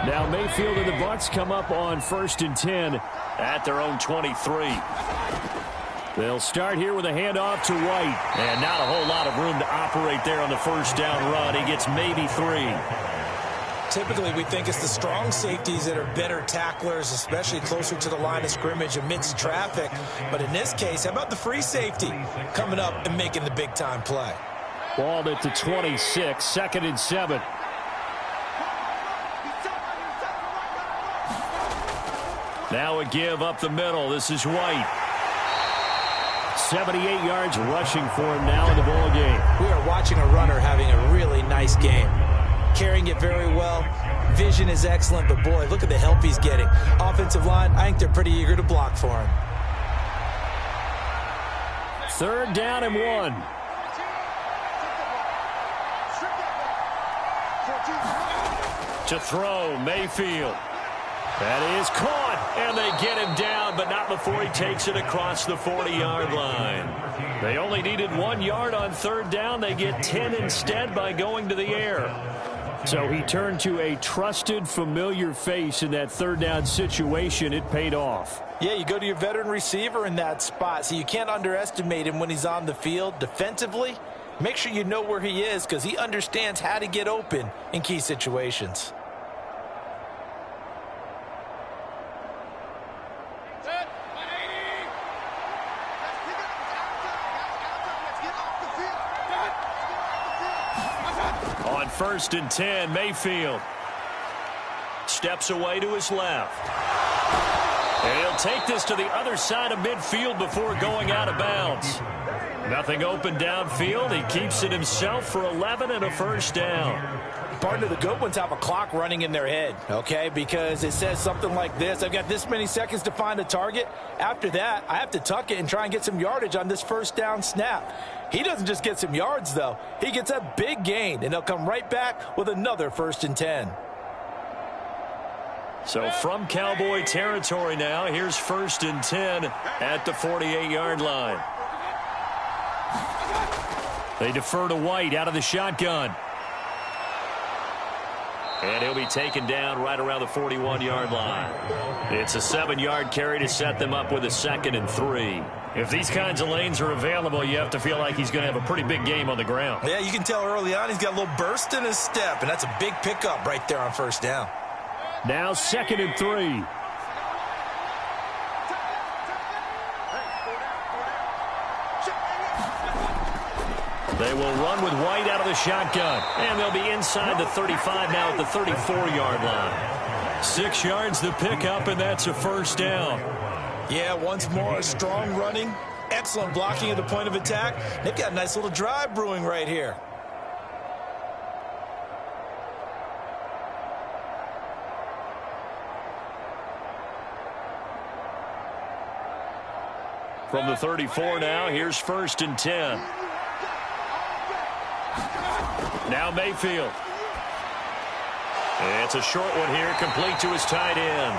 Now Mayfield and the Bucs come up on 1st and 10 at their own 23. They'll start here with a handoff to White. And not a whole lot of room to operate there on the first down run. He gets maybe 3. Typically, we think it's the strong safeties that are better tacklers, especially closer to the line of scrimmage amidst traffic. But in this case, how about the free safety coming up and making the big-time play? Ball at the 26, 2nd and 7. Now a give up the middle. This is White. 78 yards rushing for him now in the ball game. We are watching a runner having a really nice game. Carrying it very well. Vision is excellent, but boy, look at the help he's getting. Offensive line, I think they're pretty eager to block for him. 3rd down and 1. To throw, Mayfield. That is caught, and they get him down, but not before he takes it across the 40-yard line. They only needed 1 yard on 3rd down. They get 10 instead by going to the air. So he turned to a trusted, familiar face in that 3rd down situation. It paid off. Yeah, you go to your veteran receiver in that spot, so you can't underestimate him when he's on the field. Defensively, make sure you know where he is because he understands how to get open in key situations. On 1st and 10, Mayfield steps away to his left. And he'll take this to the other side of midfield before going out of bounds. Nothing open downfield. He keeps it himself for 11 and a 1st down. Part of the good ones have a clock running in their head, okay, because it says something like this: I've got this many seconds to find a target. After that, I have to tuck it and try and get some yardage on this 1st down snap. He doesn't just get some yards, though. He gets a big gain, and he'll come right back with another 1st and 10. So from Cowboy territory now, here's 1st and 10 at the 48-yard line. They defer to White out of the shotgun. And he'll be taken down right around the 41-yard line. It's a 7-yard carry to set them up with a 2nd and 3. If these kinds of lanes are available, you have to feel like he's going to have a pretty big game on the ground. Yeah, you can tell early on he's got a little burst in his step, and that's a big pickup right there on 1st down. Now 2nd and 3. They will run with White out of the shotgun. And they'll be inside the 35 now at the 34-yard line. 6 yards the pickup, and that's a 1st down. Yeah, once more, strong running, excellent blocking at the point of attack. They've got a nice little drive brewing right here. From the 34 now, here's 1st and 10. Now Mayfield. It's a short one here, complete to his tight end.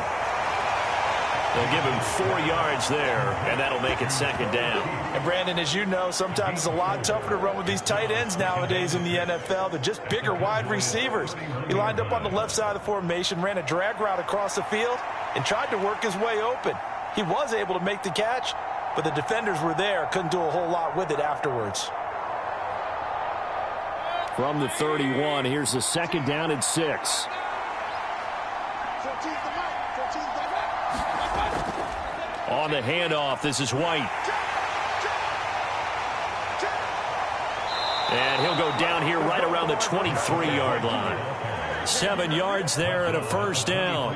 They'll give him 4 yards there, and that'll make it 2nd down. And Brandon, as you know, sometimes it's a lot tougher to run with these tight ends nowadays in the NFL. They're just bigger wide receivers. He lined up on the left side of the formation, ran a drag route across the field, and tried to work his way open. He was able to make the catch, but the defenders were there, couldn't do a whole lot with it afterwards. From the 31, here's the 2nd down and 6. On the handoff, this is White. And he'll go down here right around the 23-yard line. 7 yards there and a 1st down.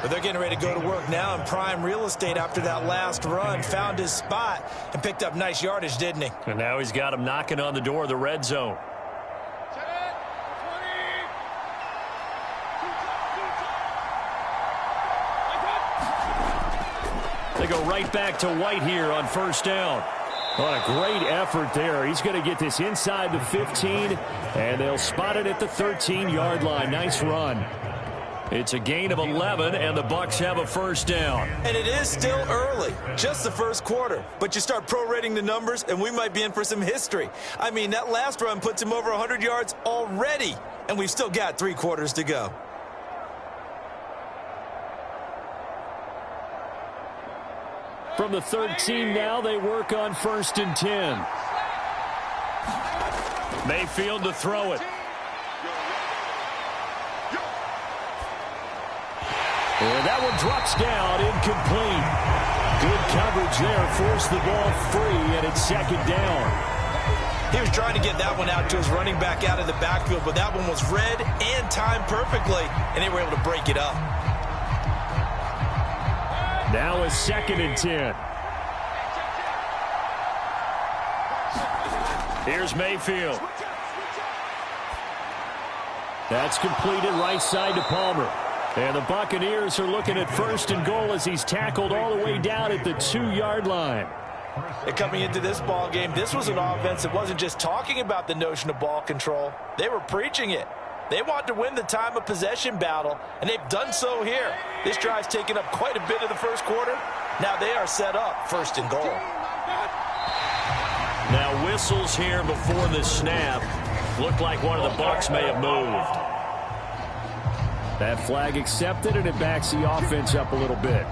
But they're getting ready to go to work now in prime real estate after that last run. Found his spot and picked up nice yardage, didn't he? And now he's got him knocking on the door of the red zone. They go right back to White here on 1st down. What a great effort there. He's going to get this inside the 15, and they'll spot it at the 13-yard line. Nice run. It's a gain of 11, and the Bucs have a 1st down. And it is still early, just the 1st quarter. But you start prorating the numbers, and we might be in for some history. I mean, that last run puts him over 100 yards already, and we've still got 3 quarters to go. From from the 13 now. They work on 1st and 10. Mayfield to throw it. And that one drops down, incomplete. Good coverage there, forced the ball free, and it's 2nd down. He was trying to get that one out to his running back out of the backfield, but that one was read and timed perfectly, and they were able to break it up. Now a 2nd and 10. Here's Mayfield. That's completed right side to Palmer. And the Buccaneers are looking at 1st and goal as he's tackled all the way down at the 2-yard line. And coming into this ball game, this was an offense that wasn't just talking about the notion of ball control. They were preaching it. They want to win the time of possession battle, and they've done so here. This drive's taken up quite a bit of the first quarter. Now they are set up 1st and goal. Now whistles here before the snap. Looked like one of the Bucs may have moved. That flag accepted, and it backs the offense up a little bit.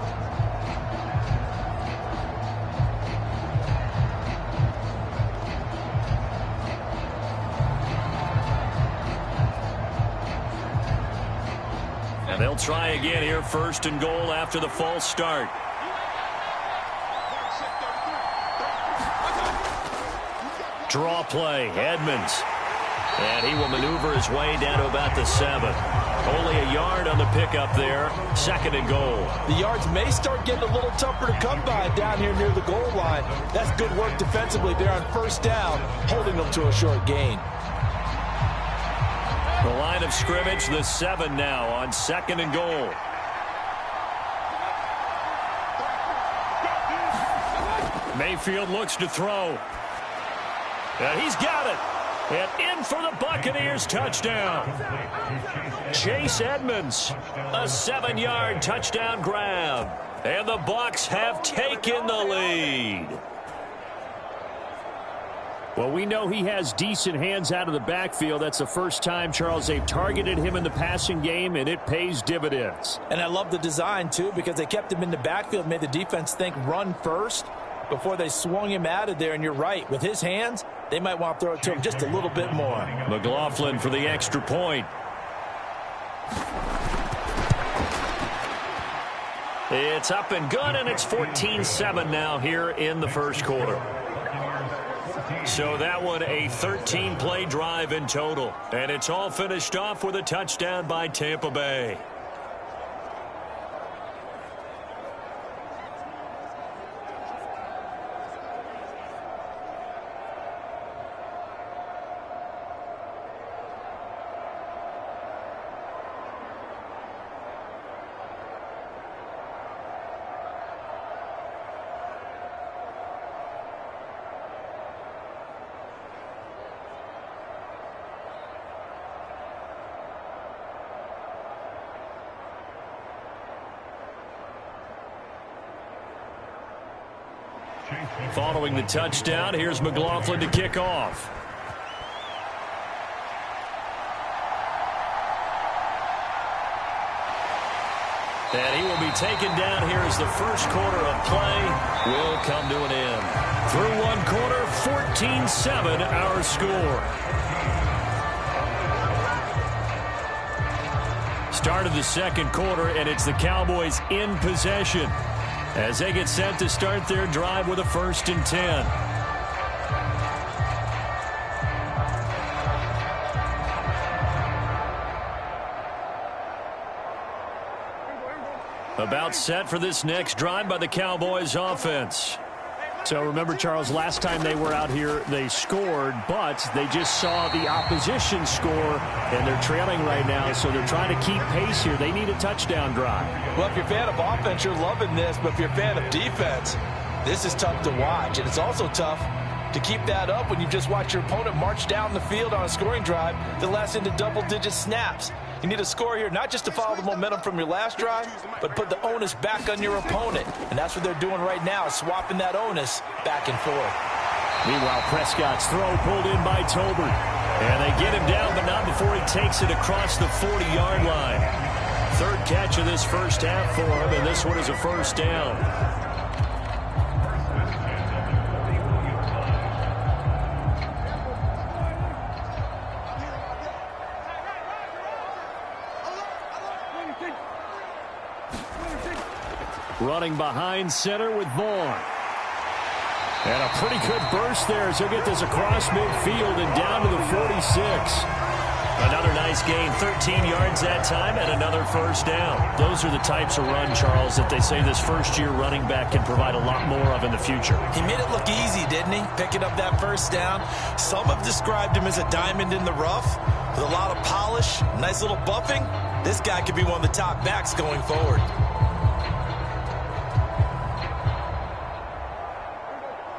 And they'll try again here, 1st and goal after the false start. Draw play, Edmonds. And he will maneuver his way down to about the 7. Only a yard on the pickup there. 2nd and goal. The yards may start getting a little tougher to come by down here near the goal line. That's good work defensively there on 1st down, holding them to a short gain. The line of scrimmage, the 7 now on 2nd and goal. Mayfield looks to throw. And he's got it. And in for the Buccaneers touchdown. Chase Edmonds, a 7-yard touchdown grab. And the Bucs have taken the lead. Well, we know he has decent hands out of the backfield. That's the first time, Charles, they've targeted him in the passing game, and it pays dividends. And I love the design, too, because they kept him in the backfield, made the defense think run first before they swung him out of there. And you're right, with his hands, they might want to throw it to him just a little bit more. McLaughlin for the extra point. It's up and good, and it's 14-7 now here in the first quarter. So that one a 13-play drive in total. And it's all finished off with a touchdown by Tampa Bay. Following the touchdown, here's McLaughlin to kick off. And he will be taken down here as the first quarter of play will come to an end. Through one quarter, 14-7 our score. Start of the second quarter, and it's the Cowboys in possession as they get set to start their drive with a 1st and 10. About set for this next drive by the Cowboys offense. So remember, Charles, last time they were out here, they scored, but they just saw the opposition score, and they're trailing right now, so they're trying to keep pace here. They need a touchdown drive. Well, if you're a fan of offense, you're loving this, but if you're a fan of defense, this is tough to watch, and it's also tough to keep that up when you just watch your opponent march down the field on a scoring drive that lasts into double-digit snaps. You need a score here, not just to follow the momentum from your last drive, but put the onus back on your opponent. And that's what they're doing right now, swapping that onus back and forth. Meanwhile, Prescott's throw pulled in by Tolbert. And they get him down, but not before he takes it across the 40-yard line. Third catch of this first half for him, and this one is a first down. running behind center with Vaughn. And a pretty good burst there as he'll get this across midfield and down to the 46. Another nice gain, 13 yards that time, and another first down. Those are the types of run, Charles, that they say this first-year running back can provide a lot more of in the future. He made it look easy, didn't he? Picking up that first down. Some have described him as a diamond in the rough with a lot of polish, nice little buffing. This guy could be one of the top backs going forward.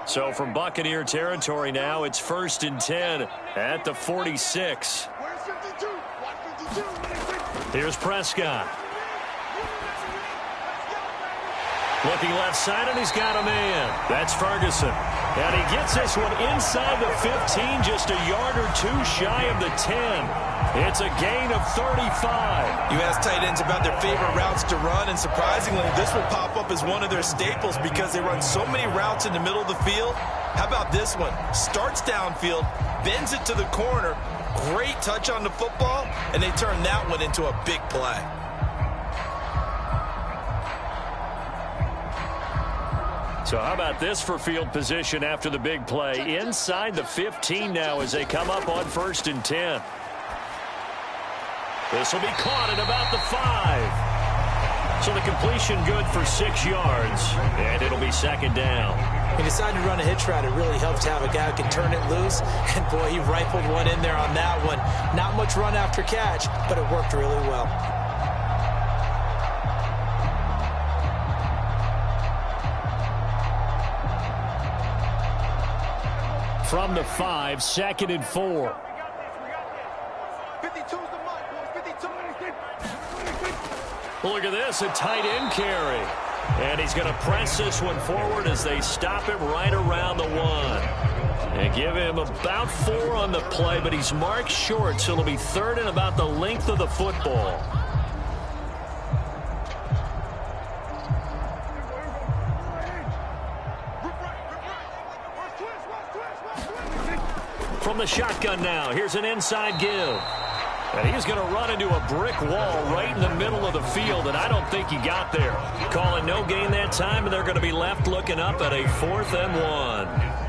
So from Buccaneer territory now, it's 1st and 10 at the 46. Here's Prescott. Looking left side, and he's got a man. That's Ferguson. And he gets this one inside the 15, just a yard or two shy of the 10. It's a gain of 35. You ask tight ends about their favorite routes to run, and surprisingly, this will pop up as one of their staples because they run so many routes in the middle of the field. How about this one? Starts downfield, bends it to the corner, great touch on the football, and they turn that one into a big play. So how about this for field position after the big play? Inside the 15 now as they come up on 1st and 10. This will be caught at about the 5. So the completion good for 6 yards, and it'll be 2nd down. He decided to run a hitch route. It really helps to have a guy who can turn it loose. And, boy, he rifled one in there on that one. Not much run after catch, but it worked really well. From the 5, 2nd and 4. Look at this, a tight end carry. And he's going to press this one forward as they stop him right around the 1. And give him about 4 on the play, but he's marked short, so it'll be 3rd and about the length of the football. From the shotgun now, here's an inside give. And he's going to run into a brick wall right in the middle of the field, and I don't think he got there. Calling no gain that time, and they're going to be left looking up at a 4th and 1.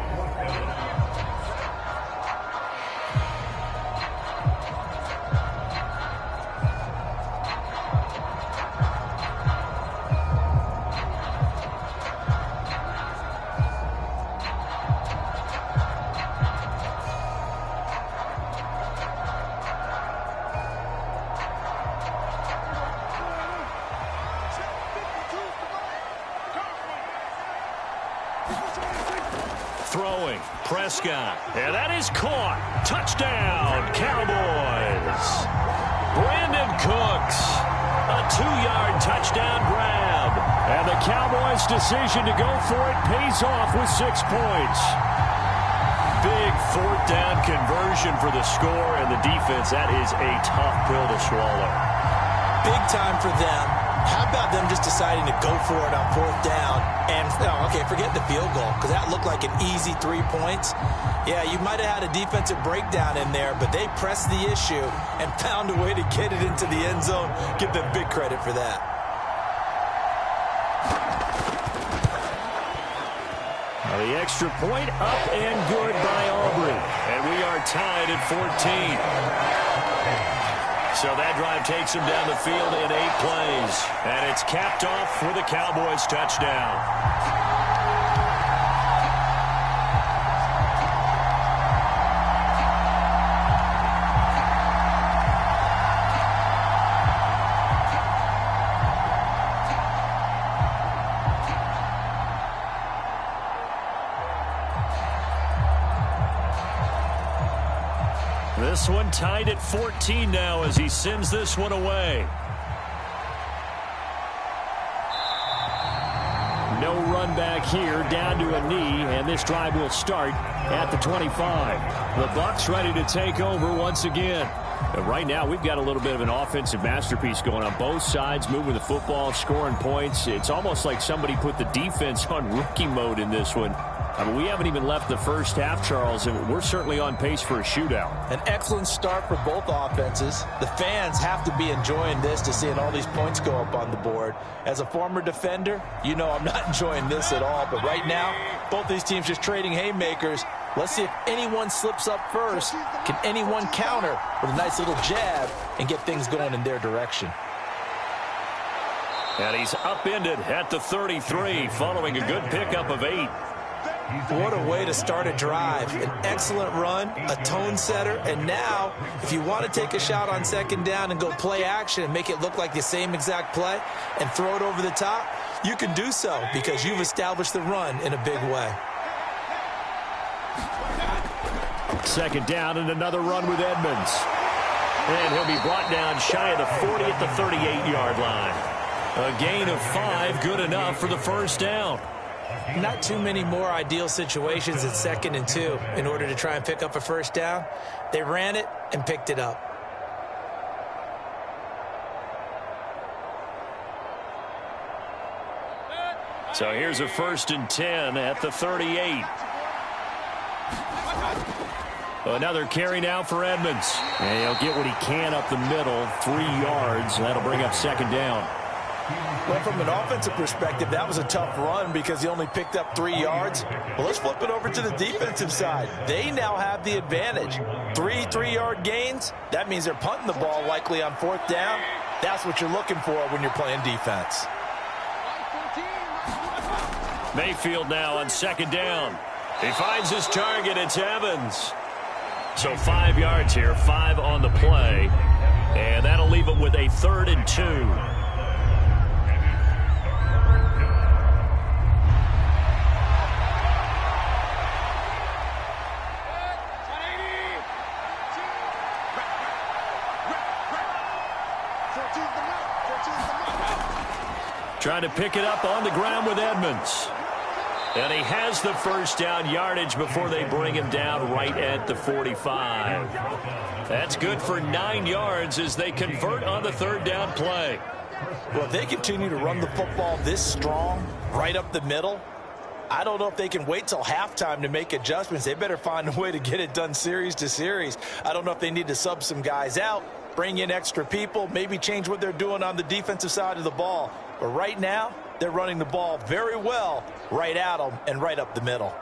Throwing, Prescott, and that is caught. Touchdown, Cowboys. Brandon Cooks, a 2-yard touchdown grab. And the Cowboys' decision to go for it pays off with 6 points. Big 4th down conversion for the score, and the defense, that is a tough pill to swallow. Big time for them. How about them just deciding to go for it on 4th down? And, okay, forget the field goal, because that looked like an easy 3 points. Yeah, you might have had a defensive breakdown in there, but they pressed the issue and found a way to get it into the end zone. Give them big credit for that. The extra point up and good by Aubrey. And we are tied at 14. So that drive takes him down the field in 8 plays. And it's capped off with a Cowboys touchdown. This one tied at 14 now as he sends this one away. No run back here, down to a knee, and this drive will start at the 25. The Bucs ready to take over once again. And right now, we've got a little bit of an offensive masterpiece going on both sides, moving the football, scoring points. It's almost like somebody put the defense on rookie mode in this one. I mean, we haven't even left the first half, Charles, and we're certainly on pace for a shootout. An excellent start for both offenses. The fans have to be enjoying this to seeing all these points go up on the board. As a former defender, you know I'm not enjoying this at all. But right now, both these teams just trading haymakers. Let's see if anyone slips up first. Can anyone counter with a nice little jab and get things going in their direction? And he's upended at the 33 following a good pickup of 8. What a way to start a drive. An excellent run, a tone setter, and now if you want to take a shot on second down and go play action and make it look like the same exact play and throw it over the top, you can do so because you've established the run in a big way. Second down and another run with Edmonds. And he'll be brought down shy of the 40 at the 38-yard line. A gain of 5, good enough for the first down. Not too many more ideal situations at 2nd and 2 in order to try and pick up a first down. They ran it and picked it up. So here's a 1st and 10 at the 38. Another carry now for Edmonds. And he'll get what he can up the middle, 3 yards. That'll bring up 2nd down. Well, from an offensive perspective, that was a tough run because he only picked up 3 yards. Well, let's flip it over to the defensive side. They now have the advantage. 3 3-yard gains. That means they're punting the ball likely on 4th down. That's what you're looking for when you're playing defense. Mayfield now on 2nd down. He finds his target. It's Evans. So 5 yards here, 5 on the play. And that'll leave him with a 3rd and 2. Trying to pick it up on the ground with Edmonds. And he has the first down yardage before they bring him down right at the 45. That's good for 9 yards as they convert on the 3rd down play. Well, if they continue to run the football this strong, right up the middle, I don't know if they can wait till halftime to make adjustments. They better find a way to get it done series to series. I don't know if they need to sub some guys out, bring in extra people, maybe change what they're doing on the defensive side of the ball. But right now, they're running the ball very well right at them and right up the middle.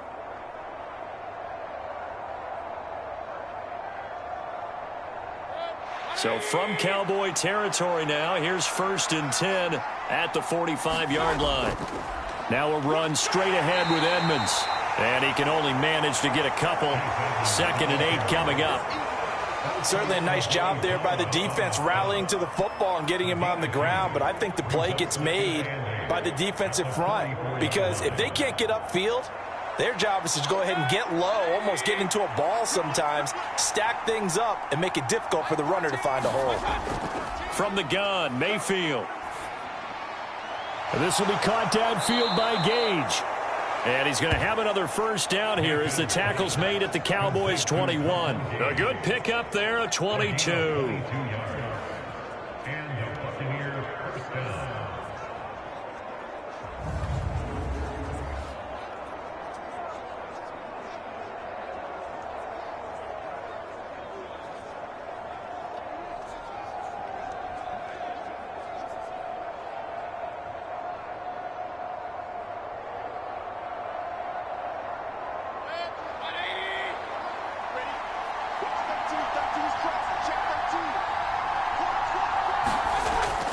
So from Cowboy territory now, here's 1st and 10 at the 45-yard line. Now a run straight ahead with Edmonds. And he can only manage to get a couple. 2nd and 8 coming up. Certainly a nice job there by the defense rallying to the football and getting him on the ground, but I think the play gets made by the defensive front because if they can't get upfield, their job is to go ahead and get low, almost get into a ball sometimes, stack things up, and make it difficult for the runner to find a hole. From the gun, Mayfield. This will be caught downfield by Gage. And he's going to have another first down here as the tackle's made at the Cowboys 21. A good pickup there, a 22. And the Buccaneers first down.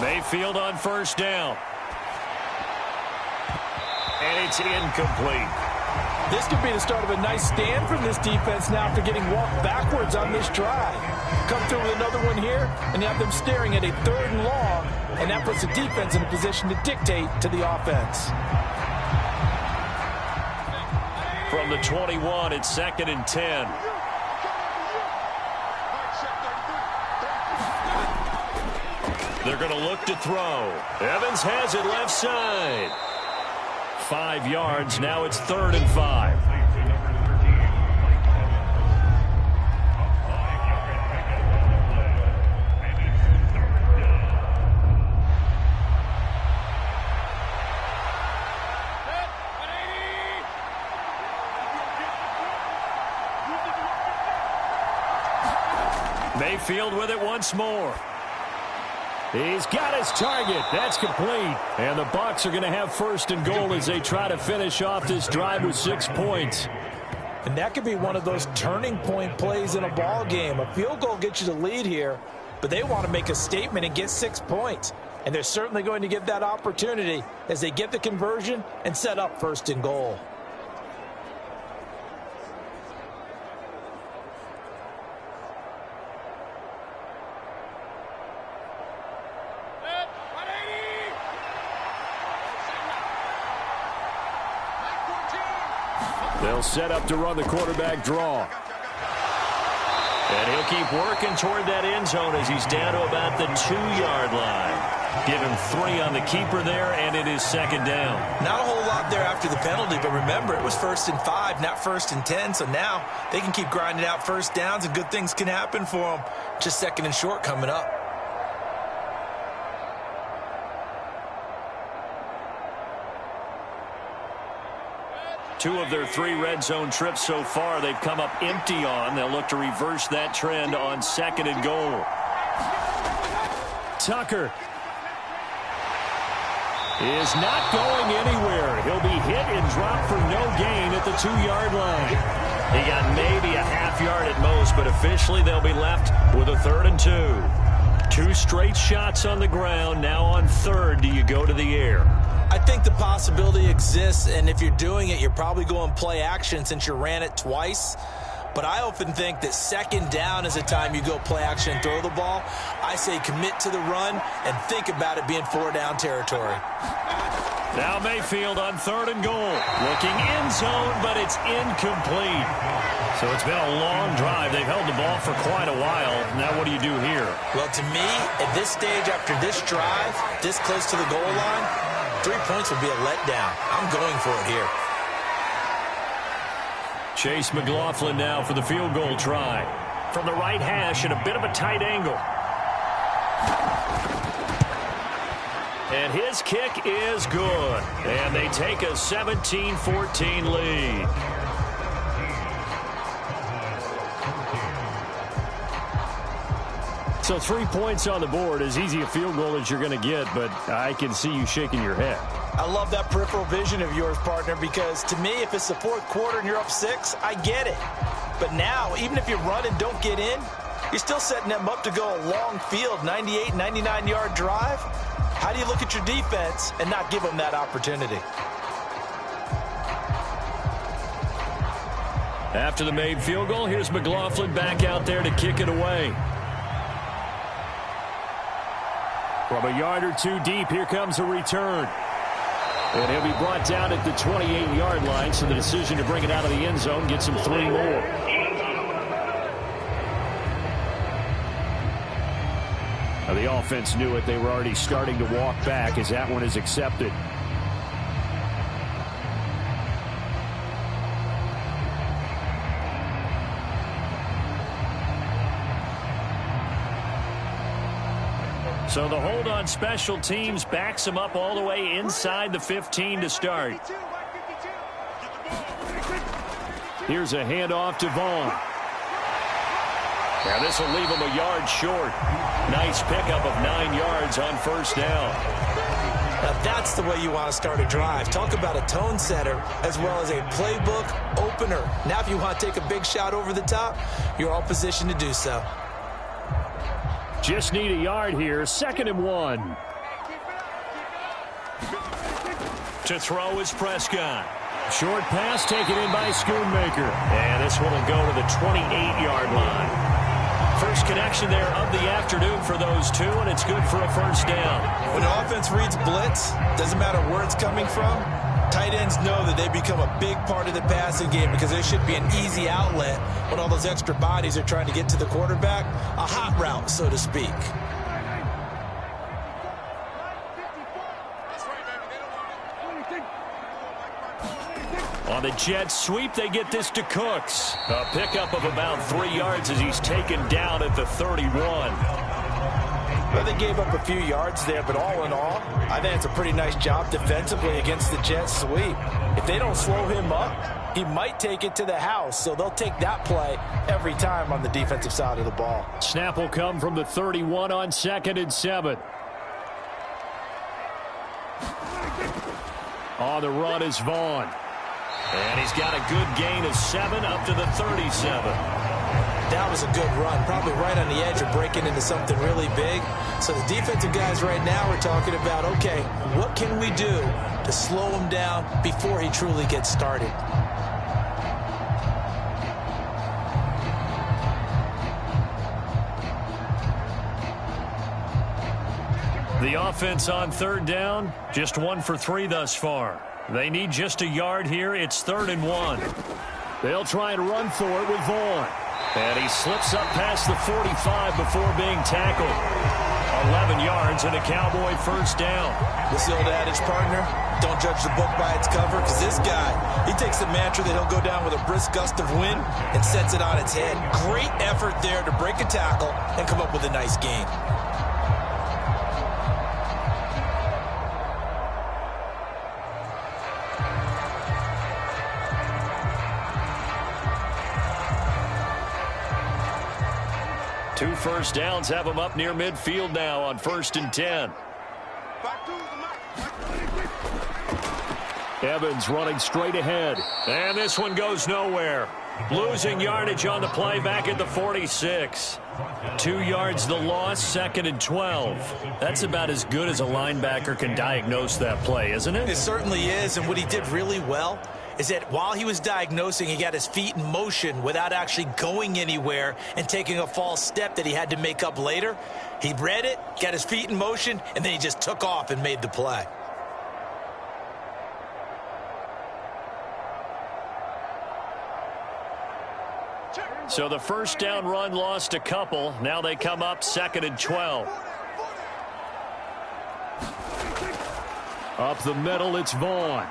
Mayfield on first down. And it's incomplete. This could be the start of a nice stand from this defense now after getting walked backwards on this drive. Come through with another one here, and you have them staring at a 3rd and long, and that puts the defense in a position to dictate to the offense. From the 21, it's 2nd and 10. They're going to look to throw. Evans has it left side. 5 yards. Now it's 3rd and 5. Mayfield with it once more. He's got his target. That's complete. And the Bucs are going to have 1st and goal as they try to finish off this drive with 6 points. And that could be one of those turning point plays in a ball game. A field goal gets you the lead here, but they want to make a statement and get 6 points. And they're certainly going to get that opportunity as they get the conversion and set up 1st and goal. They'll set up to run the quarterback draw. And he'll keep working toward that end zone as he's down to about the 2-yard line. Give him 3 on the keeper there, and it is 2nd down. Not a whole lot there after the penalty, but remember, it was 1st and 5, not 1st and 10, so now they can keep grinding out 1st downs, and good things can happen for them. Just 2nd and short coming up. Two of their 3 red zone trips so far they've come up empty on. They'll look to reverse that trend on 2nd and goal. Tucker is not going anywhere. He'll be hit and dropped for no gain at the 2-yard line. He got maybe a half-yard at most, but officially they'll be left with a 3rd and 2. 2 straight shots on the ground. Now on 3rd, do you go to the air? I think the possibility exists, and if you're doing it, you're probably going play action since you ran it twice. But I often think that 2nd down is the time you go play action and throw the ball. I say commit to the run and think about it being 4-down territory. Now Mayfield on 3rd and goal. Looking end zone, but it's incomplete. So it's been a long drive. They've held the ball for quite a while. Now what do you do here? Well, to me, at this stage after this drive, this close to the goal line, 3 points would be a letdown. I'm going for it here. Chase McLaughlin now for the field goal try. From the right hash at a bit of a tight angle. And his kick is good. And they take a 17-14 lead. So 3 points on the board, as easy a field goal as you're going to get, but I can see you shaking your head. I love that peripheral vision of yours, partner, because to me, if it's the 4th quarter and you're up 6, I get it. But now, even if you run and don't get in, you're still setting them up to go a long field, 98, 99-yard drive. How do you look at your defense and not give them that opportunity? After the made field goal, here's McLaughlin back out there to kick it away. From a yard or 2 deep, here comes a return. And he'll be brought down at the 28-yard line, so the decision to bring it out of the end zone gets him 3 more. Now, the offense knew it. They were already starting to walk back as that one is accepted. So the hold on special teams backs him up all the way inside the 15 to start. Here's a handoff to Vaughn. Now this will leave him a yard short. Nice pickup of 9 yards on 1st down. Now that's the way you want to start a drive. Talk about a tone setter as well as a playbook opener. Now if you want to take a big shot over the top, you're all positioned to do so. Just need a yard here. 2nd and 1. To throw is Prescott. Short pass taken in by Schoonmaker. And this one will go to the 28-yard line. First connection there of the afternoon for those two, and it's good for a 1st down. When an offense reads blitz, doesn't matter where it's coming from, tight ends know that they become a big part of the passing game because there should be an easy outlet when all those extra bodies are trying to get to the quarterback. A hot route, so to speak. On the jet sweep, they get this to Cooks. A pickup of about 3 yards as he's taken down at the 31. Well, they gave up a few yards there, but all in all, I think it's a pretty nice job defensively against the jet sweep. If they don't slow him up, he might take it to the house, so they'll take that play every time on the defensive side of the ball. Snap will come from the 31 on 2nd and 7. On the run is Vaughn. And he's got a good gain of 7 up to the 37. That was a good run, probably right on the edge of breaking into something really big. So the defensive guys right now are talking about, okay, what can we do to slow him down before he truly gets started? The offense on 3rd down, just 1 for 3 thus far. They need just a yard here. It's 3rd and 1. They'll try and run for it with Vaughn. And he slips up past the 45 before being tackled. 11 yards and a Cowboy first down. What's the old adage, partner? Don't judge the book by its cover, because this guy, he takes the mantra that he'll go down with a brisk gust of wind and sets it on its head. Great effort there to break a tackle and come up with a nice gain. Two first downs have him up near midfield now on 1st and 10. Evans running straight ahead. And this one goes nowhere. Losing yardage on the play back at the 46. 2 yards the loss, 2nd and 12. That's about as good as a linebacker can diagnose that play, isn't it? It certainly is, and what he did really well is that while he was diagnosing, he got his feet in motion without actually going anywhere and taking a false step that he had to make up later. He read it, got his feet in motion, and then he just took off and made the play. So the first down run lost a couple. Now they come up 2nd and 12. Up the middle, it's Vaughn.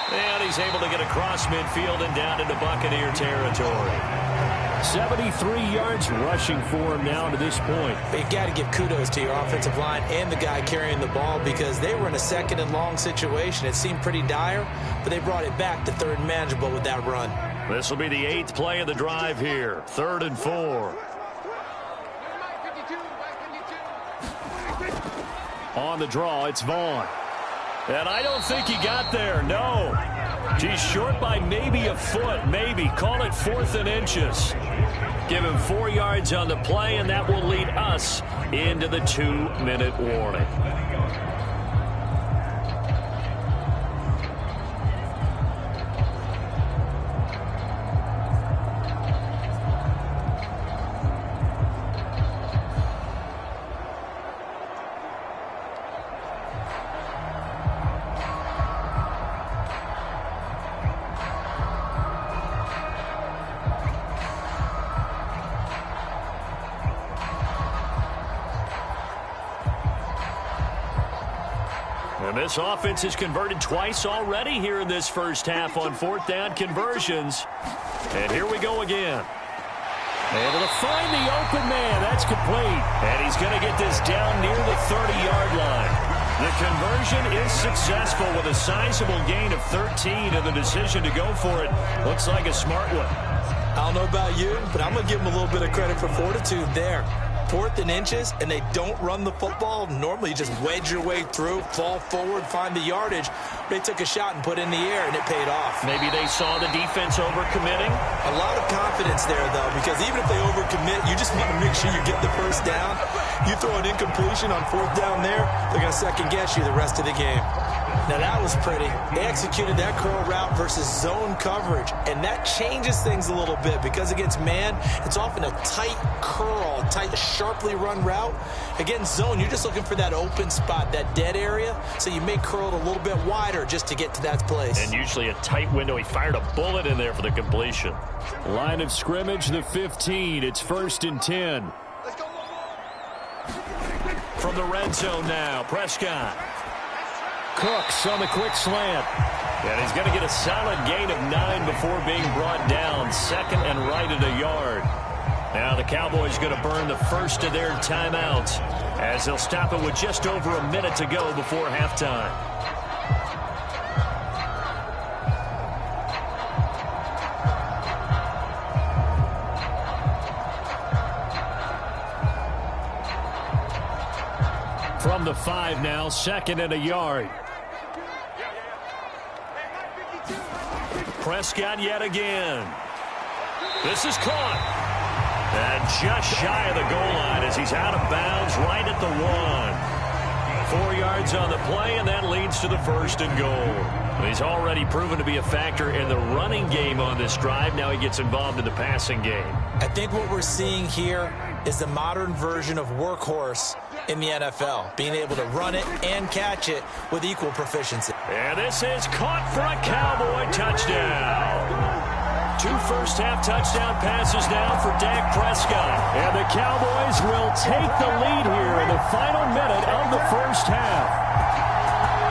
And he's able to get across midfield and down into Buccaneer territory. 73 yards rushing for him now to this point. But you got to give kudos to your offensive line and the guy carrying the ball, because they were in a 2nd and long situation. It seemed pretty dire, but they brought it back to 3rd and manageable with that run. This will be the 8th play of the drive here. 3rd and 4. On the draw, it's Vaughn. And I don't think he got there, no. He's short by maybe a foot, maybe. Call it 4th and inches. Give him 4 yards on the play, and that will lead us into the 2-minute warning. And this offense has converted twice already here in this first half on 4th down conversions. And here we go again. Able to find the open man. That's complete. And he's going to get this down near the 30-yard line. The conversion is successful with a sizable gain of 13, and the decision to go for it looks like a smart one. I don't know about you, but I'm going to give him a little bit of credit for fortitude there. 4th and inches, and they don't run the football. Normally, you just wedge your way through, fall forward, find the yardage. They took a shot and put it in the air, and it paid off. Maybe they saw the defense overcommitting. A lot of confidence there, though, because even if they overcommit, you just want to make sure you get the first down. You throw an incompletion on 4th down there, they're going to second-guess you the rest of the game. Now, that was pretty. They executed that curl route versus zone coverage, and that changes things a little bit because against man, it's often a tight curl, tight, sharply run route. Against zone, you're just looking for that open spot, that dead area, so you may curl it a little bit wider just to get to that place. And usually a tight window. He fired a bullet in there for the completion. Line of scrimmage, the 15. It's 1st and 10. From the red zone now, Prescott. Cooks on the quick slant. And he's going to get a solid gain of 9 before being brought down. 2nd and right at a yard. Now the Cowboys going to burn the first of their timeouts as they'll stop it with just over a minute to go before halftime. from the 5 now, 2nd and a yard. Prescott yet again. This is caught. And just shy of the goal line as he's out of bounds right at the 1. 4 yards on the play, and that leads to the 1st and goal. He's already proven to be a factor in the running game on this drive. Now he gets involved in the passing game. I think what we're seeing here is the modern version of workhorse in the NFL, being able to run it and catch it with equal proficiency. And this is caught for a Cowboy touchdown. 2 first-half touchdown passes now for Dak Prescott. And the Cowboys will take the lead here in the final minute of the first half.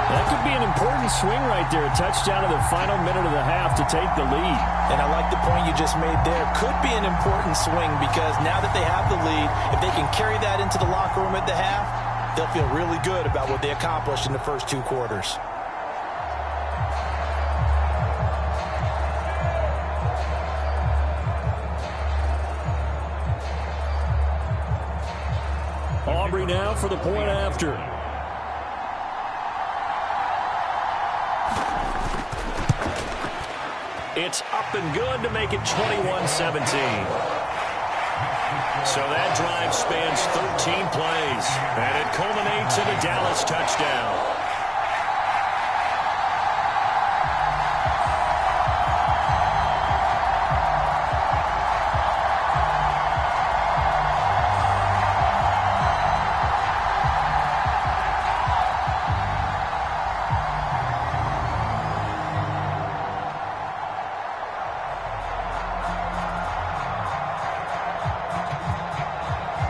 That could be an important swing right there, a touchdown in the final minute of the half to take the lead. And I like the point you just made there. Could be an important swing because now that they have the lead, if they can carry that into the locker room at the half, they'll feel really good about what they accomplished in the first 2 quarters. Aubrey now for the point after. It's up and good to make it 21-17. So that drive spans 13 plays, and it culminates in a Dallas touchdown.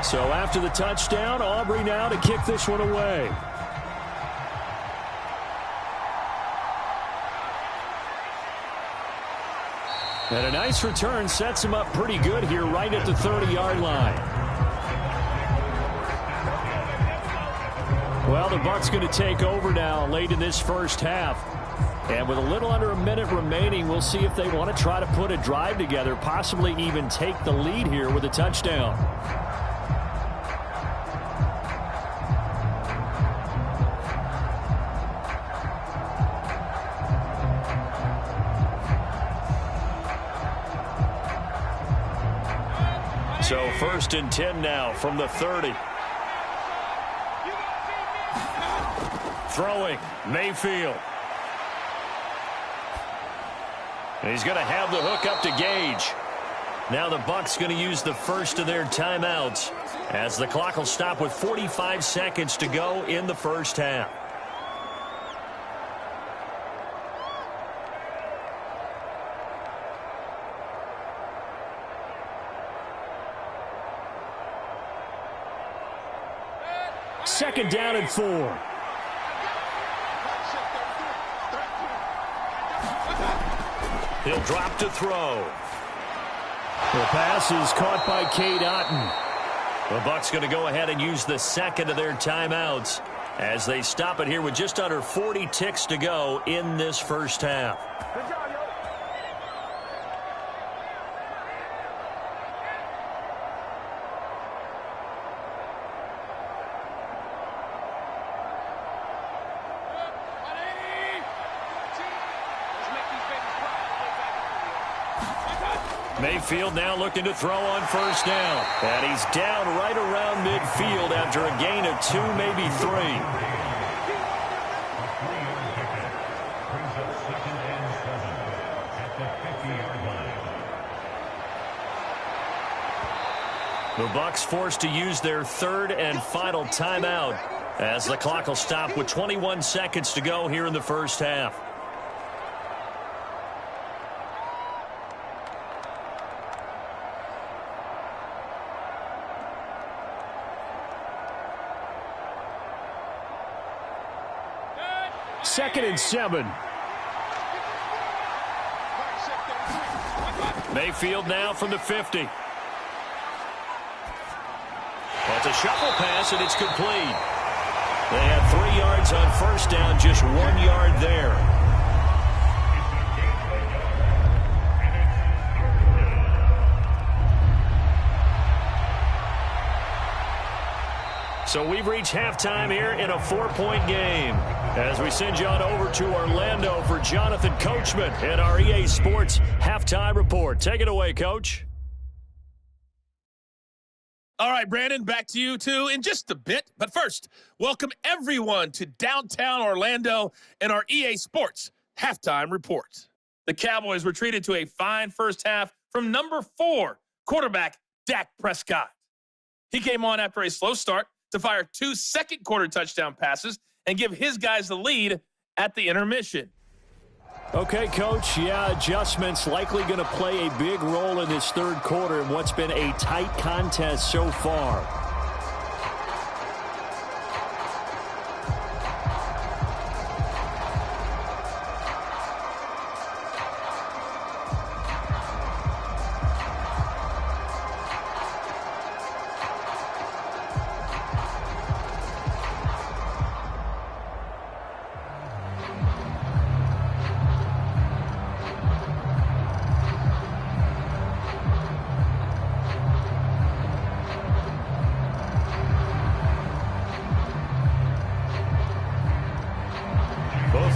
So after the touchdown, Aubrey now to kick this one away. And a nice return sets him up pretty good here right at the 30-yard line. Well, the Bucs going to take over now late in this first half. And with a little under a minute remaining, we'll see if they want to try to put a drive together, possibly even take the lead here with a touchdown. So 1st and 10 now from the 30. Throwing, Mayfield. And he's going to have the hook up to Gage. Now the Bucs going to use the first of their timeouts as the clock will stop with 45 seconds to go in the first half. Second down and 4. He'll drop to throw. The pass is caught by Cade Otton. The Bucs going to go ahead and use the second of their timeouts as they stop it here with just under 40 ticks to go in this first half. Mayfield now looking to throw on first down. And he's down right around midfield after a gain of 2, maybe 3. The Bucs forced to use their 3rd and final timeout as the clock will stop with 21 seconds to go here in the first half. Second and 7. Mayfield now from the 50. Well, it's a shuffle pass, and it's complete. They had 3 yards on first down, just 1 yard there. So we've reached halftime here in a 4-point game. As we send you on over to Orlando for Jonathan Coachman at our EA Sports Halftime Report. Take it away, Coach. All right, Brandon, back to you, too, in just a bit. But first, welcome everyone to downtown Orlando and our EA Sports Halftime Report. The Cowboys were treated to a fine first half from number 4 quarterback Dak Prescott. He came on after a slow start to fire 2 second-quarter touchdown passes and give his guys the lead at the intermission. Okay, Coach, adjustments likely going to play a big role in this third quarter in what's been a tight contest so far.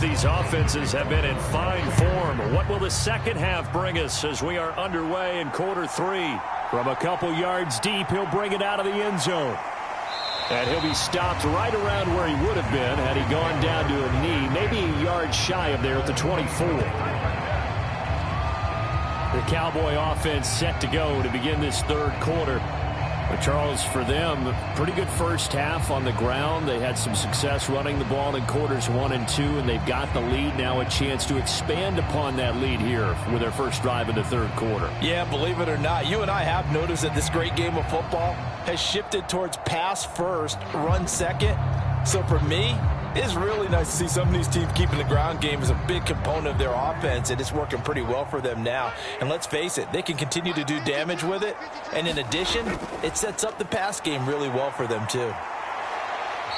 These offenses have been in fine form. What will the second half bring us as we are underway in quarter 3? From a couple yards deep, he'll bring it out of the end zone. And he'll be stopped right around where he would have been had he gone down to a knee, maybe a yard shy of there at the 24. The Cowboy offense set to go to begin this third quarter. But Charles, for them, pretty good first half on the ground. They had some success running the ball in quarters 1 and 2, and they've got the lead now, a chance to expand upon that lead here with their first drive in the third quarter. Yeah, believe it or not, you and I have noticed that this great game of football has shifted towards pass first, run second. So for me, it's really nice to see some of these teams keeping the ground game as a big component of their offense, and it's working pretty well for them now. And let's face it, they can continue to do damage with it. And in addition, it sets up the pass game really well for them too.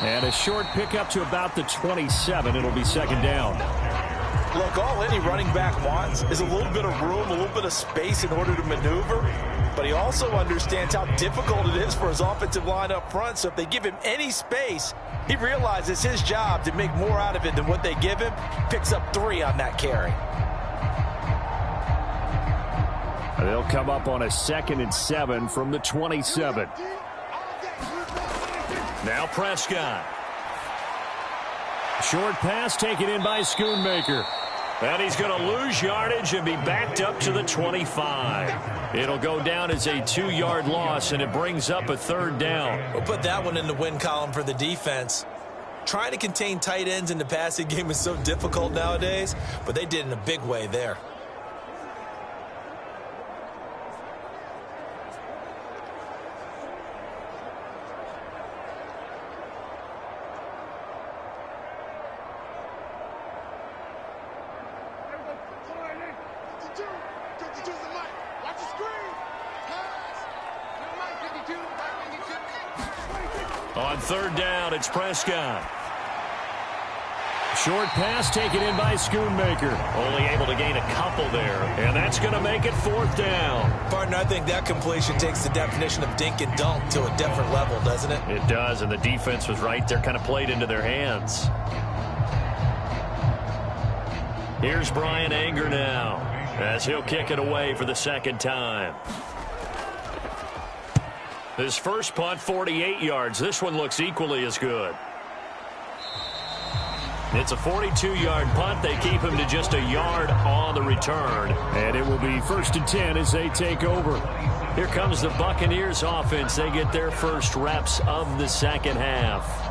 And a short pickup to about the 27. It'll be second down. Look, all any running back wants is a little bit of room, a little bit of space in order to maneuver. But he also understands how difficult it is for his offensive line up front. So if they give him any space, he realizes his job to make more out of it than what they give him. Picks up 3 on that carry. They'll come up on a 2nd and 7 from the 27. Now Prescott. Short pass taken in by Schoonmaker. And he's going to lose yardage and be backed up to the 25. It'll go down as a 2-yard loss, and it brings up a third down. We'll put that one in the win column for the defense. Trying to contain tight ends in the passing game is so difficult nowadays, but they did it in a big way there. On third down, it's Prescott. Short pass taken in by Schoonmaker. Only able to gain a couple there, and that's going to make it 4th down. Partner, I think that completion takes the definition of dink and dunk to a different level, doesn't it? It does, and the defense was right there, kind of played into their hands. Here's Brian Anger now, as he'll kick it away for the second time. His first punt, 48 yards. This one looks equally as good. It's a 42-yard punt. They keep him to just a yard on the return. And it will be 1st and 10 as they take over. Here comes the Buccaneers offense. They get their first reps of the second half.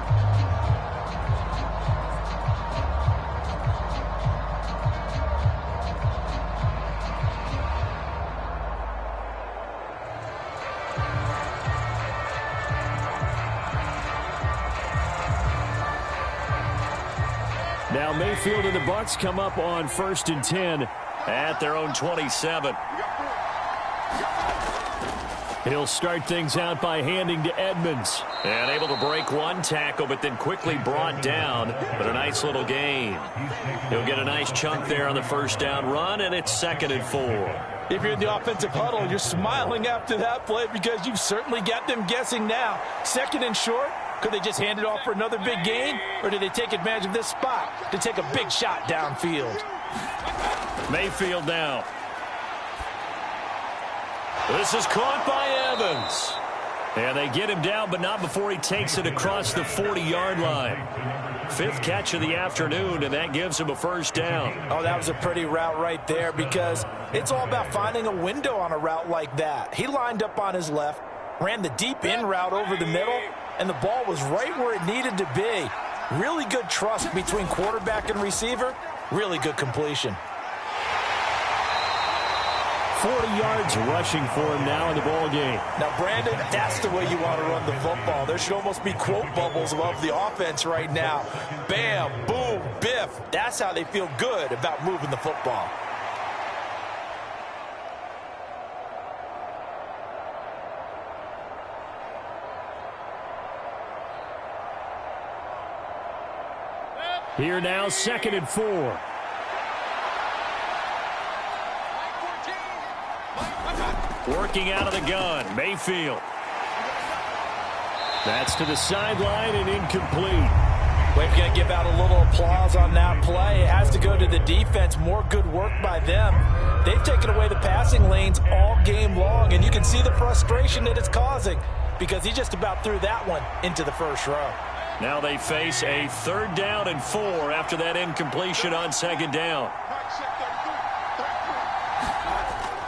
Now Mayfield and the Bucs come up on 1st and 10 at their own 27. He'll start things out by handing to Edmonds. And able to break one tackle, but then quickly brought down. But a nice little gain. He'll get a nice chunk there on the first down run, and it's 2nd and 4. If you're in the offensive huddle, you're smiling after that play because you've certainly got them guessing now. 2nd and short, Could they just hand it off for another big gain? Or did they take advantage of this spot to take a big shot downfield? Mayfield now. This is caught by Evans. And they get him down, but not before he takes it across the 40-yard line. 5th catch of the afternoon, and that gives him a first down. Oh, that was a pretty route right there because it's all about finding a window on a route like that. He lined up on his left, ran the deep in route over the middle, and the ball was right where it needed to be. Really good trust between quarterback and receiver. Really good completion. 40 yards rushing for him now in the ball game. Now, Brandon, that's the way you want to run the football. There should almost be quote bubbles above the offense right now. Bam, boom, biff. That's how they feel good about moving the football. Here now, 2nd and 4. Working out of the gun, Mayfield. That's to the sideline and incomplete. We're going to give out a little applause on that play. It has to go to the defense. More good work by them. They've taken away the passing lanes all game long, and you can see the frustration that it's causing because he just about threw that one into the first row. Now they face a 3rd down and 4 after that incompletion on 2nd down.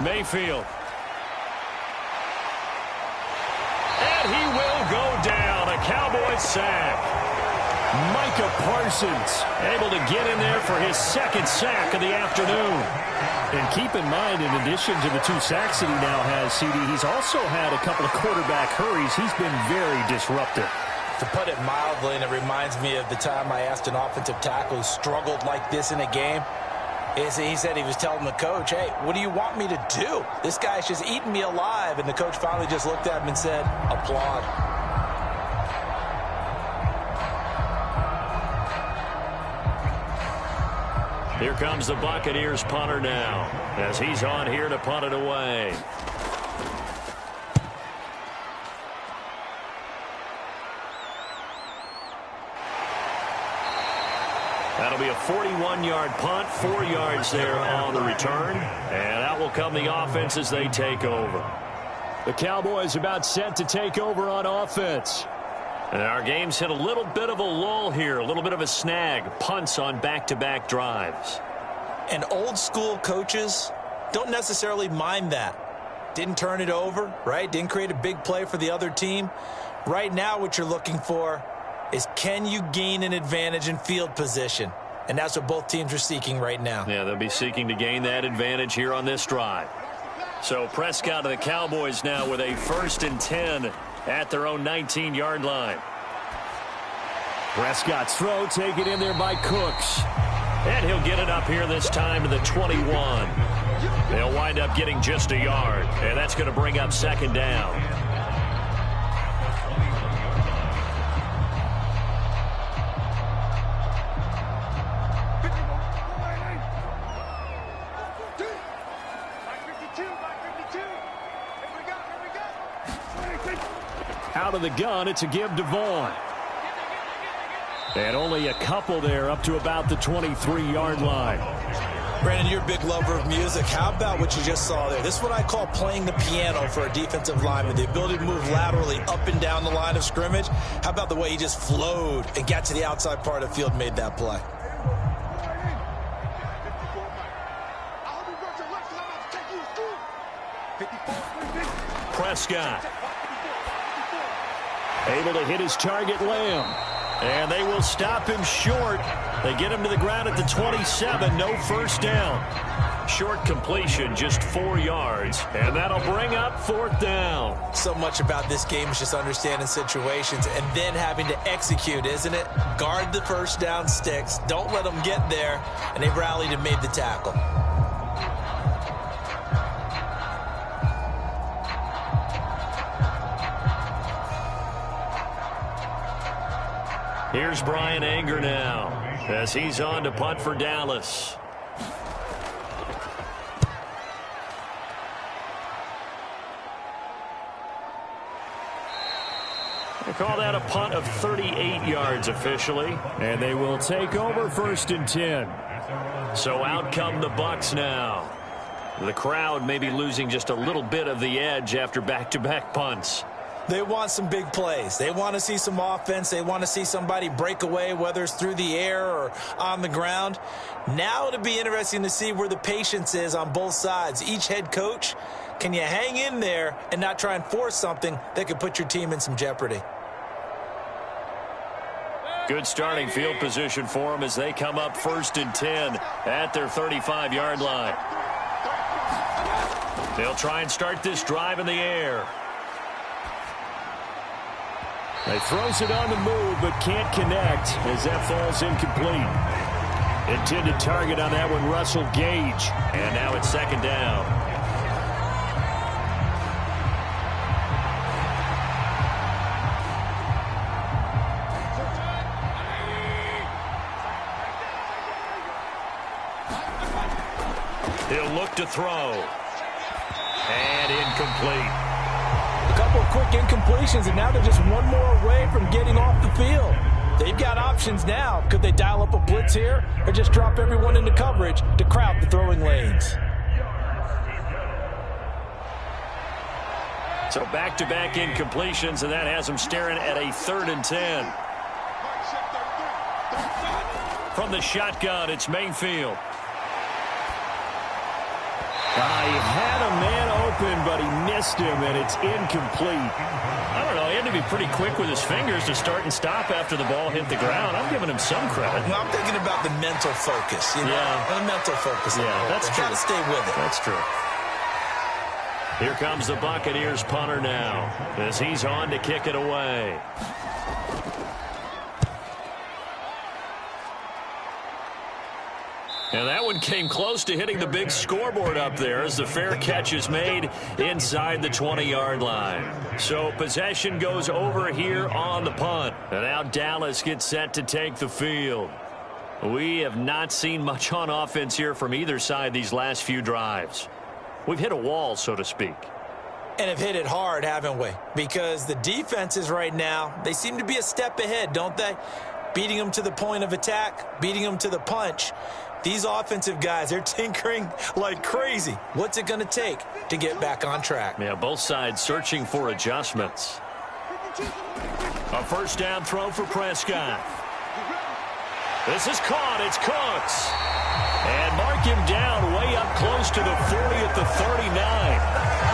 Mayfield. And he will go down. A Cowboys sack. Micah Parsons Able to get in there for his 2nd sack of the afternoon. And keep in mind, in addition to the 2 sacks that he now has, CD, he's also had a couple of quarterback hurries. He's been very disruptive. To put it mildly, and it reminds me of the time I asked an offensive tackle who struggled like this in a game, he said he was telling the coach, hey, what do you want me to do? This guy's just eating me alive. And the coach finally just looked at him and said, applaud. Here comes the Buccaneers punter now as he's on here to punt it away. That'll be a 41-yard punt, 4 yards there on the return. And that will come the offense as they take over. The Cowboys about set to take over on offense. And our game's hit a little bit of a lull here, a little bit of a snag. Punts on back-to-back drives. And old school coaches don't necessarily mind that. Didn't turn it over, right? Didn't create a big play for the other team. Right now what you're looking for is can you gain an advantage in field position? And that's what both teams are seeking right now. Yeah, they'll be seeking to gain that advantage here on this drive. So Prescott and the Cowboys now with a 1st and 10 at their own 19-yard line. Prescott's throw taken in there by Cooks. And he'll get it up here this time to the 21. They'll wind up getting just a yard. And that's going to bring up 2nd down. Out of the gun, it's a give to Vaughn. And only a couple there up to about the 23-yard line. Brandon, you're a big lover of music. How about what you just saw there? This is what I call playing the piano for a defensive lineman. The ability to move laterally up and down the line of scrimmage. How about the way he just flowed and got to the outside part of the field and made that play? Prescott. Able to hit his target, Lamb. And they will stop him short. They get him to the ground at the 27. No first down. Short completion, just 4 yards. And that'll bring up 4th down. So much about this game is just understanding situations and then having to execute, isn't it? Guard the first down sticks. Don't let them get there. And they rallied and made the tackle. Here's Brian Anger now as he's on to punt for Dallas. They call that a punt of 38 yards officially. And they will take over 1st and 10. So out come the Bucs now. The crowd may be losing just a little bit of the edge after back-to-back punts. They want some big plays. They want to see some offense. They want to see somebody break away, whether it's through the air or on the ground. Now it'll be interesting to see where the patience is on both sides. Each head coach, can you hang in there and not try and force something that could put your team in some jeopardy? Good starting field position for them as they come up 1st and 10 at their 35-yard line. They'll try and start this drive in the air. They throws it on the move, but can't connect as that falls incomplete. Intended target on that one, Russell Gage. And now it's 2nd down. He'll look to throw. And incomplete. A couple of quick incompletions, and now they're just one more away from getting off the field. They've got options now. Could they dial up a blitz here or just drop everyone into coverage to crowd the throwing lanes? So back-to-back incompletions, and that has them staring at a 3rd and 10. From the shotgun, it's Mayfield. He had a man open, but he missed him, and it's incomplete. I don't know. He had to be pretty quick with his fingers to start and stop after the ball hit the ground. I'm giving him some credit. Well, I'm thinking about the mental focus. You know? Yeah. The mental focus. Yeah, that's true. Got to stay with it. That's true. Here comes the Buccaneers punter now as he's on to kick it away. And that one came close to hitting the big scoreboard up there as the fair catch is made inside the 20-yard line. So possession goes over here on the punt. And now Dallas gets set to take the field. We have not seen much on offense here from either side these last few drives. We've hit a wall, so to speak. And have hit it hard, haven't we? Because the defenses right now, they seem to be a step ahead, don't they? Beating them to the point of attack, beating them to the punch. These offensive guys, they're tinkering like crazy. What's it going to take to get back on track? Yeah, both sides searching for adjustments. A 1st down throw for Prescott. This is caught. It's Cooks. And mark him down way up close to the 40 at the 39.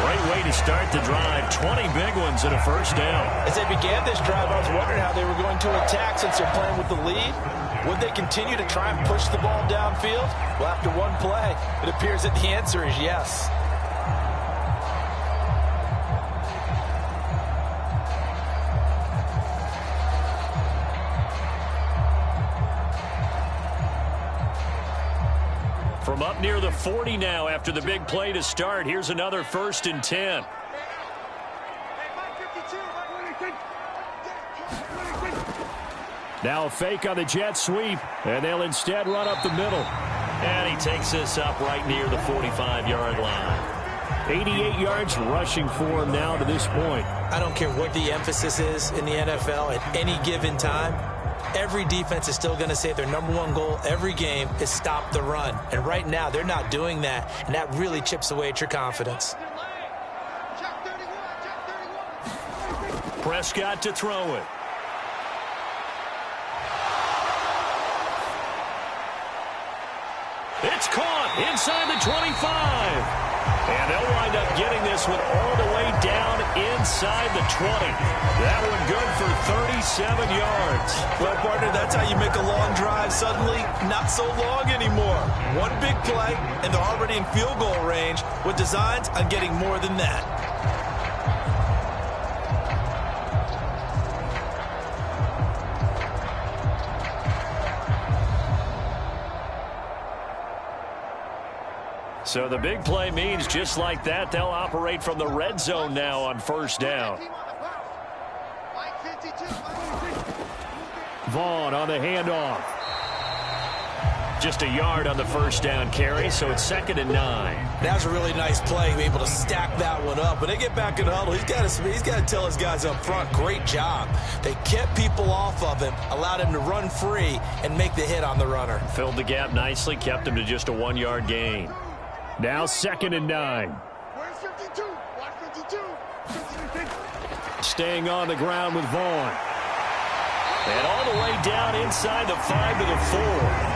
Great way to start the drive. 20 big ones and a 1st down. As they began this drive, I was wondering how they were going to attack since they're playing with the lead. Would they continue to try and push the ball downfield? Well, after one play, it appears that the answer is yes. From up near the 40 now after the big play to start. Here's another 1st and 10. Now a fake on the jet sweep, and they'll instead run up the middle. And he takes this up right near the 45-yard line. 88 yards rushing for him now to this point. I don't care what the emphasis is in the NFL at any given time. Every defense is still going to say their #1 goal every game is stop the run. And right now, they're not doing that, and that really chips away at your confidence. Prescott to throw it. It's caught inside the 25. And they'll wind up getting this one all the way down inside the 20. That one good for 37 yards. Well, partner, that's how you make a long drive suddenly not so long anymore. One big play, and they're already in field goal range with designs on getting more than that. So the big play means just like that, they'll operate from the red zone now on 1st down. Vaughn on the handoff. Just a yard on the first down carry, so it's 2nd and 9. That's a really nice play, be able to stack that one up. When they get back in the huddle, he's got to tell his guys up front, great job. They kept people off of him, allowed him to run free and make the hit on the runner. Filled the gap nicely, kept him to just a 1-yard gain. Now 2nd and 9. Where's 52? Watch 52. 52. Staying on the ground with Vaughn. And all the way down inside the 5 to the 4.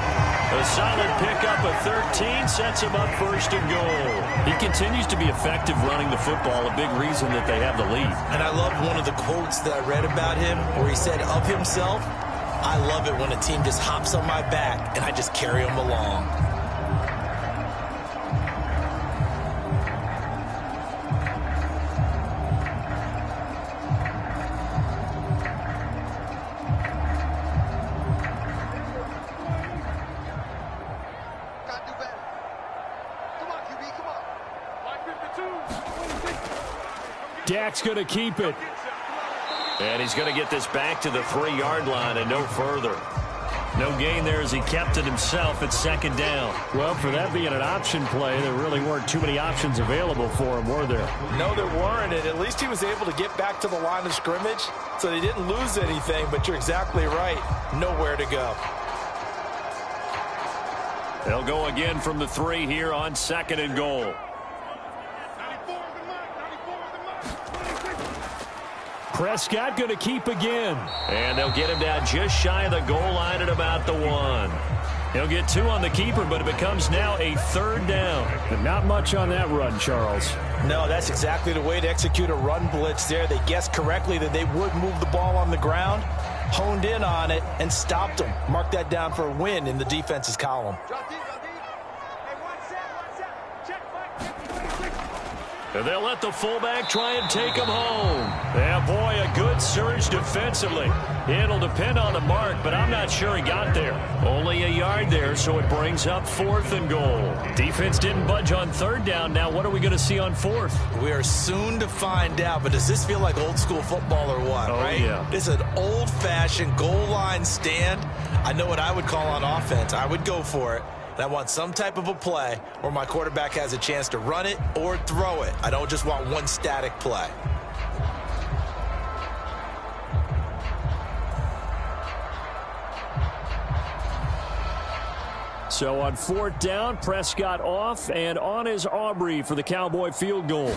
A solid pickup of 13 sets him up 1st and goal. He continues to be effective running the football, a big reason that they have the lead. And I love one of the quotes that I read about him where he said of himself, I love it when a team just hops on my back and I just carry them along. Dak's going to keep it. And he's going to get this back to the 3-yard line and no further. No gain there as he kept it himself at 2nd down. Well, for that being an option play, there really weren't too many options available for him, were there? No, there weren't, and at least he was able to get back to the line of scrimmage, so they didn't lose anything, but you're exactly right. Nowhere to go. They'll go again from the 3 here on 2nd and goal. Prescott going to keep again. And they'll get him down just shy of the goal line at about the 1. He'll get 2 on the keeper, but it becomes now a 3rd down. But not much on that run, Charles. No, that's exactly the way to execute a run blitz there. They guessed correctly that they would move the ball on the ground, honed in on it, and stopped them. Mark that down for a win in the defense's column. And they'll let the fullback try and take him home. Yeah, boy, a good surge defensively. It'll depend on the mark, but I'm not sure he got there. Only a yard there, so it brings up 4th and goal. Defense didn't budge on 3rd down. Now what are we going to see on 4th? We are soon to find out, but does this feel like old school football or what, right? Yeah. It's an old-fashioned goal line stand. I know what I would call on offense. I would go for it. And I want some type of a play where my quarterback has a chance to run it or throw it. I don't just want one static play. So on 4th down, Prescott off, and on is Aubrey for the Cowboy field goal.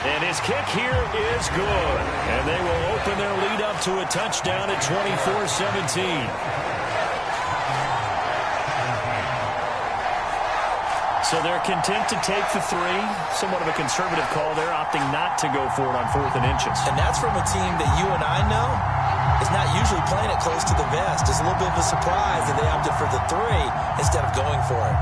And his kick here is good. And they will open their lead up to a touchdown at 24-17. So they're content to take the 3. Somewhat of a conservative call there, opting not to go for it on 4th and inches. And that's from a team that you and I know is not usually playing it close to the vest. It's a little bit of a surprise that they opted for the 3 instead of going for it.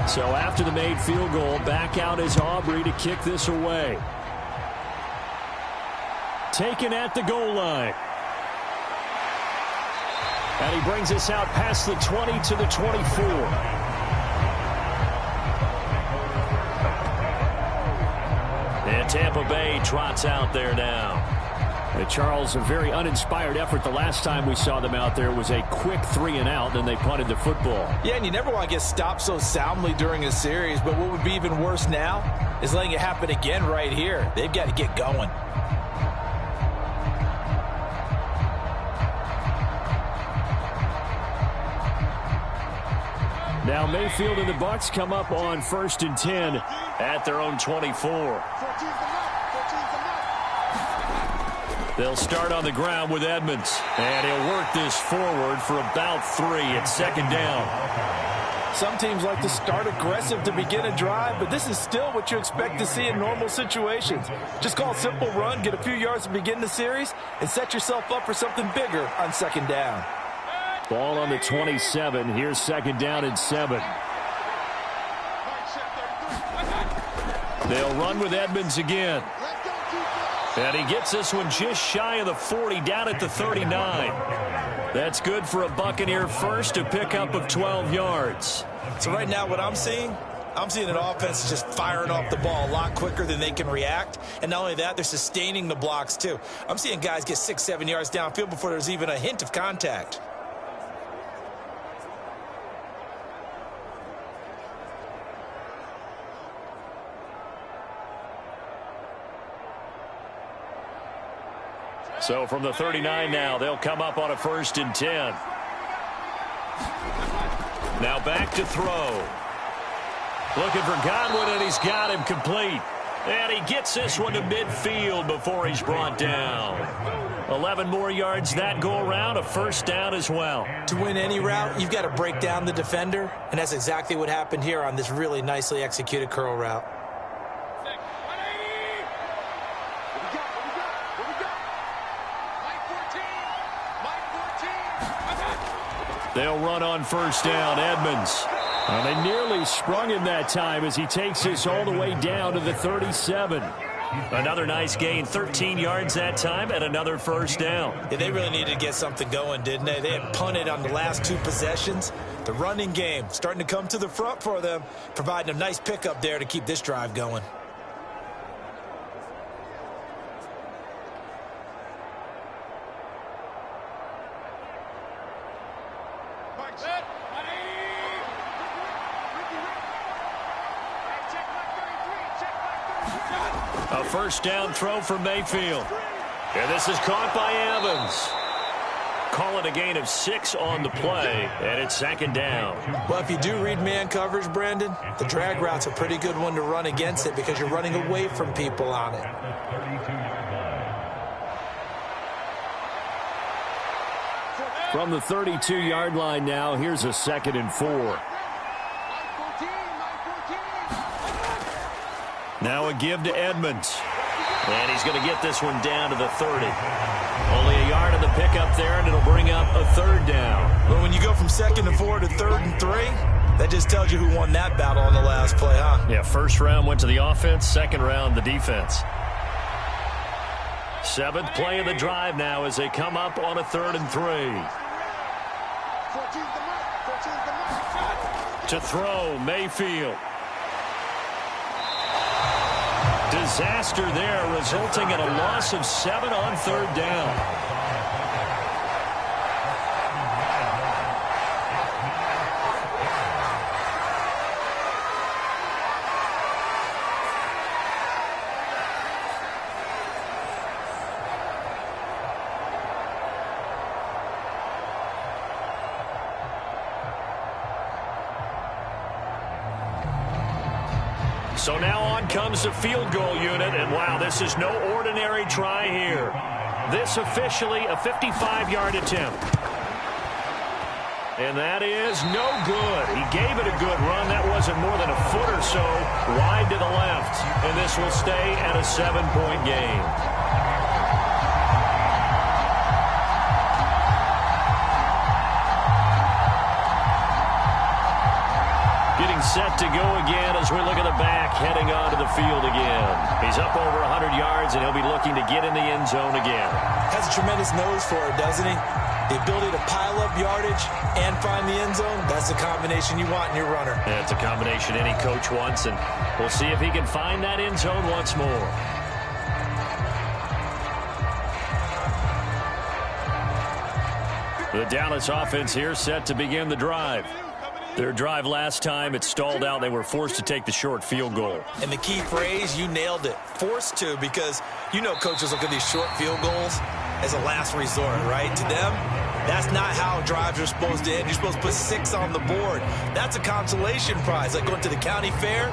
So after the made field goal, back out is Aubrey to kick this away. Taken at the goal line. And he brings us out past the 20 to the 24. And Tampa Bay trots out there now. Charles, a very uninspired effort. The last time we saw them out there was a quick 3 and out, then they punted the football. Yeah, and you never want to get stopped so soundly during a series, but what would be even worse now is letting it happen again right here. They've got to get going. Now Mayfield and the Bucs come up on 1st and 10 at their own 24. They'll start on the ground with Edmonds. And he'll work this forward for about 3 at 2nd down. Some teams like to start aggressive to begin a drive, but this is still what you expect to see in normal situations. Just call a simple run, get a few yards to begin the series, and set yourself up for something bigger on 2nd down. Ball on the 27. Here's 2nd down and 7. They'll run with Edmonds again. And he gets this one just shy of the 40, down at the 39. That's good for a Buccaneer first, a pickup of 12 yards. So right now what I'm seeing an offense just firing off the ball a lot quicker than they can react. And not only that, they're sustaining the blocks too. I'm seeing guys get 6-7 yards downfield before there's even a hint of contact. So from the 39 now, they'll come up on a 1st and 10. Now back to throw. Looking for Godwin, and he's got him complete. And he gets this one to midfield before he's brought down. 11 more yards that go around, a 1st down as well. To win any route, you've got to break down the defender, and that's exactly what happened here on this really nicely executed curl route. They'll run on 1st down. Edmonds. They nearly sprung him that time as he takes this all the way down to the 37. Another nice gain, 13 yards that time, and another 1st down. Yeah, they really needed to get something going, didn't they? They had punted on the last 2 possessions. The running game starting to come to the front for them, providing a nice pickup there to keep this drive going. A 1st down throw for Mayfield. And this is caught by Evans. Call it a gain of 6 on the play, and it's 2nd down. Well, if you do read man coverage, Brandon, the drag route's a pretty good one to run against it because you're running away from people on it. From the 32-yard line now, here's a 2nd and 4. Now a give to Edmonds. And he's going to get this one down to the 30. Only a yard of the pickup there, and it'll bring up a 3rd down. Well, when you go from 2nd and 4 to 3rd and 3, that just tells you who won that battle on the last play, huh? Yeah, 1st round went to the offense, 2nd round the defense. 7th play of the drive now as they come up on a 3rd and 3. To throw, Mayfield. Disaster there, resulting in a loss of 7 on 3rd down. So now on comes the field goal unit, and wow, this is no ordinary try here. This officially a 55-yard attempt. And that is no good. He gave it a good run. That wasn't more than a foot or so wide to the left, and this will stay at a 7-point game. Set to go again as we look at the back heading onto the field again. He's up over 100 yards, and he'll be looking to get in the end zone again. Has a tremendous nose for it, doesn't he? The ability to pile up yardage and find the end zone, that's the combination you want in your runner. Yeah, it's a combination any coach wants, and we'll see if he can find that end zone once more. The Dallas offense here set to begin the drive. Their drive last time, it stalled out. They were forced to take the short field goal. And the key phrase, you nailed it, forced to, because you know coaches look at these short field goals as a last resort, right? To them, that's not how drives are supposed to end. You're supposed to put 6 on the board. That's a consolation prize. Like going to the county fair,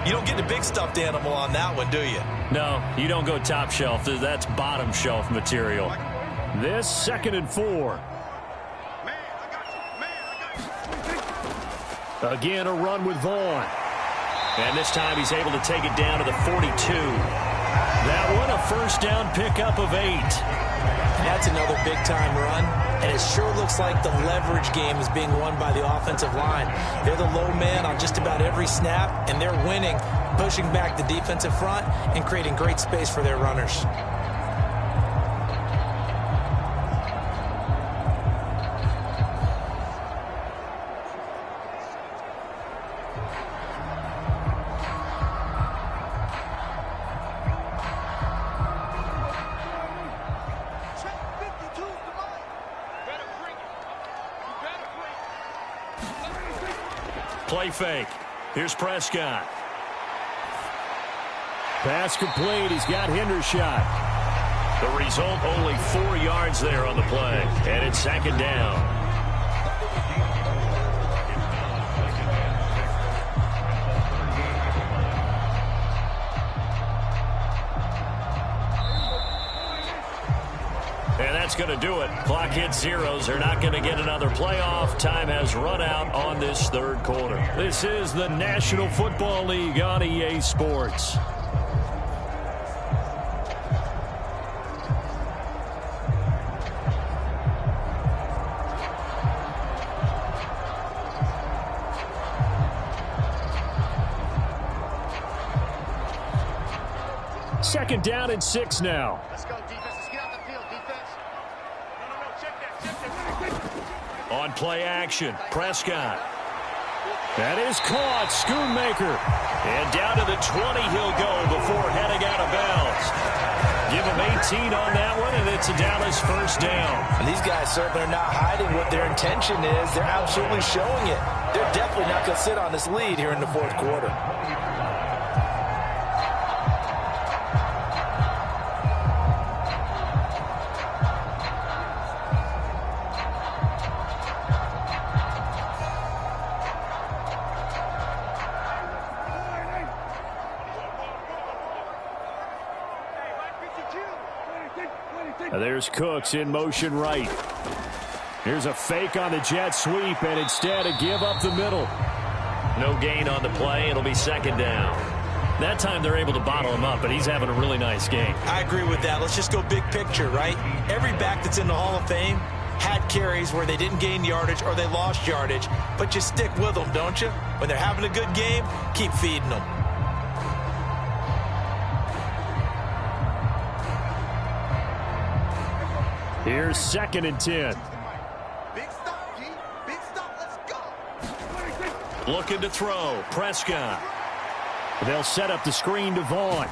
you don't get the big stuffed animal on that one, do you? No, you don't go top shelf. That's bottom shelf material. This 2nd and 4. Again, a run with Vaughn. And this time he's able to take it down to the 42. That one, a 1st down pickup of 8. That's another big-time run. And it sure looks like the leverage game is being won by the offensive line. They're the low man on just about every snap, and they're winning, pushing back the defensive front and creating great space for their runners. Play fake. Here's Prescott. Pass complete. He's got Hendershot. The result, only 4 yards there on the play. And it's 2nd down. And that's going to do it. Clock hits zeros. They're not going to get another playoff. Time has run out on this 3rd quarter. This is the National Football League on EA Sports. Second down and 6 now. Let's go, defense. Let's get out the field, defense. No, check that. On play action, Prescott. That is caught. Schoonmaker. And down to the 20 he'll go before heading out of bounds. Give him 18 on that one, and it's a Dallas 1st down. And these guys certainly are not hiding what their intention is. They're absolutely showing it. They're definitely not going to sit on this lead here in the 4th quarter. There's Cooks in motion right. Here's a fake on the jet sweep, and instead a give up the middle. No gain on the play. It'll be 2nd down. That time they're able to bottle him up, but he's having a really nice game. I agree with that. Let's just go big picture, right? Every back that's in the Hall of Fame had carries where they didn't gain yardage or they lost yardage, but you stick with them, don't you? When they're having a good game, keep feeding them. Here's 2nd and 10. Big stop, G. Big stop. Let's go. Looking to throw. Prescott. They'll set up the screen to Vaughn.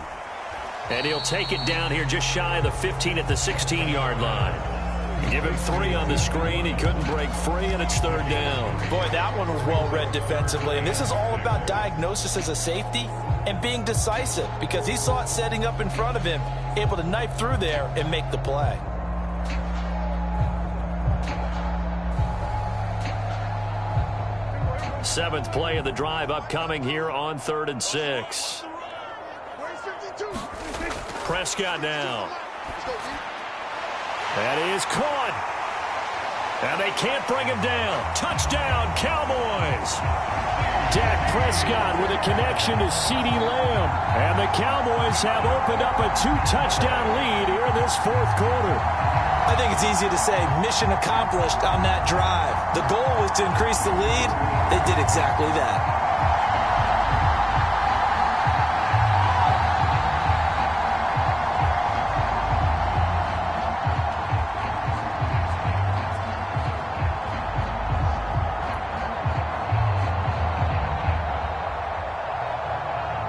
And he'll take it down here just shy of the 15 at the 16-yard line. Give him 3 on the screen. He couldn't break free, and it's 3rd down. Boy, that one was well read defensively. And this is all about diagnosis as a safety and being decisive, because he saw it setting up in front of him, able to knife through there and make the play. Seventh play of the drive upcoming here on 3rd and 6. Prescott now. That is caught. And they can't bring him down. Touchdown, Cowboys. Dak Prescott with a connection to CeeDee Lamb. And the Cowboys have opened up a 2-touchdown lead here in this 4th quarter. I think it's easy to say mission accomplished on that drive. The goal was to increase the lead. They did exactly that.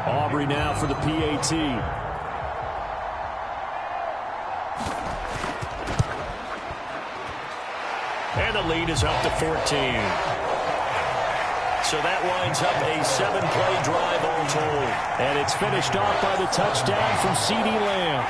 Aubrey now for the PAT. And the lead is up to 14. So that winds up a 7-play drive all told. And it's finished off by the touchdown from CeeDee Lamb.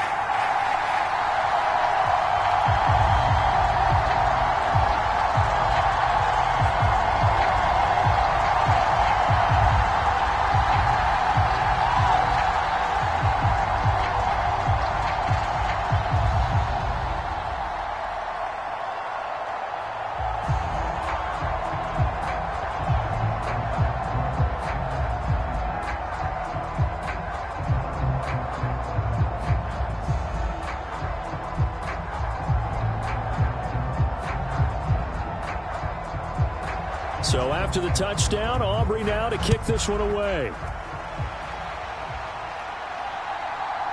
So after the touchdown, Aubrey now to kick this one away.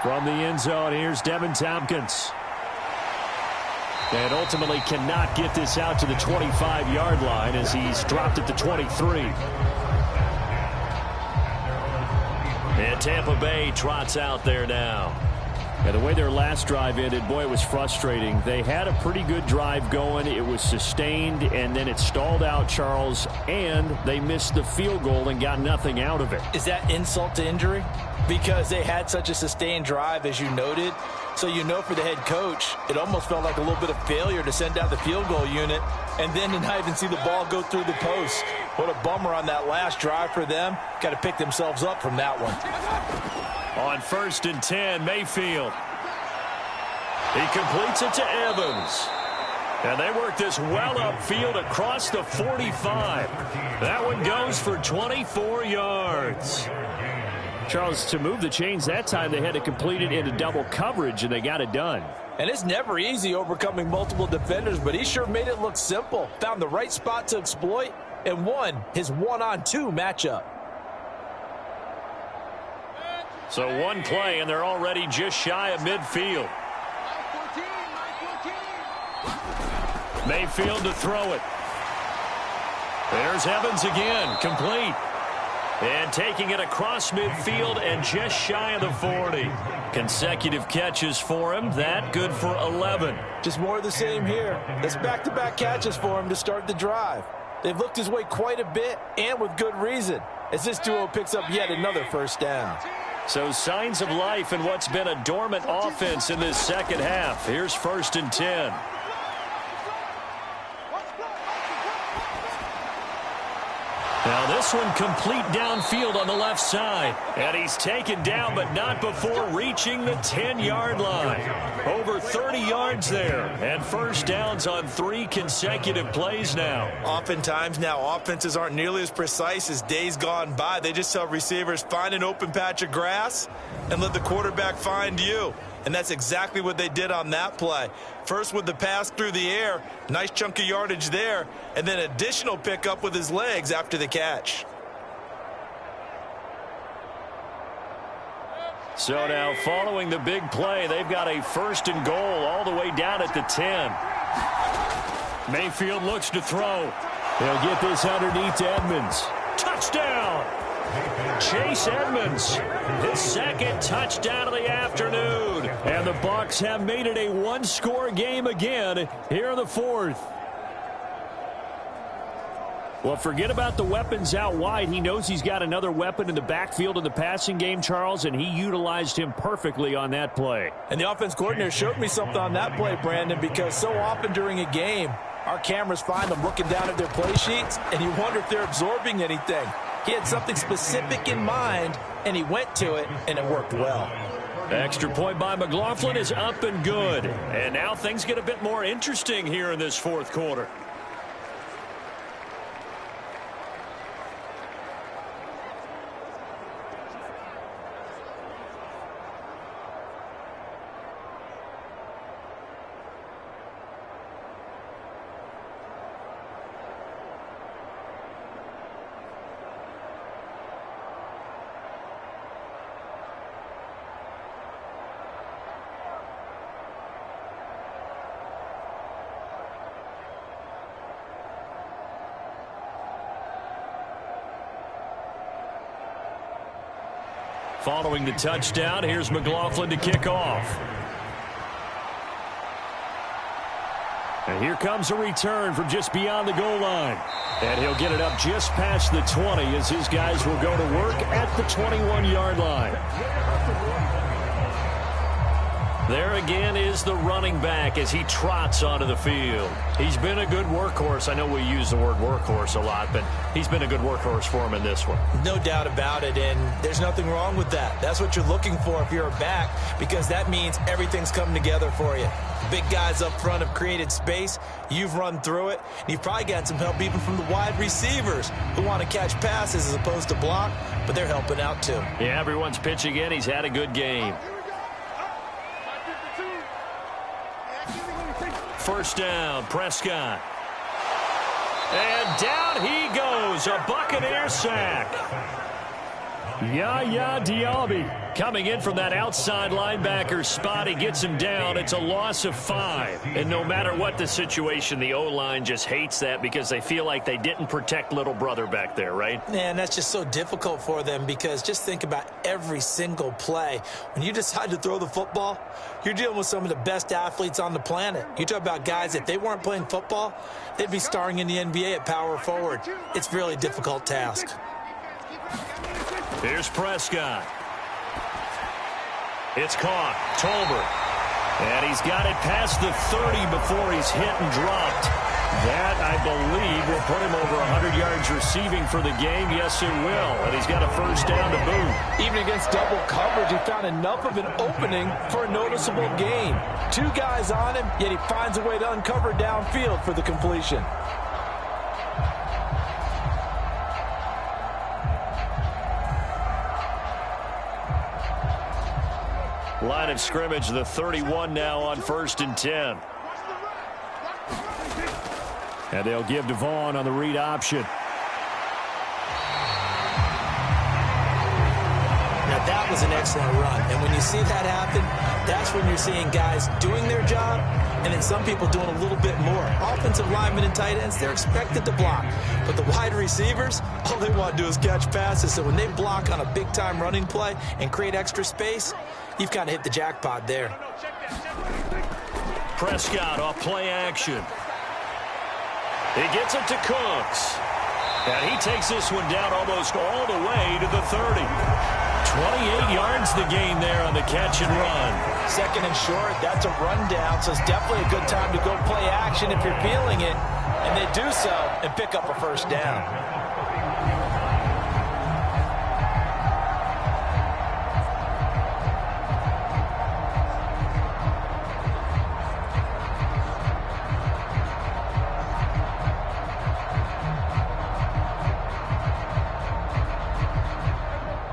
From the end zone, here's Devin Tompkins. And ultimately cannot get this out to the 25-yard line as he's dropped at the 23. And Tampa Bay trots out there now. Yeah, the way their last drive ended, boy, it was frustrating. They had a pretty good drive going. It was sustained, and then it stalled out, Charles, and they missed the field goal and got nothing out of it. Is that insult to injury? Because they had such a sustained drive, as you noted. So you know for the head coach, it almost felt like a little bit of failure to send down the field goal unit and then to not even see the ball go through the post. What a bummer on that last drive for them. Got to pick themselves up from that one. On 1st and 10, Mayfield. He completes it to Evans. And they work this well upfield across the 45. That one goes for 24 yards. Charles, to move the chains that time, they had to complete it into double coverage, and they got it done. And it's never easy overcoming multiple defenders, but he sure made it look simple. Found the right spot to exploit and won his 1-on-2 matchup. So one play, and they're already just shy of midfield. Mayfield to throw it. There's Evans again, complete. And taking it across midfield and just shy of the 40. Consecutive catches for him. That good for 11. Just more of the same here. It's back-to-back catches for him to start the drive. They've looked his way quite a bit, and with good reason, as this duo picks up yet another first down. So signs of life in what's been a dormant offense in this second half. Here's 1st and 10. Now this one complete downfield on the left side. And he's taken down, but not before reaching the 10-yard line. Over 30 yards there. And first downs on 3 consecutive plays now. Oftentimes now, offenses aren't nearly as precise as days gone by. They just tell receivers, find an open patch of grass and let the quarterback find you. And that's exactly what they did on that play. First with the pass through the air, nice chunk of yardage there, and then additional pickup with his legs after the catch. So now following the big play, they've got a 1st and goal all the way down at the 10. Mayfield looks to throw. They'll get this underneath to Edmonds. Touchdown! Chase Edmonds, his 2nd touchdown of the afternoon. And the Bucs have made it a one-score game again here in the 4th. Well, forget about the weapons out wide. He knows he's got another weapon in the backfield in the passing game, Charles, and he utilized him perfectly on that play. And the offense coordinator showed me something on that play, Brandon, because so often during a game, our cameras find them looking down at their play sheets, and you wonder if they're absorbing anything. He had something specific in mind, and he went to it, and it worked well. Extra point by McLaughlin is up and good. And now things get a bit more interesting here in this 4th quarter. Following the touchdown, here's McLaughlin to kick off. And here comes a return from just beyond the goal line. And he'll get it up just past the 20 as his guys will go to work at the 21-yard line. There again is the running back as he trots onto the field. He's been a good workhorse. I know we use the word workhorse a lot, but he's been a good workhorse for him in this one. No doubt about it, and there's nothing wrong with that. That's what you're looking for if you're a back, because that means everything's come together for you. Big guys up front have created space. You've run through it. And you've probably got some help even from the wide receivers who want to catch passes as opposed to block, but they're helping out too. Yeah, everyone's pitching in. He's had a good game. First down, Prescott. And down he goes, a Buccaneer sack. Yaya Diaby coming in from that outside linebacker spot. He gets him down. It's a loss of 5. And no matter what the situation, the O-line just hates that because they feel like they didn't protect little brother back there, right? Man, that's just so difficult for them because just think about every single play. When you decide to throw the football, you're dealing with some of the best athletes on the planet. You talk about guys, if they weren't playing football, they'd be starring in the NBA at power forward. It's a really difficult task. Here's Prescott. It's caught. Tolbert. And he's got it past the 30 before he's hit and dropped. That, I believe, will put him over 100 yards receiving for the game. Yes, it will. And he's got a first down to boot. Even against double coverage, he found enough of an opening for a noticeable gain. 2 guys on him, yet he finds a way to uncover downfield for the completion. Line of scrimmage, the 31 now on 1st and 10. And they'll give to Vaughn on the read option. Now, that was an excellent run. And when you see that happen, that's when you're seeing guys doing their job and then some people doing a little bit more. Offensive linemen and tight ends, they're expected to block. But the wide receivers, all they want to do is catch passes. So when they block on a big-time running play and create extra space, you've kind of hit the jackpot there. Prescott off play action. He gets it to Cooks. And he takes this one down almost all the way to the 30. 28 yards the gain there on the catch and run. Second and short, that's a rundown, so it's definitely a good time to go play action if you're feeling it. And they do so and pick up a first down.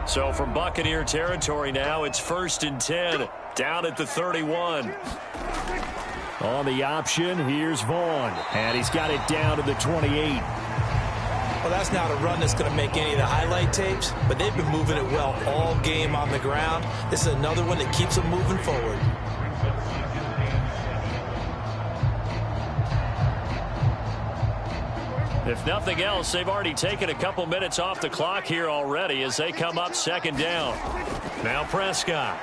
So from Buccaneer territory now, it's 1st and 10, down at the 31. On the option, here's Vaughn. And he's got it down to the 28. Well, that's not a run that's going to make any of the highlight tapes, but they've been moving it well all game on the ground. This is another one that keeps them moving forward. If nothing else, they've already taken a couple minutes off the clock here already as they come up 2nd down. Now Prescott.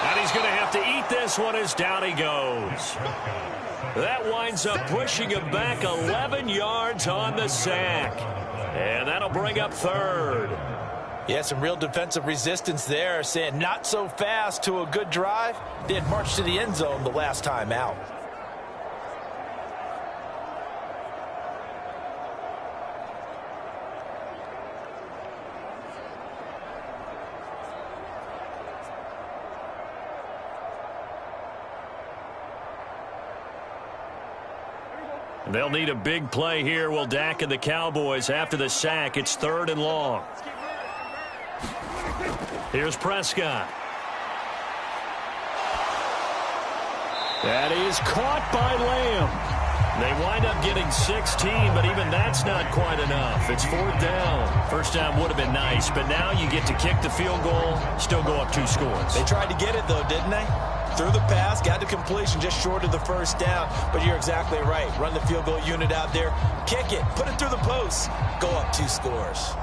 And he's going to have to eat this one as down he goes. That winds up pushing him back 11 yards on the sack. And that'll bring up 3rd. Yeah, some real defensive resistance there, saying not so fast to a good drive. They had marched to the end zone the last time out. They'll need a big play here. Will Dak and the Cowboys after the sack. It's 3rd and long. Here's Prescott. That is caught by Lamb. They wind up getting 16, but even that's not quite enough. It's 4th down. First down would have been nice, but now you get to kick the field goal, still go up 2 scores. They tried to get it, though, didn't they? Threw the pass, got the completion just short of the first down. But you're exactly right. Run the field goal unit out there. Kick it. Put it through the post. Go up 2 scores.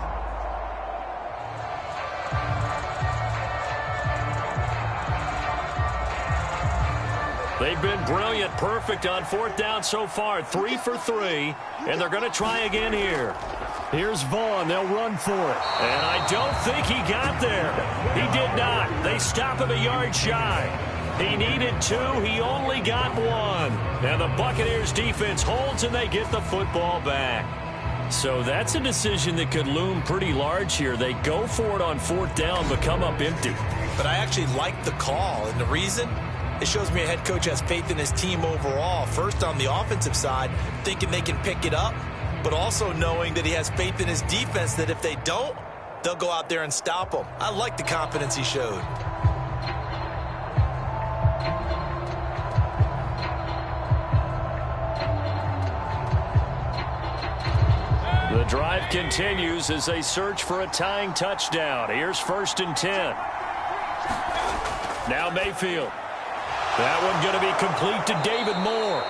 They've been brilliant, perfect on 4th down so far. 3 for 3, and they're going to try again here. Here's Vaughn. They'll run for it. And I don't think he got there. He did not. They stop him a yard shy. He needed 2. He only got 1. And the Buccaneers defense holds, and they get the football back. So that's a decision that could loom pretty large here. They go for it on 4th down, but come up empty. But I actually like the call, and the reason? It shows me a head coach has faith in his team overall. First, on the offensive side, thinking they can pick it up, but also knowing that he has faith in his defense that if they don't, they'll go out there and stop them. I like the confidence he showed. The drive continues as they search for a tying touchdown. Here's 1st and 10. Now Mayfield. That one going to be complete to David Moore.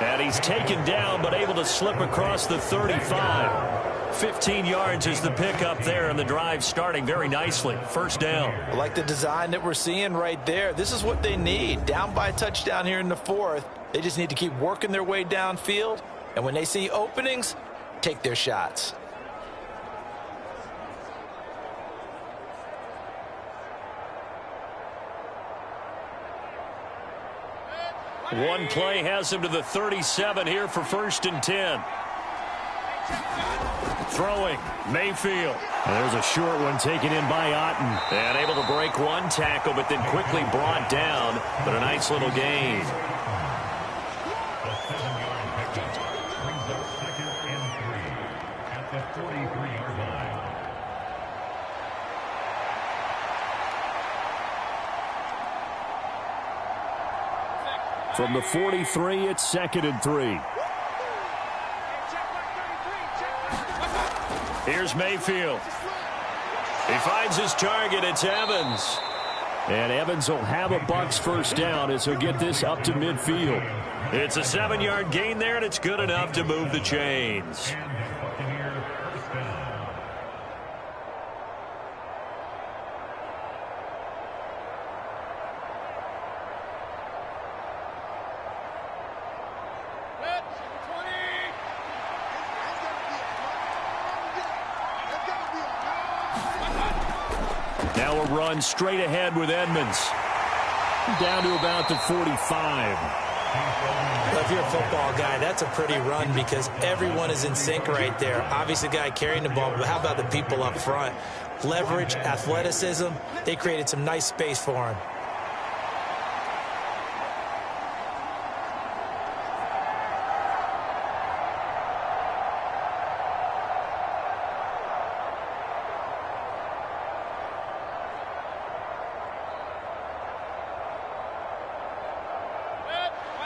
And he's taken down but able to slip across the 35. 15 yards is the pickup there, and the drive starting very nicely. 1st down. I like the design that we're seeing right there. This is what they need. Down by a touchdown here in the 4th. They just need to keep working their way downfield. And when they see openings, take their shots. One play has him to the 37 here for 1st and 10. Throwing, Mayfield. And there's a short one taken in by Otten. And able to break one tackle, but then quickly brought down. But a nice little gain. The 7-yard pickup brings up 2nd and 3 at the 43-yard line. From the 43, it's 2nd and 3. Here's Mayfield. He finds his target. It's Evans. And Evans will have a Bucs 1st down as he'll get this up to midfield. It's a 7-yard gain there, and it's good enough to move the chains. And the Buccaneers 1st down. Now a run straight ahead with Edmonds. Down to about the 45. Well, if you're a football guy, that's a pretty run because everyone is in sync right there. Obviously, the guy carrying the ball, but how about the people up front? Leverage, athleticism, they created some nice space for him.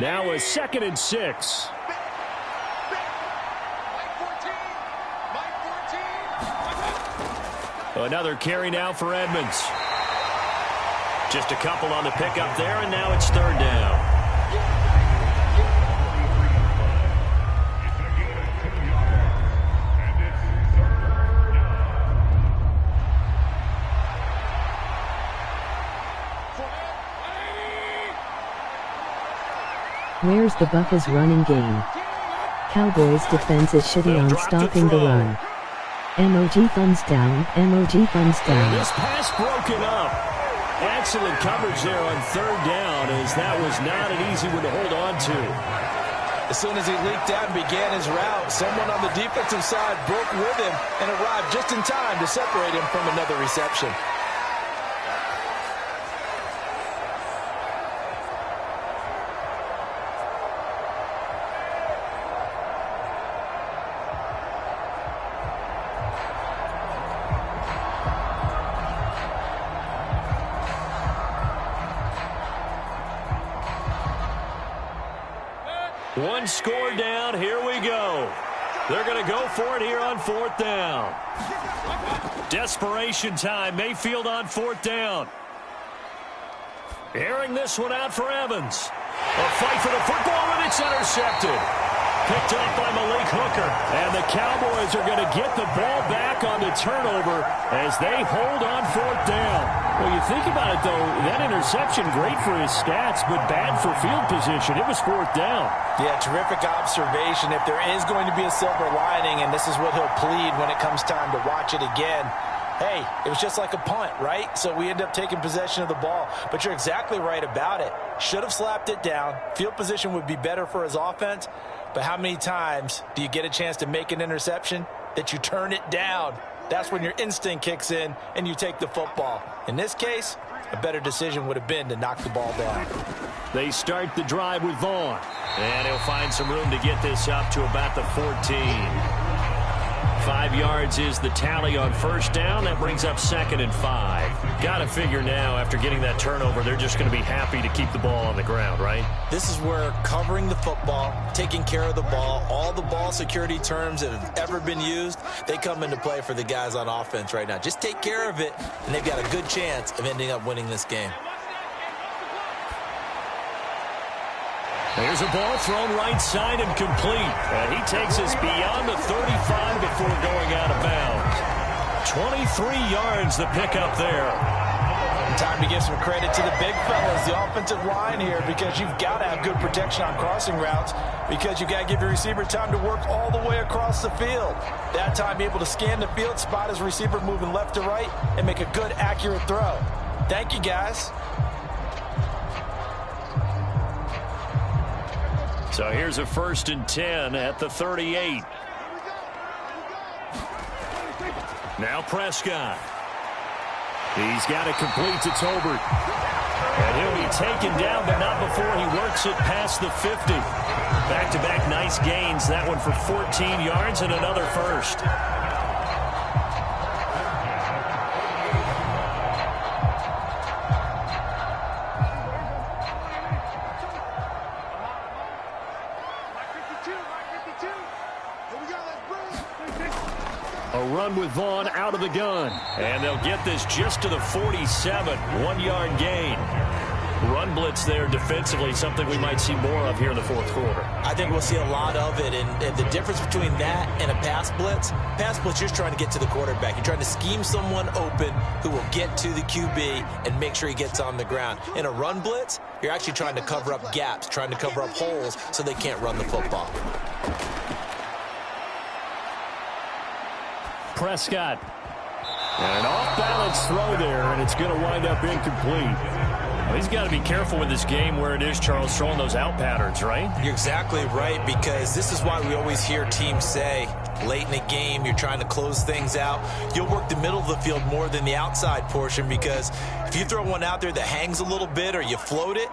Now a 2nd and 6. Another carry now for Edmonds. Just a couple on the pickup there, and now it's 3rd down. Where's the Buccaneers running game? Cowboys defense is shitty on stopping the run. MOG thumbs down, MOG thumbs down. This pass broken up. Excellent coverage there on 3rd down, as that was not an easy one to hold on to. As soon as he leaked out and began his route, someone on the defensive side broke with him and arrived just in time to separate him from another reception. One score down. Here we go. They're going to go for it here on 4th down. Desperation time. Mayfield on 4th down. Airing this one out for Evans. A fight for the football, and it's intercepted. Picked up by Malik Hooker. And the Cowboys are going to get the ball back on the turnover as they hold on 4th down. Well, you think about it, though, that interception, great for his stats, but bad for field position. It was 4th down. Yeah, terrific observation. If there is going to be a silver lining, and this is what he'll plead when it comes time to watch it again, hey, it was just like a punt, right? So we end up taking possession of the ball. But you're exactly right about it. Should have slapped it down. Field position would be better for his offense. But how many times do you get a chance to make an interception that you turn it down? That's when your instinct kicks in and you take the football. In this case, a better decision would have been to knock the ball down. They start the drive with Vaughn. And he'll find some room to get this up to about the 14. 5 yards is the tally on first down. That brings up 2nd and 5. Got to figure now, after getting that turnover, they're just going to be happy to keep the ball on the ground, right? This is where covering the football, taking care of the ball, all the ball security terms that have ever been used, they come into play for the guys on offense right now. Just take care of it, and they've got a good chance of ending up winning this game. There's a ball thrown right side and complete. And he takes us beyond the 35 before going out of bounds. 23 yards the pickup there. Time to give some credit to the big fellas, the offensive line here, because you've got to have good protection on crossing routes, because you've got to give your receiver time to work all the way across the field. That time, be able to scan the field, spot his receiver moving left to right, and make a good, accurate throw. Thank you, guys. So here's a 1st and 10 at the 38. Now Prescott. He's got it complete to Tolbert. And he'll be taken down, but not before he works it past the 50. Back-to-back nice gains. That one for 14 yards and another first. A run with Vaughn out of the gun. And they'll get this just to the 47. 1-yard gain. Run blitz there defensively, something we might see more of here in the 4th quarter. I think we'll see a lot of it. And the difference between that and a pass blitz, you're just trying to get to the quarterback. You're trying to scheme someone open who will get to the QB and make sure he gets on the ground. In a run blitz, you're actually trying to cover up gaps, trying to cover up holes so they can't run the football. Prescott. And an off-balance throw there, and it's going to wind up incomplete. Well, he's got to be careful with this game where it is, Charles, throwing those out patterns, right? You're exactly right, because this is why we always hear teams say, late in the game, you're trying to close things out. You'll work the middle of the field more than the outside portion, because if you throw one out there that hangs a little bit or you float it,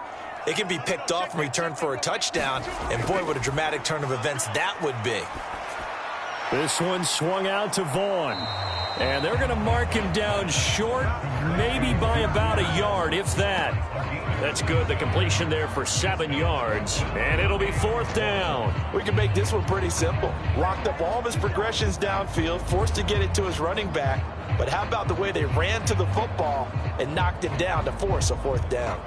it can be picked off and returned for a touchdown. And boy, what a dramatic turn of events that would be. This one swung out to Vaughn. And they're going to mark him down short, maybe by about a yard, if that. That's good. The completion there for 7 yards. And it'll be 4th down. We can make this one pretty simple. Locked up all of his progressions downfield, forced to get it to his running back. But how about the way they ran to the football and knocked him down to force a 4th down?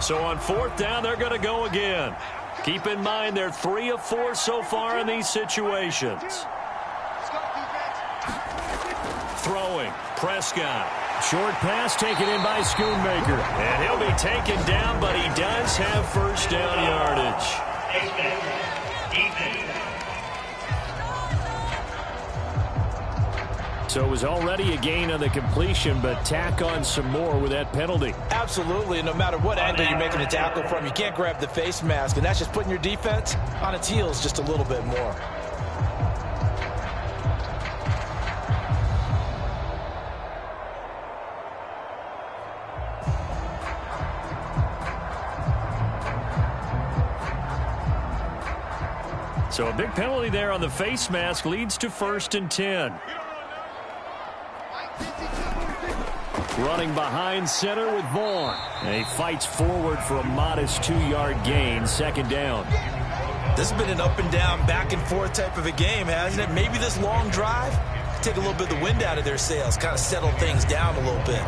So on 4th down, they're going to go again. Keep in mind, they're 3 of 4 so far in these situations. Throwing, Prescott. Short pass taken in by Schoonmaker. And he'll be taken down, but he does have 1st down yardage. So it was already a gain on the completion, but tack on some more with that penalty. Absolutely. No matter what angle you're making a tackle from, you can't grab the face mask, and that's just putting your defense on its heels just a little bit more. So a big penalty there on the face mask leads to 1st and 10. Running behind center with Vaughn. And he fights forward for a modest 2-yard gain, 2nd down. This has been an up and down, back and forth type of a game, hasn't it? Maybe this long drive take a little bit of the wind out of their sails, kind of settle things down a little bit.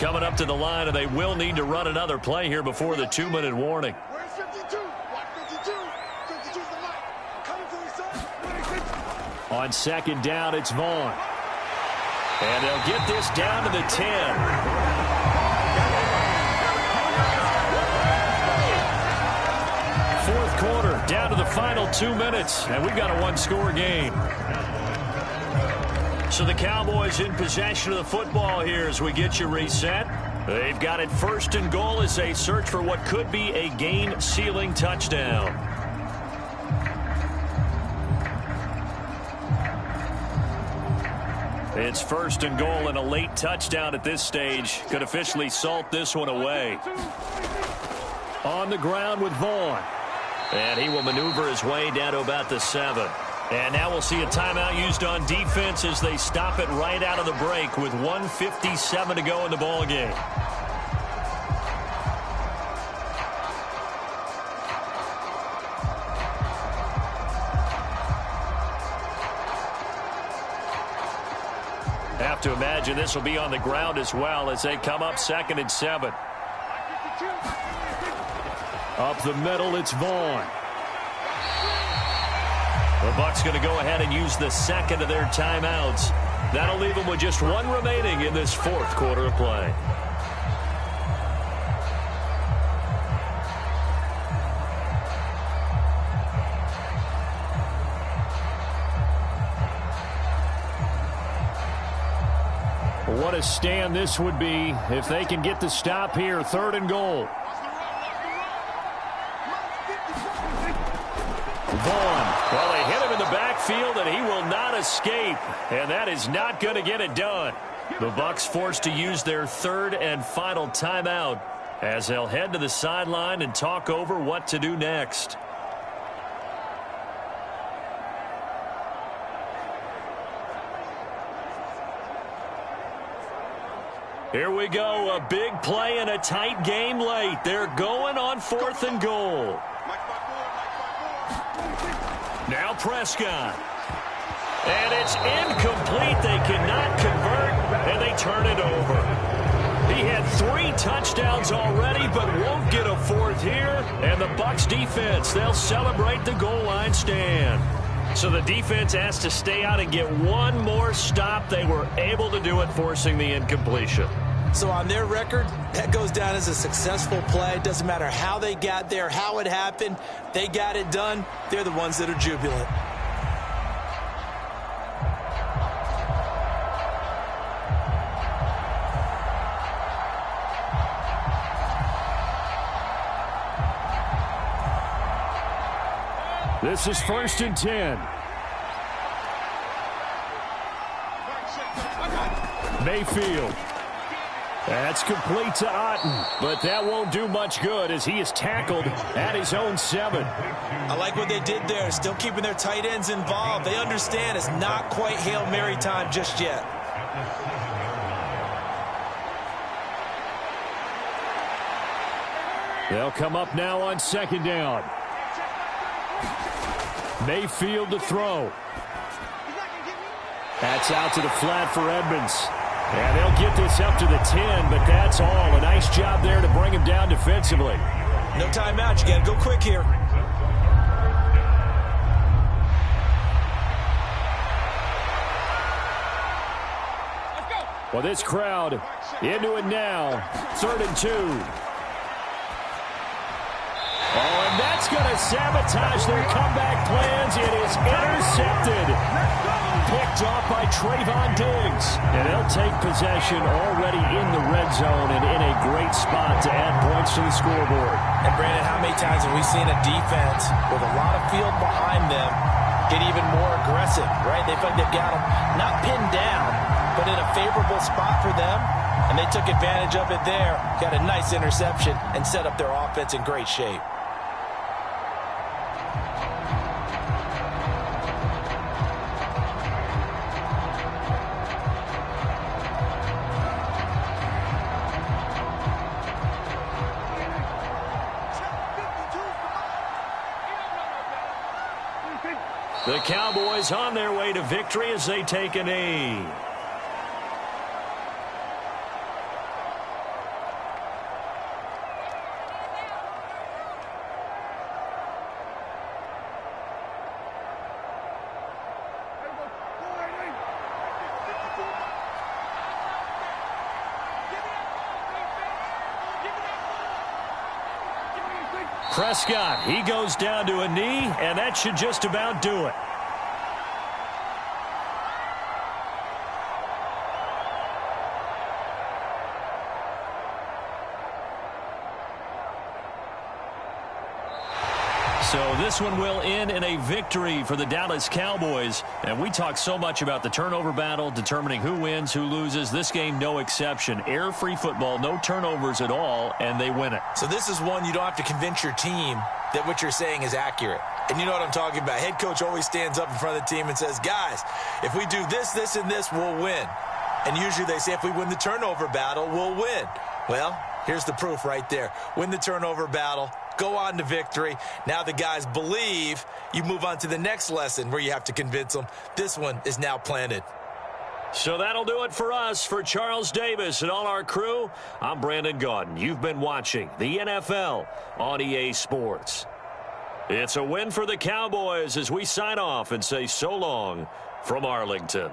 Coming up to the line, and they will need to run another play here before the 2-minute warning. Where's 52? Watch 52. 52's the line. Coming to the side. On 2nd down, it's Vaughn. And they'll get this down to the 10. Fourth quarter, down to the final 2 minutes, and we've got a 1-score game. So the Cowboys in possession of the football here as we get you reset. They've got it 1st and goal as they search for what could be a game-sealing touchdown. It's 1st and goal, and a late touchdown at this stage could officially salt this one away. On the ground with Vaughn. And he will maneuver his way down to about the 7. And now we'll see a timeout used on defense as they stop it right out of the break with 1:57 to go in the ballgame. Have to imagine this will be on the ground as well as they come up 2nd and 7. Up the middle, it's Vaughn. The Bucs going to go ahead and use the 2nd of their timeouts. That'll leave them with just 1 remaining in this 4th quarter of play. What a stand this would be if they can get the stop here. 3rd and goal. Vaughn. Well, they hit him in the backfield, and he will not escape. And that is not going to get it done. The Bucs forced to use their 3rd and final timeout as they'll head to the sideline and talk over what to do next. Here we go. A big play and a tight game late. They're going on 4th and goal. Now Prescott. And it's incomplete. They cannot convert, and they turn it over. He had 3 touchdowns already, but won't get a 4th here. And the Bucs defense, they'll celebrate the goal line stand. So the defense has to stay out and get 1 more stop. They were able to do it, forcing the incompletion. So on their record, that goes down as a successful play. It doesn't matter how they got there, how it happened. They got it done. They're the ones that are jubilant. This is 1st and 10. Mayfield. That's complete to Otten, but that won't do much good as he is tackled at his own 7. I like what they did there, still keeping their tight ends involved. They understand it's not quite Hail Mary time just yet. They'll come up now on 2nd down. Mayfield to throw. That's out to the flat for Edmonds. And they'll get this up to the 10, but that's all. A nice job there to bring him down defensively. No timeout. You got to go quick here. Well, this crowd into it now. 3rd and 2. Oh, and that's going to sabotage their comeback plans. It is intercepted. Picked off by Trayvon Diggs. And they'll take possession already in the red zone and in a great spot to add points to the scoreboard. And, Brandon, how many times have we seen a defense with a lot of field behind them get even more aggressive, right? They feel like they've got them not pinned down, but in a favorable spot for them. And they took advantage of it there, got a nice interception, and set up their offense in great shape. The Cowboys on their way to victory as they take a knee. Prescott, he goes down to a knee, and that should just about do it. this one will end in a victory for the Dallas Cowboys. And we talk so much about the turnover battle, determining who wins, who loses. This game, no exception. Air-free football, no turnovers at all, and they win it. So this is one you don't have to convince your team that what you're saying is accurate. And you know what I'm talking about. Head coach always stands up in front of the team and says, guys, if we do this, this, and this, we'll win. And usually they say if we win the turnover battle, we'll win. Well, here's the proof right there. Win the turnover battle. Go on to victory. Now the guys believe. You move on to the next lesson where you have to convince them. This one is now planted. So that'll do it for us. For Charles Davis and all our crew, I'm Brandon Gaudin. You've been watching the NFL on EA Sports. It's a win for the Cowboys as we sign off and say so long from Arlington.